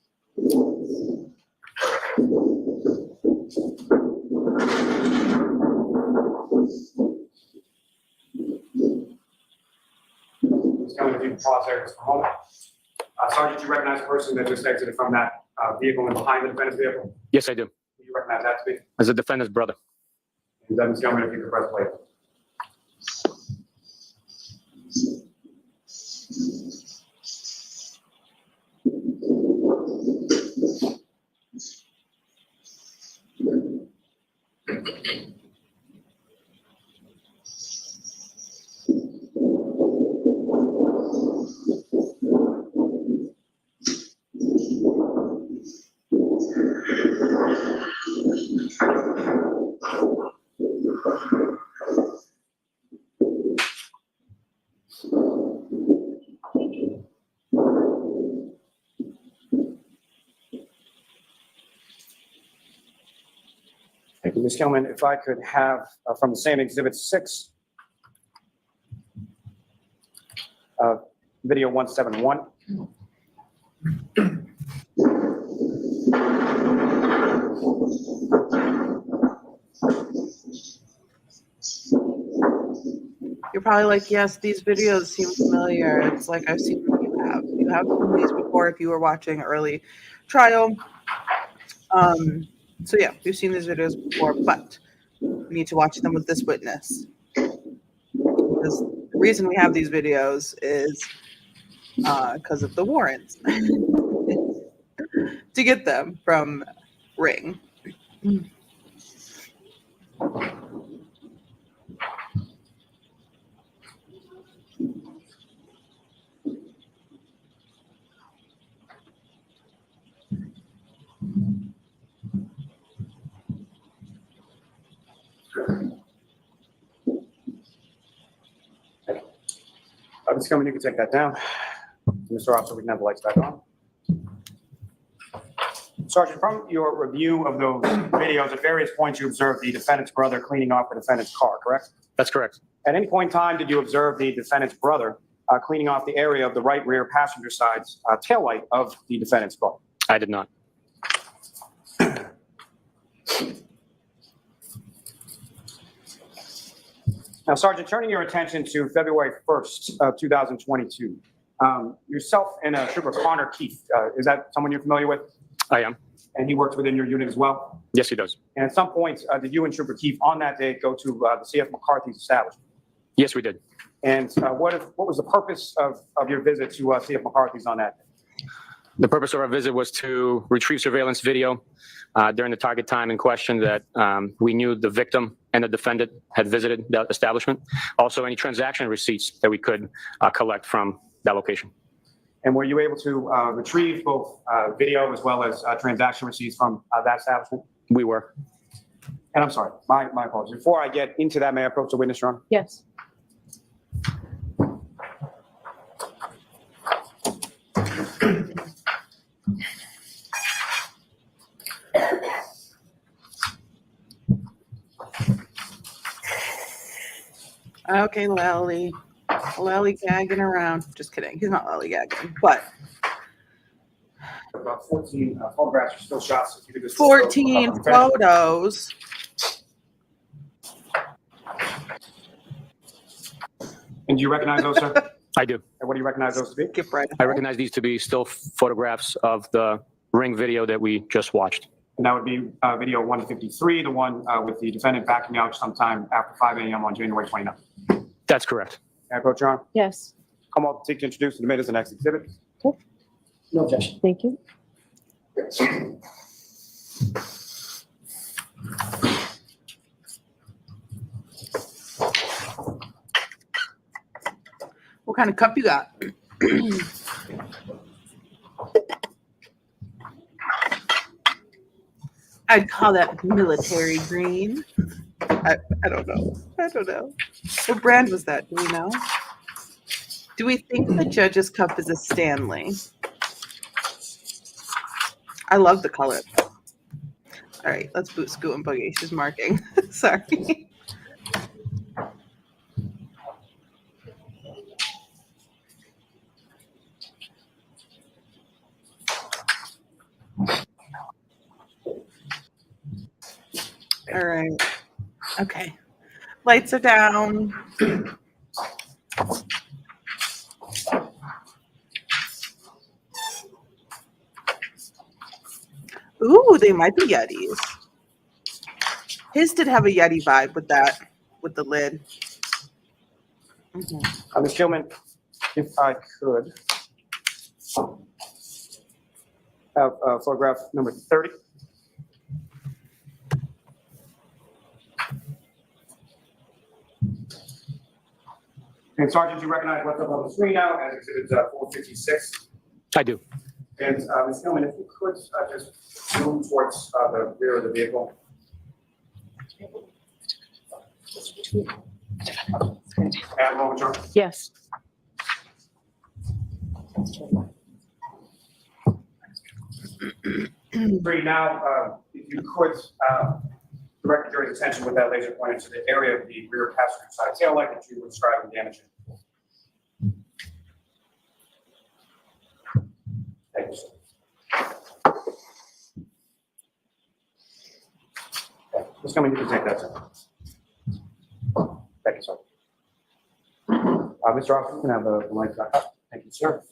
Gilman, if you can pause there just for a moment. Sergeant, you recognize the person that just exited from that vehicle and behind the defendant's vehicle? Yes, I do. Do you recognize that to be? As the defendant's brother. And then Ms. Gilman, if you could press play. Thank you. Ms. Gilman, if I could have from the same Exhibit 6, video 171. You're probably like, yes, these videos seem familiar. It's like I've seen them. You have seen these before if you were watching early trial. So yeah, we've seen these videos before, but we need to watch them with this witness. because the reason we have these videos is because of the warrants to get them from Ring. Ms. Gilman, you can take that down. Mr. Officer, we can have the lights back on. Sergeant, from your review of those videos, at various points you observed the defendant's brother cleaning off the defendant's car, correct? That's correct. At any point in time, did you observe the defendant's brother cleaning off the area of the right rear passenger side's taillight of the defendant's car? I did not. Now, Sergeant, turning your attention to February 1st of 2022, yourself and Trooper Connor Keith, is that someone you're familiar with? I am. And he works within your unit as well? Yes, he does. And at some point, did you and Trooper Keith on that day go to the CF McCarthy's establishment? Yes, we did. And what was the purpose of your visit to CF McCarthy's on that day? The purpose of our visit was to retrieve surveillance video during the target time in question that we knew the victim and the defendant had visited that establishment. Also, any transaction receipts that we could collect from that location. And were you able to retrieve both video as well as transaction receipts from that establishment? We were. And I'm sorry, my apologies. Before I get into that, may I approach the witness, Your Honor? Yes. Okay, lollygagging around. Just kidding. He's not lollygagging, but About 14 photographs or still shots. If you could just 14 photos. And do you recognize those, sir? I do. And what do you recognize those to be? Skip right I ahead. recognize these to be still photographs of the Ring video that we just watched. And that would be video 153, the one with the defendant backing out sometime after 5 a.m. on January 29th. That's correct. May I approach, Your Honor? Yes. Come up, take to introduce and admit as the next exhibit. No objection. Thank you. What kind of cup you got? I'd call that military green. I don't know. I don't know. What brand was that? Do we know? Do we think the judge's cup is a Stanley? I love the color. All right, let's boot Scoot and Boogie. She's marking. Sorry. All right. Okay. Lights are down. Ooh, they might be Yetis. His did have a Yeti vibe with that, with the lid. Mhm. Ms. Gilman, if I could have photograph number 30. And Sergeant, you recognize what's up on the screen now as exhibit 456. I do. And Ms. Gilman, if you could just move towards the rear of the vehicle. Add a moment, Charlie. Yes. Three, now, if you could direct your attention with that laser pointed to the area of the rear passenger side tail light that you were describing damaging. Thank you, sir. Okay, Ms. Gilman, you can take that, sir. Thank you, sir. Mr. Officer, you can have the lights back up. Thank you, sir.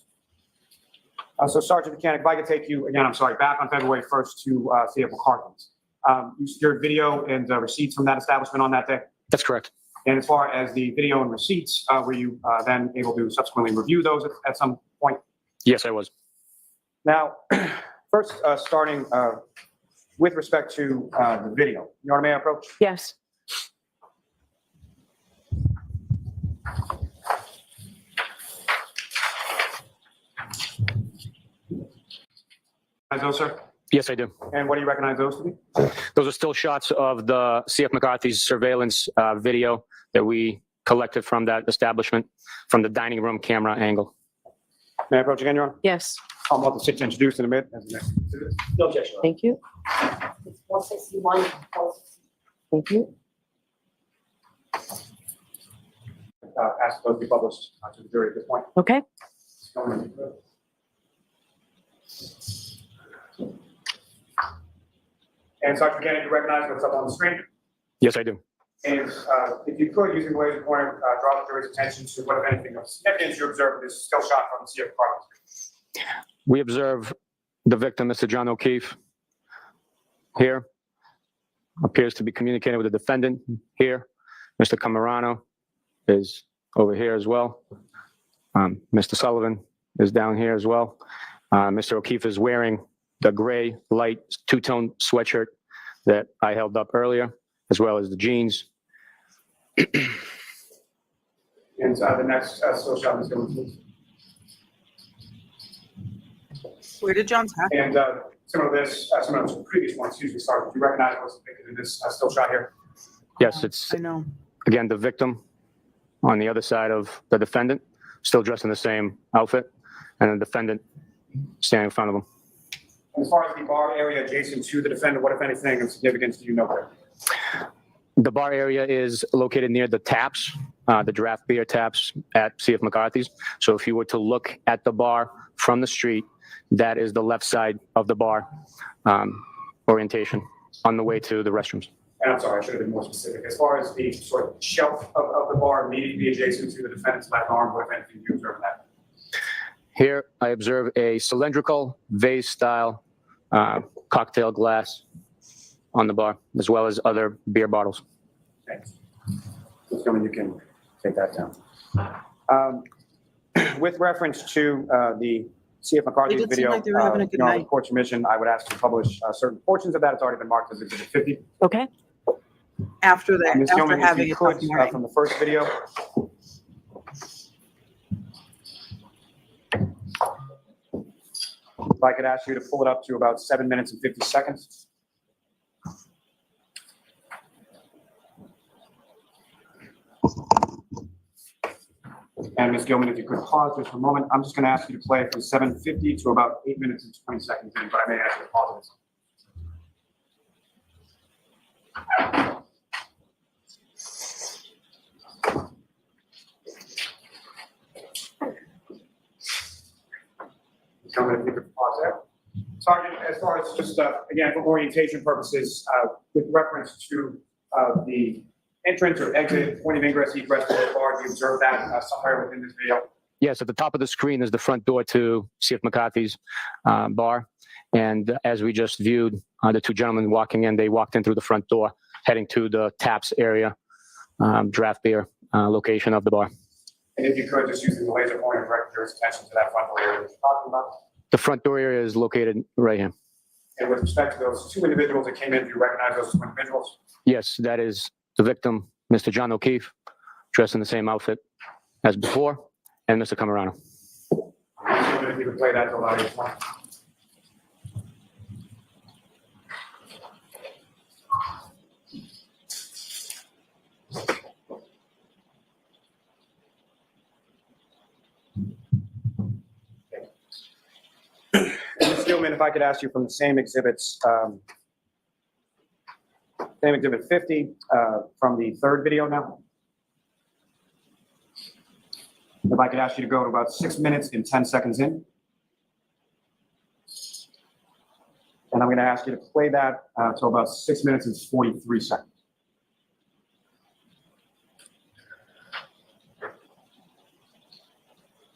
So Sergeant Mechanic, if I could take you again, I'm sorry, back on February 1st to CF McCarthy's. You secured video and receipts from that establishment on that day? That's correct. And as far as the video and receipts, were you then able to subsequently review those at some point? Yes, I was. Now, first, starting with respect to the video, Your Honor, may I approach? Yes. Recognize those, sir? Yes, I do. And what do you recognize those to be? Those are still shots of the CF McCarthy's surveillance video that we collected from that establishment, from the dining room camera angle. May I approach again, Your Honor? Yes. I'm about to sit to introduce in a minute. As the next exhibit. No objection. Thank you. It's 161. Thank you. Ask those be published to the jury at this point. Okay. And Sergeant Buchanan, you recognize what's up on the screen? Yes, I do. And if you could, using the laser pointer, draw the jury's attention to what, if anything, of significance you observed in this still shot from the CF McCarthy. We observe the victim, Mr. John O'Keefe, here. Appears to be communicating with the defendant here. Mr. Camarano is over here as well. Mr. Sullivan is down here as well. Mr. O'Keefe is wearing the gray light two-tone sweatshirt that I held up earlier, as well as the jeans. And the next still shot is going to. Where did John's hat? And similar to this, similar to the previous one, excuse me, Sergeant, do you recognize what's depicted in this still shot here? Yes, it's, I know. again, the victim on the other side of the defendant, still dressed in the same outfit, and the defendant standing in front of him. And as far as the bar area adjacent to the defendant, what, if anything, of significance do you know there? The bar area is located near the taps, the draft beer taps at CF McCarthy's. So if you were to look at the bar from the street, that is the left side of the bar orientation on the way to the restrooms. And I'm sorry, I should have been more specific. As far as the sort of shelf of the bar immediately adjacent to the defendant's left arm, what, if anything, do you observe that? Here, I observe a cylindrical vase-style cocktail glass on the bar, as well as other beer bottles. Thanks. Just coming, you can take that down. With reference to the CF McCarthy's They did seem video, like they were having a good Your Honor, night. with court's permission, I would ask to publish certain portions of that. It's already been marked as Exhibit 50. Okay. After that, Ms. after Gilman, if having you a could, fucking hearing. from the first video. If I could ask you to pull it up to about 7 minutes and 50 seconds. And Ms. Gilman, if you could pause just for a moment, I'm just going to ask you to play from 7:50 to about 8 minutes and 20 seconds in, but I may ask you to pause it. Gentlemen, if you could pause there. Sergeant, as far as just, again, for orientation purposes, with reference to the entrance or exit, point of ingress, egress to the bar, do you observe that somewhere within this video? Yes, at the top of the screen is the front door to CF McCarthy's bar. And as we just viewed, the two gentlemen walking in, they walked in through the front door, heading to the taps area, draft beer location of the bar. And if you could, just using the laser pointer, direct your attention to that front door area that you're talking about. The front door area is located right here. And with respect to those two individuals that came in, do you recognize those two individuals? Yes, that is the victim, Mr. John O'Keefe, dressed in the same outfit as before, and Mr. Camarano. If you could play that to allow you to point. Ms. Gilman, if I could ask you from the same exhibits, same exhibit 50 from the third video now. If I could ask you to go to about 6 minutes and 10 seconds in. And I'm going to ask you to play that till about 6 minutes and 43 seconds.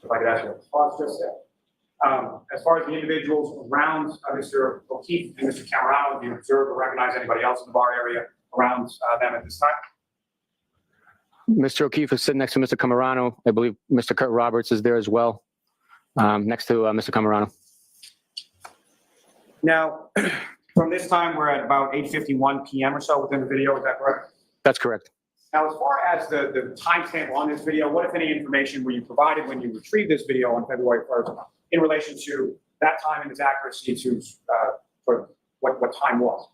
If I could ask you to pause just there. As far as the individuals around Mr. O'Keefe and Mr. Camarano, do you observe or recognize anybody else in the bar area around them at this time? Mr. O'Keefe is sitting next to Mr. Camerano. I believe Mr. Kurt Roberts is there as well, next to Mr. Camerano. Now, from this time, we're at about 8:51 PM or so within the video, is that correct? That's correct. Now, as far as the timestamp on this video, what, if any, information were you provided when you retrieved this video on February 1st in relation to that time and its accuracy to for what time was?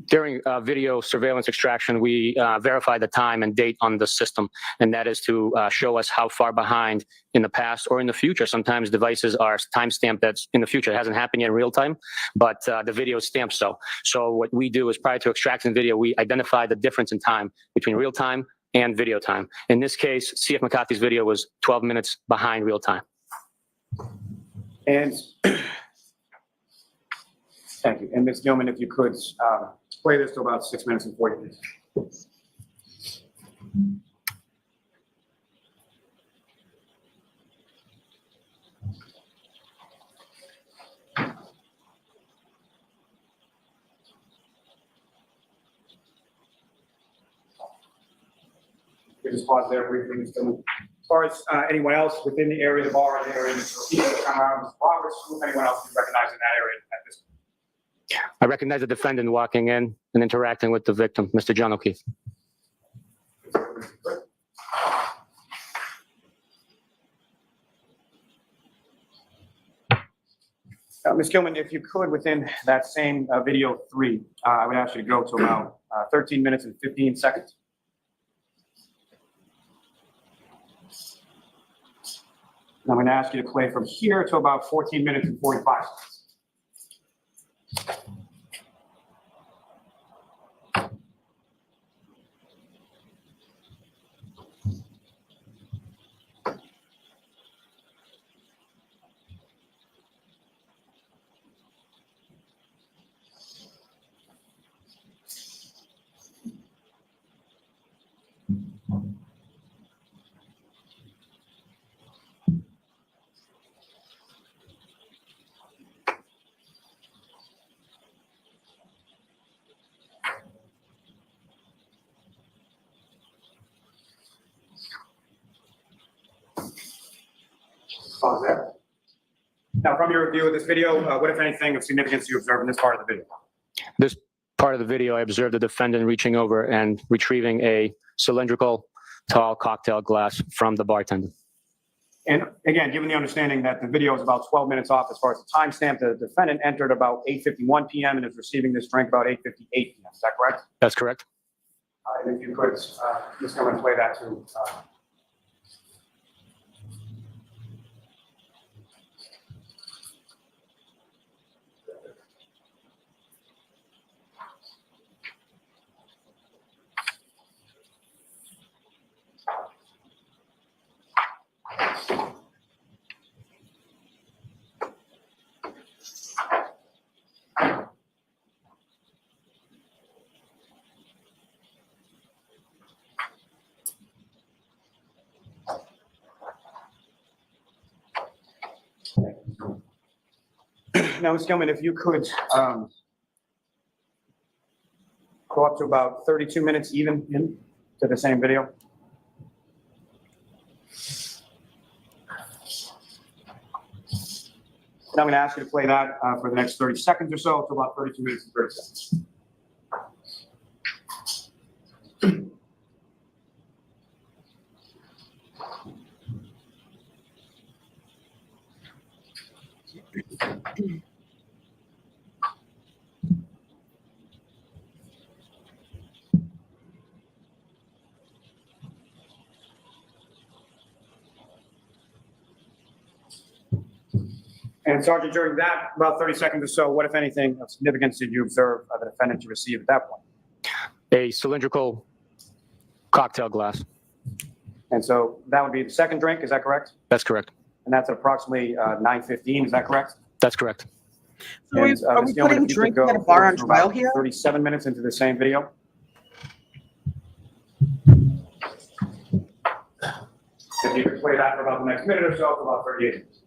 During video surveillance extraction, we verify the time and date on the system, and that is to show us how far behind in the past or in the future. Sometimes devices are timestamped that's in the future. It hasn't happened yet in real time, but the video is stamped so. So what we do is prior to extracting the video, we identify the difference in time between real time and video time. In this case, C.F. McCarthy's video was 12 minutes behind real time. And thank you. And Ms. Gilman, if you could play this to about 6 minutes and 40 minutes. We just pause there briefly, Ms. Gilman. As far as anyone else within the area of the bar, the area of Roberts, who, if anyone else you recognize in that area at this point? I recognize the defendant walking in and interacting with the victim, Mr. John O'Keefe. Ms. Gilman, if you could, within that same video 3, I would ask you to go to about 13 minutes and 15 seconds. And I'm going to ask you to play from here to about 14 minutes and 45 seconds. Pause there. Now, from your review of this video, what, if anything, of significance you observe in this part of the video? This part of the video, I observed the defendant reaching over and retrieving a cylindrical, tall cocktail glass from the bartender. And again, given the understanding that the video is about 12 minutes off as far as the timestamp, the defendant entered about 8:51 PM and is receiving this drink about 8:58 PM. Is that correct? That's correct. And if you could, just go and play that to. Now, Ms. Gilman, if you could go up to about 32 minutes even into the same video. And I'm going to ask you to play that for the next 30 seconds or so, to about 32 minutes and 30 seconds. And Sergeant, during that about 30 seconds or so, what, if anything, of significance did you observe the defendant to receive at that point? A cylindrical cocktail glass. And so that would be the second drink, is that correct? That's correct. And that's at approximately 9:15, is that correct? That's correct. So are we Ms. Gilman, putting if you could drink go at a bar on to trial about here? 37 minutes into the same video. If you could play that for about the next minute or so, for about 38 minutes.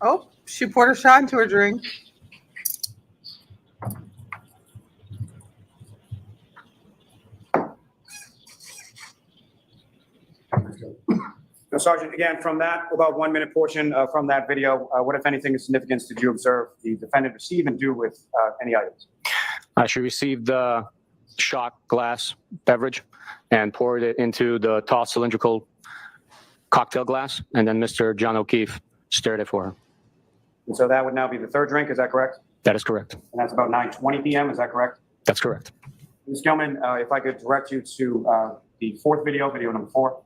Oh, she poured a shot into her drink. Now, Sergeant, again, from that about 1 minute portion from that video, what, if anything, of significance did you observe the defendant receive and do with any items? She received the shot glass beverage and poured it into the tall cylindrical cocktail glass, and then Mr. John O'Keefe stirred it for her. And so that would now be the third drink, is that correct? That is correct. And that's about 9:20 p.m., is that correct? That's correct. Ms. Gilman, if I could direct you to the fourth video, video number 4.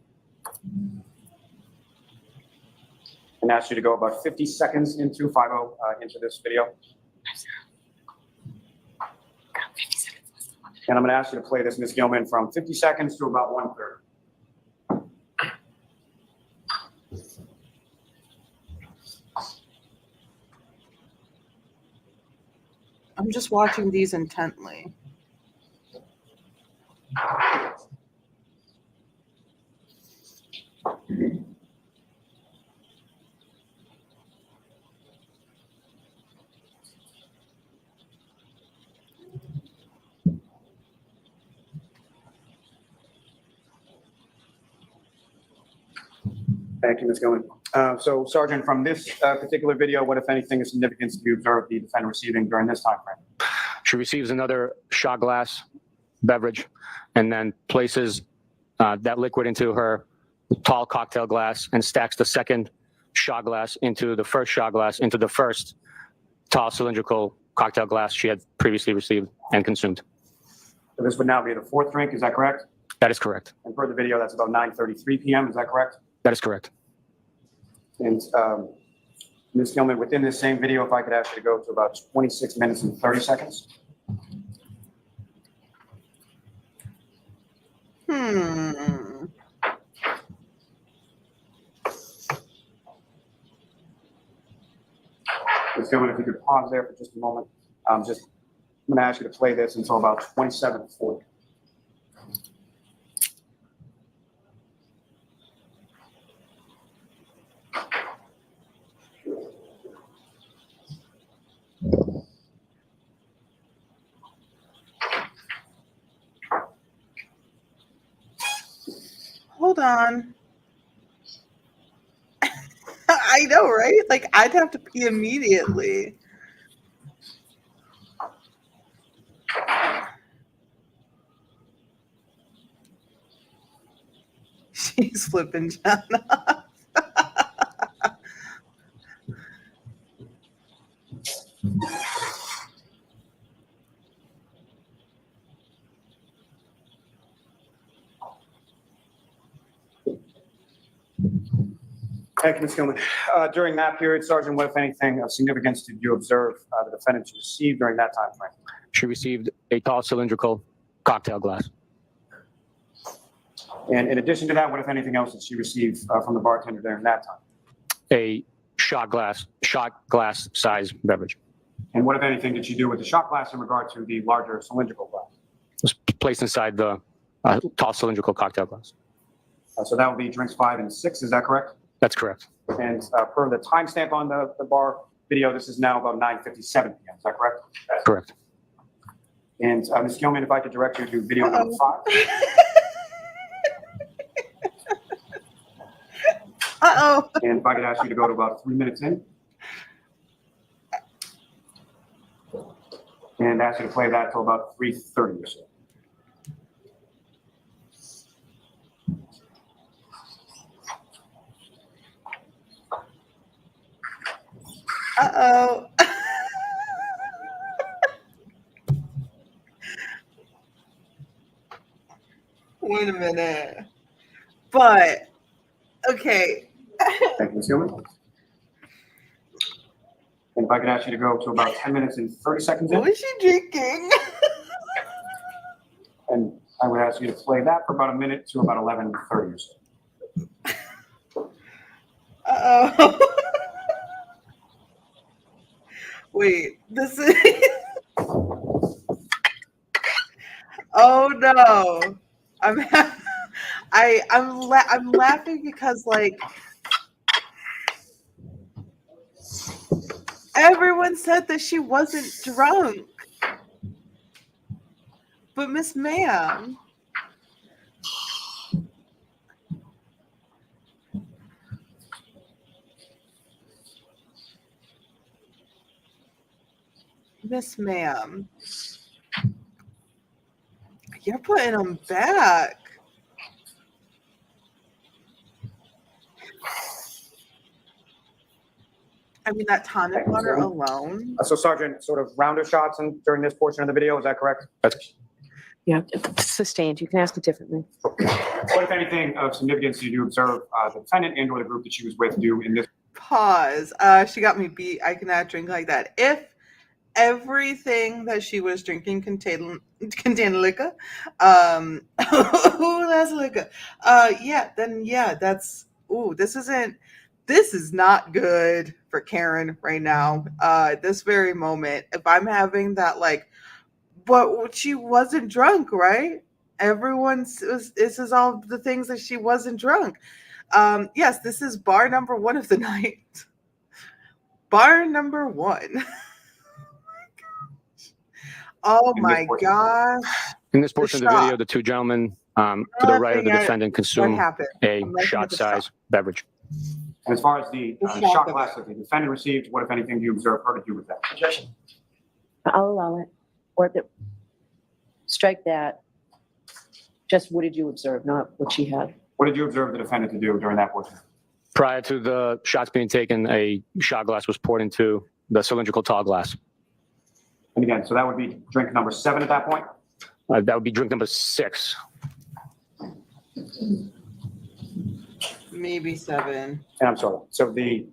And ask you to go about 50 seconds into into this video. And I'm going to ask you to play this, Ms. Gilman, from 50 seconds to about 1:30. I'm just watching these intently. Thank you, Ms. Gilman. So, Sergeant, from this particular video, what, if anything, is significance do you observe the defendant receiving during this time frame? She receives another shot glass beverage and then places that liquid into her tall cocktail glass and stacks the second shot glass into the first shot glass into the first tall cylindrical cocktail glass she had previously received and consumed. So this would now be the fourth drink, is that correct? That is correct. And per the video, that's about 9:33 p.m., is that correct? That is correct. And Ms. Gilman, within this same video, if I could ask you to go to about 26 minutes and 30 seconds. Ms. Gilman, if you could pause there for just a moment. I'm going to ask you to play this until about 27:40. Hold on. I know, right? Like, I'd have to pee immediately. She's flipping John off. Thank you, Ms. Gilman. During that period, Sergeant, what, if anything, of significance did you observe the defendant receive during that time frame? She received a tall cylindrical cocktail glass. And in addition to that, what, if anything else, did she receive from the bartender during that time? A shot glass size beverage. And what, if anything, did she do with the shot glass in regard to the larger cylindrical glass? It was placed inside the tall cylindrical cocktail glass. So that would be drinks 5 and 6, is that correct? That's correct. And per the timestamp on the bar video, this is now about 9:57 p.m., is that correct? Correct. And Ms. Gilman, if I could direct you to video number 5. Uh-oh. And if I could ask you to go to about 3 minutes in. And ask you to play that till about 3:30 or so. Uh-oh. Wait a minute. But, okay. Thank you, Ms. Gilman. And if I could ask you to go to about 10 minutes and 30 seconds in. What is she drinking? And I would ask you to play that for about a minute to about 11:30 or so. Uh-oh. Wait, this is... Oh, no. I'm I'm laughing because like everyone said that she wasn't drunk. But Miss Ma'am. Miss Ma'am. You're putting them back. I mean, that tonic water alone. So Sergeant, sort of rounder shots during this portion of the video, is that correct? Yeah, sustained. You can ask it differently. What, if anything, of significance did you observe the defendant and or the group that she was with do in this? Pause. She got me beat. I cannot drink like that. If everything that she was drinking contained liquor, ooh, that's liquor. Then that's this is not good for Karen right now. This very moment, if I'm having that but she wasn't drunk, right? This is all the things that she wasn't drunk. Yes, this is bar number 1 of the night. Bar number 1. Oh my gosh. In this portion of the video, the two gentlemen to the right of the defendant What consume happened? a I'm looking at the shot-sized beverage. And as far as the The shot shot glass that the defendant received, what, if anything, do you observe her to do with that? Objection. I'll allow it. Or strike that. Just what did you observe, not what she had. What did you observe the defendant to do during that portion? Prior to the shots being taken, a shot glass was poured into the cylindrical tall glass. And again, so that would be drink number 7 at that point? That would be drink number 6. Maybe 7. And I'm sorry. So the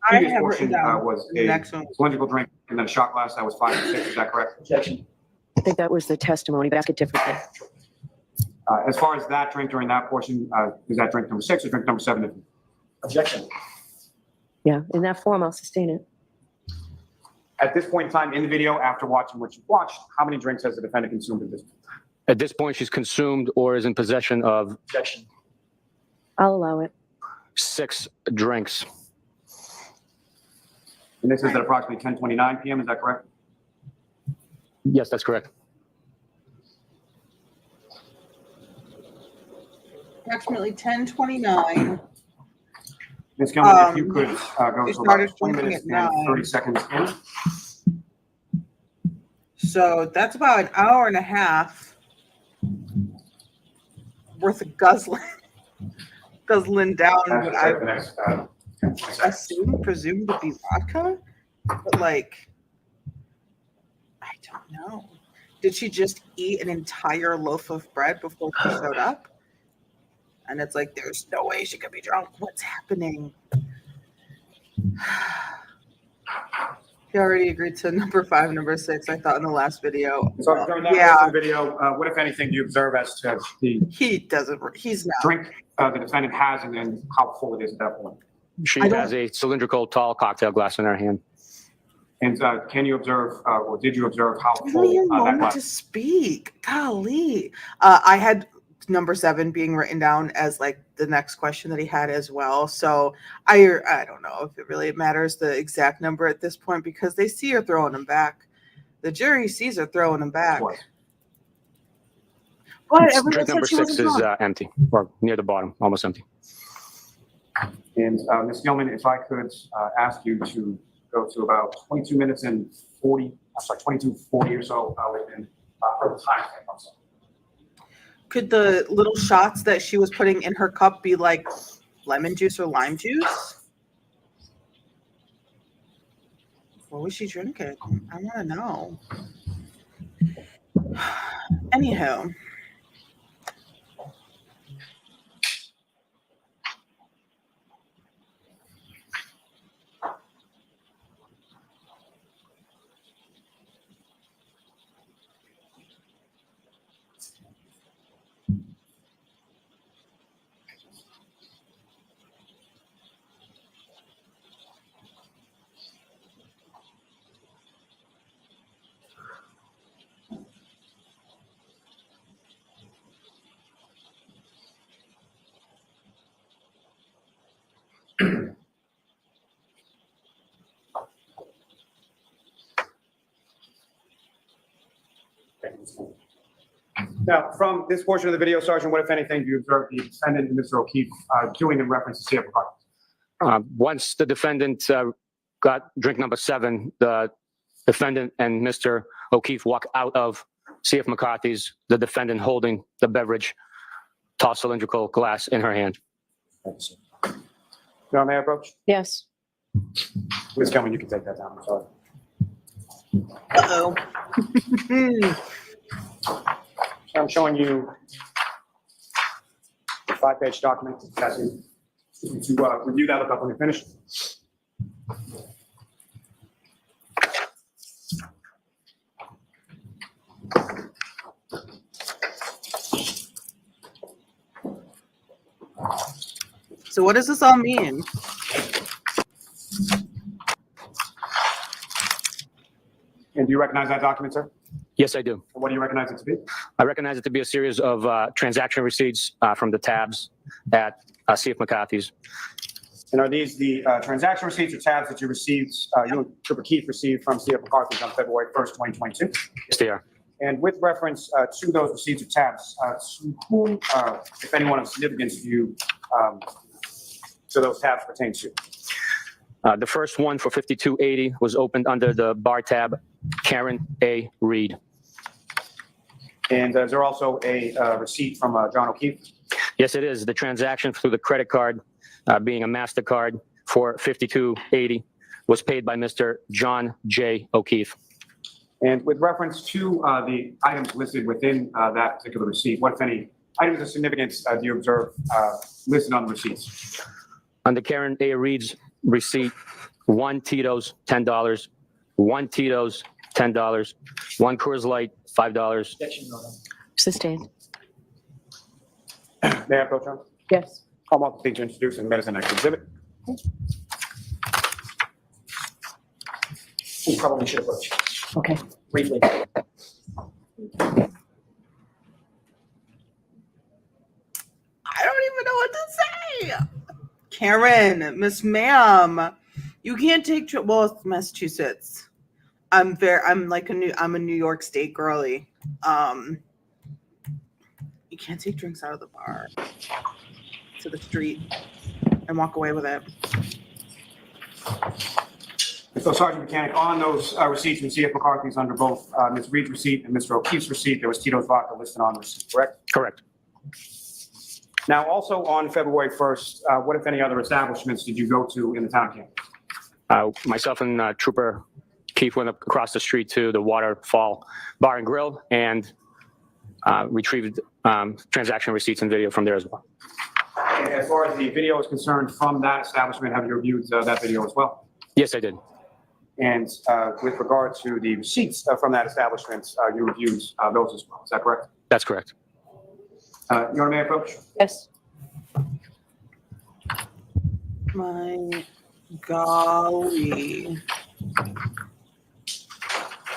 I previous have portion written down was the a next one. cylindrical drink and then a shot glass that was 5 and 6. Is that correct? Objection. I think that was the testimony, but ask it differently. As far as that drink during that portion, is that drink number 6 or drink number 7? Objection. Yeah, in that form, I'll sustain it. At this point in time in the video, after watching what you watched, how many drinks has the defendant consumed at this point? At this point, she's consumed or is in possession of Objection. I'll allow it. 6 drinks. And this is at approximately 10:29 p.m. Is that correct? Yes, that's correct. Approximately 10:29. Ms. Gilman, if you could go we to about started 20 drinking minutes at and 9. 30 seconds in. So that's about an hour and a half worth of guzzling down what I The next, presume to be vodka, but I don't know. Did she just eat an entire loaf of bread before she showed up? And it's like, there's no way she could be drunk. What's happening? He already agreed to number 5, number 6, I thought in the last video. So during that Yeah. portion of the video, what, if anything, do you observe as to the He's not. drink the defendant has and then how full it is at that point? She I don't- has a cylindrical tall cocktail glass in her hand. And can you observe, or did you observe how Give full me a that moment glass? to speak. Golly. I had number 7 being written down as the next question that he had as well. So I don't know if it really matters the exact number at this point because they see her throwing them back. The jury sees her throwing them back. What? But everyone Drink said number she 6 wasn't is drunk. empty, or near the bottom, almost empty. And Ms. Gilman, if I could ask you to go to about 22 minutes and 40, 22:40 or so within her time frame. I'm sorry. Could the little shots that she was putting in her cup be like lemon juice or lime juice? What was she drinking? I want to know. Anywho. Now, from this portion of the video, Sergeant, what, if anything, do you observe the defendant and Mr. O'Keefe doing in reference to CF McCarthy? Once the defendant got drink number 7, the defendant and Mr. O'Keefe walk out of CF McCarthy's, the defendant holding the beverage, tall cylindrical glass in her hand. Your Honor, may I approach? Yes. Ms. Kelman, you can take that down. I'm sorry. Uh-oh. I'm showing you the 5-page document. Asking you to review that, look up when you're finished. So what does this all mean? And do you recognize that document, sir? Yes, I do. And what do you recognize it to be? I recognize it to be a series of transaction receipts from the tabs at CF McCarthy's. And are these the transaction receipts or tabs that you received, you and Trooper Keith received from CF McCarthy's on February 1st, 2022? Yes, they are. And with reference to those receipts or tabs, to whom, if anyone of significance, do you, do those tabs pertain to? The first one for 5280 was opened under the bar tab Karen A. Reed. And is there also a receipt from John O'Keefe? Yes, it is. The transaction through the credit card, being a MasterCard for 5280, was paid by Mr. John J. O'Keefe. And with reference to the items listed within that particular receipt, what, if any, items of significance do you observe listed on the receipts? Under Karen A. Reed's receipt, 1 Tito's, $10, 1 Tito's, $10, 1 Coors Light, $5. Sustained. May I approach, John? Yes. I'm about to introduce and medicine next exhibit. You probably should approach Okay. briefly. I don't even know what to say. Karen, Miss Ma'am, you can't take well, it's Massachusetts. I'm a New York State girly. You can't take drinks out of the bar to the street and walk away with it. So Sergeant Mechanic, on those receipts from CF McCarthy's under both Ms. Reed's receipt and Mr. O'Keefe's receipt, there was Tito's vodka listed on the receipt, correct? Correct. Now, also on February 1st, what, if any, other establishments did you go to in the town camp? Myself and Trooper Keith went up across the street to the Waterfall Bar and Grill and retrieved transaction receipts and video from there as well. And as far as the video is concerned from that establishment, have you reviewed that video as well? Yes, I did. And with regard to the receipts from that establishment, you reviewed those as well. Is that correct? That's correct. Your Honor, may I approach? Yes. My golly.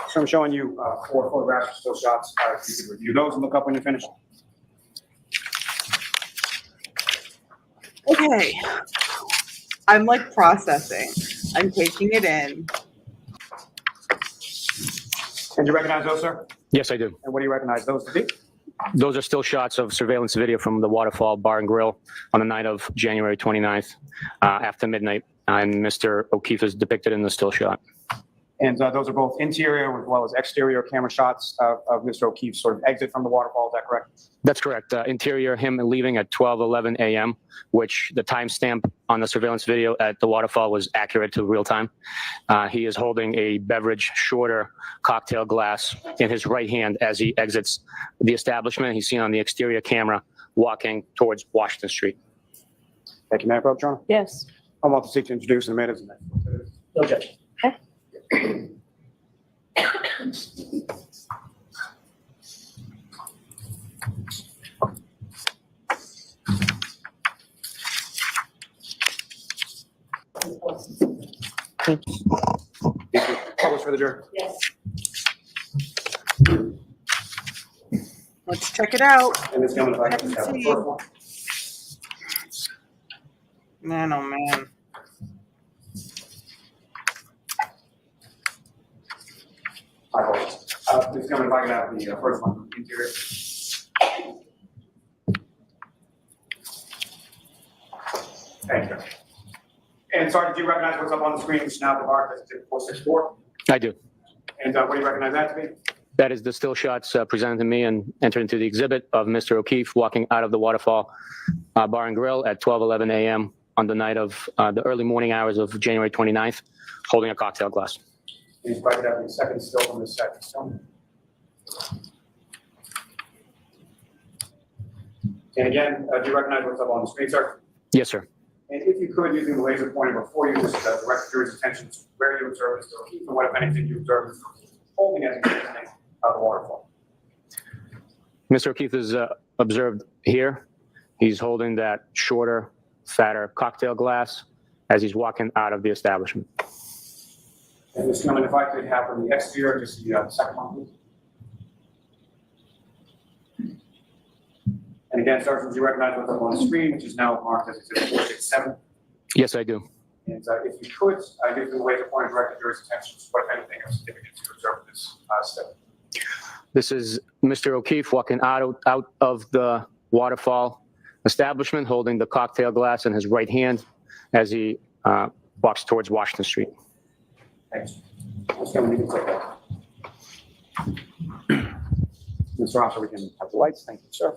So I'm showing you 4 photographs of still shots. You can review those and look up when you're finished. Okay. I'm like processing. I'm taking it in. And you recognize those, sir? Yes, I do. And what do you recognize those to be? Those are still shots of surveillance video from the Waterfall Bar and Grill on the night of January 29th after midnight. And Mr. O'Keefe is depicted in the still shot. And those are both interior as well as exterior camera shots of Mr. O'Keefe's sort of exit from the waterfall. Is that correct? That's correct. Interior, him leaving at 12:11 a.m., which the timestamp on the surveillance video at the waterfall was accurate to real time. He is holding a beverage, shorter cocktail glass in his right hand as he exits the establishment. He's seen on the exterior camera walking towards Washington Street. Thank you, Madam Pro, John. Yes. I want to seek to introduce in a minute. No objection. Publish for the jury. Yes. Let's check it out. And it's going to. Man, oh man. Please come and if I can have the first one, interior. Thank you. And Sergeant, do you recognize what's up on the screen, which is now marked as exhibit 464? I do. And what do you recognize that to be? That is the still shots presented to me and entered into the exhibit of Mr. O'Keefe walking out of the Waterfall Bar and Grill at 12:11 a.m. on the night of the early morning hours of January 29th, holding a cocktail glass. Please write that in second still from the second still. And again, do you recognize what's up on the screen, sir? Yes, sir. And if you could, using the laser pointer before you, just direct the jury's attention to where you observe Mr. O'Keefe and what, if anything, you observe Mr. O'Keefe holding as he of the waterfall. Mr. O'Keefe is observed here. He's holding that shorter, fatter cocktail glass as he's walking out of the establishment. And Mr. Gilman, if I could have from the exterior, just the second one, please. And again, Sergeant, do you recognize what's up on the screen, which is now marked as exhibit 467? Yes, I do. And if you could, give the laser pointer direct the jury's attention to what, if anything, of significance you observe in this step. This is Mr. O'Keefe walking out of the Waterfall establishment, holding the cocktail glass in his right hand as he walks towards Washington Street. Thanks. Mr. Gilman, you can take that. Mr. Officer, we can have the lights. Thank you, sir.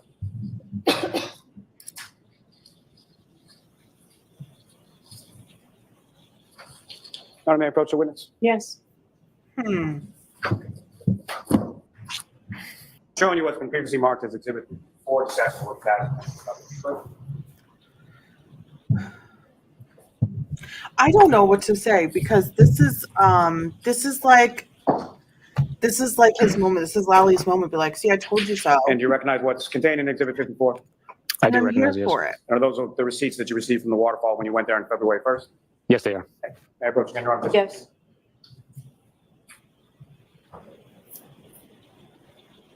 Madam, may I approach the witness? Yes. Showing you what's been previously marked as exhibit 4, just ask for that. I don't know what to say because this is like his moment. This is Lally's moment. Be like, see, I told you so. And do you recognize what's contained in exhibit 54? I And do I'm recognize here yes. for it. Are those the receipts that you received from the waterfall when you went there on February 1st? Yes, they are. May I approach again, Your Honor? Yes.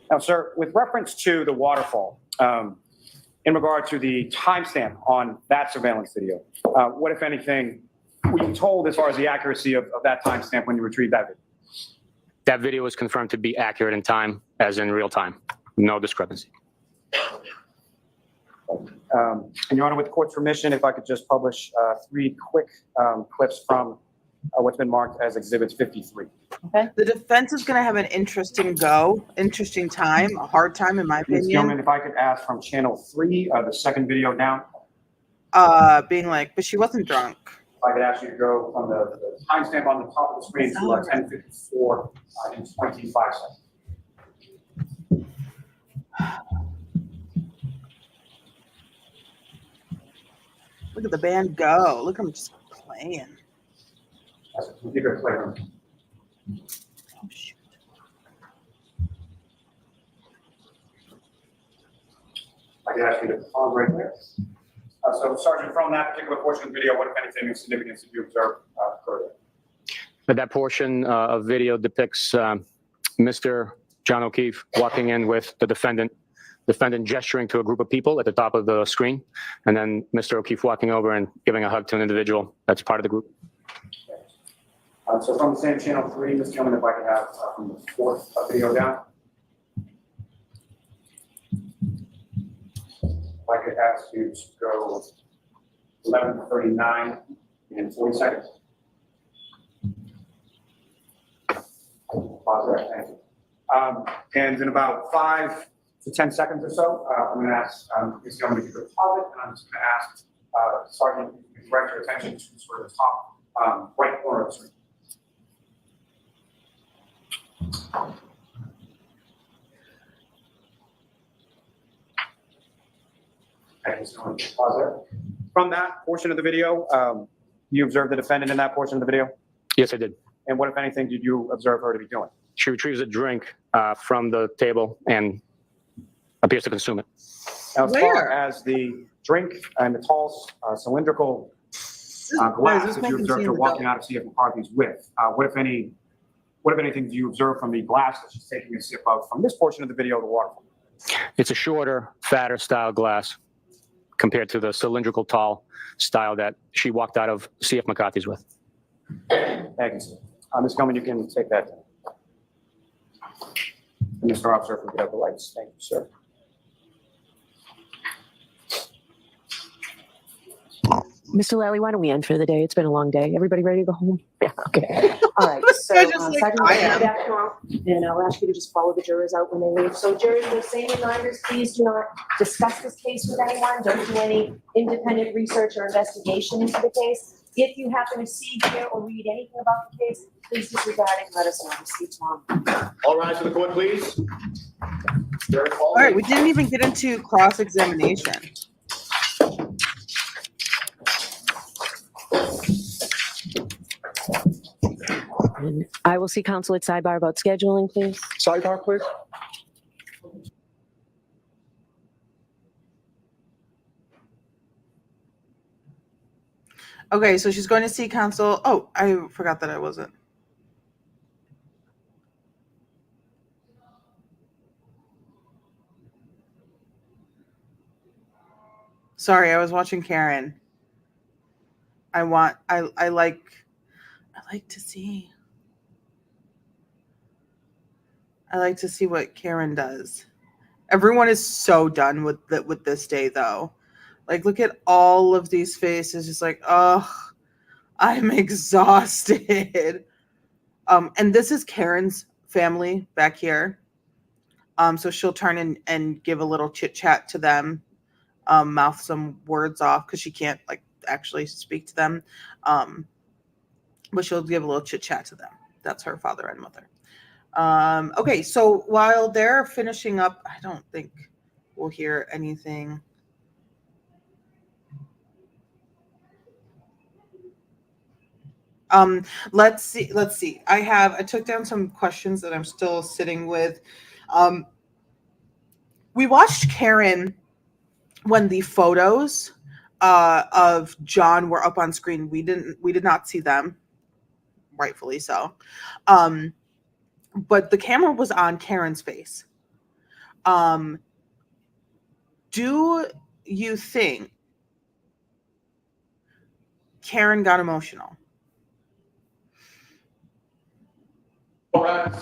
Now, sir, with reference to the waterfall, in regard to the timestamp on that surveillance video, what, if anything, were you told as far as the accuracy of that timestamp when you retrieved that video? That video was confirmed to be accurate in time, as in real time. No discrepancy. And Your Honor, with the court's permission, if I could just publish 3 quick clips from what's been marked as exhibits 53. Okay. The defense is going to have an interesting time, a hard time, in my Ms. Gilman, opinion. if I could ask from channel 3, the second video down, Being like, but she wasn't drunk. if I could ask you to go from the timestamp on the top of the screen to 10:54 in 25 seconds. Look at the band go. Look at them just playing. That's a computer playroom. Oh, shoot. I could ask you to pause right there. So, Sergeant, from that particular portion of the video, what, if anything, of significance did you observe further? But that portion of video depicts Mr. John O'Keefe walking in with the defendant gesturing to a group of people at the top of the screen, and then Mr. O'Keefe walking over and giving a hug to an individual that's part of the group. So from the same channel 3, Ms. Gilman, if I could have from the 4th video down. If I could ask you to go 11:39 in 40 seconds. Pause there, thank you. And in about 5 to 10 seconds or so, I'm going to ask Ms. Gilman if you could pause it, and I'm just going to ask Sergeant to direct your attention to sort of the top right corner of the screen. Okay, just going to pause there. From that portion of the video, you observed the defendant in that portion of the video? Yes, I did. And what, if anything, did you observe her to be doing? She retrieves a drink from the table and appears to consume it. Now, as far Where? as the drink and the tall cylindrical Why is glass this that you making observed scene her in the walking out of C.F. McCarthy's with, what, if anything, do you observe from the glass that she's taking a sip of from this portion of the video of the waterfall? It's a shorter, fatter style glass compared to the cylindrical tall style that she walked out of C.F. McCarthy's with. Thank you, sir. Ms. Gilman, you can take that. And Mr. Officer, if we could have the lights. Thank you, sir. Mr. Lally, why don't we end for the day? It's been a long day. Everybody ready to go home? Yeah, okay. All right, so, They're just like, Sergeant, I we'll am. be back tomorrow, and I'll ask you to just follow the jurors out when they leave. So jurors, the same reminders, please do not discuss this case with anyone. Don't do any independent research or investigation into the case. If you happen to see, hear, or read anything about the case, please disregard it and let us know. We'll see you tomorrow. All rise for the court, please. All right, we didn't even get into cross-examination. And I will see counsel at sidebar about scheduling, please. Sidebar, please. Okay, so she's going to see counsel. Oh, I forgot that I wasn't. Sorry, I was watching Karen. I like to see. I like to see what Karen does. Everyone is so done with this day, though. Like, look at all of these faces. Just like, oh, I'm exhausted. And this is Karen's family back here. So she'll turn and give a little chit chat to them, mouth some words off because she can't like actually speak to them. But she'll give a little chit chat to them. That's her father and mother. Okay, so while they're finishing up, I don't think we'll hear anything. Let's see. I took down some questions that I'm still sitting with. We watched Karen when the photos of John were up on screen. We did not see them, rightfully so. But the camera was on Karen's face. Do you think Karen got emotional? All right.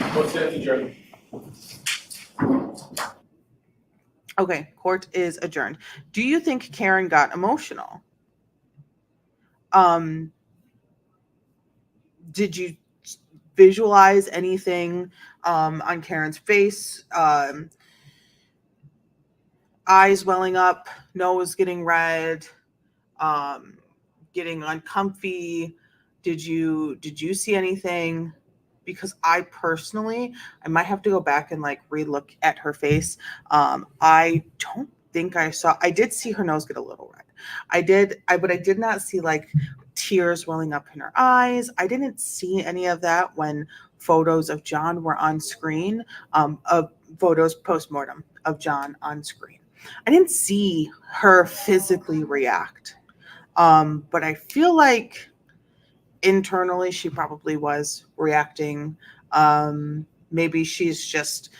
Court stands adjourned. Okay, court is adjourned. Do you think Karen got emotional? Did you visualize anything on Karen's face? Eyes welling up, nose getting red, getting uncomfy. Did you see anything? Because I personally, I might have to go back and like relook at her face. I don't think I saw. I did see her nose get a little red. But I did not see like tears welling up in her eyes. I didn't see any of that when photos of John were on screen. Of photos post-mortem of John on screen. I didn't see her physically react. But I feel like internally she probably was reacting. Maybe she's just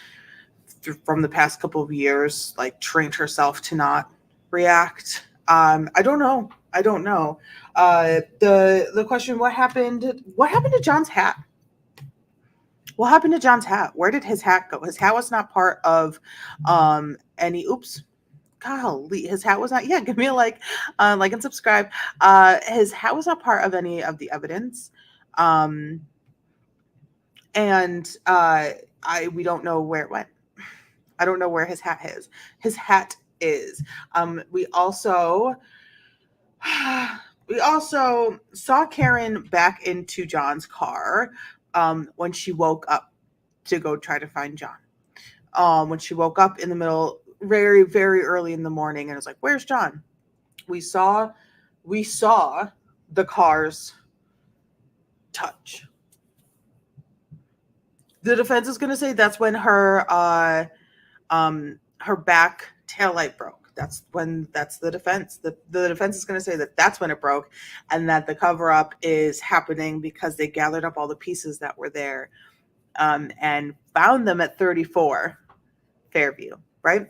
from the past couple of years like trained herself to not react. I don't know. The question, what happened to John's hat? What happened to John's hat? Where did his hat go? His hat was not part of any golly, his hat was not. Yeah, give me a like and subscribe. His hat was not part of any of the evidence, and we don't know where it went. I don't know where his hat is. His hat is. We also saw Karen back into John's car when she woke up to go try to find John. When she woke up in the middle, very, very early in the morning, and was like, "Where's John?" We saw the cars touch. The defense is going to say that's when her back taillight broke. That's the defense. The defense is going to say that's when it broke, and that the cover up is happening because they gathered up all the pieces that were there, and found them at 34 Fairview, right?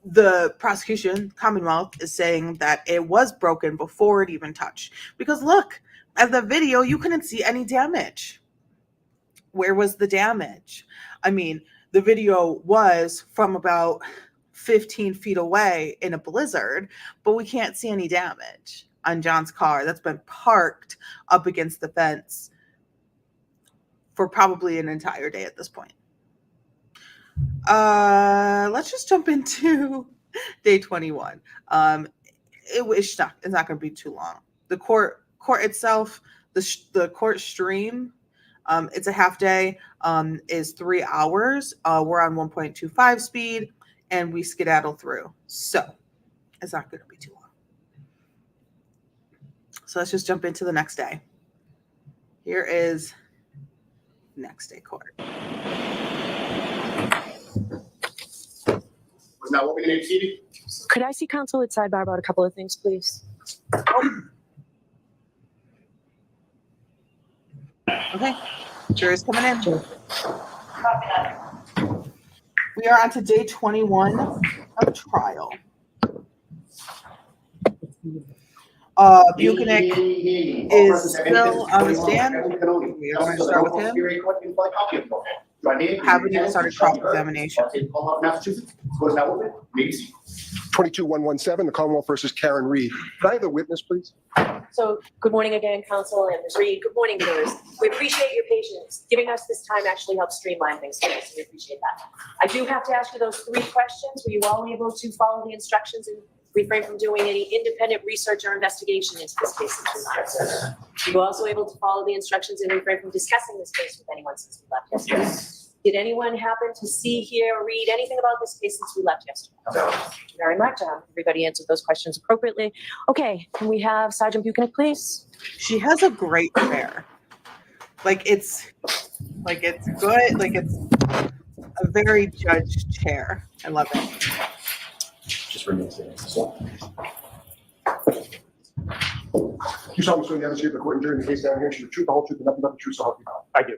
the prosecution, Commonwealth, is saying that it was broken before it even touched. Because look, at the video, you couldn't see any damage. Where was the damage? I mean, the video was from about 15 feet away in a blizzard, but we can't see any damage on John's car that's been parked up against the fence for probably an entire day at this point. Let's just jump into day 21. It's not going to be too long. The court itself, the court stream, it's a half day, is 3 hours. We're on 1.25 speed, and we skedaddle through. So it's not going to be too long. So let's just jump into the next day. Here is next day court. Was now open in TV? Could I see counsel at sidebar about a couple of things, please? Okay, jurors coming in. We are on to day 21 of trial. Buchanan is still on the stand. We are going to start with him. Haven't even started cross-examination. Massachusetts. Was now open. 22117, the Commonwealth versus Karen Reed. Could I have the witness, please? So, good morning again, counsel and Ms. Reed. Good morning, viewers. We appreciate your patience. Giving us this time actually helps streamline things for us, so we appreciate that. I do have to ask you those 3 questions. Were you all able to follow the instructions and refrain from doing any independent research or investigation into this case since we left? Were you also able to follow the instructions and refrain from discussing this case with anyone since we left yesterday? Yes. Did anyone happen to see, hear, or read anything about this case since we left yesterday? No. Thank you very much. Everybody answered those questions appropriately. Okay, can we have Sergeant Buchanan, please? She has a great chair. It's good. It's a very judged chair. I love it. Just remains there. You saw me the other side of the court during the case down here. She the truth, the whole truth, and nothing but the truth, so help you God. I do.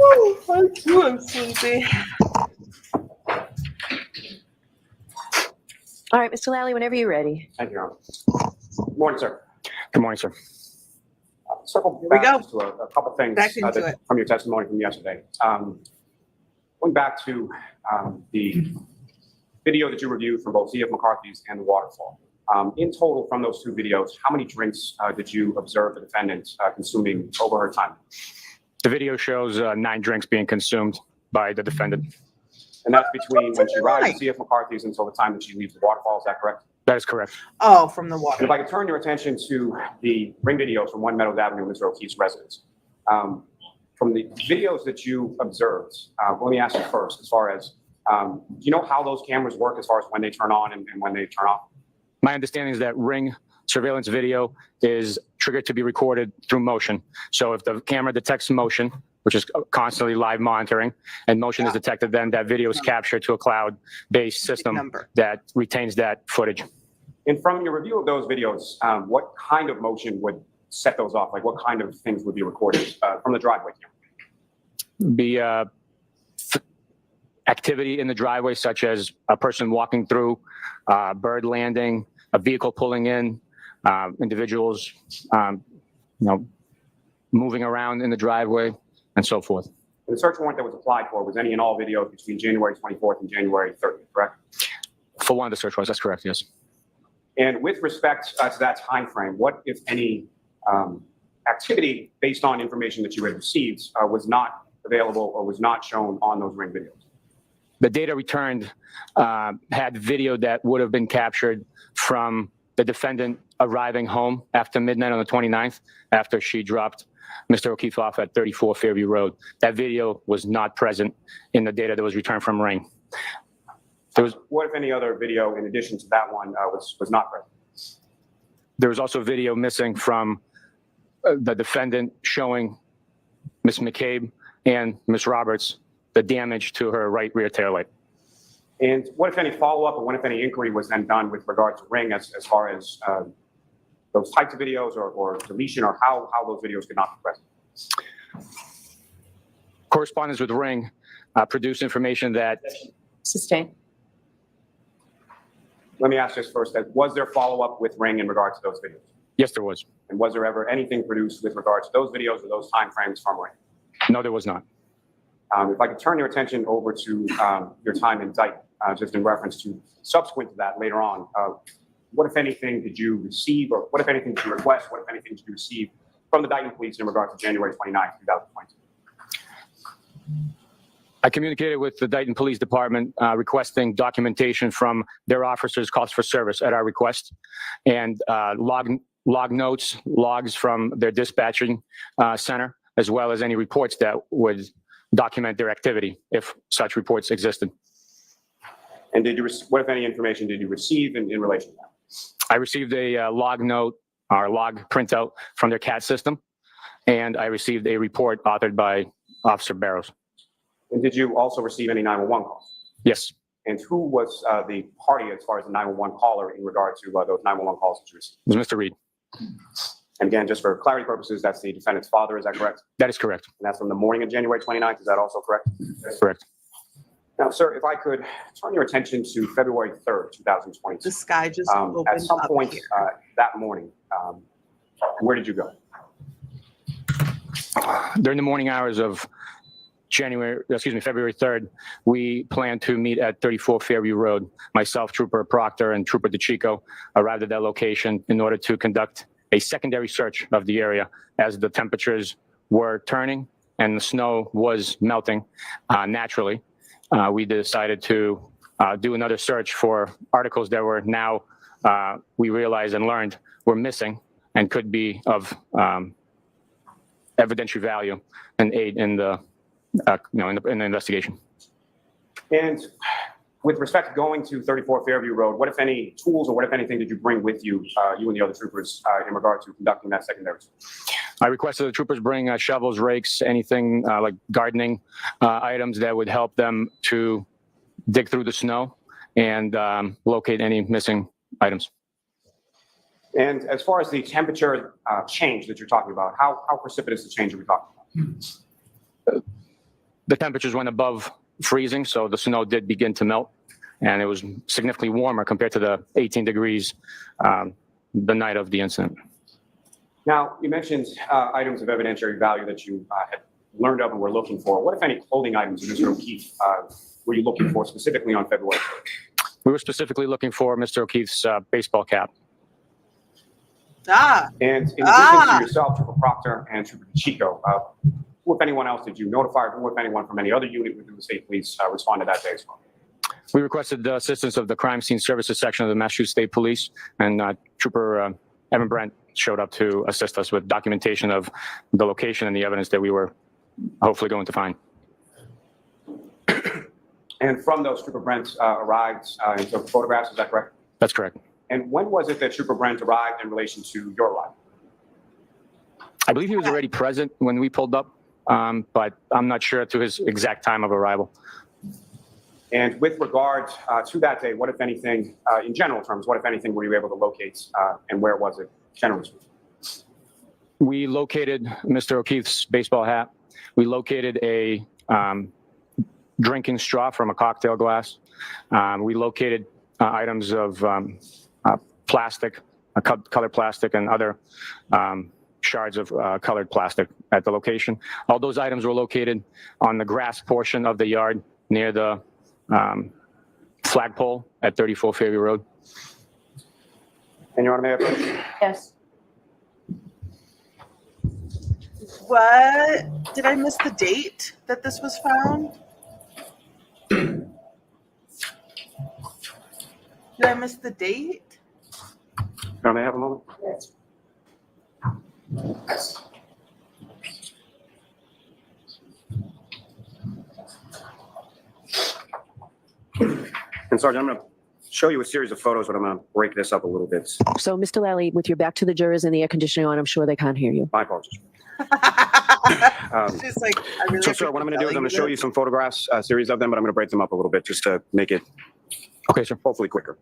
Oh, I'm sleepy. All right, Mr. Lally, whenever you're ready. Thank you, Your Honor. Good morning, sir. Good morning, sir. Circle Here we back go. to a couple things Back into it. from your testimony from yesterday. Going back to the video that you reviewed from both C.F. McCarthy's and the waterfall. In total, from those 2 videos, how many drinks did you observe the defendant consuming over her time? The video shows 9 drinks being consumed by the defendant. And that's between when she arrives at C.F. McCarthy's until the time that she leaves the waterfall, is that correct? That is correct. Oh, from the And water. if I could turn your attention to the ring videos from 1 Meadows Avenue, Mr. O'Keefe's residence. From the videos that you observed, let me ask you first, as far as, do you know how those cameras work as far as when they turn on and when they turn off? My understanding is that ring surveillance video is triggered to be recorded through motion. So if the camera detects motion, which is constantly live monitoring, and motion is detected, then that video is captured to a cloud-based system that retains that footage. And from your review of those videos, what kind of motion would set those off? Like what kind of things would be recorded from the driveway camera? Be activity in the driveway, such as a person walking through, bird landing, a vehicle pulling in, individuals, moving around in the driveway, and so forth. The search warrant that was applied for was any and all videos between January 24th and January 30th, correct? For one of the search warrants, that's correct, yes. And with respect to that time frame, what, if any, activity based on information that you had received was not available or was not shown on those ring videos? The data returned had video that would have been captured from the defendant arriving home after midnight on the 29th, after she dropped Mr. O'Keefe off at 34 Fairview Road. That video was not present in the data that was returned from Ring. What, if any, other video in addition to that one was not present? There was also video missing from the defendant showing Ms. McCabe and Ms. Roberts the damage to her right rear taillight. And what, if any, follow-up or what, if any, inquiry was then done with regard to Ring as far as those types of videos or deletion, or how those videos could not be present? Correspondence with Ring produce information that Sustain. Let me ask this first, that was there follow-up with Ring in regard to those videos? yes, there was. And was there ever anything produced with regard to those videos or those timeframes from Ring? No, there was not. If I could turn your attention over to your time in Dayton, just in reference to subsequent to that later on, what, if anything, did you receive, or what, if anything, did you request? What, if anything, did you receive from the Dayton Police in regard to January 29th, 2022? I communicated with the Dayton Police Department requesting documentation from their officers' calls for service at our request, and log notes, logs from their dispatching center, as well as any reports that would document their activity if such reports existed. And did you, what, if any, information did you receive in relation to that? I received a log note or log printout from their CAD system, and I received a report authored by Officer Barrows. And did you also receive any 911 calls? Yes. And who was the party as far as the 911 caller in regard to those 911 calls that you received? It was Mr. Reed. And again, just for clarity purposes, that's the defendant's father, is that correct? That is correct. And that's from the morning of January 29th, is that also correct? Correct. Now, sir, if I could turn your attention to February 3rd, 2022. The sky just opened At some up point here. that morning, where did you go? During the morning hours of February 3rd, we planned to meet at 34 Fairview Road. Myself, Trooper Proctor, and Trooper DeChico arrived at that location in order to conduct a secondary search of the area as the temperatures were turning and the snow was melting naturally. We decided to do another search for articles that were now, we realized and learned, were missing and could be of evidentiary value and aid in the in the investigation. And with respect to going to 34 Fairview Road, what, if any, tools or what, if anything, did you bring with you, you and the other troopers, in regard to conducting that secondary search? I requested the troopers bring shovels, rakes, anything like gardening items that would help them to dig through the snow and locate any missing items. And as far as the temperature change that you're talking about, how precipitous the change are we talking about? The temperatures went above freezing, so the snow did begin to melt, and it was significantly warmer compared to the 18 degrees the night of the incident. Now, you mentioned items of evidentiary value that you had learned of and were looking for. What, if any, clothing items, Mr. O'Keefe, were you looking for specifically on February 3rd? We were specifically looking for Mr. O'Keefe's baseball cap. And in addition to yourself, Trooper Proctor and Trooper DeChico, who, if anyone else, did you notify, or who, if anyone, from any other unit within the state police responded that day as well? We requested the assistance of the Crime Scene Services section of the Massachusetts State Police, and Trooper Evan Brent showed up to assist us with documentation of the location and the evidence that we were hopefully going to find. And from those, Trooper Brent arrived and took photographs, is that correct? That's correct. And when was it that Trooper Brent arrived in relation to your arrival? I believe he was already present when we pulled up, but I'm not sure to his exact time of arrival. And with regard to that day, what, if anything, in general terms, what, if anything, were you able to locate and where was it, generally speaking? We located Mr. O'Keefe's baseball hat. We located a drinking straw from a cocktail glass. We located items of plastic, colored plastic, and other shards of colored plastic at the location. All those items were located on the grass portion of the yard near the flagpole at 34 Fairview Road. And Your Honor, may I approach? Yes. What? Did I miss the date that this was found? Did I miss the date? Your Honor, may I have a moment? Yes. And Sergeant, I'm going to show you a series of photos, but I'm going to break this up a little bit. So, Mr. Lally, with your back to the jurors and the air conditioning on, I'm sure they can't hear you. My apologies. She's like, I really So, sir, what I'm going to do is I'm going to show you some photographs, a series of them, but I'm going to break them up a little bit just to make it, okay, sir, hopefully quicker.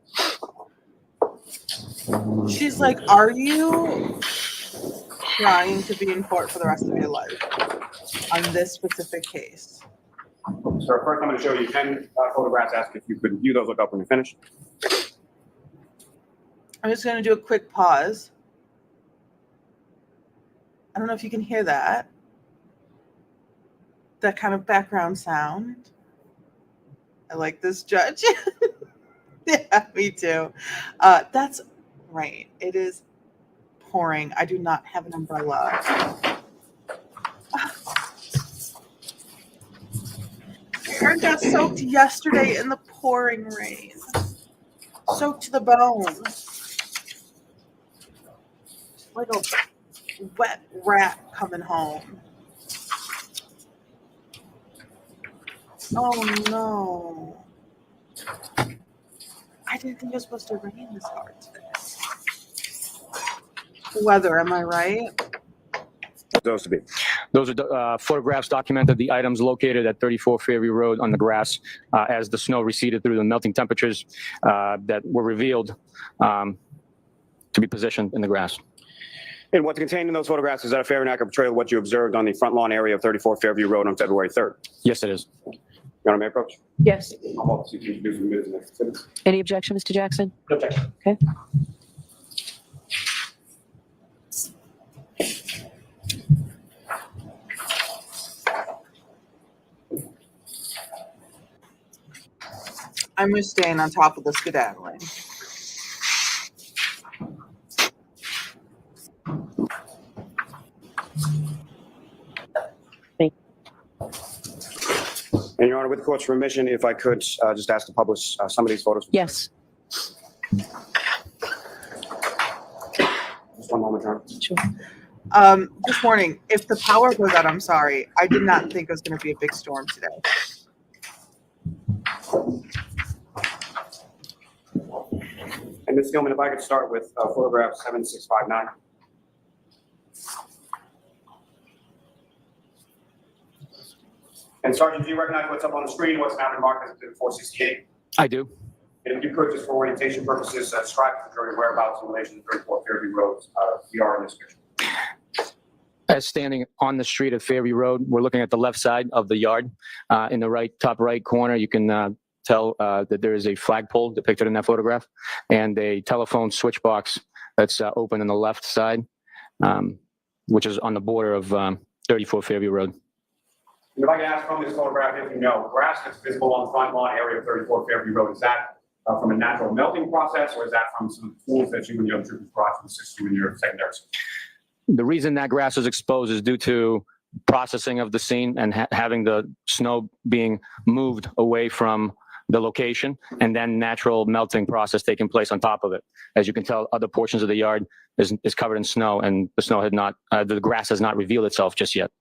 She's like, are you trying to be in court for the rest of your life on this specific case? Sir, first I'm going to show you 10 photographs. Ask if you could view those, look up when you're finished. I'm just going to do a quick pause. I don't know if you can hear that. That kind of background sound. I like this, Judge. Yeah, me too. That's right. It is pouring. I do not have an umbrella. Hair got soaked yesterday in the pouring rain. Soaked to the bone. Like a wet rat coming home. Oh no. I didn't think it was supposed to rain this hard today. Weather, am I right? Those to be. Those are photographs documented the items located at 34 Fairview Road on the grass as the snow receded through the melting temperatures that were revealed to be positioned in the grass. And what's contained in those photographs, is that a fair and accurate portrayal of what you observed on the front lawn area of 34 Fairview Road on February 3rd? Yes, it is. Your Honor, may I approach? Yes. I'm off to introduce the minutes and exhibits. Any objection, Mr. Jackson? No objection. Okay. I'm just staying on top of the skedaddling. And Your Honor, with the court's permission, if I could just ask to publish some of these photos. Yes. Just one moment, Your Honor. Sure. This morning, if the power goes out, I'm sorry. I did not think it was going to be a big storm today. And Ms. Gilman, if I could start with photograph 7659. And Sergeant, do you recognize what's up on the screen, what's now been marked as Exhibit 468? I do. And if you could, just for orientation purposes, describe the jury whereabouts in relation to 34 Fairview Road, we are in this picture. As standing on the street of Fairview Road, we're looking at the left side of the yard. In the top right corner, you can tell that there is a flagpole depicted in that photograph and a telephone switch box that's open on the left side, which is on the border of 34 Fairview Road. And if I can ask from this photograph, if you know, grass that's visible on the front lawn area of 34 Fairview Road, is that from a natural melting process, or is that from some tools that you and your troopers brought to assist you in your secondary? The reason that grass is exposed is due to processing of the scene and having the snow being moved away from the location, and then natural melting process taking place on top of it. As you can tell, other portions of the yard is covered in snow, and the snow had not, the grass has not revealed itself just yet.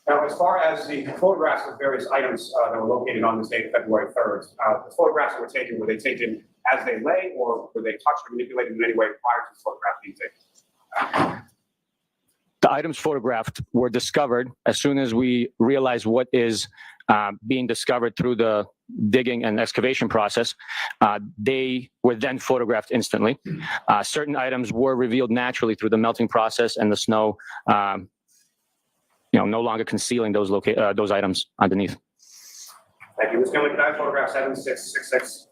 Now, as far as the photographs of various items that were located on this date, February 3rd, the photographs that were taken, were they taken as they lay, or were they touched or manipulated in any way prior to the photograph being taken? The items photographed were discovered as soon as we realized what is being discovered through the digging and excavation process. They were then photographed instantly. Certain items were revealed naturally through the melting process and the snow, no longer concealing those items underneath. Thank you. Ms. Gilman, can I photograph 7666?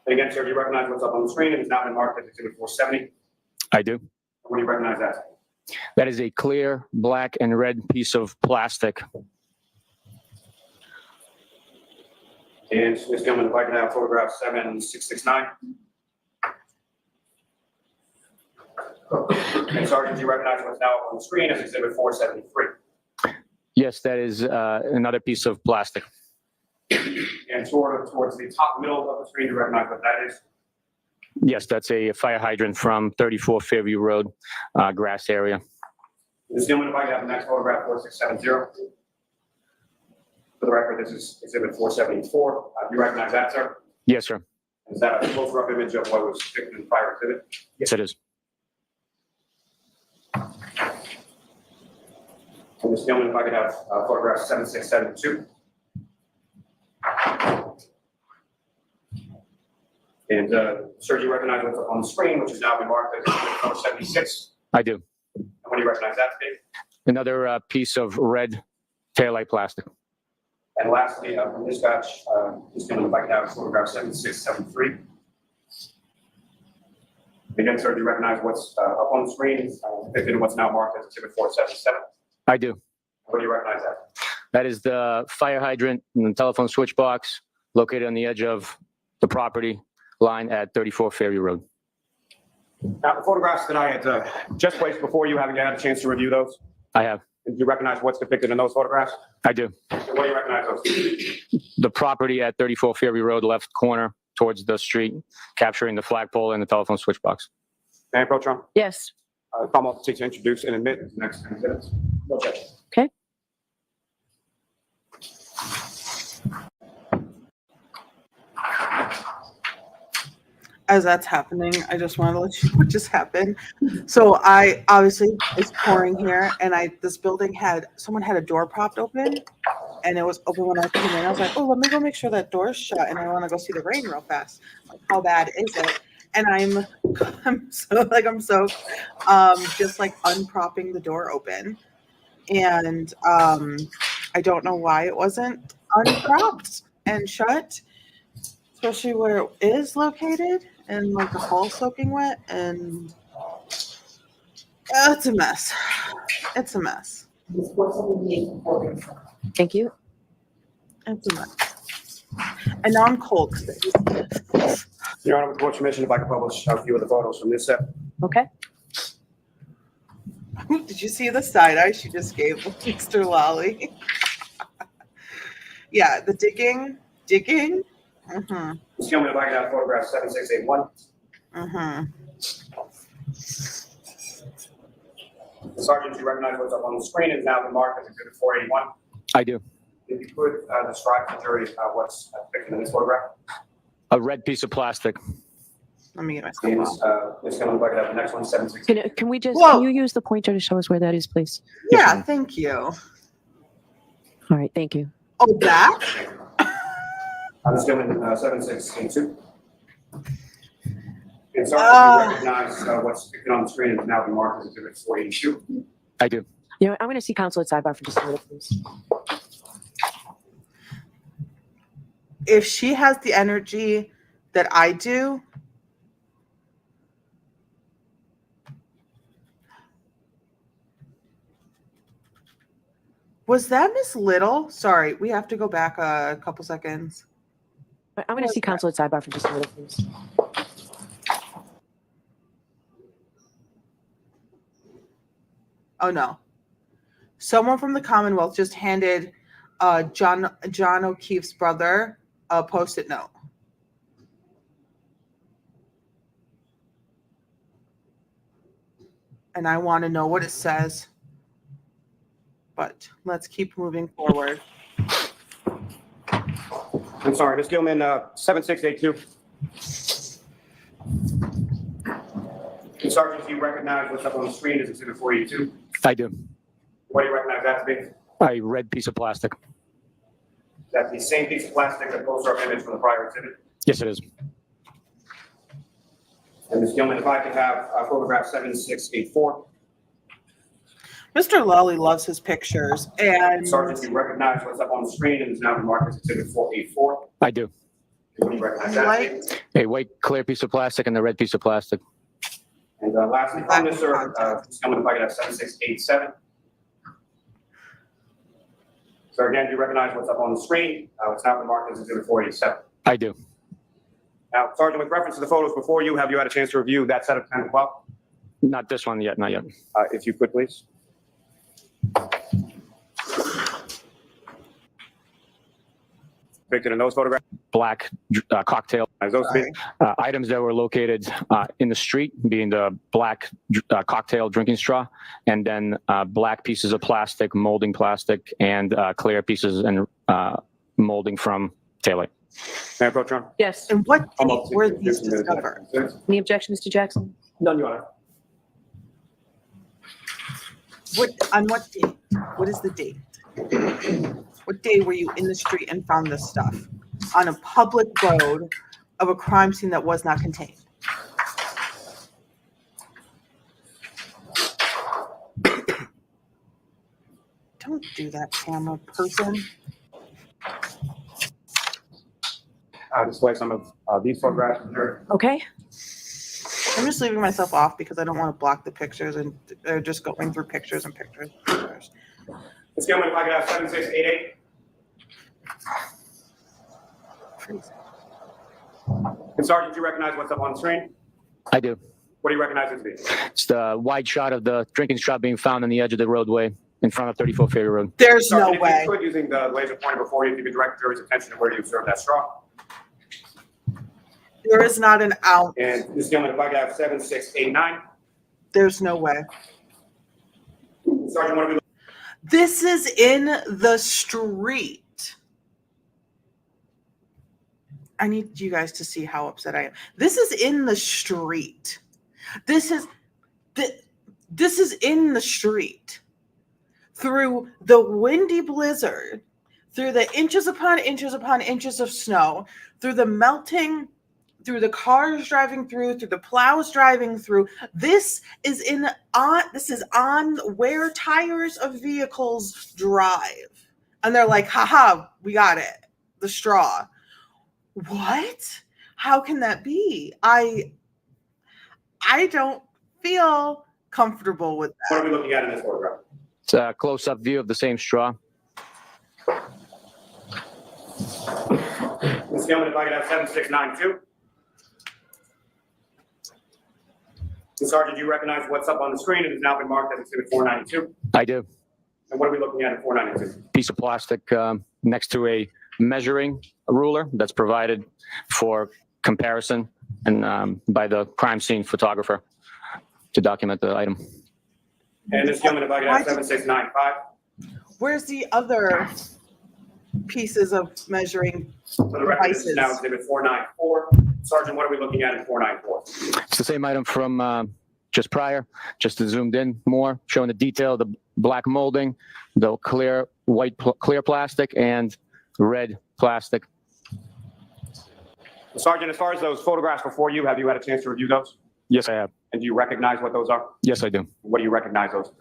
And again, sir, do you recognize what's up on the screen? It's now been marked as Exhibit 470. I do. What do you recognize that? That is a clear black and red piece of plastic. And Ms. Gilman, if I can have photograph 7669. And Sergeant, do you recognize what's now on the screen as Exhibit 473? Yes, that is another piece of plastic. And sort of towards the top middle of the screen, do you recognize what that is? Yes, that's a fire hydrant from 34 Fairview Road, grass area. Ms. Gilman, if I can have the next photograph, 4670. For the record, this is Exhibit 474. Do you recognize that, sir? Yes, sir. Is that a close-up image of what was depicted in the prior exhibit? Yes, it is. And Ms. Gilman, if I could have photograph 7672. And sir, do you recognize what's up on the screen, which has now been marked as Exhibit 476? I do. And when do you recognize that, Dave? Another piece of red taillight plastic. And lastly, from dispatch, just going to invite out photograph 7673. Again, sir, do you recognize what's up on the screen, depicted in what's now marked as exhibit 477? I do. What do you recognize that? That is the fire hydrant and the telephone switch box located on the edge of the property line at 34 Fairview Road. Now, the photographs that I had just placed before you, haven't you had a chance to review those? I have. And do you recognize what's depicted in those photographs? I do. And what do you recognize those? The property at 34 Fairview Road, left corner towards the street, capturing the flagpole and the telephone switch box. Mayor Pro Tem, Yes. come up to introduce and admit the next 10 minutes. No objection. Okay. As that's happening, I just wanted to let you know what just happened. So I obviously it's pouring here, and this building someone had a door propped open, and it was open when I came in. I was like, oh, let me go make sure that door's shut, and I want to go see the rain real fast. Like, how bad is it? And I'm so just like unpropping the door open, and I don't know why it wasn't unpropped and shut, especially where it is located. And like the hall soaking wet, and it's a mess. It's a mess. Thank you. It's a mess. And now I'm cold. Your Honor, with court's permission, if I could publish a few of the photos from this set. Okay. Did you see the side eye she just gave Mr. Lolly? Yeah, the digging. Mm-hmm. Mr. Gilman, if I could have photograph 7681. Mm-hmm. Sergeant, do you recognize what's up on the screen? It's now been marked as exhibit 481. I do. If you could describe to the jury what's depicted in this photograph. A red piece of plastic. Let me get my And stuff off. Ms. Gilman, if I could have the next one, 760. Can we just, Whoa. can you use the pointer to show us where that is, please? Yeah, thank you. All right, thank you. Oh, that? Ms. Gilman, 7682. And Sergeant, do you recognize what's depicted on the screen and now been marked as exhibit 482? I do. You know, I'm going to see counsel at sidebar for just a minute, please. If she has the energy that I do, was that Miss Little? Sorry, we have to go back a couple seconds. I'm going to see counsel at sidebar for just a minute, please. Oh no. Someone from the Commonwealth just handed John O'Keefe's brother a Post-it note. And I want to know what it says. But let's keep moving forward. I'm sorry, Ms. Gilman, 7682. And Sergeant, do you recognize what's up on the screen as exhibit 482? I do. What do you recognize that to be? A red piece of plastic. That's the same piece of plastic that pulls our image from the prior exhibit. Yes, it is. And Ms. Gilman, if I could have photograph 7684. Mr. Lolly loves his pictures, and Sergeant, do you recognize what's up on the screen and is now been marked as exhibit 484? I do. What do you recognize that to be? A white clear piece of plastic and a red piece of plastic. And lastly, from this, sir, Ms. Gilman, if I could have 7687. So again, do you recognize what's up on the screen? It's now been marked as exhibit 487. I do. Now, Sergeant, with reference to the photos before you, have you had a chance to review that set of 10 as well? Not this one yet, not yet. If you could, please. Depicted in those photographs? Black cocktail. As those to be? Items that were located in the street, being the black cocktail drinking straw, and then black pieces of plastic, molding plastic, and clear pieces and molding from taillight. Mayor Pro Tem? Yes. and what I'm up to were you. these discovered? Any objection, Mr. Jackson? None, Your Honor. On what date? What is the date? What day were you in the street and found this stuff on a public road of a crime scene that was not contained? do that, camera person. Display some of these photographs. Okay, I'm just leaving myself off because I don't want to block the pictures and they're just going through pictures and pictures. And pictures. Ms. Gilman, if I could have 7688. And Sergeant, do you recognize what's up on the screen? I do. What do you recognize it to be? It's the wide shot of the drinking straw being found on the edge of the roadway in front of 34 Ferry Road. There's no Sergeant, way. if you could, using the laser pointer before you, if you could direct the jury's attention to where you observed that straw. There is not an ounce. And Ms. Gilman, if I could have 7689. There's no way. Sergeant, what are we? This is in the street. I need you guys to see how upset I am. This is in the street. This is in the street. Through the windy blizzard, through the inches upon inches upon inches of snow, through the melting, through the cars driving through the plows driving through. This is on where tires of vehicles drive. And they're like, haha, we got it. The straw. What? How can that be? I don't feel comfortable with that. What are we looking at in this photograph? It's a close-up view of the same straw. Ms. Gilman, if I could have 7692. Sergeant, do you recognize what's up on the screen? It has now been marked as Exhibit 492. I do. And what are we looking at in 492? Piece of plastic next to a measuring ruler that's provided for comparison and by the crime scene photographer to document the item. And Ms. Gilman, if I could have 7695. Where's the other pieces of measuring For the record, this is devices? now Exhibit 494. Sergeant, what are we looking at in 494? It's the same item from just prior, just zoomed in more, showing the detail, the black molding, the clear clear plastic, and red plastic. Sergeant, as far as those photographs before you, have you had a chance to review those? Yes, I have. And do you recognize what those are? Yes, I do. What do you recognize those?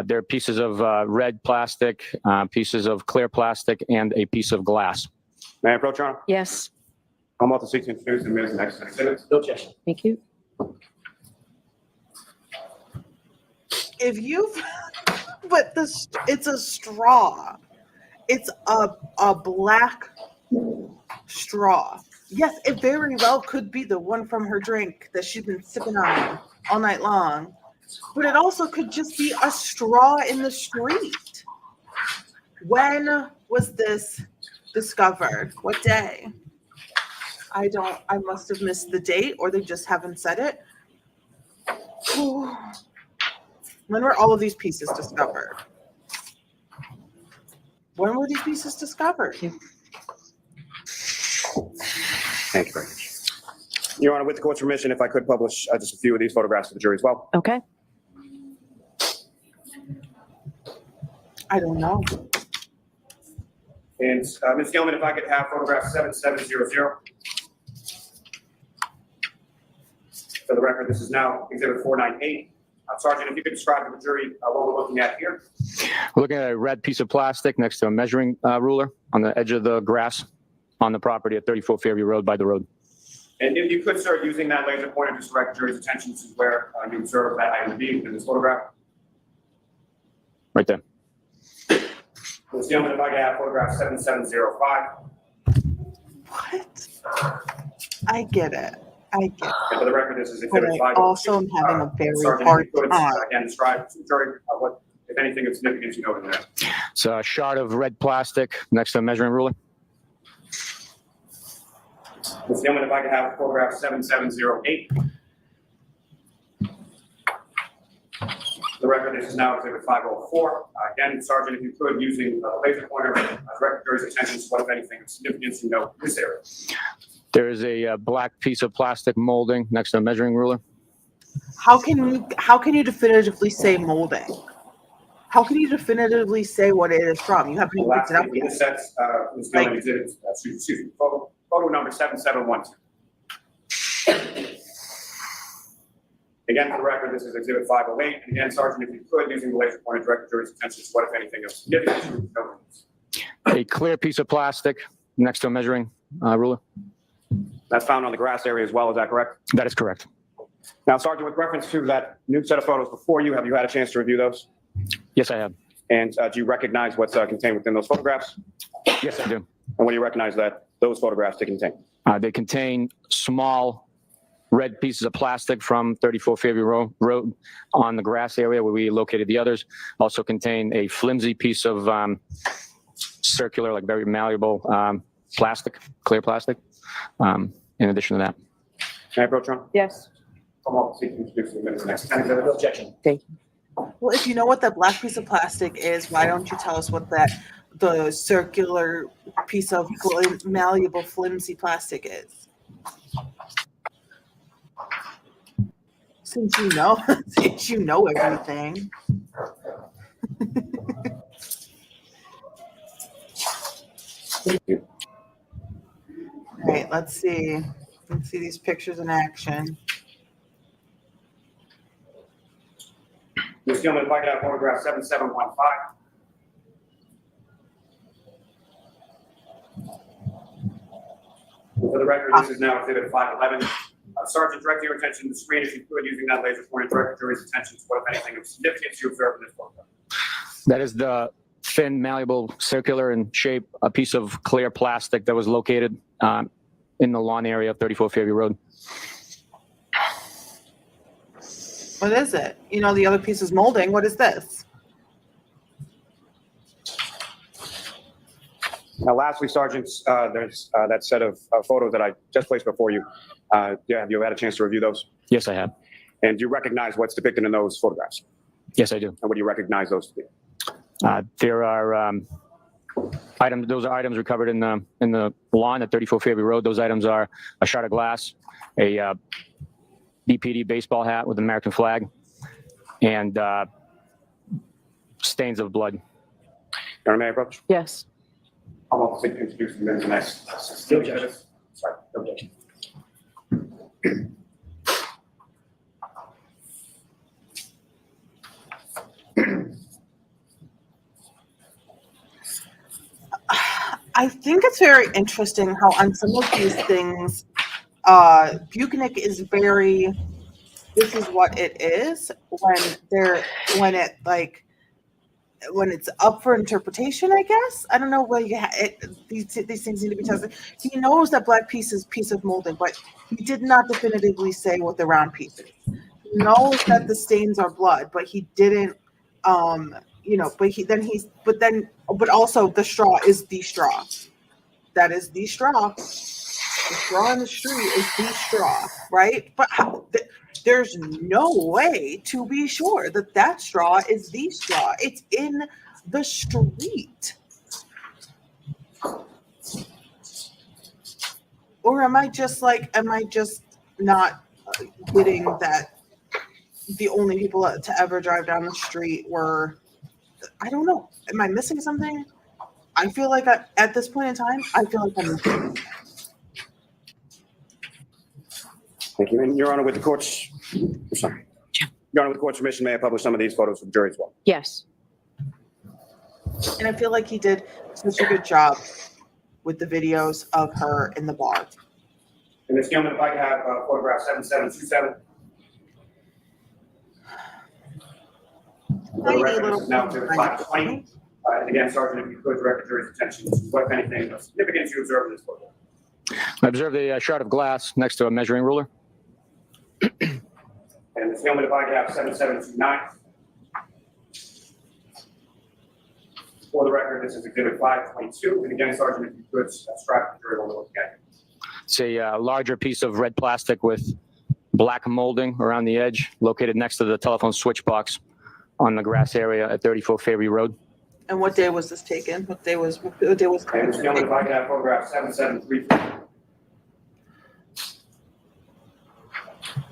They're pieces of red plastic, pieces of clear plastic, and a piece of glass. May I approach, Your Honor? yes, I'm about to seek to introduce the minutes and next exhibits. No objection. thank you. If you, but it's a straw. It's a black straw. Yes, it very well could be the one from her drink that she's been sipping on all night long. But it also could just be a straw in the street. When was this discovered? What day? I must have missed the date, or they just haven't said it. Ooh. When were all of these pieces discovered? When were these pieces discovered? Thank you very much. Your Honor, with the court's permission, if I could publish just a few of these photographs to the jury as well. Okay, I don't know. And Ms. Gilman, if I could have photograph 7700. For the record, this is now Exhibit 498. Sergeant, if you could describe to the jury what we're looking at here. We're looking at a red piece of plastic next to a measuring ruler on the edge of the grass on the property at 34 Fairview Road by the road. And if you could start using that laser pointer to direct the jury's attention to where you observe that item being in this photograph. Right there. Ms. Gilman, if I could have photograph 7705. What? I get it. I get it. And for the record, this is But Exhibit I 502. also am having a very Sergeant, hard if you could, time. again, describe to the jury what, if anything, of significance you noted there. It's a shard of red plastic next to a measuring ruler. Ms. Gilman, if I could have photograph 7708. For the record, this is now Exhibit 504. Again, Sergeant, if you could, using the laser pointer, direct the jury's attention to what, if anything, of significance you note in this area. There is a black piece of plastic molding next to a measuring ruler. How can you definitively say molding? How can you definitively say what it is from? You haven't even picked it up Lastly, yet. this sets Ms. Gilman exhibit, excuse me, photo number 7712. Again, for the record, this is Exhibit 508. And again, Sergeant, if you could, using the laser pointer, direct the jury's attention to what, if anything, else significant you would notice. A clear piece of plastic next to a measuring ruler. That's found on the grass area as well, is that correct? That is correct. Now, Sergeant, with reference to that new set of photos before you, have you had a chance to review those? Yes, I have. And do you recognize what's contained within those photographs? Yes, I do. And what do you recognize that those photographs to contain? They contain small red pieces of plastic from 34 Fairview Road on the grass area where we located the others. Also contain a flimsy piece of circular, like very malleable plastic, clear plastic, in addition to that. May I approach, Ron? Yes. Come up, seek to introduce the minutes next. No objection. Well, if you know what that black piece of plastic is, why don't you tell us what the circular piece of malleable flimsy plastic is? Since you know, since you know everything. Thank you. All right, let's see. Let's see these pictures in action. Ms. Gilman, if I could have photograph 7715. For the record, this is now Exhibit 511. Sergeant, direct your attention to the screen if you could, using that laser pointer, direct the jury's attention to what, if anything, of significance you observe in this photograph. That is the thin, malleable, circular in shape, a piece of clear plastic that was located in the lawn area of 34 Fairview Road. What is it? You know, the other piece is molding. What is this? Now, lastly, Sergeant, there's that set of photos that I just placed before you. Have you had a chance to review those? Yes, I have. And do you recognize what's depicted in those photographs? Yes, I do. And what do you recognize those to be? There are items. Those are items recovered in the lawn at 34 Fairview Road. Those items are a shard of glass, a BPD baseball hat with the American flag, and stains of blood. Your Honor, may I approach? Yes. I'm also seeking to introduce the minutes next. No objection. Sorry. No objection. I think it's very interesting how on some of these things, Buchnick is very, this is what it is when it's up for interpretation, I guess. I don't know where these things need to be tested. He knows that black piece is piece of molding, but he did not definitively say what the round piece is. He knows that the stains are blood, but he didn't, but also the straw is the straw. That is the straw. The straw in the street is the straw, right? But there's no way to be sure that straw is the straw. It's in the street. Or am I just not getting that the only people to ever drive down the street were, I don't know. Am I missing something? I feel like at this point in time, I feel like I'm missing. Thank you. And Your Honor, with the court's, sorry. Your Honor, with the court's permission, may I publish some of these photos for the jury as well? Yes. And I feel like he did such a good job with the videos of her in the bar. And Ms. Gilman, if I could have photograph 7727. For the record, this is now Exhibit 520. And again, Sergeant, if you could direct the jury's attention to what, if anything, of significance you observe in this photo. I observed a shard of glass next to a measuring ruler. And Ms. Gilman, if I could have 7729. For the record, this is Exhibit 522. And again, Sergeant, if you could strap the jury while we're looking at it. It's a larger piece of red plastic with black molding around the edge, located next to the telephone switch box on the grass area at 34 Fairview Road. And what day was this taken? What day was And Ms. Gilman, if I could have photograph 7734.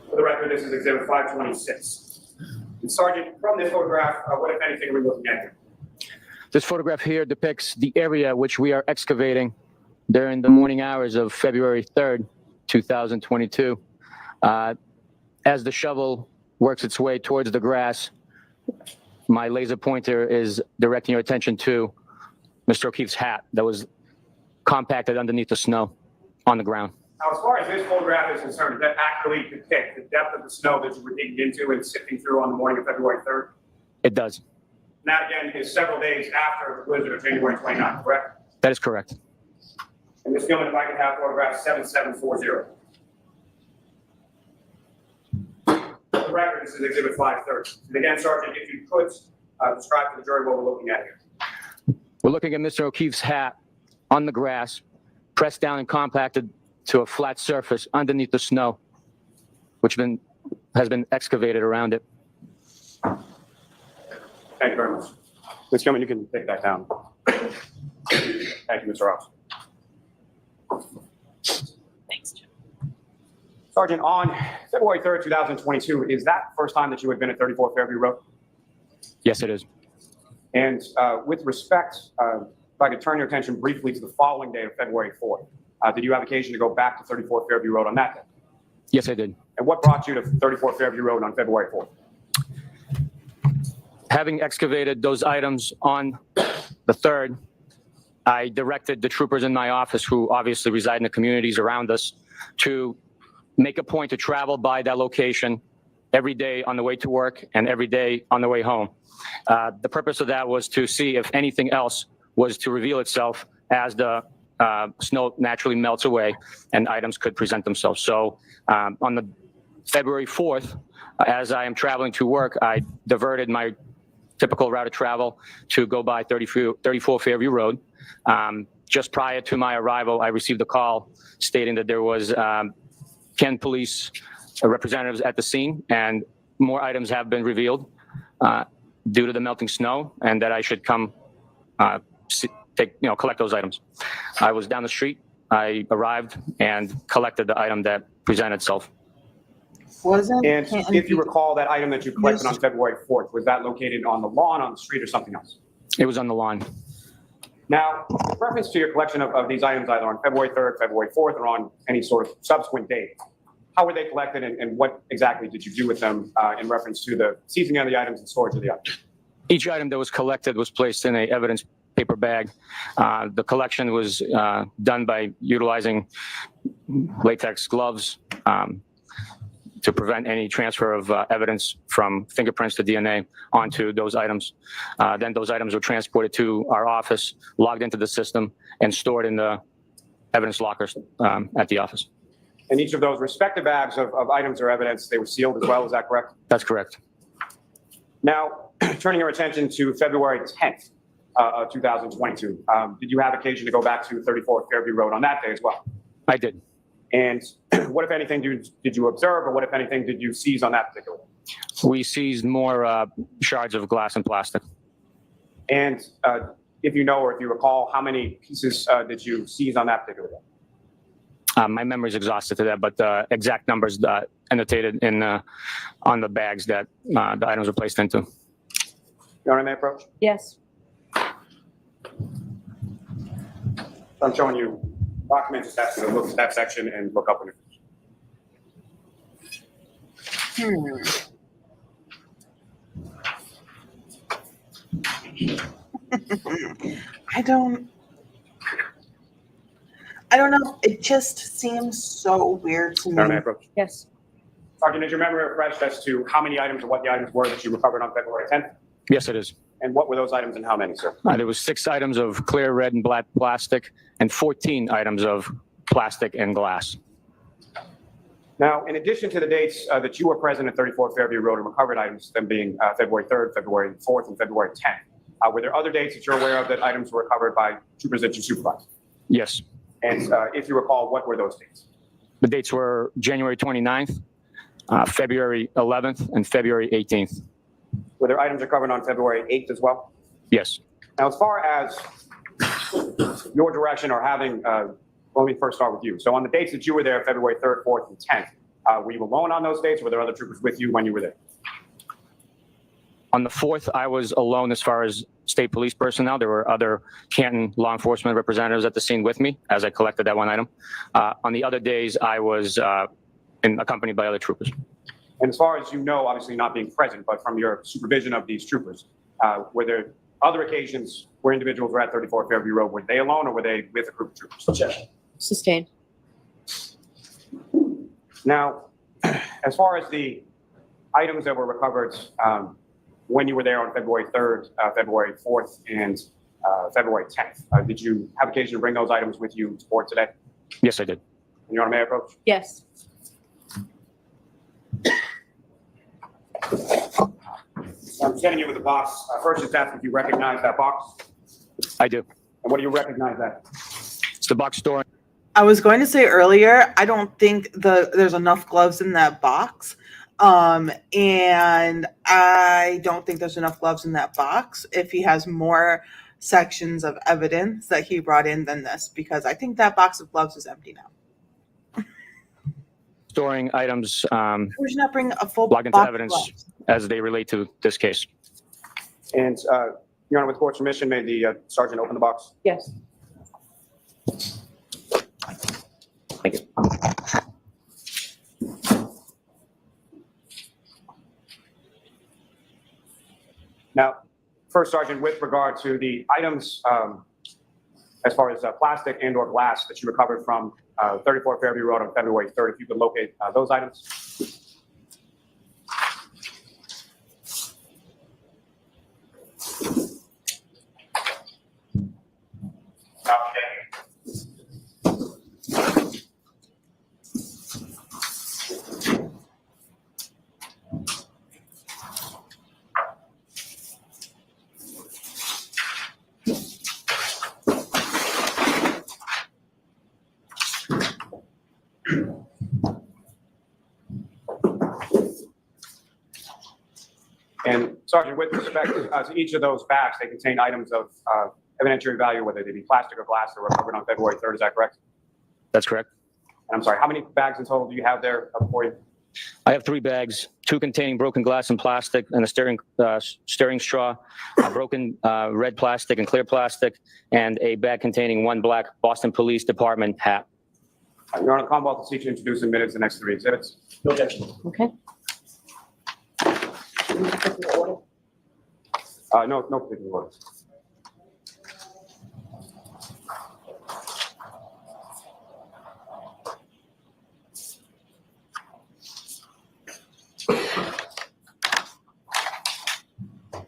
For the record, this is Exhibit 526. And Sergeant, from this photograph, what, if anything, are we looking at here? This photograph here depicts the area which we are excavating during the morning hours of February 3rd, 2022. As the shovel works its way towards the grass, my laser pointer is directing your attention to Mr. O'Keefe's hat that was compacted underneath the snow on the ground. Now, as far as this photograph is concerned, does that accurately depict the depth of the snow that you were digging into and sifting through on the morning of February 3rd? It does. And that, again, is several days after the blizzard of January 29th, correct? That is correct. And Ms. Gilman, if I could have photograph 7740. For the record, this is Exhibit 530. And again, Sergeant, if you could describe to the jury what we're looking at here. We're looking at Mr. O'Keefe's hat on the grass, pressed down and compacted to a flat surface underneath the snow, which has been excavated around it. Thank you very much. Ms. Gilman, you can take that down. Thank you, Mr. Ross. Thanks, Jim. Sergeant, on February 3rd, 2022, is that the first time that you had been at 34 Fairview Road? Yes, it is. And with respect, if I could turn your attention briefly to the following day of February 4th, did you have occasion to go back to 34 Fairview Road on that day? Yes, I did. And what brought you to 34 Fairview Road on February 4th? Having excavated those items on the 3rd, I directed the troopers in my office, who obviously reside in the communities around us, to make a point to travel by that location every day on the way to work and every day on the way home. The purpose of that was to see if anything else was to reveal itself as the snow naturally melts away and items could present themselves. So on the February 4th, as I am traveling to work, I diverted my typical route of travel to go by 34 Fairview Road. Just prior to my arrival, I received a call stating that there was Kent police representatives at the scene, and more items have been revealed due to the melting snow, and that I should come collect those items. I was down the street. I arrived and collected the item that presented itself. Wasn't And Canton if you Beach- recall, that item that you collected Yes. on February 4th, was that located on the lawn, on the street, or something else? It was on the lawn. Now, with reference to your collection of these items, either on February 3rd, February 4th, or on any sort of subsequent date, how were they collected, and what exactly did you do with them in reference to the seizing of the items and storage of the items? Each item that was collected was placed in a evidence paper bag. The collection was done by utilizing latex gloves to prevent any transfer of evidence from fingerprints to DNA onto those items. Then those items were transported to our office, logged into the system, and stored in the evidence lockers at the office. And each of those respective bags of items or evidence, they were sealed as well, is that correct? That's correct. Now, turning your attention to February 10th of 2022, did you have occasion to go back to 34 Fairview Road on that day as well? I did. And what, if anything, did you observe, or what, if anything, did you seize on that particular day? We seized more shards of glass and plastic. And if you know, or if you recall, how many pieces did you seize on that particular day? My memory is exhausted to that, but the exact numbers annotated in on the bags that the items were placed into. You know what I may approach? Yes. I'm showing you documents attached to look at that section and look up in it. I don't know. It just seems so weird to You know what I may me. approach? Yes. Sergeant, is your memory refreshed as to how many items or what the items were that you recovered on February 10th? Yes, it is. And what were those items and how many, sir? There was 6 items of clear red and black plastic and 14 items of plastic and glass. Now, in addition to the dates that you were present at 34 Fairview Road and recovered items, them being February 3rd, February 4th, and February 10th, were there other dates that you're aware of that items were recovered by troopers that you supervised? Yes. And if you recall, what were those dates? The dates were January 29th, February 11th, and February 18th. Were there items recovered on February 8th as well? Yes. Now, as far as your direction or having, let me first start with you. So on the dates that you were there, February 3rd, 4th, and 10th, were you alone on those dates? Or were there other troopers with you when you were there? On the 4th, I was alone as far as state police personnel. There were other Canton law enforcement representatives at the scene with me as I collected that one item. On the other days, I was accompanied by other troopers. And as far as you know, obviously not being present, but from your supervision of these troopers, were there other occasions where individuals were at 34 Fairview Road? Were they alone or were they with a group of troopers? Objection. Sustained. Now, as far as the items that were recovered when you were there on February 3rd, February 4th, and February 10th, did you have occasion to bring those items with you to court today? Yes, I did. And Your Honor, may I approach? Yes. I'm presenting you with a box. First, just ask if you recognize that box. I do. And what do you recognize that? It's the box storing. I was going to say earlier, I don't think there's enough gloves in that box. And I don't think there's enough gloves in that box if he has more sections of evidence that he brought in than this, because I think that box of gloves is empty now. Storing items We should not bring a full logged into box of evidence gloves. as they relate to this case. And Your Honor, with court's permission, may the sergeant open the box? Yes. Thank you. Now, first, Sergeant, with regard to the items as far as plastic and or glass that you recovered from 34 Fairview Road on February 3rd, if you could locate those items. And Sergeant, with respect to each of those bags, they contain items of evidentiary value, whether they be plastic or glass, that were recovered on February 3rd. Is that correct? That's correct. And I'm sorry, how many bags in total do you have there before you? I have 3 bags, 2 containing broken glass and plastic, and a steering straw, broken red plastic and clear plastic, and a bag containing 1 black Boston Police Department hat. Your Honor, the Commonwealth will seek to introduce in minutes the next 3 exhibits. No objection. Okay. No particular order.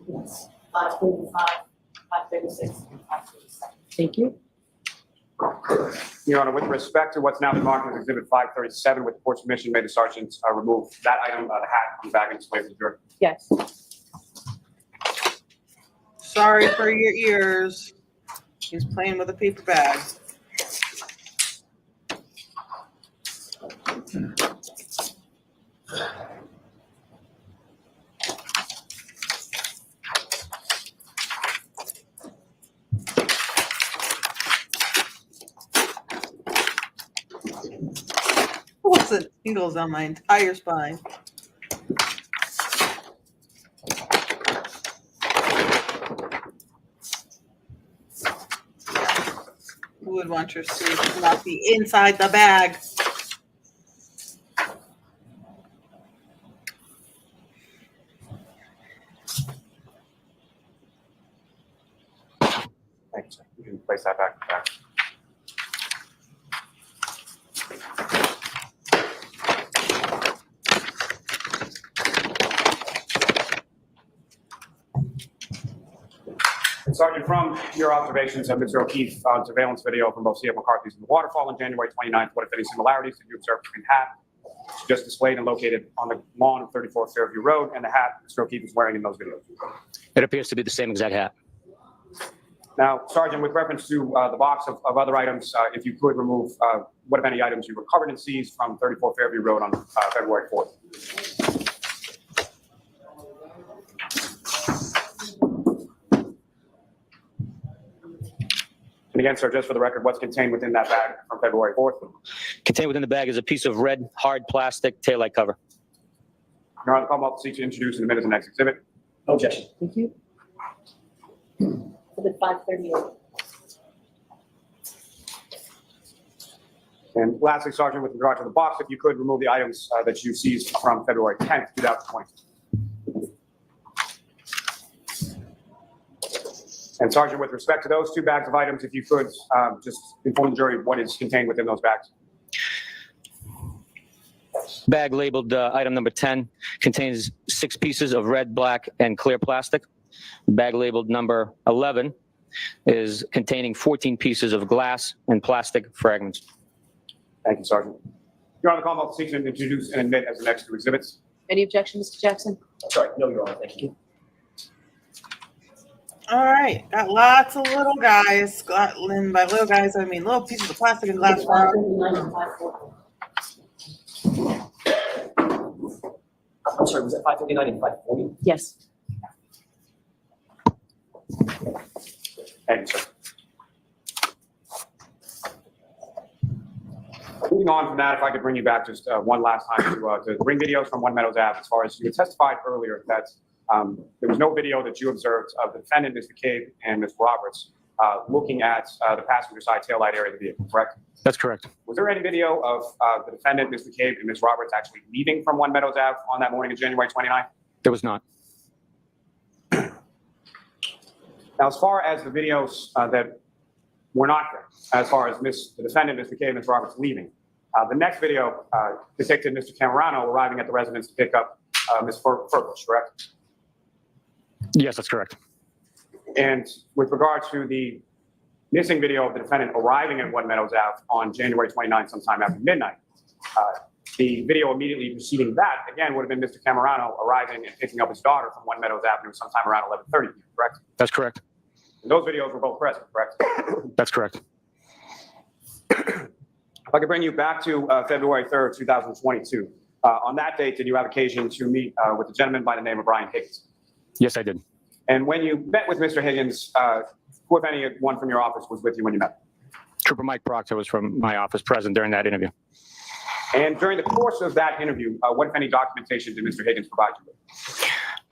Yes. 535, 536, and 537. Thank you. Your Honor, with respect to what's now been marked as Exhibit 537, with the court's permission, may the sergeant remove that item, the hat, from the bag and display for the jury. Yes. Sorry for your ears. He's playing with a paper bag. What's it? Tingles on my entire spine. Who would want your suit to not be inside the bag? Thank you, sir. You can place that back in the bag. And Sergeant, from your observations of Mr. O'Keefe on surveillance video from both C.F. McCarthy's and the waterfall on January 29th, what if any similarities did you observe between the hat just displayed and located on the lawn of 34 Fairview Road and the hat Mr. O'Keefe is wearing in those videos? It appears to be the same exact hat. Now, Sergeant, with reference to the box of other items, if you could remove what, if any, items you recovered and seized from 34 Fairview Road on February 4th. And again, sir, just for the record, what's contained within that bag from February 4th? Contained within the bag is a piece of red, hard plastic taillight cover. Your Honor, the Commonwealth will seek to introduce in a minute the next exhibit. No objection. Thank you. Exhibit 538. And lastly, Sergeant, with regard to the box, if you could remove the items that you seized from February 10th, 2020. And Sergeant, with respect to those 2 bags of items, if you could just inform the jury what is contained within those bags. Bag labeled item number 10 contains 6 pieces of red, black, and clear plastic. Bag labeled number 11 is containing 14 pieces of glass and plastic fragments. Thank you, Sergeant. Your Honor, the Commonwealth seeks to introduce and admit as the next 2 exhibits. Any objection, Mr. Jackson? Sorry, no, Your Honor, thank you. All right, got lots of little guys. And by little guys, I mean little pieces of plastic and glass. I'm sorry, was it 539 and 540? Yes. Thank you, sir. Moving on from that, if I could bring you back just one last time to bring videos from One Meadows Ave, as far as you had testified earlier that there was no video that you observed of the defendant, Ms. McCabe, and Ms. Roberts looking at the passenger side taillight area of the vehicle, correct? That's correct. Was there any video of the defendant, Ms. McCabe, and Ms. Roberts actually leaving from One Meadows Ave on that morning of January 29th? There was not. Now, as far as the videos that were not there, as far as the defendant, Ms. McCabe, and Ms. Roberts leaving, the next video depicted Mr. Camerano arriving at the residence to pick up Ms. Furbush, correct? Yes, that's correct. And with regard to the missing video of the defendant arriving at One Meadows Ave on January 29th, sometime after midnight, the video immediately preceding that, again, would have been Mr. Camerano arriving and picking up his daughter from One Meadows Avenue sometime around 11:30, correct? That's correct. And those videos were both present, correct? That's correct. If I could bring you back to February 3rd, 2022. On that date, did you have occasion to meet with a gentleman by the name of Brian Higgins? Yes, I did. And when you met with Mr. Higgins, who, if anyone from your office, was with you when you met? Trooper Mike Proctor was from my office present during that interview. And during the course of that interview, what, if any, documentation did Mr. Higgins provide you with?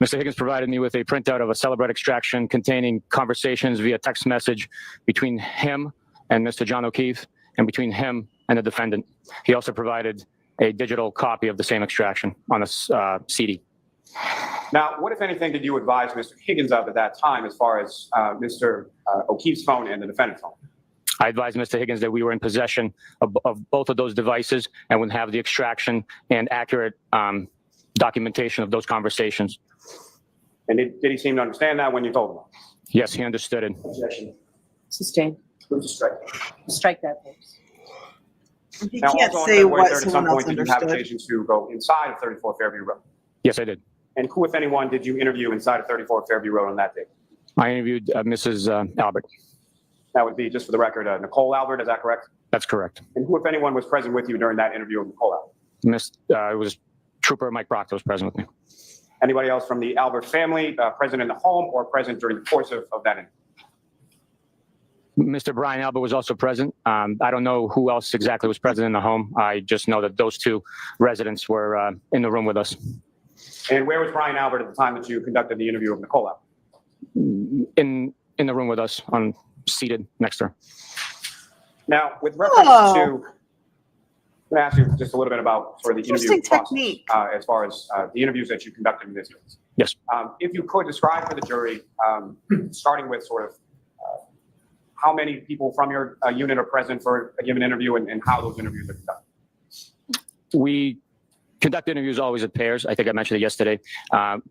Mr. Higgins provided me with a printout of a Celebread extraction containing conversations via text message between him and Mr. John O'Keefe and between him and the defendant. He also provided a digital copy of the same extraction on a CD. Now, what, if anything, did you advise Mr. Higgins of at that time as far as Mr. O'Keefe's phone and the defendant's phone? I advised Mr. Higgins that we were in possession of both of those devices and would have the extraction and accurate documentation of those conversations. And did he seem to understand that when you told him? Yes, he understood it. Objection. Sustained. Move to strike. Strike that, please. He Now, can't also on say February what 3rd, at some someone else point, did you have understood. occasion to go inside of 34 Fairview Road? Yes, I did. And who, if anyone, did you interview inside of 34 Fairview Road on that day? I interviewed Mrs. Albert. That would be, just for the record, Nicole Albert, is that correct? That's correct. And who, if anyone, was present with you during that interview of Nicole Albert? It was Trooper Mike Proctor was present with me. Anybody else from the Albert family present in the home or present during the course of that interview? Mr. Brian Albert was also present. I don't know who else exactly was present in the home. I just know that those 2 residents were in the room with us. And where was Brian Albert at the time that you conducted the interview of Nicole Albert? In the room with us, seated next to her. Now, with reference to, I'm going to ask you just a little bit about sort of the interview Interesting process technique. as far as the interviews that you conducted in this case. Yes. If you could describe for the jury, starting with sort of how many people from your unit are present for a given interview and how those interviews are conducted. We conduct interviews always in pairs. I think I mentioned it yesterday.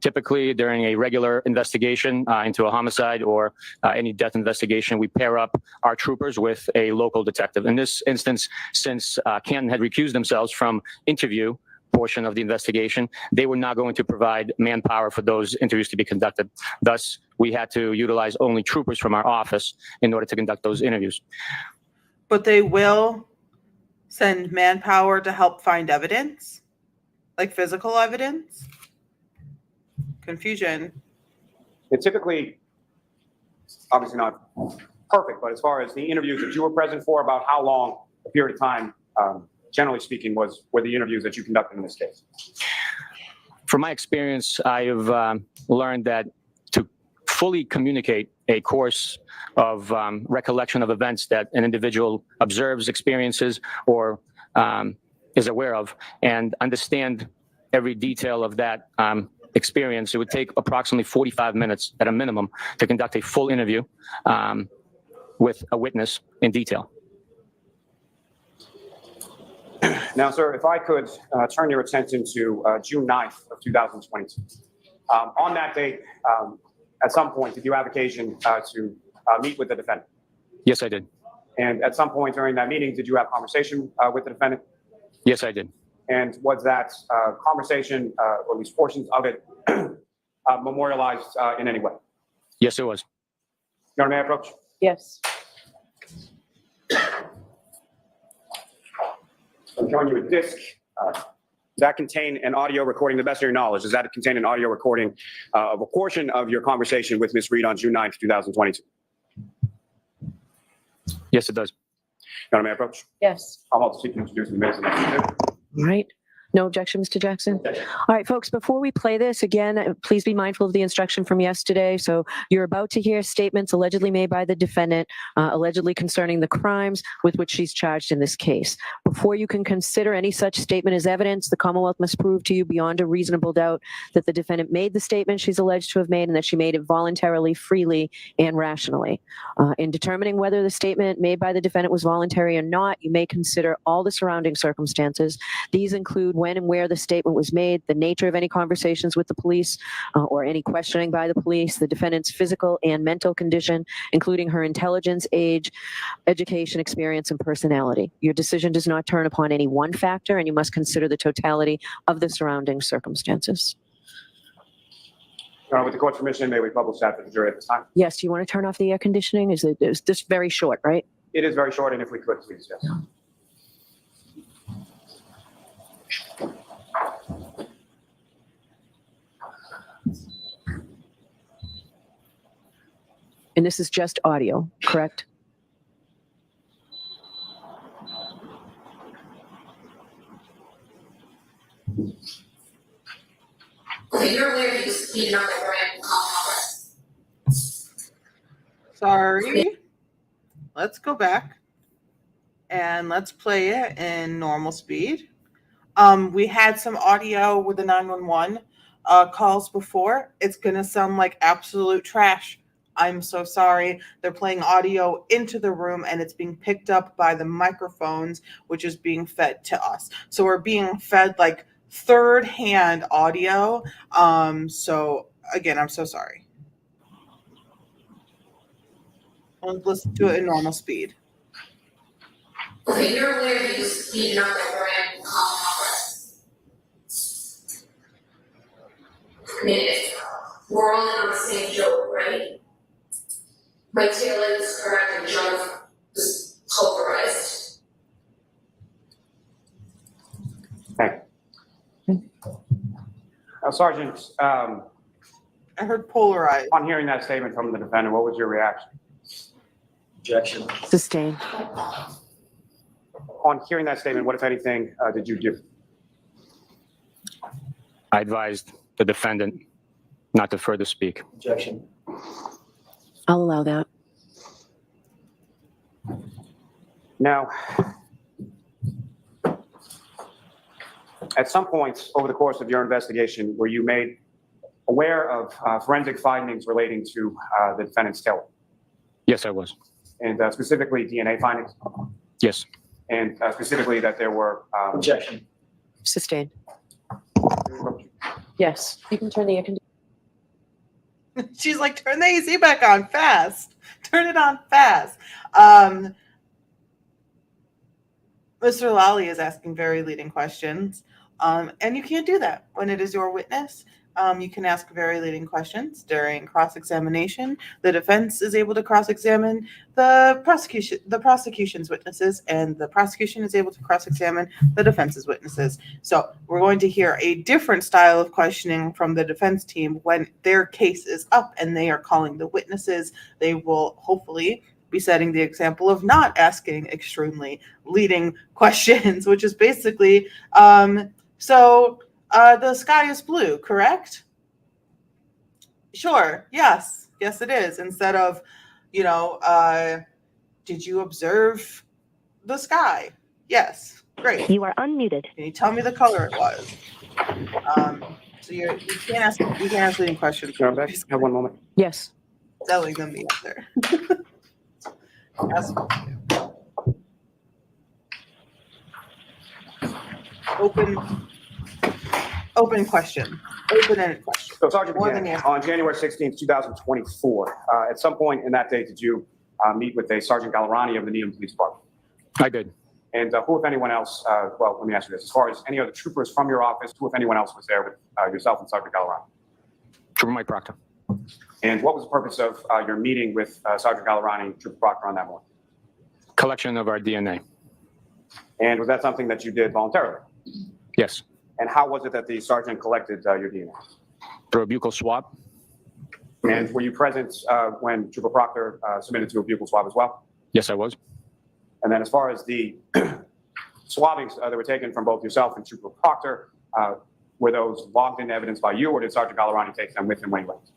Typically, during a regular investigation into a homicide or any death investigation, we pair up our troopers with a local detective. In this instance, since Canton had recused themselves from interview portion of the investigation, they were not going to provide manpower for those interviews to be conducted. Thus, we had to utilize only troopers from our office in order to conduct those interviews. But they will send manpower to help find evidence, like physical evidence. Confusion. It typically, obviously not perfect, but as far as the interviews that you were present for, about how long a period of time, generally speaking, were the interviews that you conducted in this case? From my experience, I have learned that to fully communicate a course of recollection of events that an individual observes, experiences, or is aware of, and understand every detail of that experience. It would take approximately 45 minutes at a minimum to conduct a full interview with a witness in detail. Now, sir, if I could turn your attention to June 9th of 2022. On that date, at some point, did you have occasion to meet with the defendant? Yes, I did. And at some point during that meeting, did you have conversation with the defendant? Yes, I did. And was that conversation, or at least portions of it, memorialized in any way? Yes, it was. Your Honor, may I approach? Yes. I'm showing you a disc. Does that contain an audio recording, to the best of your knowledge? Does that contain an audio recording of a portion of your conversation with Ms. Reed on June 9th, 2022? Yes, it does. Your Honor, may I approach? Yes. I'm also seeking to introduce the minutes of the meeting. All right. No objection, Mr. Jackson? All right, folks, before we play this, again, please be mindful of the instruction from yesterday. So you're about to hear statements allegedly made by the defendant, allegedly concerning the crimes with which she's charged in this case. Before you can consider any such statement as evidence, the Commonwealth must prove to you beyond a reasonable doubt that the defendant made the statement she's alleged to have made and that she made it voluntarily, freely, and rationally. In determining whether the statement made by the defendant was voluntary or not, you may consider all the surrounding circumstances. These include when and where the statement was made, the nature of any conversations with the police or any questioning by the police, the defendant's physical and mental condition, including her intelligence, age, education, experience, and personality. Your decision does not turn upon any one factor, and you must consider the totality of the surrounding circumstances. Your Honor, with the court's permission, may we publish that for the jury at this time? Yes, do you want to turn off the air conditioning? Is this very short, right? It is very short, and if we could, please, yes. And this is just audio, correct? Sorry. Let's go back and let's play it in normal speed. We had some audio with the 911 calls before. It's going to sound like absolute trash. I'm so sorry. They're playing audio into the room and it's being picked up by the microphones, which is being fed to us. So we're being fed like third-hand audio. So again, I'm so sorry. Let's listen to it in normal speed. Okay, you're aware you speeding up the brand conference. I mean, we're all in on the same joke, right? My tail is correct and John is pulverized. Thank you. Now, Sergeant, I heard polarized. on hearing that statement from the defendant, what was your reaction? Objection. Sustained. On hearing that statement, what, if anything, did you do? I advised the defendant not to further speak. Objection. I'll allow that. Now, at some point over the course of your investigation, were you made aware of forensic findings relating to the defendant's tail? Yes, I was. And specifically DNA findings? Yes. And specifically that there were... Objection. Sustained. Yes. You can turn the air conditioner. She's like, turn the AC back on fast. Turn it on fast. Mr. Lally is asking very leading questions. And you can't do that when it is your witness. You can ask very leading questions during cross-examination. The defense is able to cross-examine the prosecution's witnesses, and the prosecution is able to cross-examine the defense's witnesses. So we're going to hear a different style of questioning from the defense team when their case is up and they are calling the witnesses. They will hopefully be setting the example of not asking extremely leading questions, which is basically, the sky is blue, correct? Sure, yes. Yes, it is. Instead of, did you observe the sky? Yes. Great. You are unmuted. Can you tell me the color it was? So you can't ask any questions. Can I have one moment? Yes. Telling them the answer. That's open question. Open-ended question. So Sergeant, More than McGann, yes. on January 16th, 2024, at some point in that day, did you meet with a Sergeant Gallerani of the Needham Police Department? I did. And who, if anyone else, well, let me ask you this. As far as any other troopers from your office, who, if anyone else, was there with yourself and Sergeant Gallerani? Trooper Mike Proctor. And what was the purpose of your meeting with Sergeant Gallerani, Trooper Proctor, on that morning? Collection of our DNA. And was that something that you did voluntarily? Yes. And how was it that the sergeant collected your DNA? Through a buccal swab. And were you present when Trooper Proctor submitted to a buccal swab as well? Yes, I was. And then as far as the swabbings that were taken from both yourself and Trooper Proctor, were those logged in evidence by you, or did Sergeant Gallerani take them with him when he left?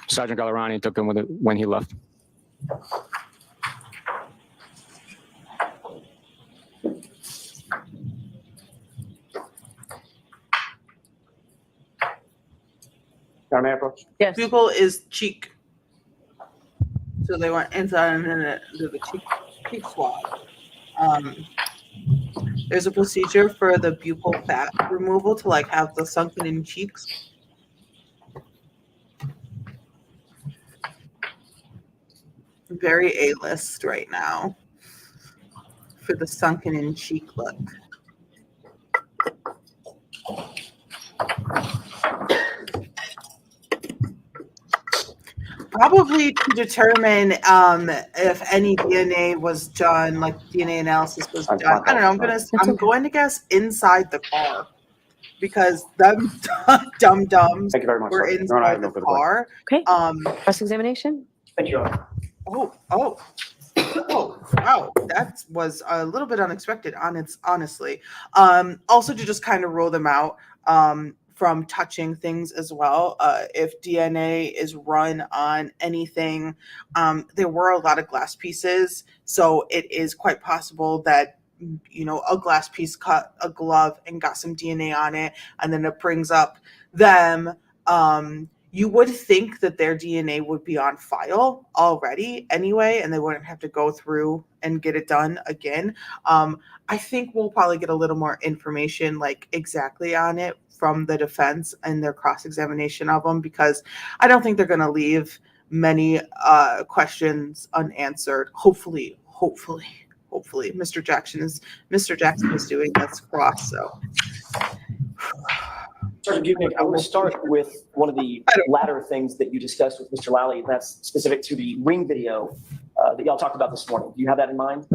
Sergeant Gallerani took them with it when he left. Now, may I approach? Yes. Buccal is cheek. So they went inside and then the cheek swab. There's a procedure for the buccal fat removal to like have the sunken in cheeks. Very A-list right now for the sunken in cheek look. Probably to determine if any DNA was done, like DNA analysis was done. I don't know. I'm going to guess inside the car because them dum-dums Thank you very much. were Sergeant. inside No the further car. Okay. Cross-examination? Thank you, Your Honor. Oh, wow. That was a little bit unexpected, honestly. Also to just kind of rule them out from touching things as well. If DNA is run on anything, there were a lot of glass pieces. So it is quite possible that, a glass piece cut a glove and got some DNA on it, and then it brings up them. You would think that their DNA would be on file already anyway, and they wouldn't have to go through and get it done again. I think we'll probably get a little more information, like exactly on it from the defense and their cross-examination of them, because I don't think they're going to leave many questions unanswered. Hopefully, Mr. Jackson is doing this cross. So. Sergeant Buchnick, I want to start with one of the latter things that you discussed with Mr. Lally, and that's specific to the ring video that y'all talked about this morning. Do you have that in mind?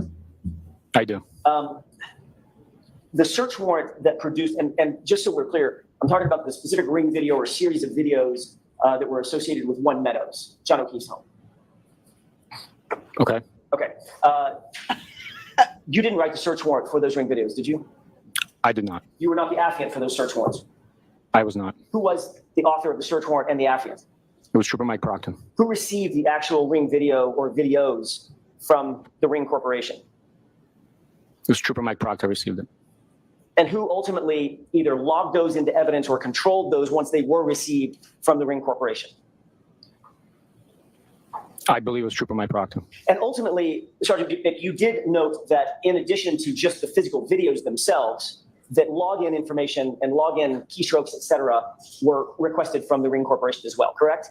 I do. The search warrant that produced, and just so we're clear, I'm talking about the specific ring video or series of videos that were associated with One Meadows, John O'Keefe's home. Okay. Okay. You didn't write the search warrant for those ring videos, did you? I did not. You were not the affiant for those search warrants. I was not. Who was the author of the search warrant and the affiant? It was Trooper Mike Proctor. Who received the actual ring video or videos from the Ring Corporation? It was Trooper Mike Proctor received it. And who ultimately either logged those into evidence or controlled those once they were received from the Ring Corporation? I believe it was Trooper Mike Proctor. And ultimately, Sergeant Buchnick, you did note that in addition to just the physical videos themselves, that login information and login keystrokes, et cetera, were requested from the Ring Corporation as well, correct?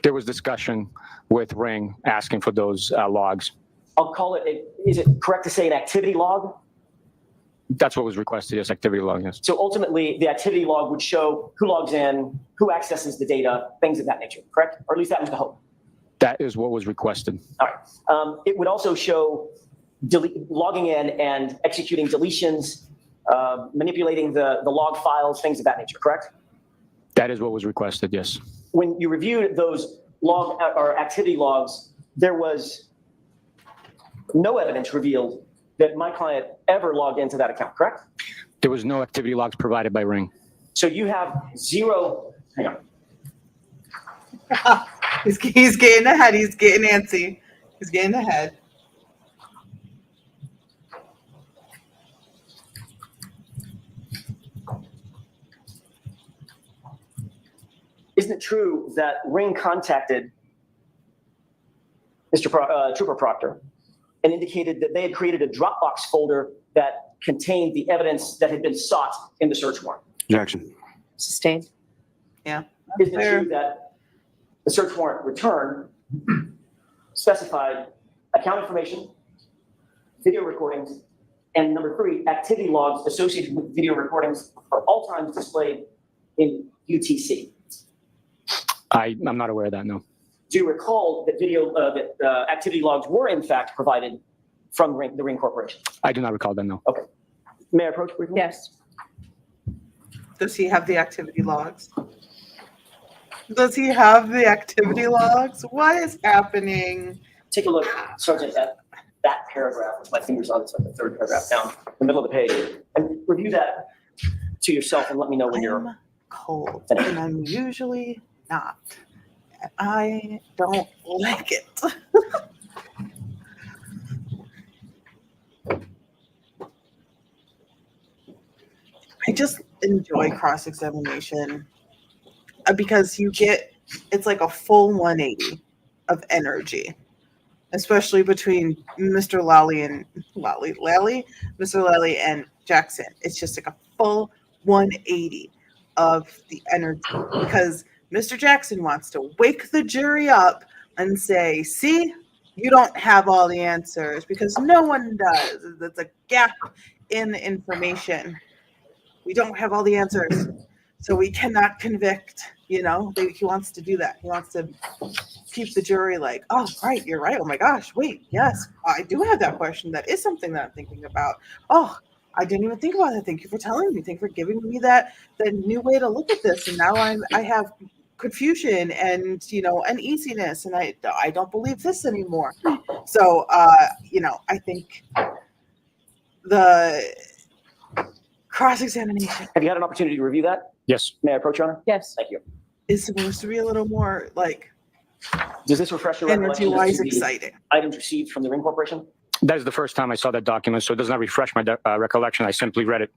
There was discussion with Ring asking for those logs. I'll call it, is it correct to say an activity log? That's what was requested, yes, activity log, yes. So ultimately, the activity log would show who logs in, who accesses the data, things of that nature, correct? Or at least that was the hope. That is what was requested. All right. It would also show logging in and executing deletions, manipulating the log files, things of that nature, correct? That is what was requested, yes. When you reviewed those log or activity logs, there was no evidence revealed that my client ever logged into that account, correct? There was no activity logs provided by Ring. So you have zero, hang on. He's getting ahead. He's getting antsy. He's getting ahead. Isn't it true that Ring contacted Trooper Proctor and indicated that they had created a Dropbox folder that contained the evidence that had been sought in the search warrant? Objection. Sustained. Yeah. Isn't it Fair. true that the search warrant return specified account information, video recordings, and number 3, activity logs associated with video recordings are all times displayed in UTC? I'm not aware of that, no. Do you recall that activity logs were in fact provided from the Ring Corporation? I do not recall that, no. Okay. May I approach briefly? Yes. Does he have the activity logs? Does he have the activity logs? What is happening? Take a look, Sergeant, at that paragraph with my fingers on it, so the 3rd paragraph down the middle of the page, and review that to yourself and let me know when you're I'm cold, finished. and I'm usually not. And I don't like it. I just enjoy cross-examination because it's like a full 180 of energy, especially between Mr. Mr. Lally and Jackson. It's just like a full 180 of the energy because Mr. Jackson wants to wake the jury up and say, see, you don't have all the answers because no one does. There's a gap in the information. We don't have all the answers, so we cannot convict. He wants to do that. He wants to keep the jury like, oh, right, you're right. Oh my gosh, wait, yes, I do have that question. That is something that I'm thinking about. Oh, I didn't even think about that. Thank you for telling me. Thank you for giving me that new way to look at this. And now I have confusion and uneasiness, and I don't believe this anymore. So I think the cross-examination Have you had an opportunity to review that? Yes. May I approach, Your Honor? Yes. Thank you. is supposed to be a little more like Does this refresh your recollection as energy-wise to the exciting. items received from the Ring Corporation? That is the first time I saw that document, so it does not refresh my recollection. I simply read it.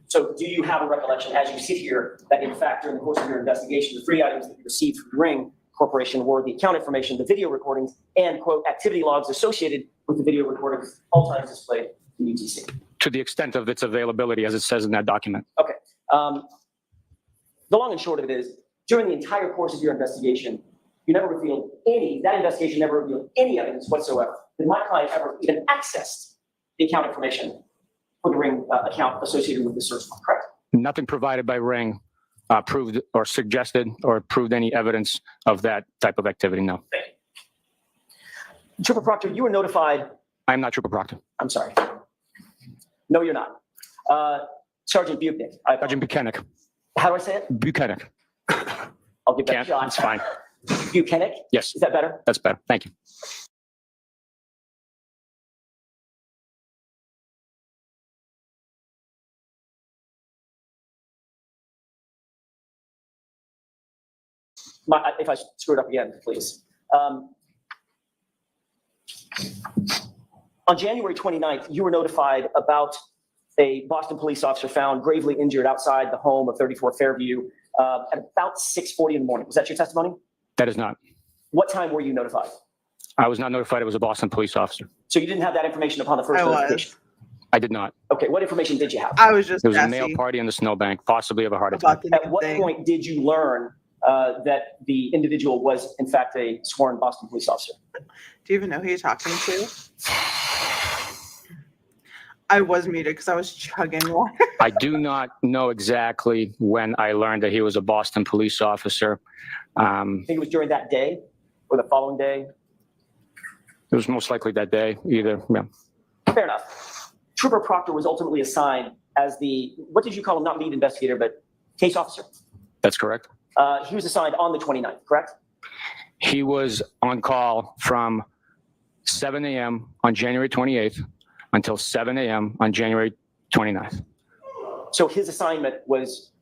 So do you have a recollection as you sit here that in fact during the course of your investigation, the 3 items that you received from the Ring Corporation were the account information, the video recordings, and quote, activity logs associated with the video recordings, all times displayed in UTC? To the extent of its availability, as it says in that document. Okay. The long and short of it is, during the entire course of your investigation, you never revealed that investigation never revealed any evidence whatsoever that my client ever even accessed the account information for the Ring account associated with the search warrant, correct? Nothing provided by Ring proved or suggested or proved any evidence of that type of activity, no. Thank you. Trooper Proctor, you were notified. I'm not Trooper Proctor. I'm sorry. No, you're not. Sergeant Buchnick. Sergeant Buchanan. How do I say it? Buchanan. I'll give that a shot. It's fine. Buchanan? Yes, Is that better? that's better. Thank you. If I screw it up again, please. On January 29th, you were notified about a Boston police officer found gravely injured outside the home of 34 Fairview at about 6:40 in the morning. Was that your testimony? That is not. What time were you notified? I was not notified it was a Boston police officer. So you didn't have that information upon the first I was. notification? I did not. Okay, what information did you have? I was just There was a messy male party in the snowbank, possibly of a heart about attack. the At new what thing. point did you learn that the individual was in fact a sworn Boston police officer? Do you even know who you're talking to? I was muted because I was chugging water. I do not know exactly when I learned that he was a Boston police officer. I think it was during that day or the following day. It was most likely that day, either. Yeah. Fair enough. Trooper Proctor was ultimately assigned as the, what did you call him? Not lead investigator, but case officer. That's correct. He was assigned on the 29th, correct? He was on call from 7 a.m. on January 28th until 7 a.m. on January 29th. So his assignment was,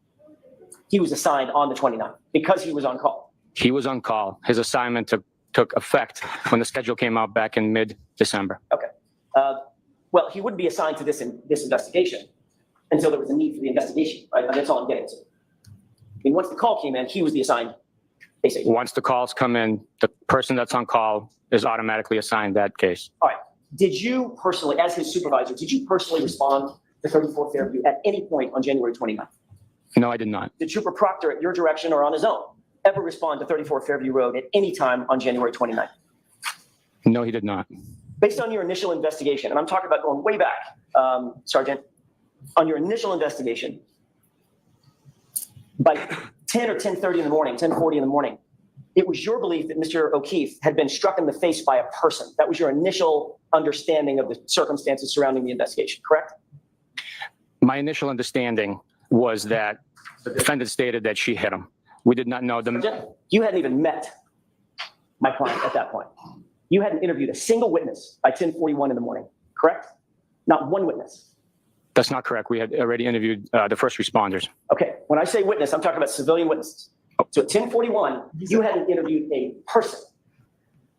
he was assigned on the 29th because he was on call. He was on call. His assignment took effect when the schedule came out back in mid-December. Okay. Well, he wouldn't be assigned to this investigation until there was a need for the investigation, right? That's all I'm getting to. I mean, once the call came in, he was the assigned, basically. Once the calls come in, the person that's on call is automatically assigned that case. All right. Did you personally, as his supervisor, did you personally respond to 34 Fairview at any point on January 29th? No, I did not. Did Trooper Proctor, at your direction or on his own, ever respond to 34 Fairview Road at any time on January 29th? No, he did not. Based on your initial investigation, and I'm talking about going way back, Sergeant, on your initial investigation, by 10 or 10:30 in the morning, 10:40 in the morning, it was your belief that Mr. O'Keefe had been struck in the face by a person. That was your initial understanding of the circumstances surrounding the investigation, correct? My initial understanding was that the defendant stated that she hit him. We did not know them. Sergeant, you hadn't even met my client at that point. You hadn't interviewed a single witness by 10:41 in the morning, correct? Not one witness. That's not correct. We had already interviewed the first responders. Okay, when I say witness, I'm talking about civilian witnesses. So at 10:41, you hadn't interviewed a person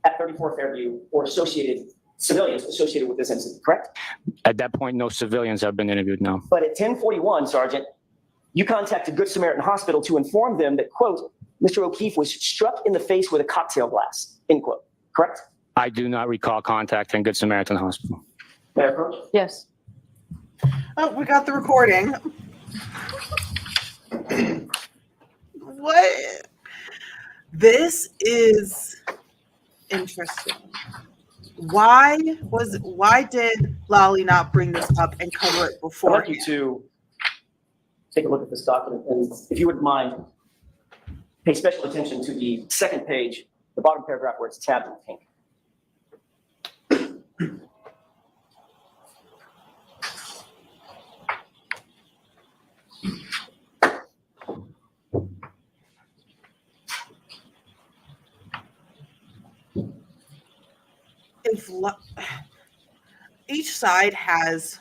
at 34 Fairview or civilians associated with this incident, correct? At that point, no civilians have been interviewed, no. But at 10:41, Sergeant, you contacted Good Samaritan Hospital to inform them that, quote, Mr. O'Keefe was struck in the face with a cocktail glass, end quote, correct? I do not recall contacting Good Samaritan Hospital. May I approach? Yes. Oh, we got the recording. What? This is interesting. Why did Lally not bring this up and cover it I'd before? like you to take a look at this document, and if you wouldn't mind, pay special attention to the second page, the bottom paragraph where it's tabbed in pink. If each side has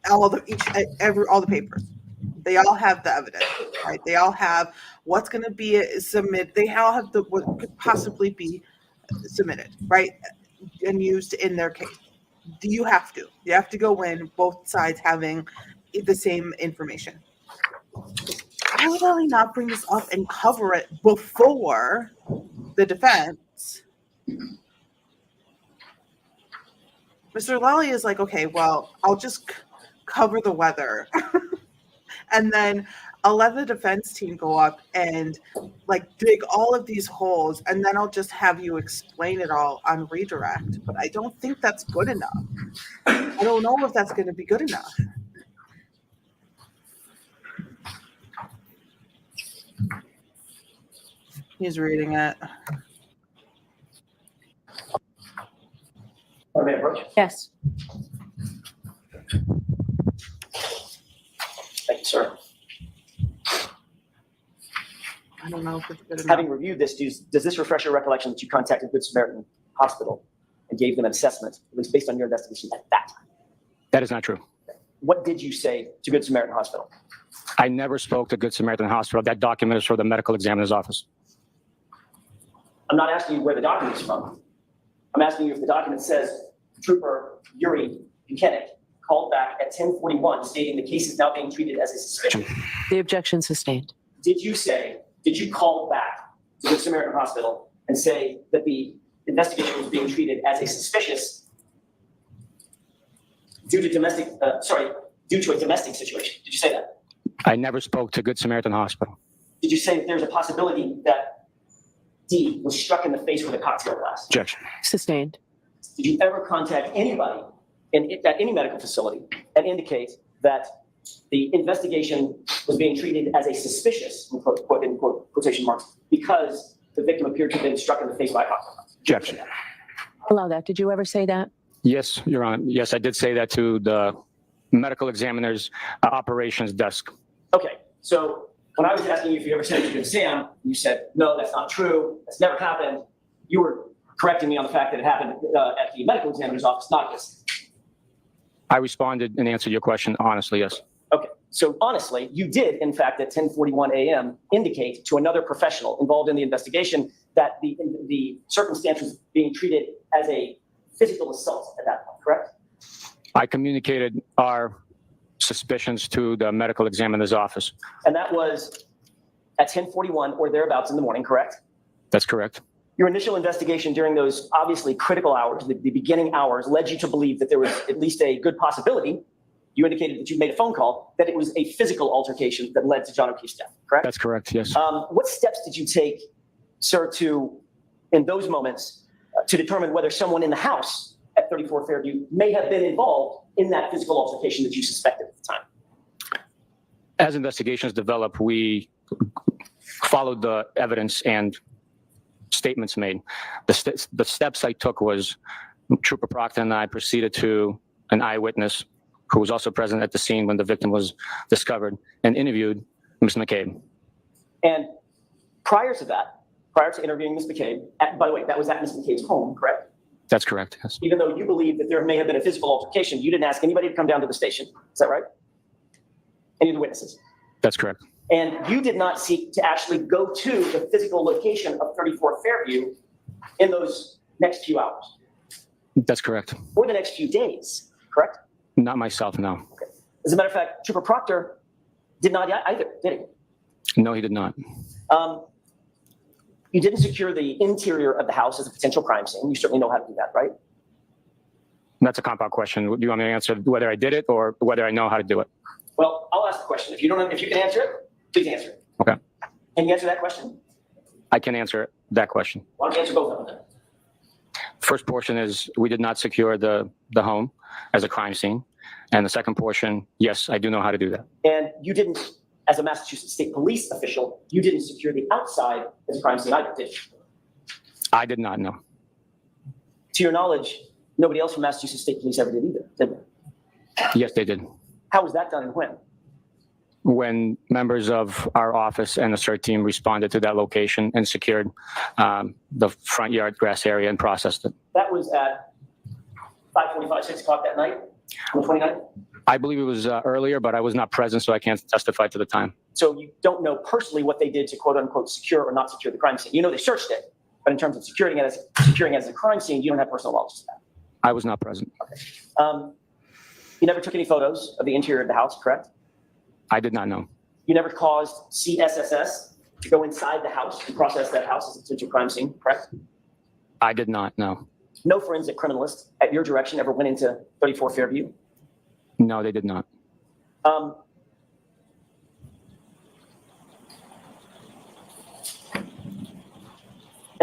all the papers, they all have the evidence, right? They all have what's going to be submitted. They all have what could possibly be submitted, right, and used in their case. You have to go in both sides having the same information. Why would Lally not bring this up and cover it before the defense? Mr. Lally is like, okay, well, I'll just cover the weather. And then I'll let the defense team go up and like dig all of these holes. And then I'll just have you explain it all on redirect. But I don't think that's good enough. I don't know if that's going to be good enough. He's reading it. May I approach? Yes. Thank you, sir. I don't know if it's good enough. Having reviewed this, does this refresh your recollection that you contacted Good Samaritan Hospital and gave them an assessment, at least based on your investigation at that time? That is not true. What did you say to Good Samaritan Hospital? I never spoke to Good Samaritan Hospital. That document is for the medical examiner's office. I'm not asking you where the document is from. I'm asking you if the document says Trooper Yuri Buchanan called back at 10:41 stating the case is now being treated as a suspicion. The objection sustained. Did you call back to Good Samaritan Hospital and say that the investigation was being treated as a suspicious due to a domestic situation? Did you say that? I never spoke to Good Samaritan Hospital. Did you say that there's a possibility that D was struck in the face with a cocktail glass? Objection. Sustained. Did you ever contact anybody at any medical facility and indicate that the investigation was being treated as a suspicious, in quotation marks, because the victim appeared to have been struck in the face by a cocktail glass? Objection. Allow that. Did you ever say that? Yes, Your Honor. Yes, I did say that to the medical examiner's operations desk. Okay, so when I was asking you if you ever said it to Sam, you said, no, that's not true. That's never happened. You were correcting me on the fact that it happened at the medical examiner's office, not this. I responded and answered your question honestly, yes. Okay, So honestly, you did, in fact, at 10:41 a.m. indicate to another professional involved in the investigation that the circumstance was being treated as a physical assault at that point, correct? I communicated our suspicions to the medical examiner's office. And that was at 10:41 or thereabouts in the morning, correct? That's correct. Your initial investigation during those obviously critical hours, the beginning hours, led you to believe that there was at least a good possibility. You indicated that you made a phone call, that it was a physical altercation that led to John O'Keefe's death, correct? That's correct, yes. What steps did you take, sir, in those moments, to determine whether someone in the house at 34 Fairview may have been involved in that physical altercation that you suspected at the time? As investigations develop, we followed the evidence and statements made. The steps I took was Trooper Proctor and I proceeded to an eyewitness who was also present at the scene when the victim was discovered and interviewed Ms. McCabe. And prior to that, prior to interviewing Ms. McCabe, by the way, that was at Ms. McCabe's home, correct? That's correct, yes. Even though you believe that there may have been a physical altercation, you didn't ask anybody to come down to the station. Is that right? Any of the witnesses? That's correct. And you did not seek to actually go to the physical location of 34 Fairview in those next few hours? That's correct. Or the next few days, correct? Not myself, no. Okay. As a matter of fact, Trooper Proctor did not either, did he? No, he did not. You didn't secure the interior of the house as a potential crime scene. You certainly know how to do that, right? That's a compound question. Do you want me to answer whether I did it or whether I know how to do it? Well, I'll ask the question. If you can answer it, please answer it. Okay. Can you answer that question? I can answer that question. Why don't you answer both of them then? First portion is we did not secure the home as a crime scene. And the second portion, yes, I do know how to do that. And you didn't, as a Massachusetts State Police official, you didn't secure the outside as a crime scene either, did you? I did not know. To your knowledge, nobody else from Massachusetts State Police ever did either, did they? Yes, they did. How was that done and when? When members of our office and the CERT team responded to that location and secured the front yard grass area and processed it. That was at 5:45, 6 o'clock that night on the 29th? I believe it was earlier, but I was not present, so I can't testify to the time. So you don't know personally what they did to quote unquote secure or not secure the crime scene. You know they searched it, but in terms of securing it as a crime scene, you don't have personal knowledge of that. I was not present. Okay. You never took any photos of the interior of the house, correct? I did not know. You never caused CSSS to go inside the house and process that house as a potential crime scene, correct? I did not know. No forensic criminalist at your direction ever went into 34 Fairview? No, they did not. And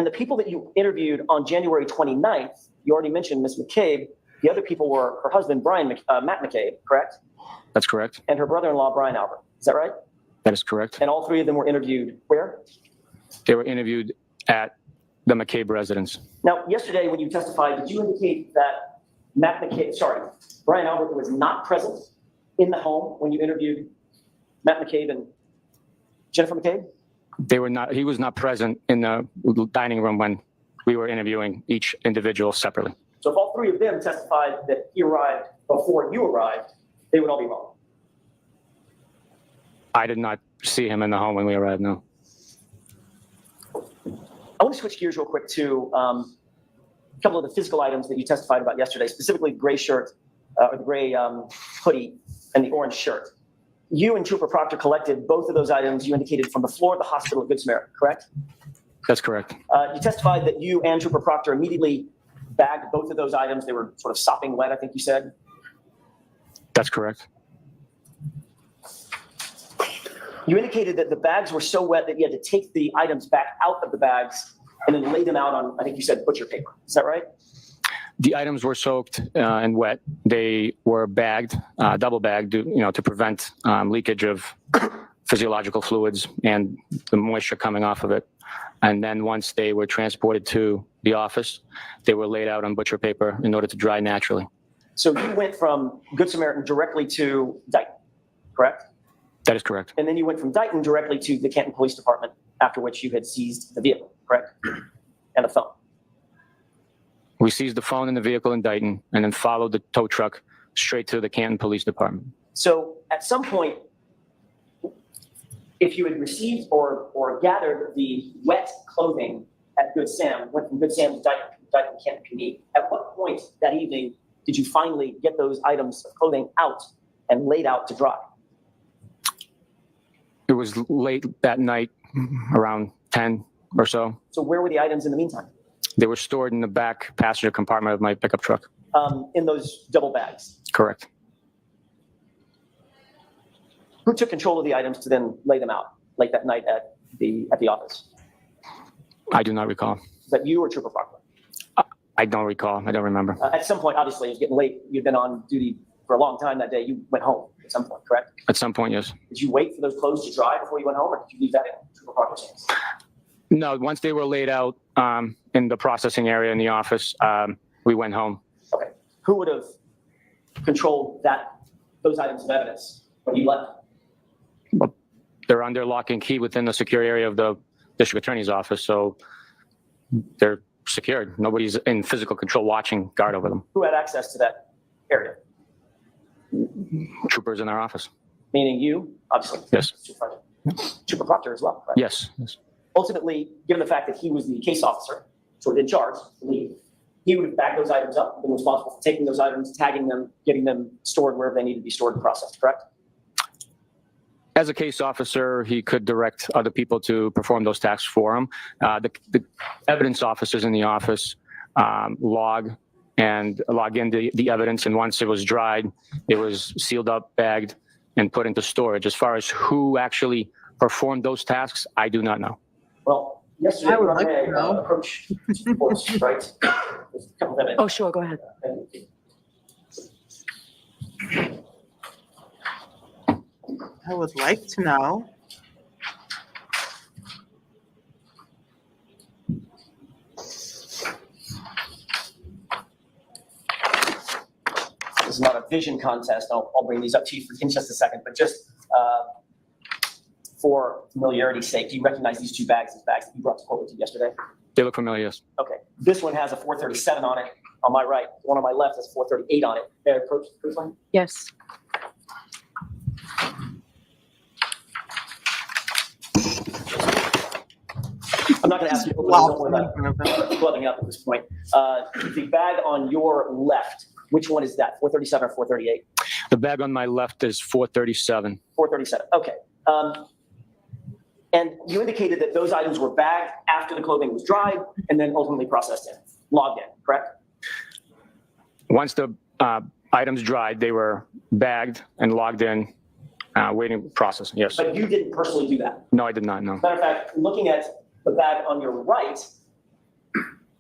the people that you interviewed on January 29th, you already mentioned Ms. McCabe. The other people were her husband, Matt McCabe, correct? That's correct. And her brother-in-law, Brian Albert. Is that right? That is correct. And all three of them were interviewed where? They were interviewed at the McCabe residence. Now, yesterday when you testified, did you indicate that Brian Albert was not present in the home when you interviewed Matt McCabe and Jennifer McCabe? He was not present in the dining room when we were interviewing each individual separately. So if all three of them testified that he arrived before you arrived, they would all be wrong. I did not see him in the home when we arrived, no. I want to switch gears real quick to a couple of the physical items that you testified about yesterday, specifically the gray shirt, or the gray hoodie and the orange shirt. You and Trooper Proctor collected both of those items you indicated from the floor of the hospital at Good Samaritan, correct? That's correct. You testified that you and Trooper Proctor immediately bagged both of those items. They were sort of sopping wet, I think you said. That's correct. You indicated that the bags were so wet that you had to take the items back out of the bags and then lay them out on, I think you said, butcher paper. Is that right? The items were soaked and wet. They were bagged, double bagged, to prevent leakage of physiological fluids and the moisture coming off of it. And then once they were transported to the office, they were laid out on butcher paper in order to dry naturally. So you went from Good Samaritan directly to Dighton, correct? That is correct. And then you went from Dighton directly to the Canton Police Department, after which you had seized the vehicle, correct? And the phone. We seized the phone in the vehicle in Dighton and then followed the tow truck straight to the Canton Police Department. So at some point, if you had received or gathered the wet clothing at Good Sam, went from Good Sam to Dyton Camp PD, at what point that evening did you finally get those items of clothing out and laid out to dry? It was late that night, around 10 or so. So where were the items in the meantime? They were stored in the back passenger compartment of my pickup truck. In those double bags? Correct. Who took control of the items to then lay them out late that night at the office? I do not recall. Is that you or Trooper Proctor? I don't recall. I don't remember. At some point, obviously, it was getting late. You'd been on duty for a long time that day. You went home at some point, correct? At some point, yes. Did you wait for those clothes to dry before you went home, or did you leave that in Trooper Proctor's hands? No, once they were laid out in the processing area in the office, we went home. Okay. Who would have controlled those items of evidence when you left? They're under lock and key within the secure area of the district attorney's office, so they're secured. Nobody's in physical control watching guard over them. Who had access to that area? Troopers in our office. Meaning you, obviously. Yes. Trooper Proctor as well, correct? Yes. Ultimately, given the fact that he was the case officer, sort of in charge, he would have bagged those items up, been responsible for taking those items, tagging them, getting them stored wherever they need to be stored and processed, correct? As a case officer, he could direct other people to perform those tasks for him. The evidence officers in the office log in the evidence, and once it was dried, it was sealed up, bagged, and put into storage. As far as who actually performed those tasks, I do not know. Well, yesterday, I would like to know. approach to the courts, right? There's a couple of minutes. Oh, sure, go ahead. I would like to know. This is not a vision contest. I'll bring these up to you in just a second, but just for familiarity's sake, do you recognize these two bags as bags that you brought to court with you yesterday? They look familiar, yes. Okay. This one has a 437 on it on my right. The one on my left has a 438 on it. May I approach the proof line? Yes. I'm not going to ask you to clubbing up at this point. The bag on your left, which one is that? 437 or 438? The bag on my left is 437. 437. Okay. And you indicated that those items were bagged after the clothing was dried and then ultimately processed in, logged in, correct? Once the items dried, they were bagged and logged in, waiting process. Yes. But you didn't personally do that. No, I did not. No. Matter of fact, looking at the bag on your right,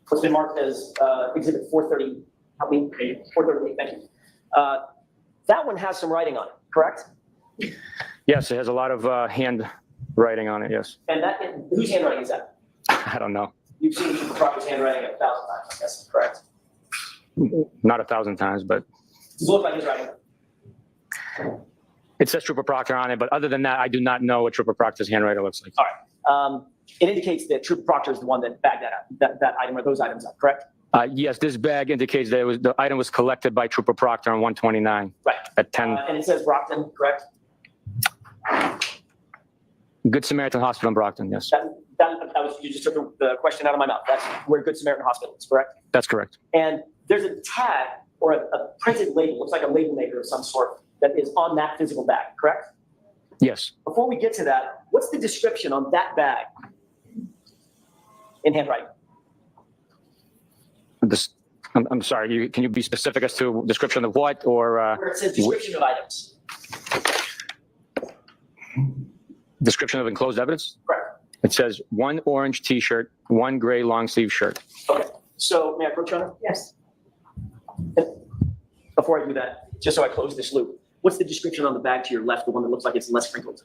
what's been marked as Exhibit 430, help me, 438, thank you. That one has some writing on it, correct? Yes, it has a lot of handwriting on it. Yes. And whose handwriting is that? I don't know. You've seen Trooper Proctor's handwriting 1,000 times, I guess, correct? Not 1,000 times, but Does it look like his writing? it says Trooper Proctor on it. But other than that, I do not know what Trooper Proctor's handwriting looks like. All right. It indicates that Trooper Proctor is the one that bagged that item or those items up, correct? Yes, this bag indicates that the item was collected by Trooper Proctor on 129 Right. at 10. And it says Brockton, correct? Good Samaritan Hospital in Brockton. Yes, You just took the question out of my mouth. That's where Good Samaritan Hospital is, correct? that's correct. And there's a tag or a printed label, looks like a label maker of some sort, that is on that physical bag, correct? Yes. Before we get to that, what's the description on that bag in handwriting? I'm sorry. Can you be specific as to description of what or Where it says description of items. description of enclosed evidence? Correct. It says one orange T-shirt, one gray long sleeve shirt. Okay. So may I approach on it? Yes. Before I do that, just so I close this loop, what's the description on the bag to your left, the one that looks like it's less sprinkled?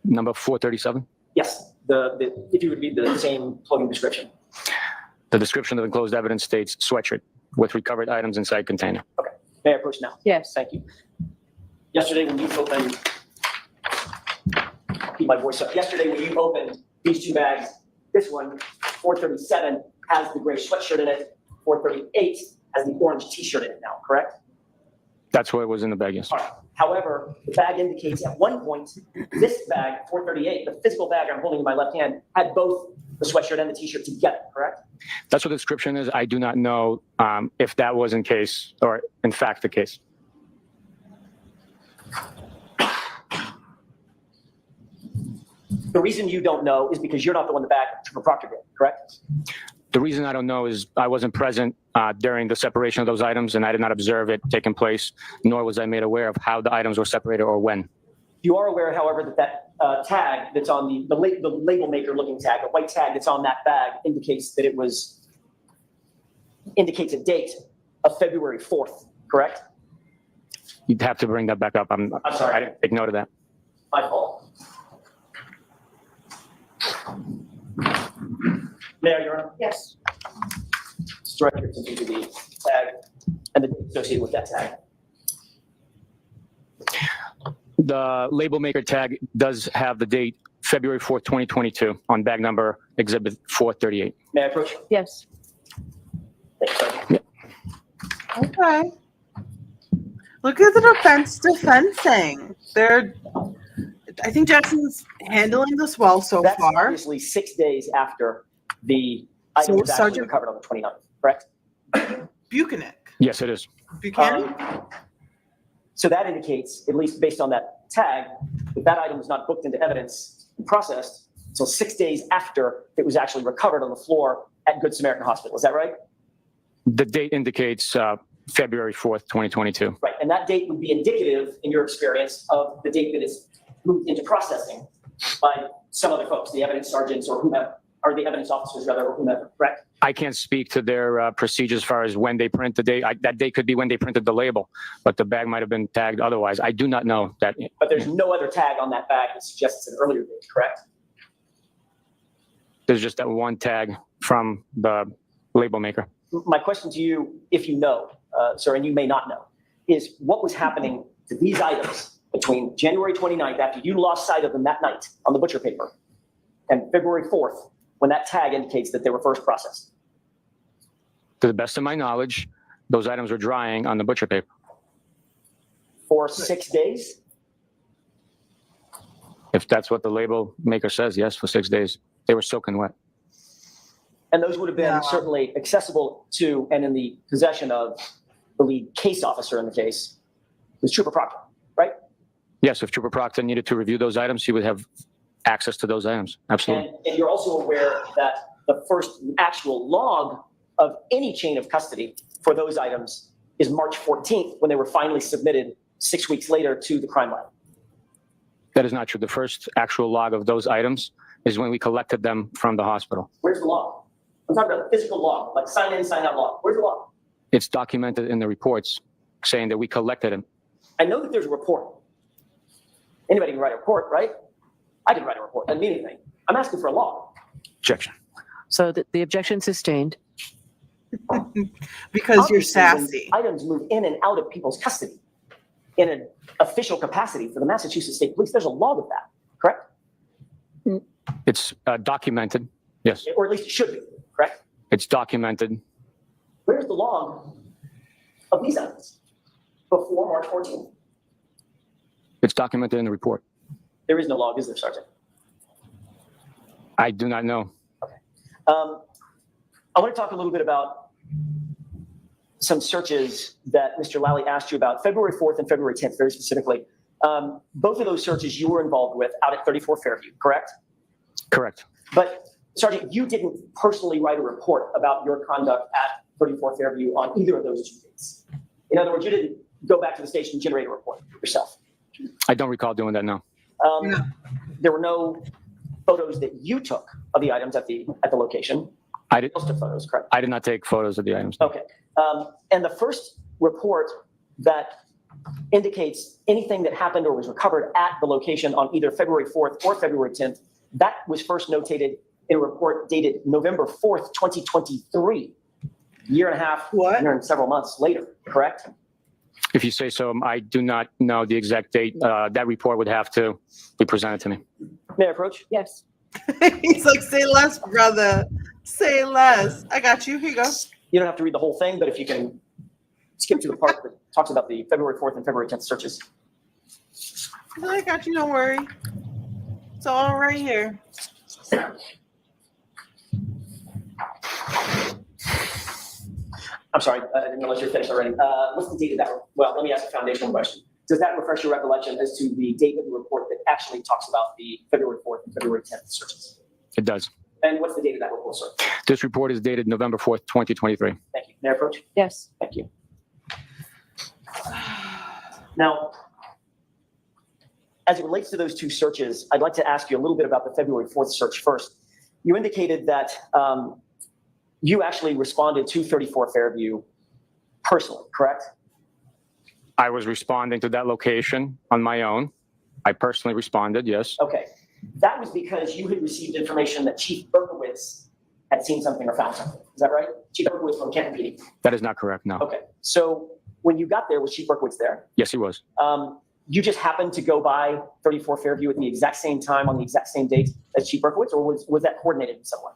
Number 437. Yes. If you would read the same clothing description. The description of enclosed evidence states sweatshirt with recovered items inside container. Okay. May I approach now? Yes. Thank you. Yesterday when you opened, keep my voice up. Yesterday when you opened these two bags, this one, 437, has the gray sweatshirt in it. 438 has the orange T-shirt in it now, correct? That's what was in the bag, yes. All right. However, the bag indicates at one point, this bag, 438, the physical bag I'm holding in my left hand, had both the sweatshirt and the t-shirt together, correct? That's what the description is. I do not know if that was in case or in fact the case. The reason you don't know is because you're not the one the bag Trooper Proctor did, correct? The reason I don't know is I wasn't present during the separation of those items, and I did not observe it taking place, nor was I made aware of how the items were separated or when. You are aware, however, that tag that's on the label maker looking tag, the white tag that's on that bag indicates that indicates a date of February 4th, correct? You'd have to bring that back up. I'm sorry. I didn't take note of that. My fault. Mayor, Your Honor? Yes. Direct your attention to the tag and the date associated with that tag. The label maker tag does have the date February 4th, 2022 on bag number exhibit 438. May I approach? Yes. Thank you, Sergeant. Okay. Look at the defense defending. I think Jackson's handling this well so That's far. obviously 6 days after the item So, was actually Sergeant- recovered on the 29th, correct? Buchanan. Yes, it is. Buchanan? So that indicates, at least based on that tag, that item was not booked into evidence and processed until 6 days after it was actually recovered on the floor at Good Samaritan Hospital. Is that right? The date indicates February 4th, 2022. Right. And that date would be indicative, in your experience, of the date that is moved into processing by some other folks, the evidence sergeants or whomever, or the evidence officers rather, or whomever, correct? I can't speak to their procedures as far as when they print the date. That date could be when they printed the label, but the bag might have been tagged otherwise. I do not know that. But there's no other tag on that bag that suggests an earlier date, correct? There's just that one tag from the label maker. My question to you, if you know, sir, and you may not know, is what was happening to these items between January 29th, after you lost sight of them that night on the butcher paper, and February 4th, when that tag indicates that they were first processed? To the best of my knowledge, those items were drying on the butcher paper. For 6 days? If that's what the label maker says, yes, for 6 days. They were soaking wet. And those would have been Yeah. certainly accessible to and in the possession of the lead case officer in the case, was Trooper Proctor, right? Yes, if Trooper Proctor needed to review those items, he would have access to those items. Absolutely. And you're also aware that the first actual log of any chain of custody for those items is March 14th, when they were finally submitted 6 weeks later to the crime lab. That is not true. The first actual log of those items is when we collected them from the hospital. Where's the log? I'm talking about the physical log, like sign in, sign out log. Where's the log? It's documented in the reports saying that we collected them. I know that there's a report. Anybody can write a report, right? I can write a report. Doesn't mean anything. I'm asking for a log. Objection. So the objection sustained. Because you're Obviously, when sassy. items move in and out of people's custody in an official capacity for the Massachusetts State Police, there's a log of that, correct? It's documented. Yes, Or at least it should be, correct? it's documented. Where's the log of these items before March 14th? It's documented in the report. There is no log, is there, Sergeant? I do not know. I want to talk a little bit about some searches that Mr. Lally asked you about, February 4th and February 10th, very specifically. Both of those searches you were involved with out at 34 Fairview, correct? Correct. But Sergeant, you didn't personally write a report about your conduct at 34 Fairview on either of those 2 dates. In other words, you didn't go back to the station and generate a report yourself. I don't recall doing that now. No. There were no photos that you took of the items at the location. I did. Most of photos, correct? I did not take photos of the items. Okay. And the first report that indicates anything that happened or was recovered at the location on either February 4th or February 10th, that was first notated in a report dated November 4th, 2023, year and a half, What? year and several months later, correct? If you say so, I do not know the exact date. That report would have to be presented to me. May I approach? Yes. He's like, say less, brother. Say less. I got you. Here you go. You don't have to read the whole thing, but if you can skip to the part that talks about the February 4th and February 10th searches. I got you, don't worry. It's all right here. I'm sorry, I didn't realize you're finished already. What's the date of that? Well, let me ask a foundational question. Does that refresh your recollection as to the date of the report that actually talks about the February 4th and February 10th searches? It does. And what's the date of that report, sir? This report is dated November 4th, 2023. Thank you. May I approach? Yes. Thank you. Now, as it relates to those two searches, I'd like to ask you a little bit about the February 4th search first. You indicated that you actually responded to 34 Fairview personally, correct? I was responding to that location on my own. I personally responded, yes. Okay. That was because you had received information that Chief Berkowitz had seen something or found something. Is that right? Chief Berkowitz from Canton PD. That is not correct, no. Okay. So when you got there, was Chief Berkowitz there? Yes, he was. You just happened to go by 34 Fairview at the exact same time on the exact same date as Chief Berkowitz, or was that coordinated in some way?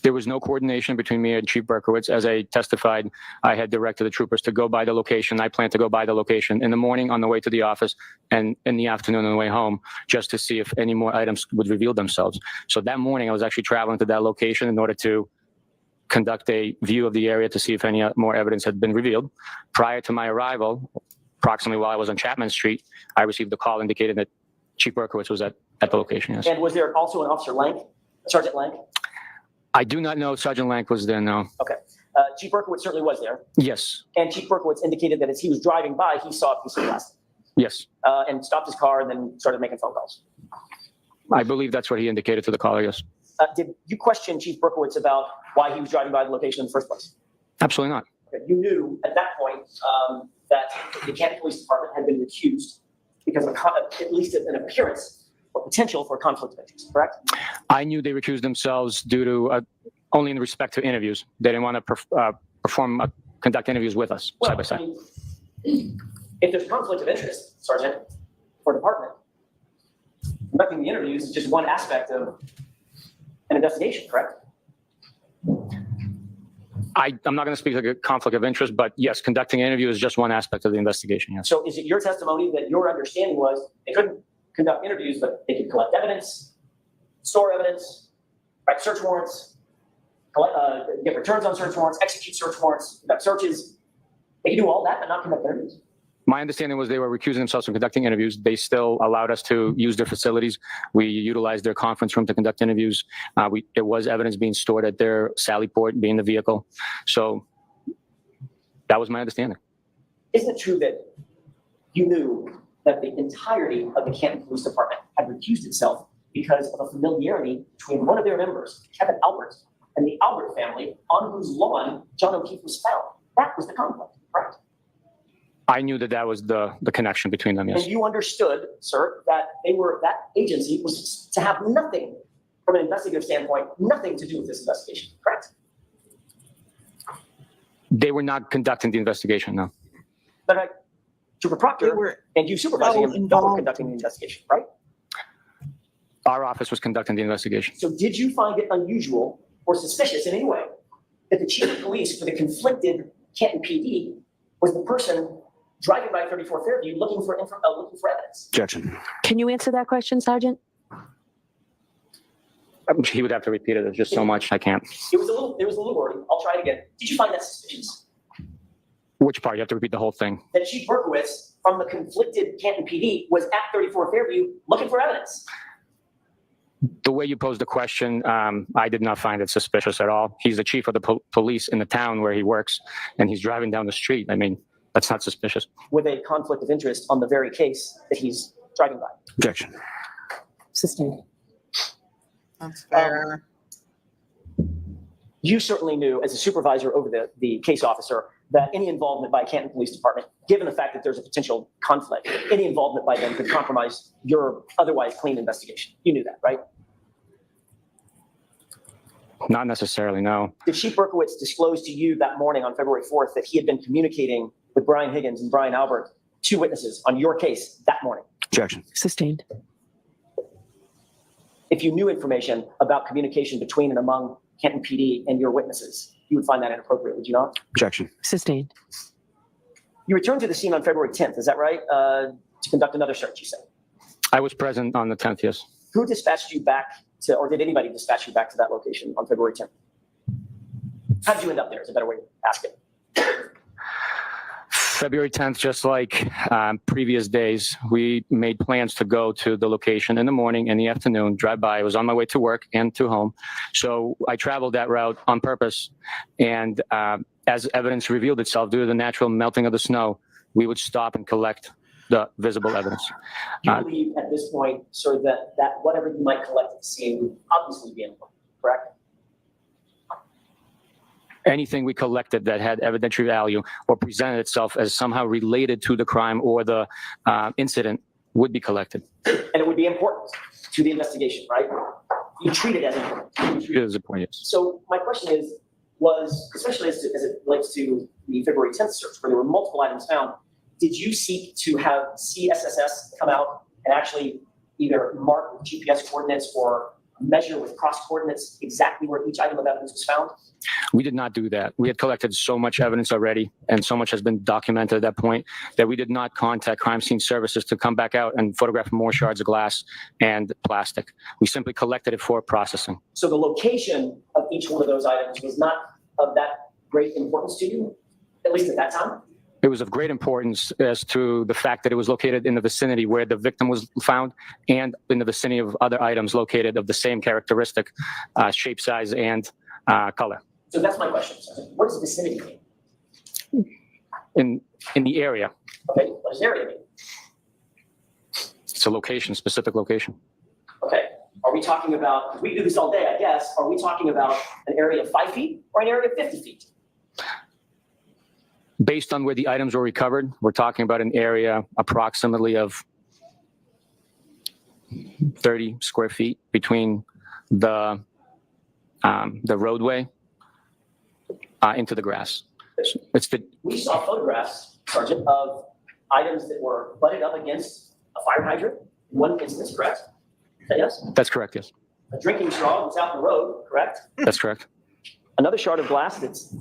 There was no coordination between me and Chief Berkowitz. As I testified, I had directed the troopers to go by the location. I planned to go by the location in the morning on the way to the office and in the afternoon on the way home, just to see if any more items would reveal themselves. So that morning, I was actually traveling to that location in order to conduct a view of the area to see if any more evidence had been revealed. Prior to my arrival, approximately while I was on Chapman Street, I received a call indicating that Chief Berkowitz was at the location, yes. And was there also an Officer Lank, Sergeant Lank? I do not know if Sergeant Lank was there, no. Okay. Chief Berkowitz certainly was there. Yes, And Chief Berkowitz indicated that as he was driving by, he saw a piece of plastic yes. and stopped his car and then started making phone calls. I believe that's what he indicated to the caller, yes. Did you question Chief Berkowitz about why he was driving by the location in the first place? Absolutely not. Okay. You knew at that point that the Canton Police Department had been recused because of at least an appearance or potential for a conflict of interest, correct? I knew they recused themselves due to only in respect to interviews. They didn't want to conduct interviews with us side by side. If there's conflict of interest, Sergeant, for department, conducting the interviews is just one aspect of an investigation, correct? I'm not going to speak like a conflict of interest, but yes, conducting an interview is just one aspect of the investigation, yes. So is it your testimony that your understanding was they couldn't conduct interviews, but they could collect evidence, store evidence, write search warrants, get returns on search warrants, execute search warrants, conduct searches? They could do all that but not conduct interviews? My understanding was they were recusing themselves from conducting interviews. They still allowed us to use their facilities. We utilized their conference room to conduct interviews. There was evidence being stored at their Sally Port, being the vehicle. So that was my understanding. Isn't it true that you knew that the entirety of the Canton Police Department had recused itself because of a familiarity between one of their members, Kevin Albert, and the Albert family on whose lawn John O'Keefe was found? That was the conflict, correct? I knew that was the connection between them, yes. And you understood, sir, that that agency was to have nothing, from an investigative standpoint, nothing to do with this investigation, correct? They were not conducting the investigation, no. But Trooper Proctor and you supervising him were conducting the investigation, right? Our office was conducting the investigation. So did you find it unusual or suspicious in any way that the chief of police for the conflicted Canton PD was the person driving by 34 Fairview looking for evidence? Objection. Can you answer that question, Sergeant? He would have to repeat it. There's just so much I can't. It was a little wordy. I'll try it again. Did you find that suspicious? Which part? You have to repeat the whole thing. That Chief Berkowitz from the conflicted Canton PD was at 34 Fairview looking for evidence? The way you posed the question, I did not find it suspicious at all. He's the chief of the police in the town where he works, and he's driving down the street. I mean, that's not suspicious. With a conflict of interest on the very case that he's driving by? Objection. Sustained. That's fair. You certainly knew, as a supervisor over the case officer, that any involvement by Canton Police Department, given the fact that there's a potential conflict, any involvement by them could compromise your otherwise clean investigation. You knew that, right? Not necessarily, no. Did Chief Berkowitz disclose to you that morning on February 4th that he had been communicating with Brian Higgins and Brian Albert, two witnesses, on your case that morning? Objection. Sustained. If you knew information about communication between and among Canton PD and your witnesses, you would find that inappropriate, would you not? Objection. Sustained. You returned to the scene on February 10th, is that right? To conduct another search, you said. I was present on the 10th, yes. Who dispatched you back to, or did anybody dispatch you back to that location on February 10th? How did you end up there is a better way to ask it. February 10th, just like previous days, we made plans to go to the location in the morning and the afternoon, drive by. I was on my way to work and to home. So I traveled that route on purpose. And as evidence revealed itself due to the natural melting of the snow, we would stop and collect the visible evidence. Do you believe at this point, sir, that whatever you might collect at the scene would obviously be important, correct? Anything we collected that had evidentiary value or presented itself as somehow related to the crime or the incident would be collected. And it would be important to the investigation, right? You treat it as important. It is a point, yes. So my question is, especially as it relates to the February 10th search, where there were multiple items found, did you seek to have CSSS come out and actually either mark with GPS coordinates or measure with cross coordinates exactly where each item of evidence was found? We did not do that. We had collected so much evidence already, and so much has been documented at that point that we did not contact crime scene services to come back out and photograph more shards of glass and plastic. We simply collected it for processing. So the location of each one of those items was not of that great importance to you, at least at that time? It was of great importance as to the fact that it was located in the vicinity where the victim was found and in the vicinity of other items located of the same characteristic, shape, size, and color. So that's my question. What does vicinity mean? In the area. Okay, what does area mean? It's a location, specific location. Okay, are we talking about, we do this all day, I guess, are we talking about an area of 5 feet or an area of 50 feet? Based on where the items were recovered, we're talking about an area approximately of 30 square feet between the roadway into the grass. We saw photographs, Sergeant, of items that were butted up against a fire hydrant in one instance, correct? Yes? That's correct, yes. A drinking straw that's out in the road, correct? That's correct. Another shard of glass that's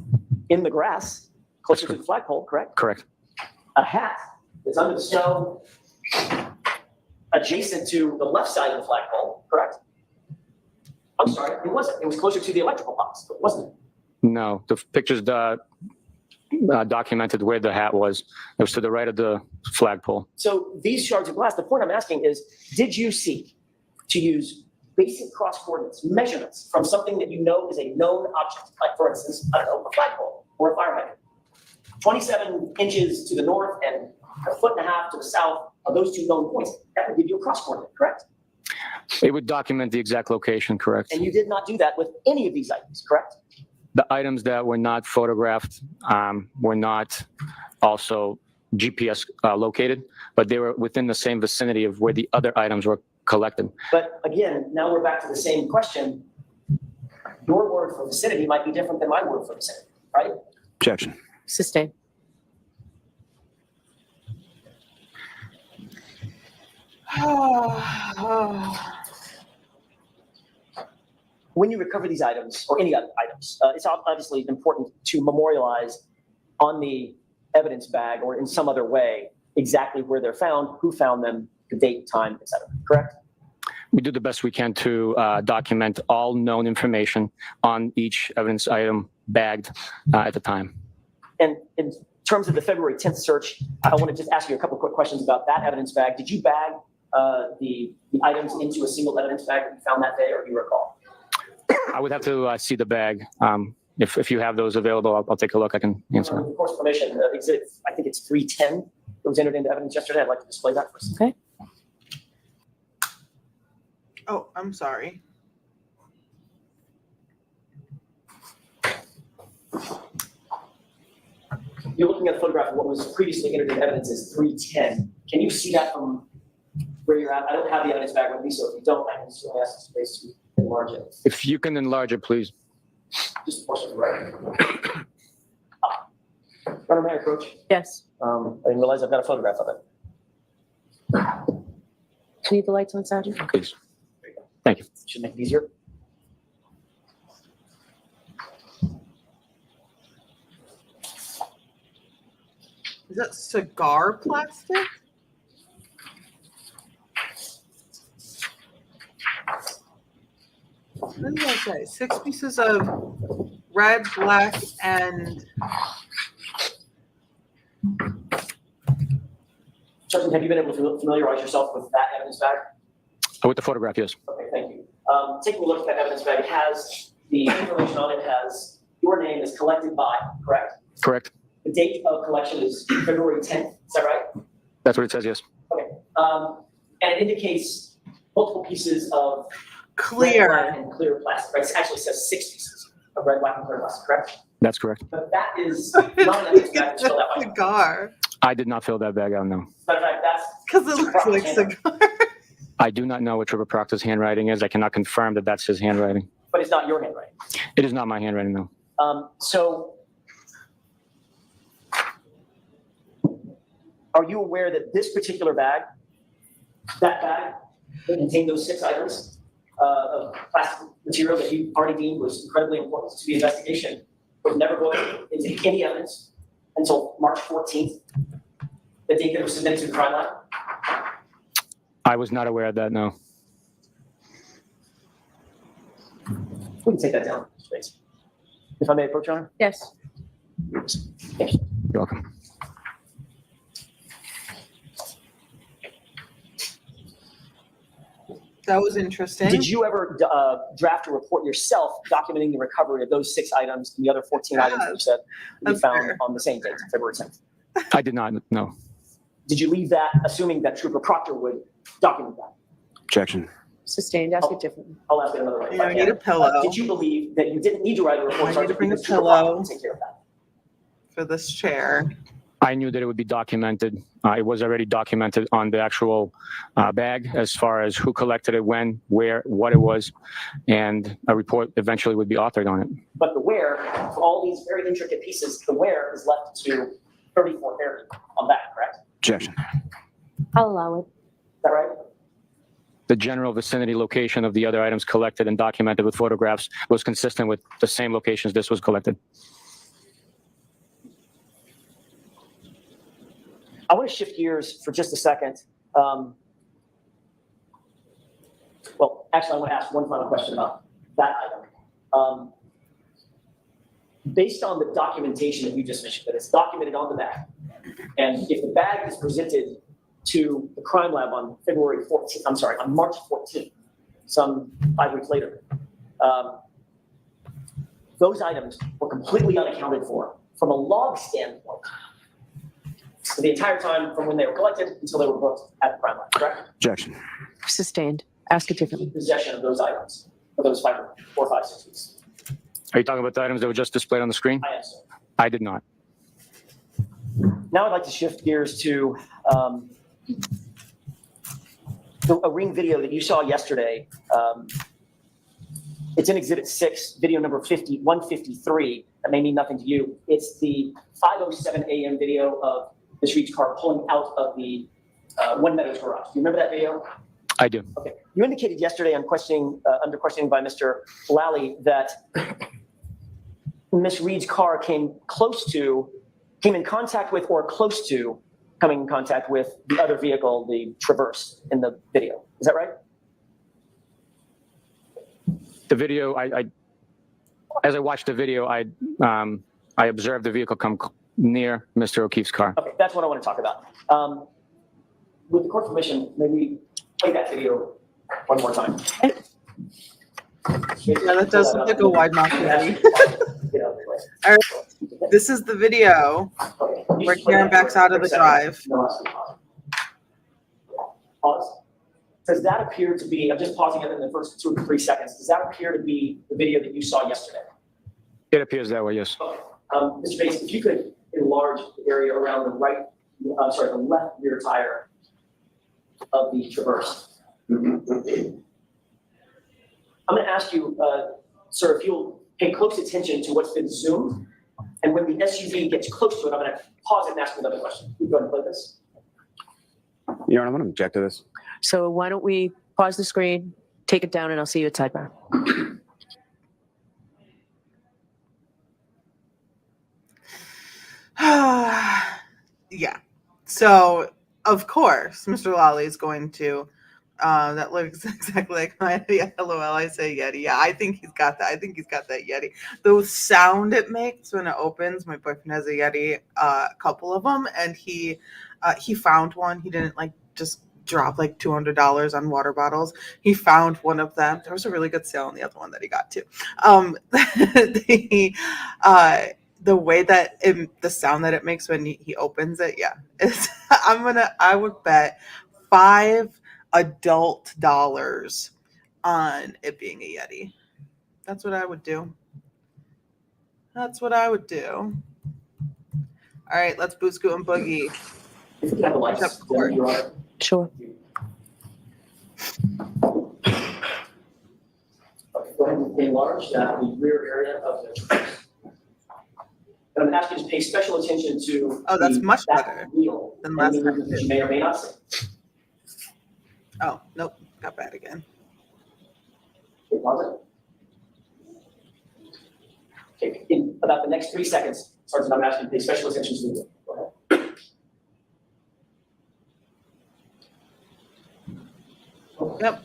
in the grass, closer to the flagpole, correct? Correct. A hat that's under the snow, adjacent to the left side of the flagpole, correct? I'm sorry, it wasn't. It was closer to the electrical box, wasn't it? No, the pictures documented where the hat was. It was to the right of the flagpole. So these shards of glass, the point I'm asking is, did you seek to use basic cross coordinates, measurements from something that you know is a known object, like for instance, I don't know, a flagpole or a fire hydrant? 27 inches to the north and a foot and a half to the south of those two known points. That would give you a cross coordinate, correct? It would document the exact location, correct? And you did not do that with any of these items, correct? The items that were not photographed were not also GPS located, but they were within the same vicinity of where the other items were collected. But again, now we're back to the same question. Your word for vicinity might be different than my word for vicinity, right? Objection. Sustain. When you recover these items, or any other items, it's obviously important to memorialize on the evidence bag or in some other way exactly where they're found, who found them, the date, time, etc. Correct? We do the best we can to document all known information on each evidence item bagged at the time. And in terms of the February 10th search, I want to just ask you a couple of quick questions about that evidence bag. Did you bag the items into a single evidence bag that you found that day, or do you recall? I would have to see the bag. If you have those available, I'll take a look. I can answer. Of course, permission. Exhibit, I think it's 310. It was entered into evidence yesterday. I'd like to display that first. Okay. Oh, I'm sorry. You're looking at a photograph of what was previously entered into evidence as 310. Can you see that from where you're at? I don't have the evidence bag with me, so if you don't, I can just ask the space to enlarge it. If you can enlarge it, please. Just push it right. Runner, may I approach? Yes. I didn't realize I've got a photograph of it. Do you need the lights on, Sergeant? Please. Thank you. Should make it easier. Is that cigar plastic? What did I say? 6 pieces of red, black, and Justin, have you been able to familiarize yourself with that evidence bag? With the photograph, yes. Okay, thank you. Taking a look at that evidence bag, it has the information on it has your name is collected by, correct? Correct. The date of collection is February 10th, is that right? That's what it says, yes. Okay. And it indicates multiple pieces of clear. red, black, and clear plastic, right? It actually says 6 pieces of red, black, and clear plastic, correct? That's correct. But that is not an evidence bag that's filled out by you. Cigar. I did not fill that bag out, no. Matter of fact, that's Because it looks like cigar. I do not know what Trooper Proctor's handwriting is. I cannot confirm that that's his handwriting. but it's not your handwriting. It is not my handwriting, no. So are you aware that this particular bag, that bag that contained those 6 items of plastic material that you already deemed was incredibly important to the investigation, was never going into any evidence until March 14th, the date that it was submitted to the crime lab? I was not aware of that, no. We can take that down, please. If I may approach, Your Honor? Yes. Thank you. You're welcome. That was interesting. Did you ever draft a report yourself documenting the recovery of those 6 items and the other 14 items that you said you That's found fair. on the same date, February 10th? I did not, no. Did you leave that assuming that Trooper Proctor would document that? Objection. Sustained, ask it differently. I'll ask it another way. if Yeah, I I can. need a pillow Did you believe that you didn't need to write a report? I need Sergeant, to bring a because Trooper Proctor pillow. would take care of that? for this chair. I knew that it would be documented. It was already documented on the actual bag as far as who collected it, when, where, what it was, and a report eventually would be authored on it. But the where, for all these very intricate pieces, the where is left to 34 Fairview on that, correct? Objection. I'll allow it. Is that right? The general vicinity location of the other items collected and documented with photographs was consistent with the same locations this was collected. I want to shift gears for just a second. Well, actually, I want to ask one final question about that item. Based on the documentation that you just mentioned, that it's documented on the bag, and if the bag is presented to the crime lab on on March 14th, some 5 weeks later, those items were completely unaccounted for from a log standpoint. For the entire time from when they were collected until they were booked at the crime lab, correct? Objection. Sustained. Ask it differently. Possession of those items for those 4, 5, 6 weeks. Are you talking about the items that were just displayed on the screen? I am, sir. I did not. Now I'd like to shift gears to a ring video that you saw yesterday. It's in Exhibit 6, video number 153. That may mean nothing to you. It's the 5:07 a.m. video of Ms. Reed's car pulling out of the One Meadows garage. Do you remember that video? I do. Okay. You indicated yesterday on questioning, under questioning by Mr. Lally, that Ms. Reed's car came in contact with or close to coming in contact with the other vehicle, the Traverse, in the video. Is that right? The video, as I watched the video, I observed the vehicle come near Mr. O'Keefe's car. Okay, that's what I want to talk about. With the court's permission, maybe play that video one more time. Yeah, that does look like a wide mouth Yeti. Get out of the way. All right, this is the video Okay. where Karen backs out of the drive. No, that's fine. Pause. Does that appear to be, I'm just pausing it in the first 2 or 3 seconds. Does that appear to be the video that you saw yesterday? It appears that way, yes. Okay. Mr. Bates, if you could enlarge the area around the the left rear tire of the Traverse. I'm going to ask you, sir, if you'll pay close attention to what's been zoomed, and when the SUV gets close to it, I'm going to pause it and ask you another question. You go ahead and play this. Your Honor, I'm going to object to this. So why don't we pause the screen, take it down, and I'll see you at sidebar. Yeah. So of course, Mr. Lally is going to. That looks exactly like my Yeti. LOL. I say Yeti. Yeah, I think he's got that. I think he's got that Yeti. The sound it makes when it opens. My boyfriend has a Yeti, a couple of them, and he found one. He didn't like just drop like $200 on water bottles. He found one of them. There was a really good sale on the other one that he got too. The way that the sound that it makes when he opens it, yeah, I would bet $5 adult dollars on it being a Yeti. That's what I would do. That's what I would do. All right, let's boo scoot and boogie. If you have the lights, Up court. Your Honor. Sure. Okay, go ahead and enlarge the rear area of the traverse. And I'm asking you to pay special attention to Oh, that's much that better wheel. than last Any time. movement that you may or may not see. Oh, nope, got bad again. Okay, pause it. Okay, in about the next 3 seconds, Sergeant, I'm asking you to pay special attention to the wheel. Go ahead. Yep.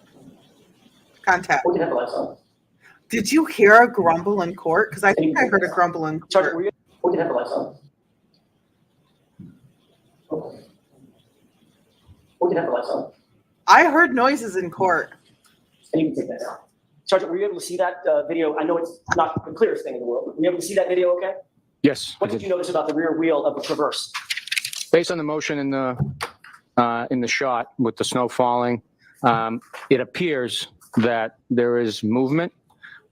Contact. We can have the lights on. Did you hear a grumble in court? Because I think I heard a grumble in Sergeant, court. we can have the lights on. Okay. We can have the lights on. I heard noises in court. And you can take that down. Sergeant, were you able to see that video? I know it's not the clearest thing in the world, but were you able to see that video okay? Yes. What did you notice about the rear wheel of the Traverse? Based on the motion in the shot with the snow falling, it appears that there is movement,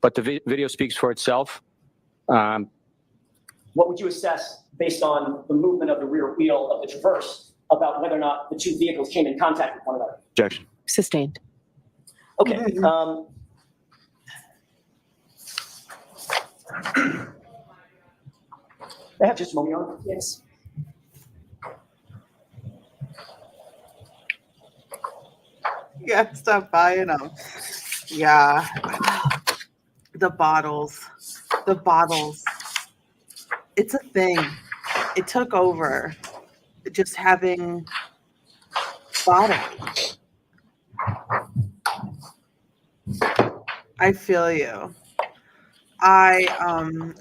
but the video speaks for itself. What would you assess based on the movement of the rear wheel of the Traverse about whether or not the two vehicles came in contact with one another? Objection. Sustained. Okay. I have just a moment, Your Honor. Yes. Yeah, stop buying them. Yeah. The bottles. The bottles. It's a thing. It took over. Just having bottles. I feel you. I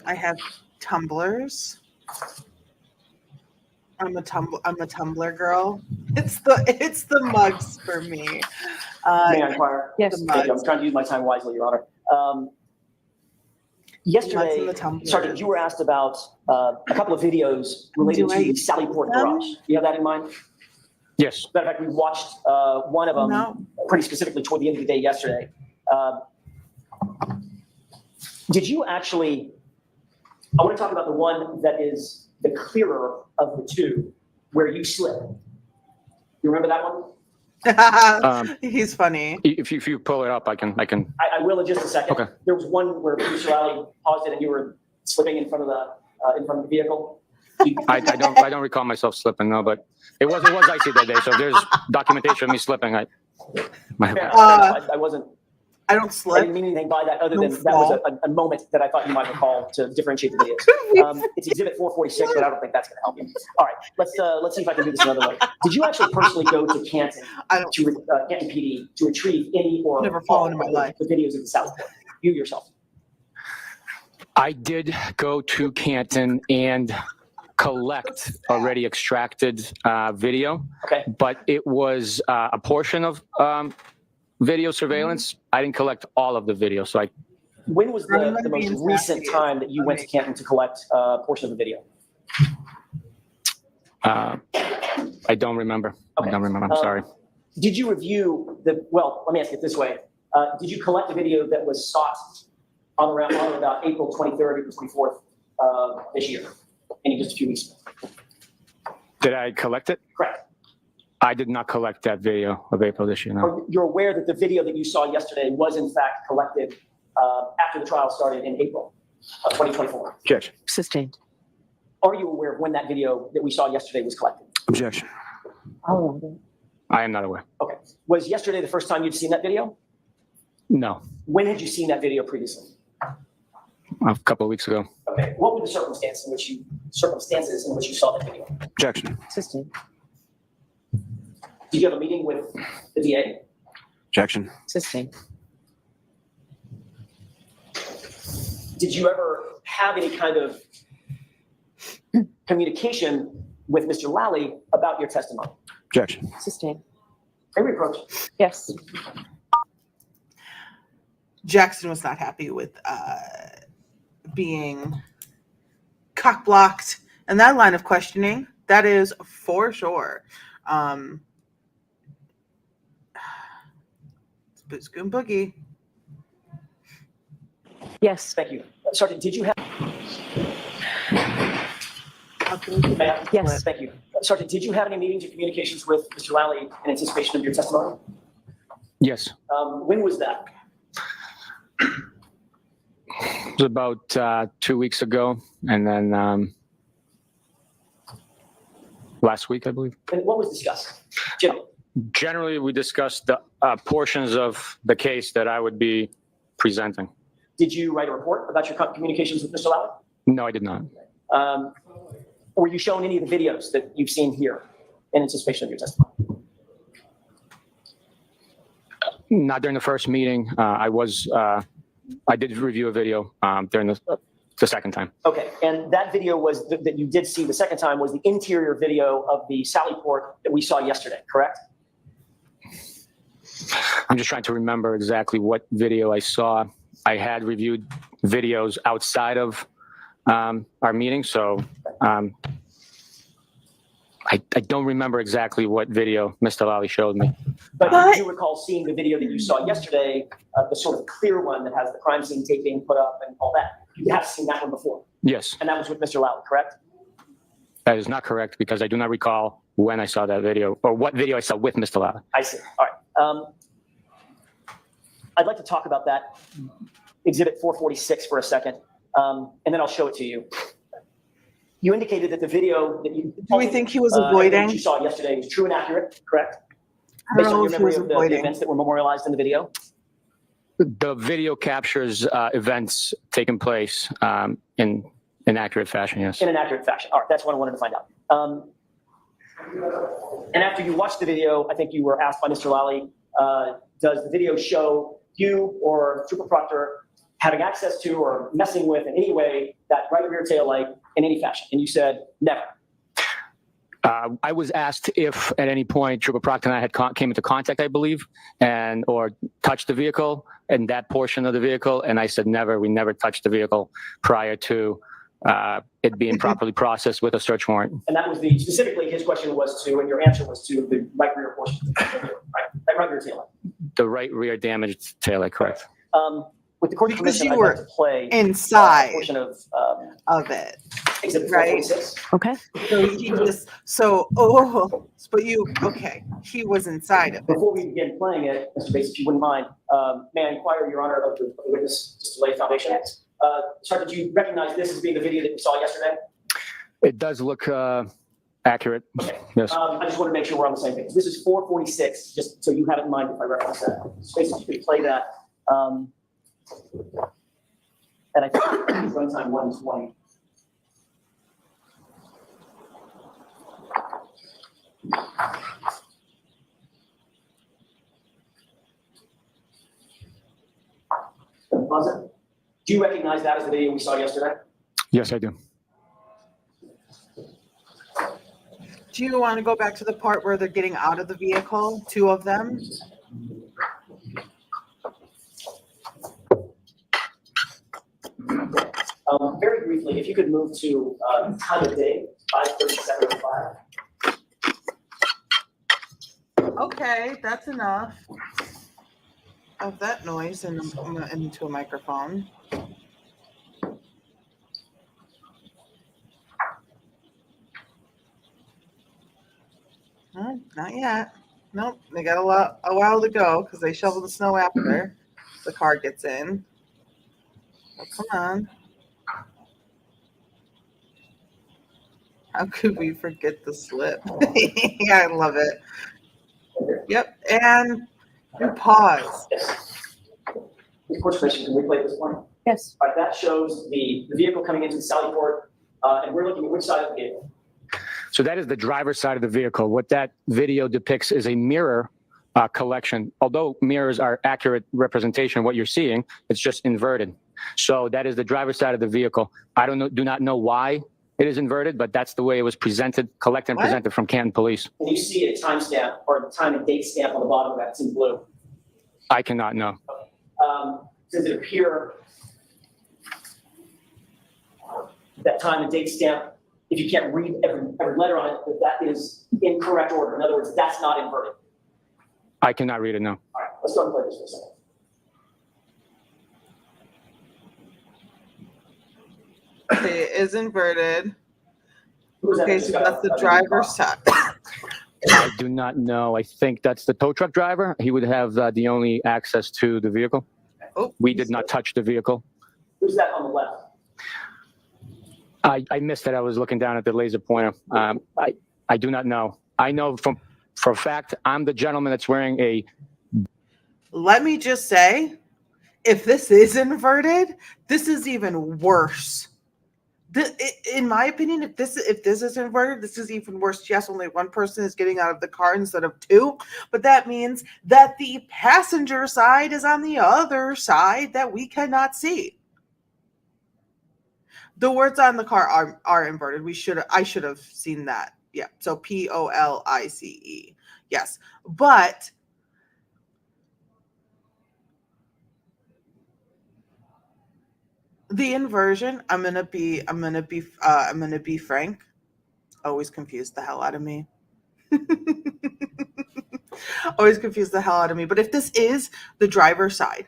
have tumblers. I'm a Tumblr girl. It's the mugs for me. May I inquire? Yes. The Thank you. I'm mugs. trying to use my time wisely, Your Honor. Yesterday, in the Tumblr. Sergeant, you were asked about a couple of videos related Do to I the use Sallyport them? garage. Do you have that in mind? Yes. Matter of fact, we watched one of them No. pretty specifically toward the end of the day yesterday. Did you actually, I want to talk about the one that is the clearer of the two, where you slip. You remember that one? He's funny. If you pull it up, I can. I will in just a second. Okay. There was one where Mr. Riley paused it and you were slipping in front of the vehicle. I don't recall myself slipping, no, but it was icy that day. So if there's documentation of me slipping, I wasn't. I don't I slip. didn't mean anything by that other Don't than that was fall. a moment that I thought you might recall to differentiate the videos. It's exhibit 446, but I don't think that's going to help you. All right, let's see if I can do this another way. Did you actually personally go to Canton, Canton PD, to retrieve any or Never all fallen in my of life. the videos of the Southport? You yourself. I did go to Canton and collect already extracted video, Okay. but it was a portion of video surveillance. I didn't collect all of the video, so When was I'm the gonna be most investigated. recent time that you went to Canton to collect a portion of the video? I don't remember. Okay. I don't remember. I'm sorry. Did you review well, let me ask it this way. Did you collect the video that was sought on or about April 23rd, April 24th this year? Just a few weeks ago. Did I collect it? Correct. I did not collect that video of April this year, no. Or you're aware that the video that you saw yesterday was in fact collected after the trial started in April of 2024? Objection. Sustained. Are you aware of when that video that we saw yesterday was collected? Objection. I am not aware. Okay. Was yesterday the first time you'd seen that video? No. When had you seen that video previously? a couple of weeks ago. Okay, what were the circumstances in which you saw that video? Objection. Sustained. Did you have a meeting with the DA? Objection. Sustained. Did you ever have any kind of communication with Mr. Lally about your testimony? Objection. Sustained. May reproach. Yes. Jackson was not happy with being cock-blocked in that line of questioning. That is for sure. Bootscoon Boogie. Yes. Thank you. Sergeant, did you have? Yes. Thank you. Sergeant, did you have any meetings or communications with Mr. Lally in anticipation of your testimony? Yes. When was that? It was about 2 weeks ago, and then last week, I believe. And what was discussed? Jim? Generally, we discussed the portions of the case that I would be presenting. Did you write a report about your communications with Mr. Lally? No, I did not. Were you shown any of the videos that you've seen here in anticipation of your testimony? Not during the first meeting. I did review a video during the second time. Okay, and that video was that you did see the second time was the interior video of the Sally Port that we saw yesterday, correct? I'm just trying to remember exactly what video I saw. I had reviewed videos outside of our meeting, so I don't remember exactly what video Mr. Lally showed me. But do you recall seeing the video that you saw yesterday, the sort of clear one that has the crime scene tape being put up and all that? You have seen that one before? Yes. And that was with Mr. Lally, correct? That is not correct because I do not recall when I saw that video or what video I saw with Mr. Lally. I see. All right. I'd like to talk about that exhibit 446 for a second, and then I'll show it to you. You indicated that the video that you Do we think he was avoiding? that you saw yesterday was true and accurate, correct? I don't Based on know your if he memory was of the avoiding. events that were memorialized in the video? The video captures events taking place in accurate fashion, yes. In an accurate fashion. All right, that's what I wanted to find out. And after you watched the video, I think you were asked by Mr. Lally, does the video show you or Trooper Proctor having access to or messing with in any way that right rear tail light in any fashion? And you said, never. I was asked if at any point Trooper Proctor and I had came into contact, I believe, or touched the vehicle and that portion of the vehicle. And I said, never, we never touched the vehicle prior to it being properly processed with a search warrant. And that was specifically his question was to, and your answer was to the right rear portion, right? That right rear tail light. The right rear damaged taillight, correct. With the court's Because permission, you I'd were like to play inside a portion of it, exhibit right? 446. Okay. But he was inside of it. before we begin playing it, Mr. Bates, if you wouldn't mind, may I inquire, Your Honor, of the witness, just to lay foundation? Sir, did you recognize this as being the video that you saw yesterday? It does look accurate. Okay. Yes. I just want to make sure we're on the same page. This is 446, just so you have it in mind if I reference that. Space, if you could play that. And I think runtime 120. Pause it. Do you recognize that as the video we saw yesterday? Yes, I do. Do you want to go back to the part where they're getting out of the vehicle, two of them? Very briefly, if you could move to time of day, 5:37:05. Okay, that's enough of that noise into a microphone. Not yet. Nope, they got a while to go because they shovel the snow after the car gets in. Oh, come on. How could we forget the slip? Yeah, I love it. Yep, and pause. Yes. Of course, Commissioner, can we play this one? Yes. All right, that shows the vehicle coming into the Sally Port, and we're looking at which side of the vehicle? So that is the driver's side of the vehicle. What that video depicts is a mirror collection. Although mirrors are accurate representation of what you're seeing, it's just inverted. So that is the driver's side of the vehicle. I do not know why it is inverted, but that's the way it was presented, collected and What? presented from Canton Police. And you see a timestamp or the time and date stamp on the bottom of that, it's in blue. I cannot know. Does it appear that time and date stamp, if you can't read every letter on it, that is in correct order? In other words, that's not inverted. I cannot read it, no. All right, let's go and play this for a second. Okay, it is inverted. Who's that? Okay, so that's the driver's side. I do not know. I think that's the tow truck driver. He would have the only access to the vehicle. Oh, We did not touch the vehicle. Who's that on the left? I missed it. I was looking down at the laser pointer. I do not know. I know for a fact, I'm the gentleman that's wearing a. let me just say, if this is inverted, this is even worse. In my opinion, if this is inverted, this is even worse. Yes, only one person is getting out of the car instead of two, but that means that the passenger side is on the other side that we cannot see. The words on the car are inverted. I should have seen that. Yeah. So POLICE. Yes. But the inversion, I'm gonna be frank, always confused the hell out of me. Always confused the hell out of me. But if this is the driver's side,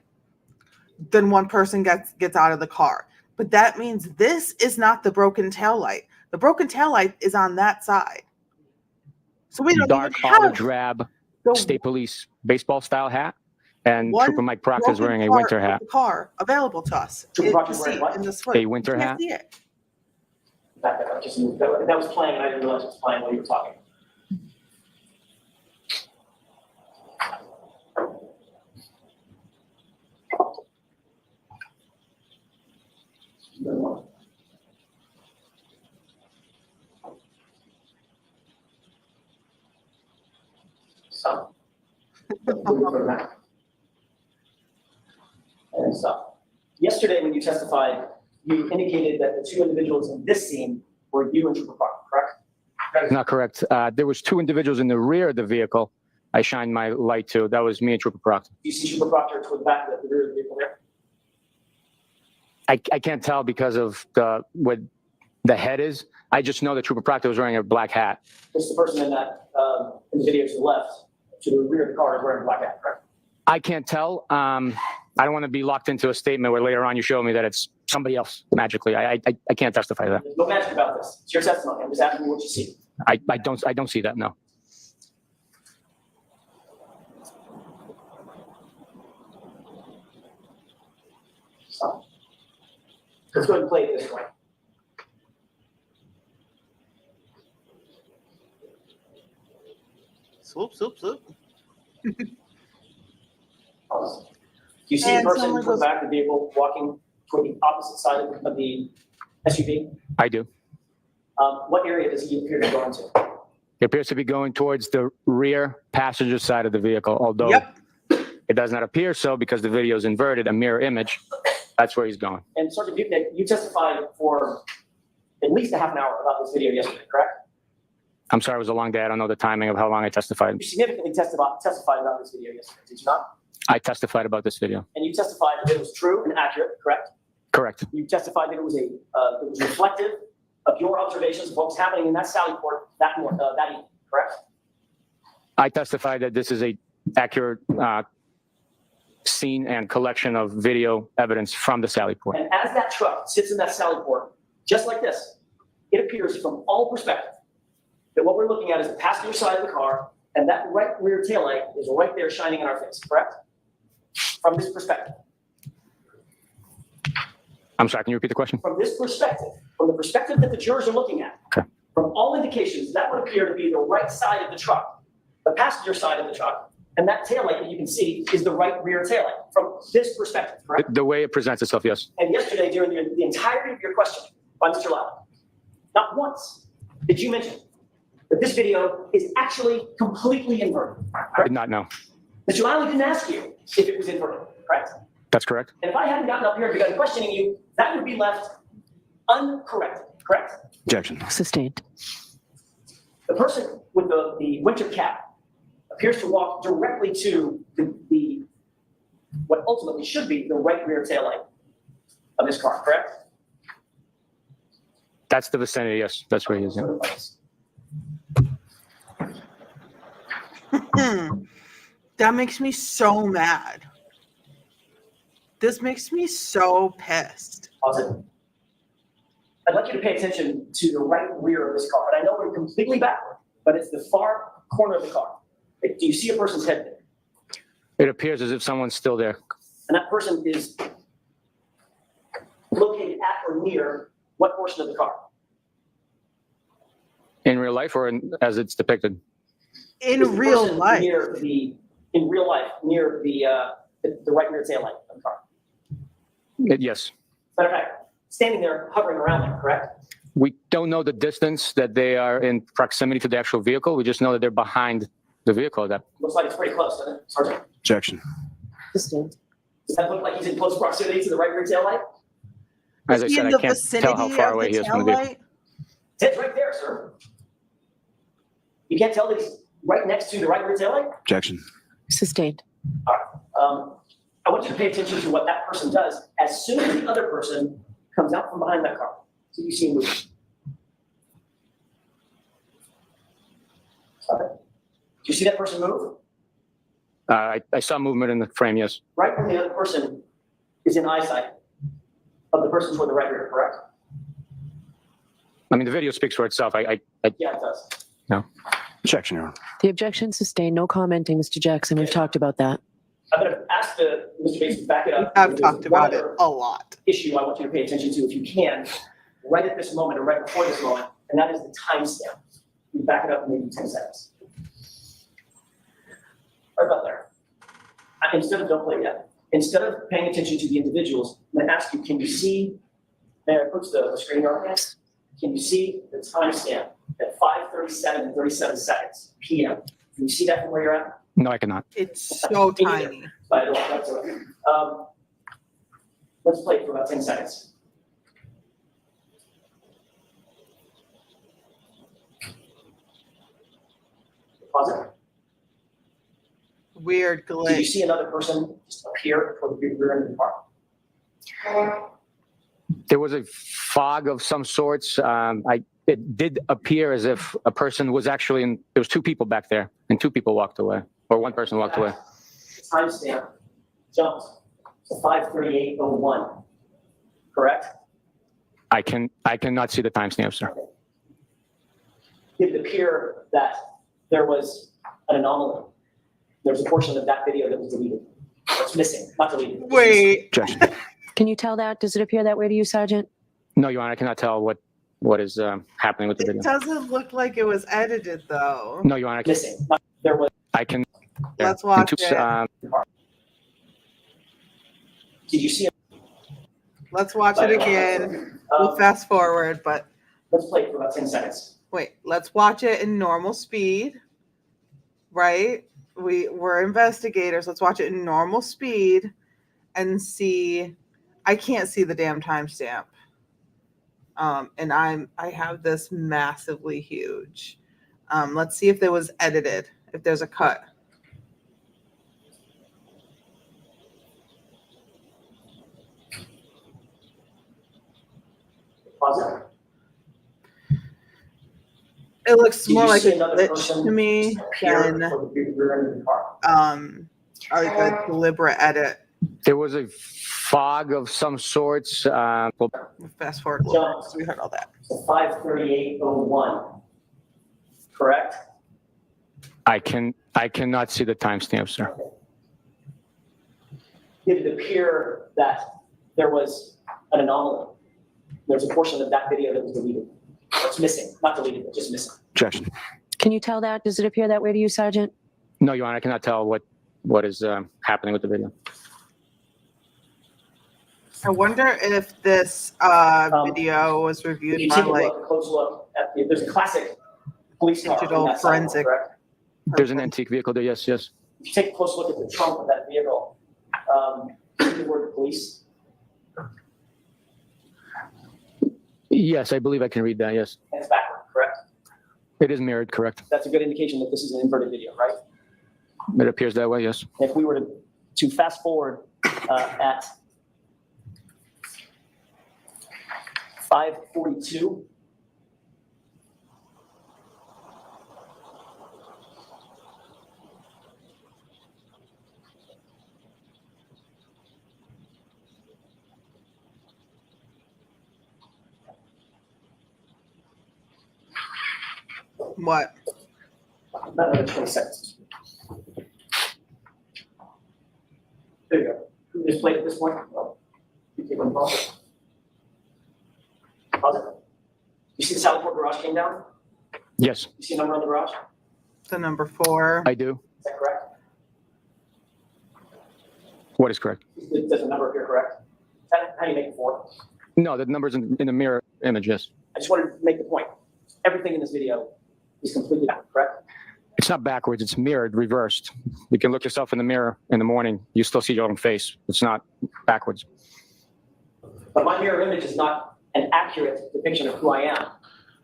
then one person gets out of the car. But that means this is not the broken taillight. The broken taillight is on that side. So we don't Dark even have olive drab the state police baseball style hat, and one Trooper Mike Proctor is broken wearing a part winter of hat. the car available to us. Trooper You Proctor's see wearing what? in this footage. A winter You can't hat? see it. Back that up, that was playing, and I didn't realize it was playing while you were talking. So. And so, yesterday when you testified, you indicated that the two individuals in this scene were you and Trooper Proctor, correct? That is not correct. There was two individuals in the rear of the vehicle. I shined my light to. That was me and Trooper Proctor. You see Trooper Proctor toward the back of the rear of the vehicle there? I can't tell because of what the head is. I just know that Trooper Proctor was wearing a black hat. This is the person in that, in the video to the left, to the rear of the car is wearing a black hat, correct? I can't tell. I don't want to be locked into a statement where later on you show me that it's somebody else magically. I can't testify to that. There's no magic about this. It's your testimony. I'm just asking you what you see. I don't see that, no. So, let's go ahead and play it this way. Swoop, swoop, swoop. You see And the person someone toward goes- the back of the vehicle walking toward the opposite side of the SUV? I do. What area does he appear to go into? He appears to be going towards the rear passenger side of the vehicle, although Yep. it does not appear so because the video is inverted, a mirror image. That's where he's going. And Sergeant Buchanan, you testified for at least a half an hour about this video yesterday, correct? I'm sorry, it was a long day. I don't know the timing of how long I testified. You significantly testified about this video yesterday, did you not? I testified about this video. And you testified that it was true and accurate, correct? Correct. You testified that it was reflective of your observations of what was happening in that Sally Port that evening, correct? I testified that this is a accurate scene and collection of video evidence from the Sally Port. And as that truck sits in that Sally Port, just like this, it appears from all perspectives that what we're looking at is the passenger side of the car, and that right rear taillight is right there shining in our face, correct? From this perspective. I'm sorry, can you repeat the question? From this perspective, from the perspective that the jurors are looking at, Okay. from all indications, that would appear to be the right side of the truck, the passenger side of the truck, And that taillight that you can see is the right rear taillight from this perspective, correct? The way it presents itself, yes. And yesterday, during the entirety of your questioning by Mr. Lally, not once did you mention that this video is actually completely inverted. I did not know. Mr. Lally didn't ask you if it was inverted, correct? That's correct. And if I hadn't gotten up here and begun questioning you, that would be left uncorrected, correct? Objection. Sustained. The person with the winter cap appears to walk directly to the what ultimately should be the right rear taillight of this car, correct? That's the vicinity, yes. That's where he is. Yeah. That makes me so mad. This makes me so pissed. Pause it. I'd like you to pay attention to the right rear of this car. And I know we're completely backward, but it's the far corner of the car. Do you see a person's head there? It appears as if someone's still there. And that person is located at or near what portion of the car? In real life or as it's depicted? In Is the real person life. In real life, near the right rear taillight of the car. Yes. Matter of fact, standing there, hovering around there, correct? We don't know the distance that they are in proximity to the actual vehicle. We just know that they're behind the vehicle. That Looks like it's pretty close, doesn't it, Sergeant? Objection. Sustained. Does that look like he's in close proximity to the right rear taillight? as I Is he said, in I the can't tell how vicinity far of away the he is from the vehicle. taillight? It's right there, sir. You can't tell that he's right next to the right rear taillight? Objection. Sustained. I want you to pay attention to what that person does as soon as the other person comes out from behind that car. So you see him moving. Stop it. Do you see that person move? I saw movement in the frame, yes. Right when the other person is in eyesight of the person toward the right rear, correct? I mean, the video speaks for itself. Yeah, it does. Objection, Your Honor. The objection sustained. No commenting, Mr. Jackson. We've talked about that. I'm going to ask Mr. Bates to back it up. I've There's talked one about it other a lot. issue I want you to pay attention to, if you can, right at this moment or right before this moment, and that is the timestamp. You back it up maybe 10 seconds. Right about there. Don't play yet. Instead of paying attention to the individuals, I'm going to ask you, can you see, may I put the screen on this? Can you see the timestamp at 5:37 and 37 seconds PM? Can you see that from where you're at? No, I cannot. It's so tiny. But I don't think so. Let's play it for about 10 seconds. Pause it. Weird Did you glitch. see another person just appear for the rear end of the car? There was a fog of some sorts. It did appear as if a person was actually in, there was two people back there and two people walked away, or one person walked away. Timestamp jumped to 5:38:01, correct? I cannot see the timestamp, sir. Did it appear that there was an anomaly? There's a portion of that video that was deleted. It's missing, not deleted. It's Wait. Objection. Can you tell that? Does it appear that way to you, Sergeant? No, Your Honor, I cannot tell what is happening with the It video. doesn't look like it was edited though. No, Your Honor, missing. There was. I can. Let's watch it. Did you see? Let's watch it again. We'll fast forward, but Let's play it for about 10 seconds. wait, let's watch it in normal speed. Right? We're investigators. Let's watch it in normal speed and see. I can't see the damn timestamp. And I have this massively huge. Let's see if it was edited, if there's a cut. Pause it. It looks Did more you like see a another glitch person to me appear than for the rear end of the car? like a deliberate edit. There was a fog of some sorts. We'll fast forward a little bit because we heard all that. So 5:38:01, correct? I cannot see the timestamp, sir. Did it appear that there was an anomaly? There's a portion of that video that was deleted. It's missing, not deleted, but just missing. Objection. Can you tell that? Does it appear that way to you, Sergeant? No, Your Honor, I cannot tell what is happening with the video. I wonder if this video was If reviewed you by take a like look, close look at, there's a classic police car digital from that sidewalk, forensic. correct? There's an person. antique vehicle there, yes, yes. If you take a close look at the trunk of that vehicle, see the word police. Yes, I believe I can read that, yes. And it's backward, correct? It is mirrored, correct. That's a good indication that this is an inverted video, right? It appears that way, yes. If we were to fast forward at 5:42, What? not another 20 seconds. There you go. Can we just play at this point? Well, you keep on pause. Pause it. You see the Southport garage came down? Yes, You see a number on the garage? The number 4. I do. Is that correct? What is correct? Does the number appear correct? How do you make it 4? No, the number's in the mirror image, yes. I just wanted to make the point. Everything in this video is completely correct. It's not backwards, it's mirrored, reversed. You can look yourself in the mirror in the morning, you still see your own face. It's not backwards. But my mirror image is not an accurate depiction of who I am.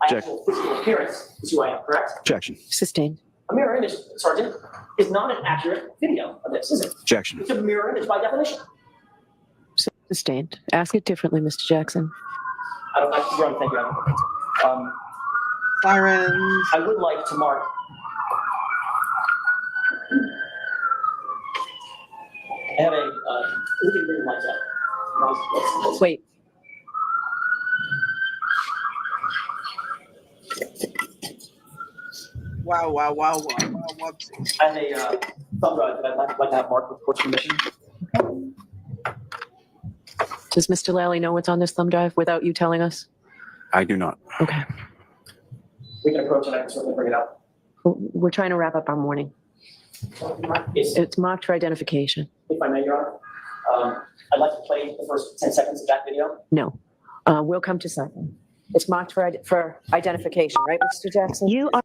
My Check. actual physical appearance is who I am, correct? Objection. Sustained. A mirror image, Sergeant, is not an accurate video of this, is it? Objection. It's a mirror image by definition. Sustained. Ask it differently, Mr. Jackson. I don't like to run, thank you. Sirens. I would like to mark. I have a, we can bring the lights up. Let's- Wait. Wow, wow, wow, wow, wow, whoopsie. I have a thumb drive that I'd like to have marked with court's permission. Does Mr. Lally know what's on this thumb drive without you telling us? I do not. Okay. We can approach and I can certainly bring it up. We're trying to wrap up our morning. It's marked for identification. If I may, Your Honor, I'd like to play the first 10 seconds of that video. No. We'll come to something. It's marked for identification, right, Mr. Jackson? You are.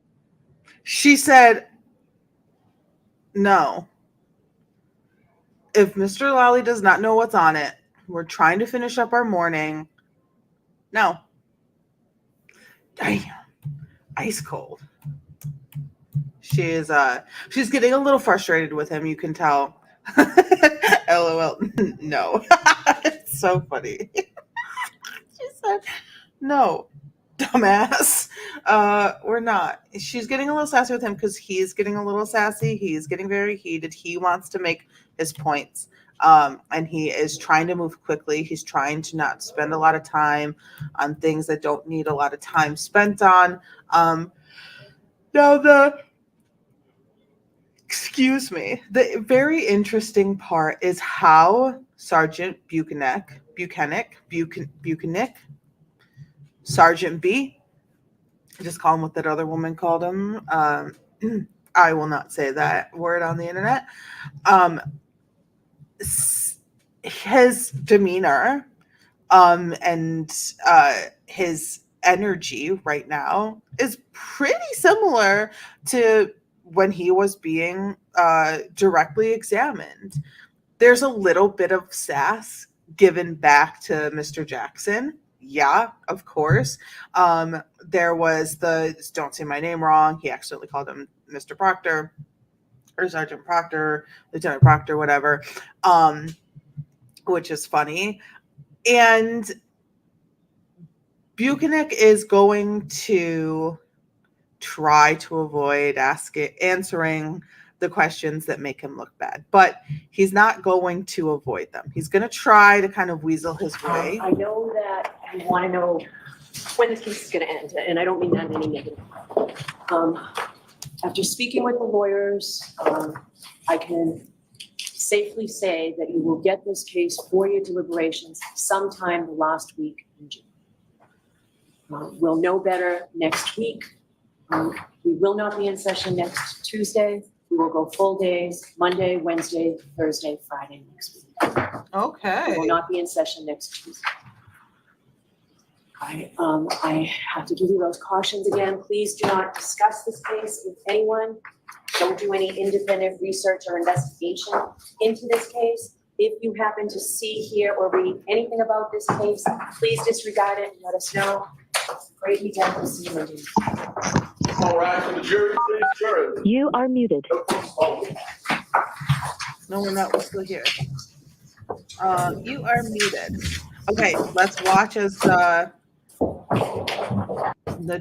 She said, no. If Mr. Lally does not know what's on it, we're trying to finish up our morning. No. Damn. Ice cold. She's getting a little frustrated with him, you can tell. LOL. No. It's so funny. She said, no, dumbass. We're not. She's getting a little sassy with him because he's getting a little sassy. He's getting very heated. He wants to make his points. And he is trying to move quickly. He's trying to not spend a lot of time on things that don't need a lot of time spent on. Excuse me. The very interesting part is how Sergeant Buchanan, Sergeant B, just call him what that other woman called him. I will not say that word on the internet. His demeanor and his energy right now is pretty similar to when he was being directly examined. There's a little bit of sass given back to Mr. Jackson. Yeah, of course. There was the don't say my name wrong. He accidentally called him Mr. Proctor or Sergeant Proctor, Lieutenant Proctor, whatever, which is funny. And Buchanan is going to try to avoid answering the questions that make him look bad, but he's not going to avoid them. He's going to try to kind of weasel his way. I know that you want to know when this case is going to end, and I don't mean that in any negative. After speaking with the lawyers, I can safely say that you will get this case for your deliberations sometime the last week in June. We'll know better next week. We will not be in session next Tuesday. We will go full days, Monday, Wednesday, Thursday, Friday next week. We Okay. will not be in session next Tuesday. I have to give you those cautions again. Please do not discuss this case with anyone. Don't do any independent research or investigation into this case. If you happen to see, hear, or read anything about this case, please disregard it and let us know. Great weekend. We'll see you Monday. All right, so the jury, please, jurors. You are muted. No, we're not. We're still here. You are muted. Okay, let's watch as the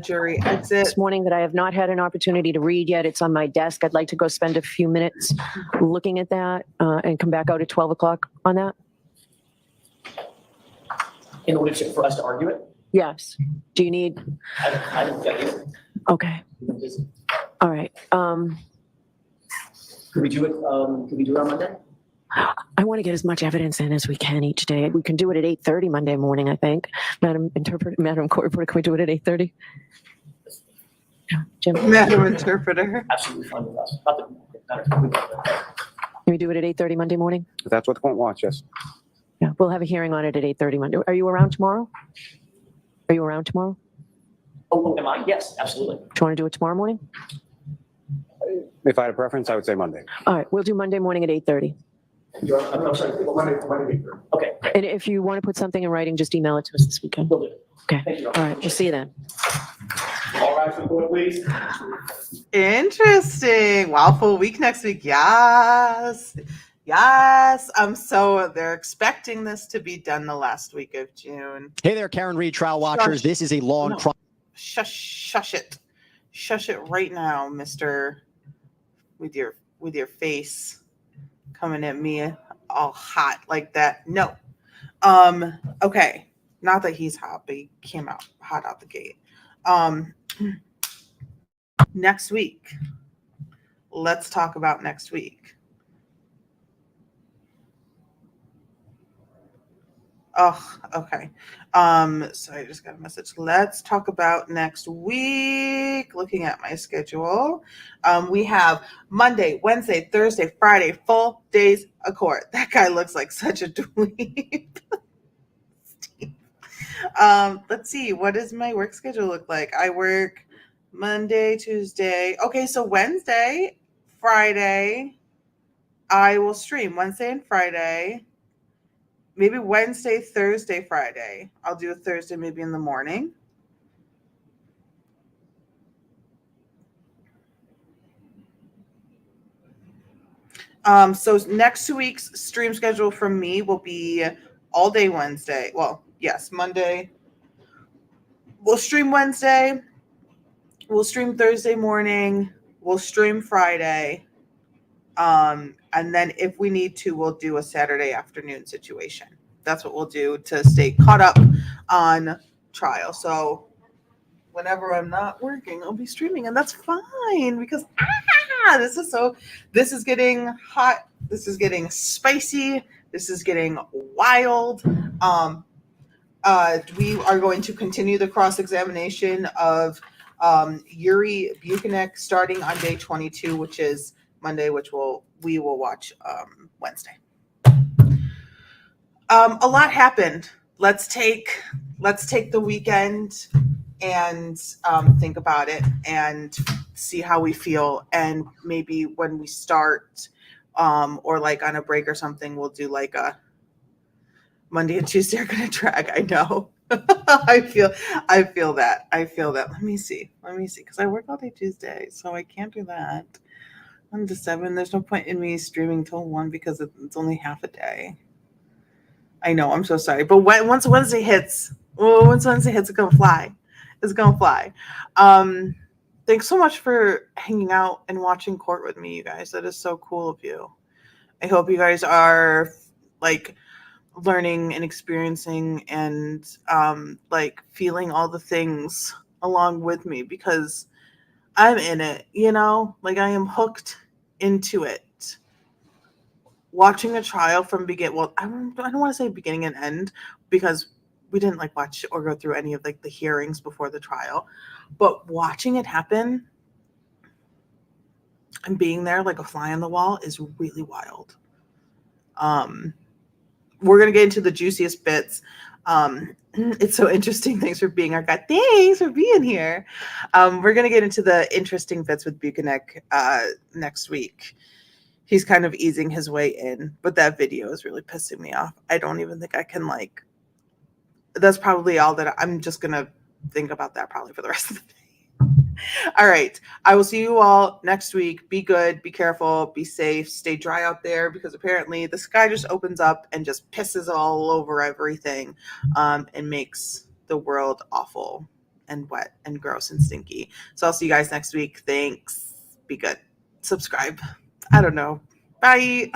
jury exit. This morning that I have not had an opportunity to read yet. It's on my desk. I'd like to go spend a few minutes looking at that and come back out at 12 o'clock on that. In order for us to argue it? Yes. Do you need? I don't get it. Okay. All right. Could we do it on Monday? I want to get as much evidence in as we can each day. We can do it at 8:30 Monday morning, I think. Madam Court Reporter, can we do it at 8:30? Jim? Madam Interpreter. Absolutely fine with us. Not that- not that- Can we do it at 8:30 Monday morning? If that's what the court wants, yes. Yeah, we'll have a hearing on it at 8:30 Monday. Are you around tomorrow? Are you around tomorrow? Oh, am I? Yes, absolutely. Do you want to do it tomorrow morning? If I had a preference, I would say Monday. All right, we'll do Monday morning at 8:30. I'm sorry. Monday. Okay, great. And if you want to put something in writing, just email it to us this weekend. Will do. Okay. Thank you. All right, we'll see you then. All right, so the court, please. Interesting. Wow, full week next week. Yes. Yes. They're expecting this to be done the last week of June. Hey there, Karen Reed trial watchers. Shush. This is a long No. trial. Shush it. Shush it right now, mister, with your face coming at me all hot like that. No. Okay. Not that he's hot, but he came out hot out the gate. Next week. Let's talk about next week. Oh, okay. So I just got a message. Let's talk about next week. Looking at my schedule. We have Monday, Wednesday, Thursday, Friday, full days of court. That guy looks like such a dweeb. Let's see. What does my work schedule look like? I work Monday, Tuesday. Okay, so Wednesday, Friday, I will stream Wednesday and Friday. Maybe Wednesday, Thursday, Friday. I'll do a Thursday maybe in the morning. So next week's stream schedule from me will be all day Wednesday. Well, yes, Monday. We'll stream Wednesday. We'll stream Thursday morning. We'll stream Friday. And then if we need to, we'll do a Saturday afternoon situation. That's what we'll do to stay caught up on trial. So whenever I'm not working, I'll be streaming, and that's fine because this is getting hot. This is getting spicy. This is getting wild. We are going to continue the cross-examination of Yuri Buchanek starting on day 22, which is Monday, which we will watch Wednesday. A lot happened. Let's take the weekend and think about it and see how we feel. And maybe when we start, or like on a break or something, we'll do like a Monday and Tuesday are gonna drag. I know. I feel that. Let me see. Because I work all day Tuesday, so I can't do that. 1 to 7. There's no point in me streaming till 1 because it's only half a day. I know. I'm so sorry. But once Wednesday hits, it's gonna fly. It's gonna fly. Thanks so much for hanging out and watching court with me, you guys. That is so cool of you. I hope you guys are like learning and experiencing and like feeling all the things along with me because I'm in it, like I am hooked into it. Watching a trial from I don't want to say beginning and end because we didn't like watch or go through any of like the hearings before the trial, but watching it happen, and being there like a fly on the wall is really wild. We're going to get into the juiciest bits. It's so interesting. Thanks for being our guy. Thanks for being here. We're going to get into the interesting bits with Buchanek next week. He's kind of easing his way in, but that video is really pissing me off. I don't even think I can that's probably all that I'm just going to think about that probably for the rest of the day. All right. I will see you all next week. Be good, be careful, be safe, stay dry out there because apparently the sky just opens up and just pisses all over everything and makes the world awful and wet and gross and stinky. So I'll see you guys next week. Thanks. Be good. Subscribe. I don't know. Bye.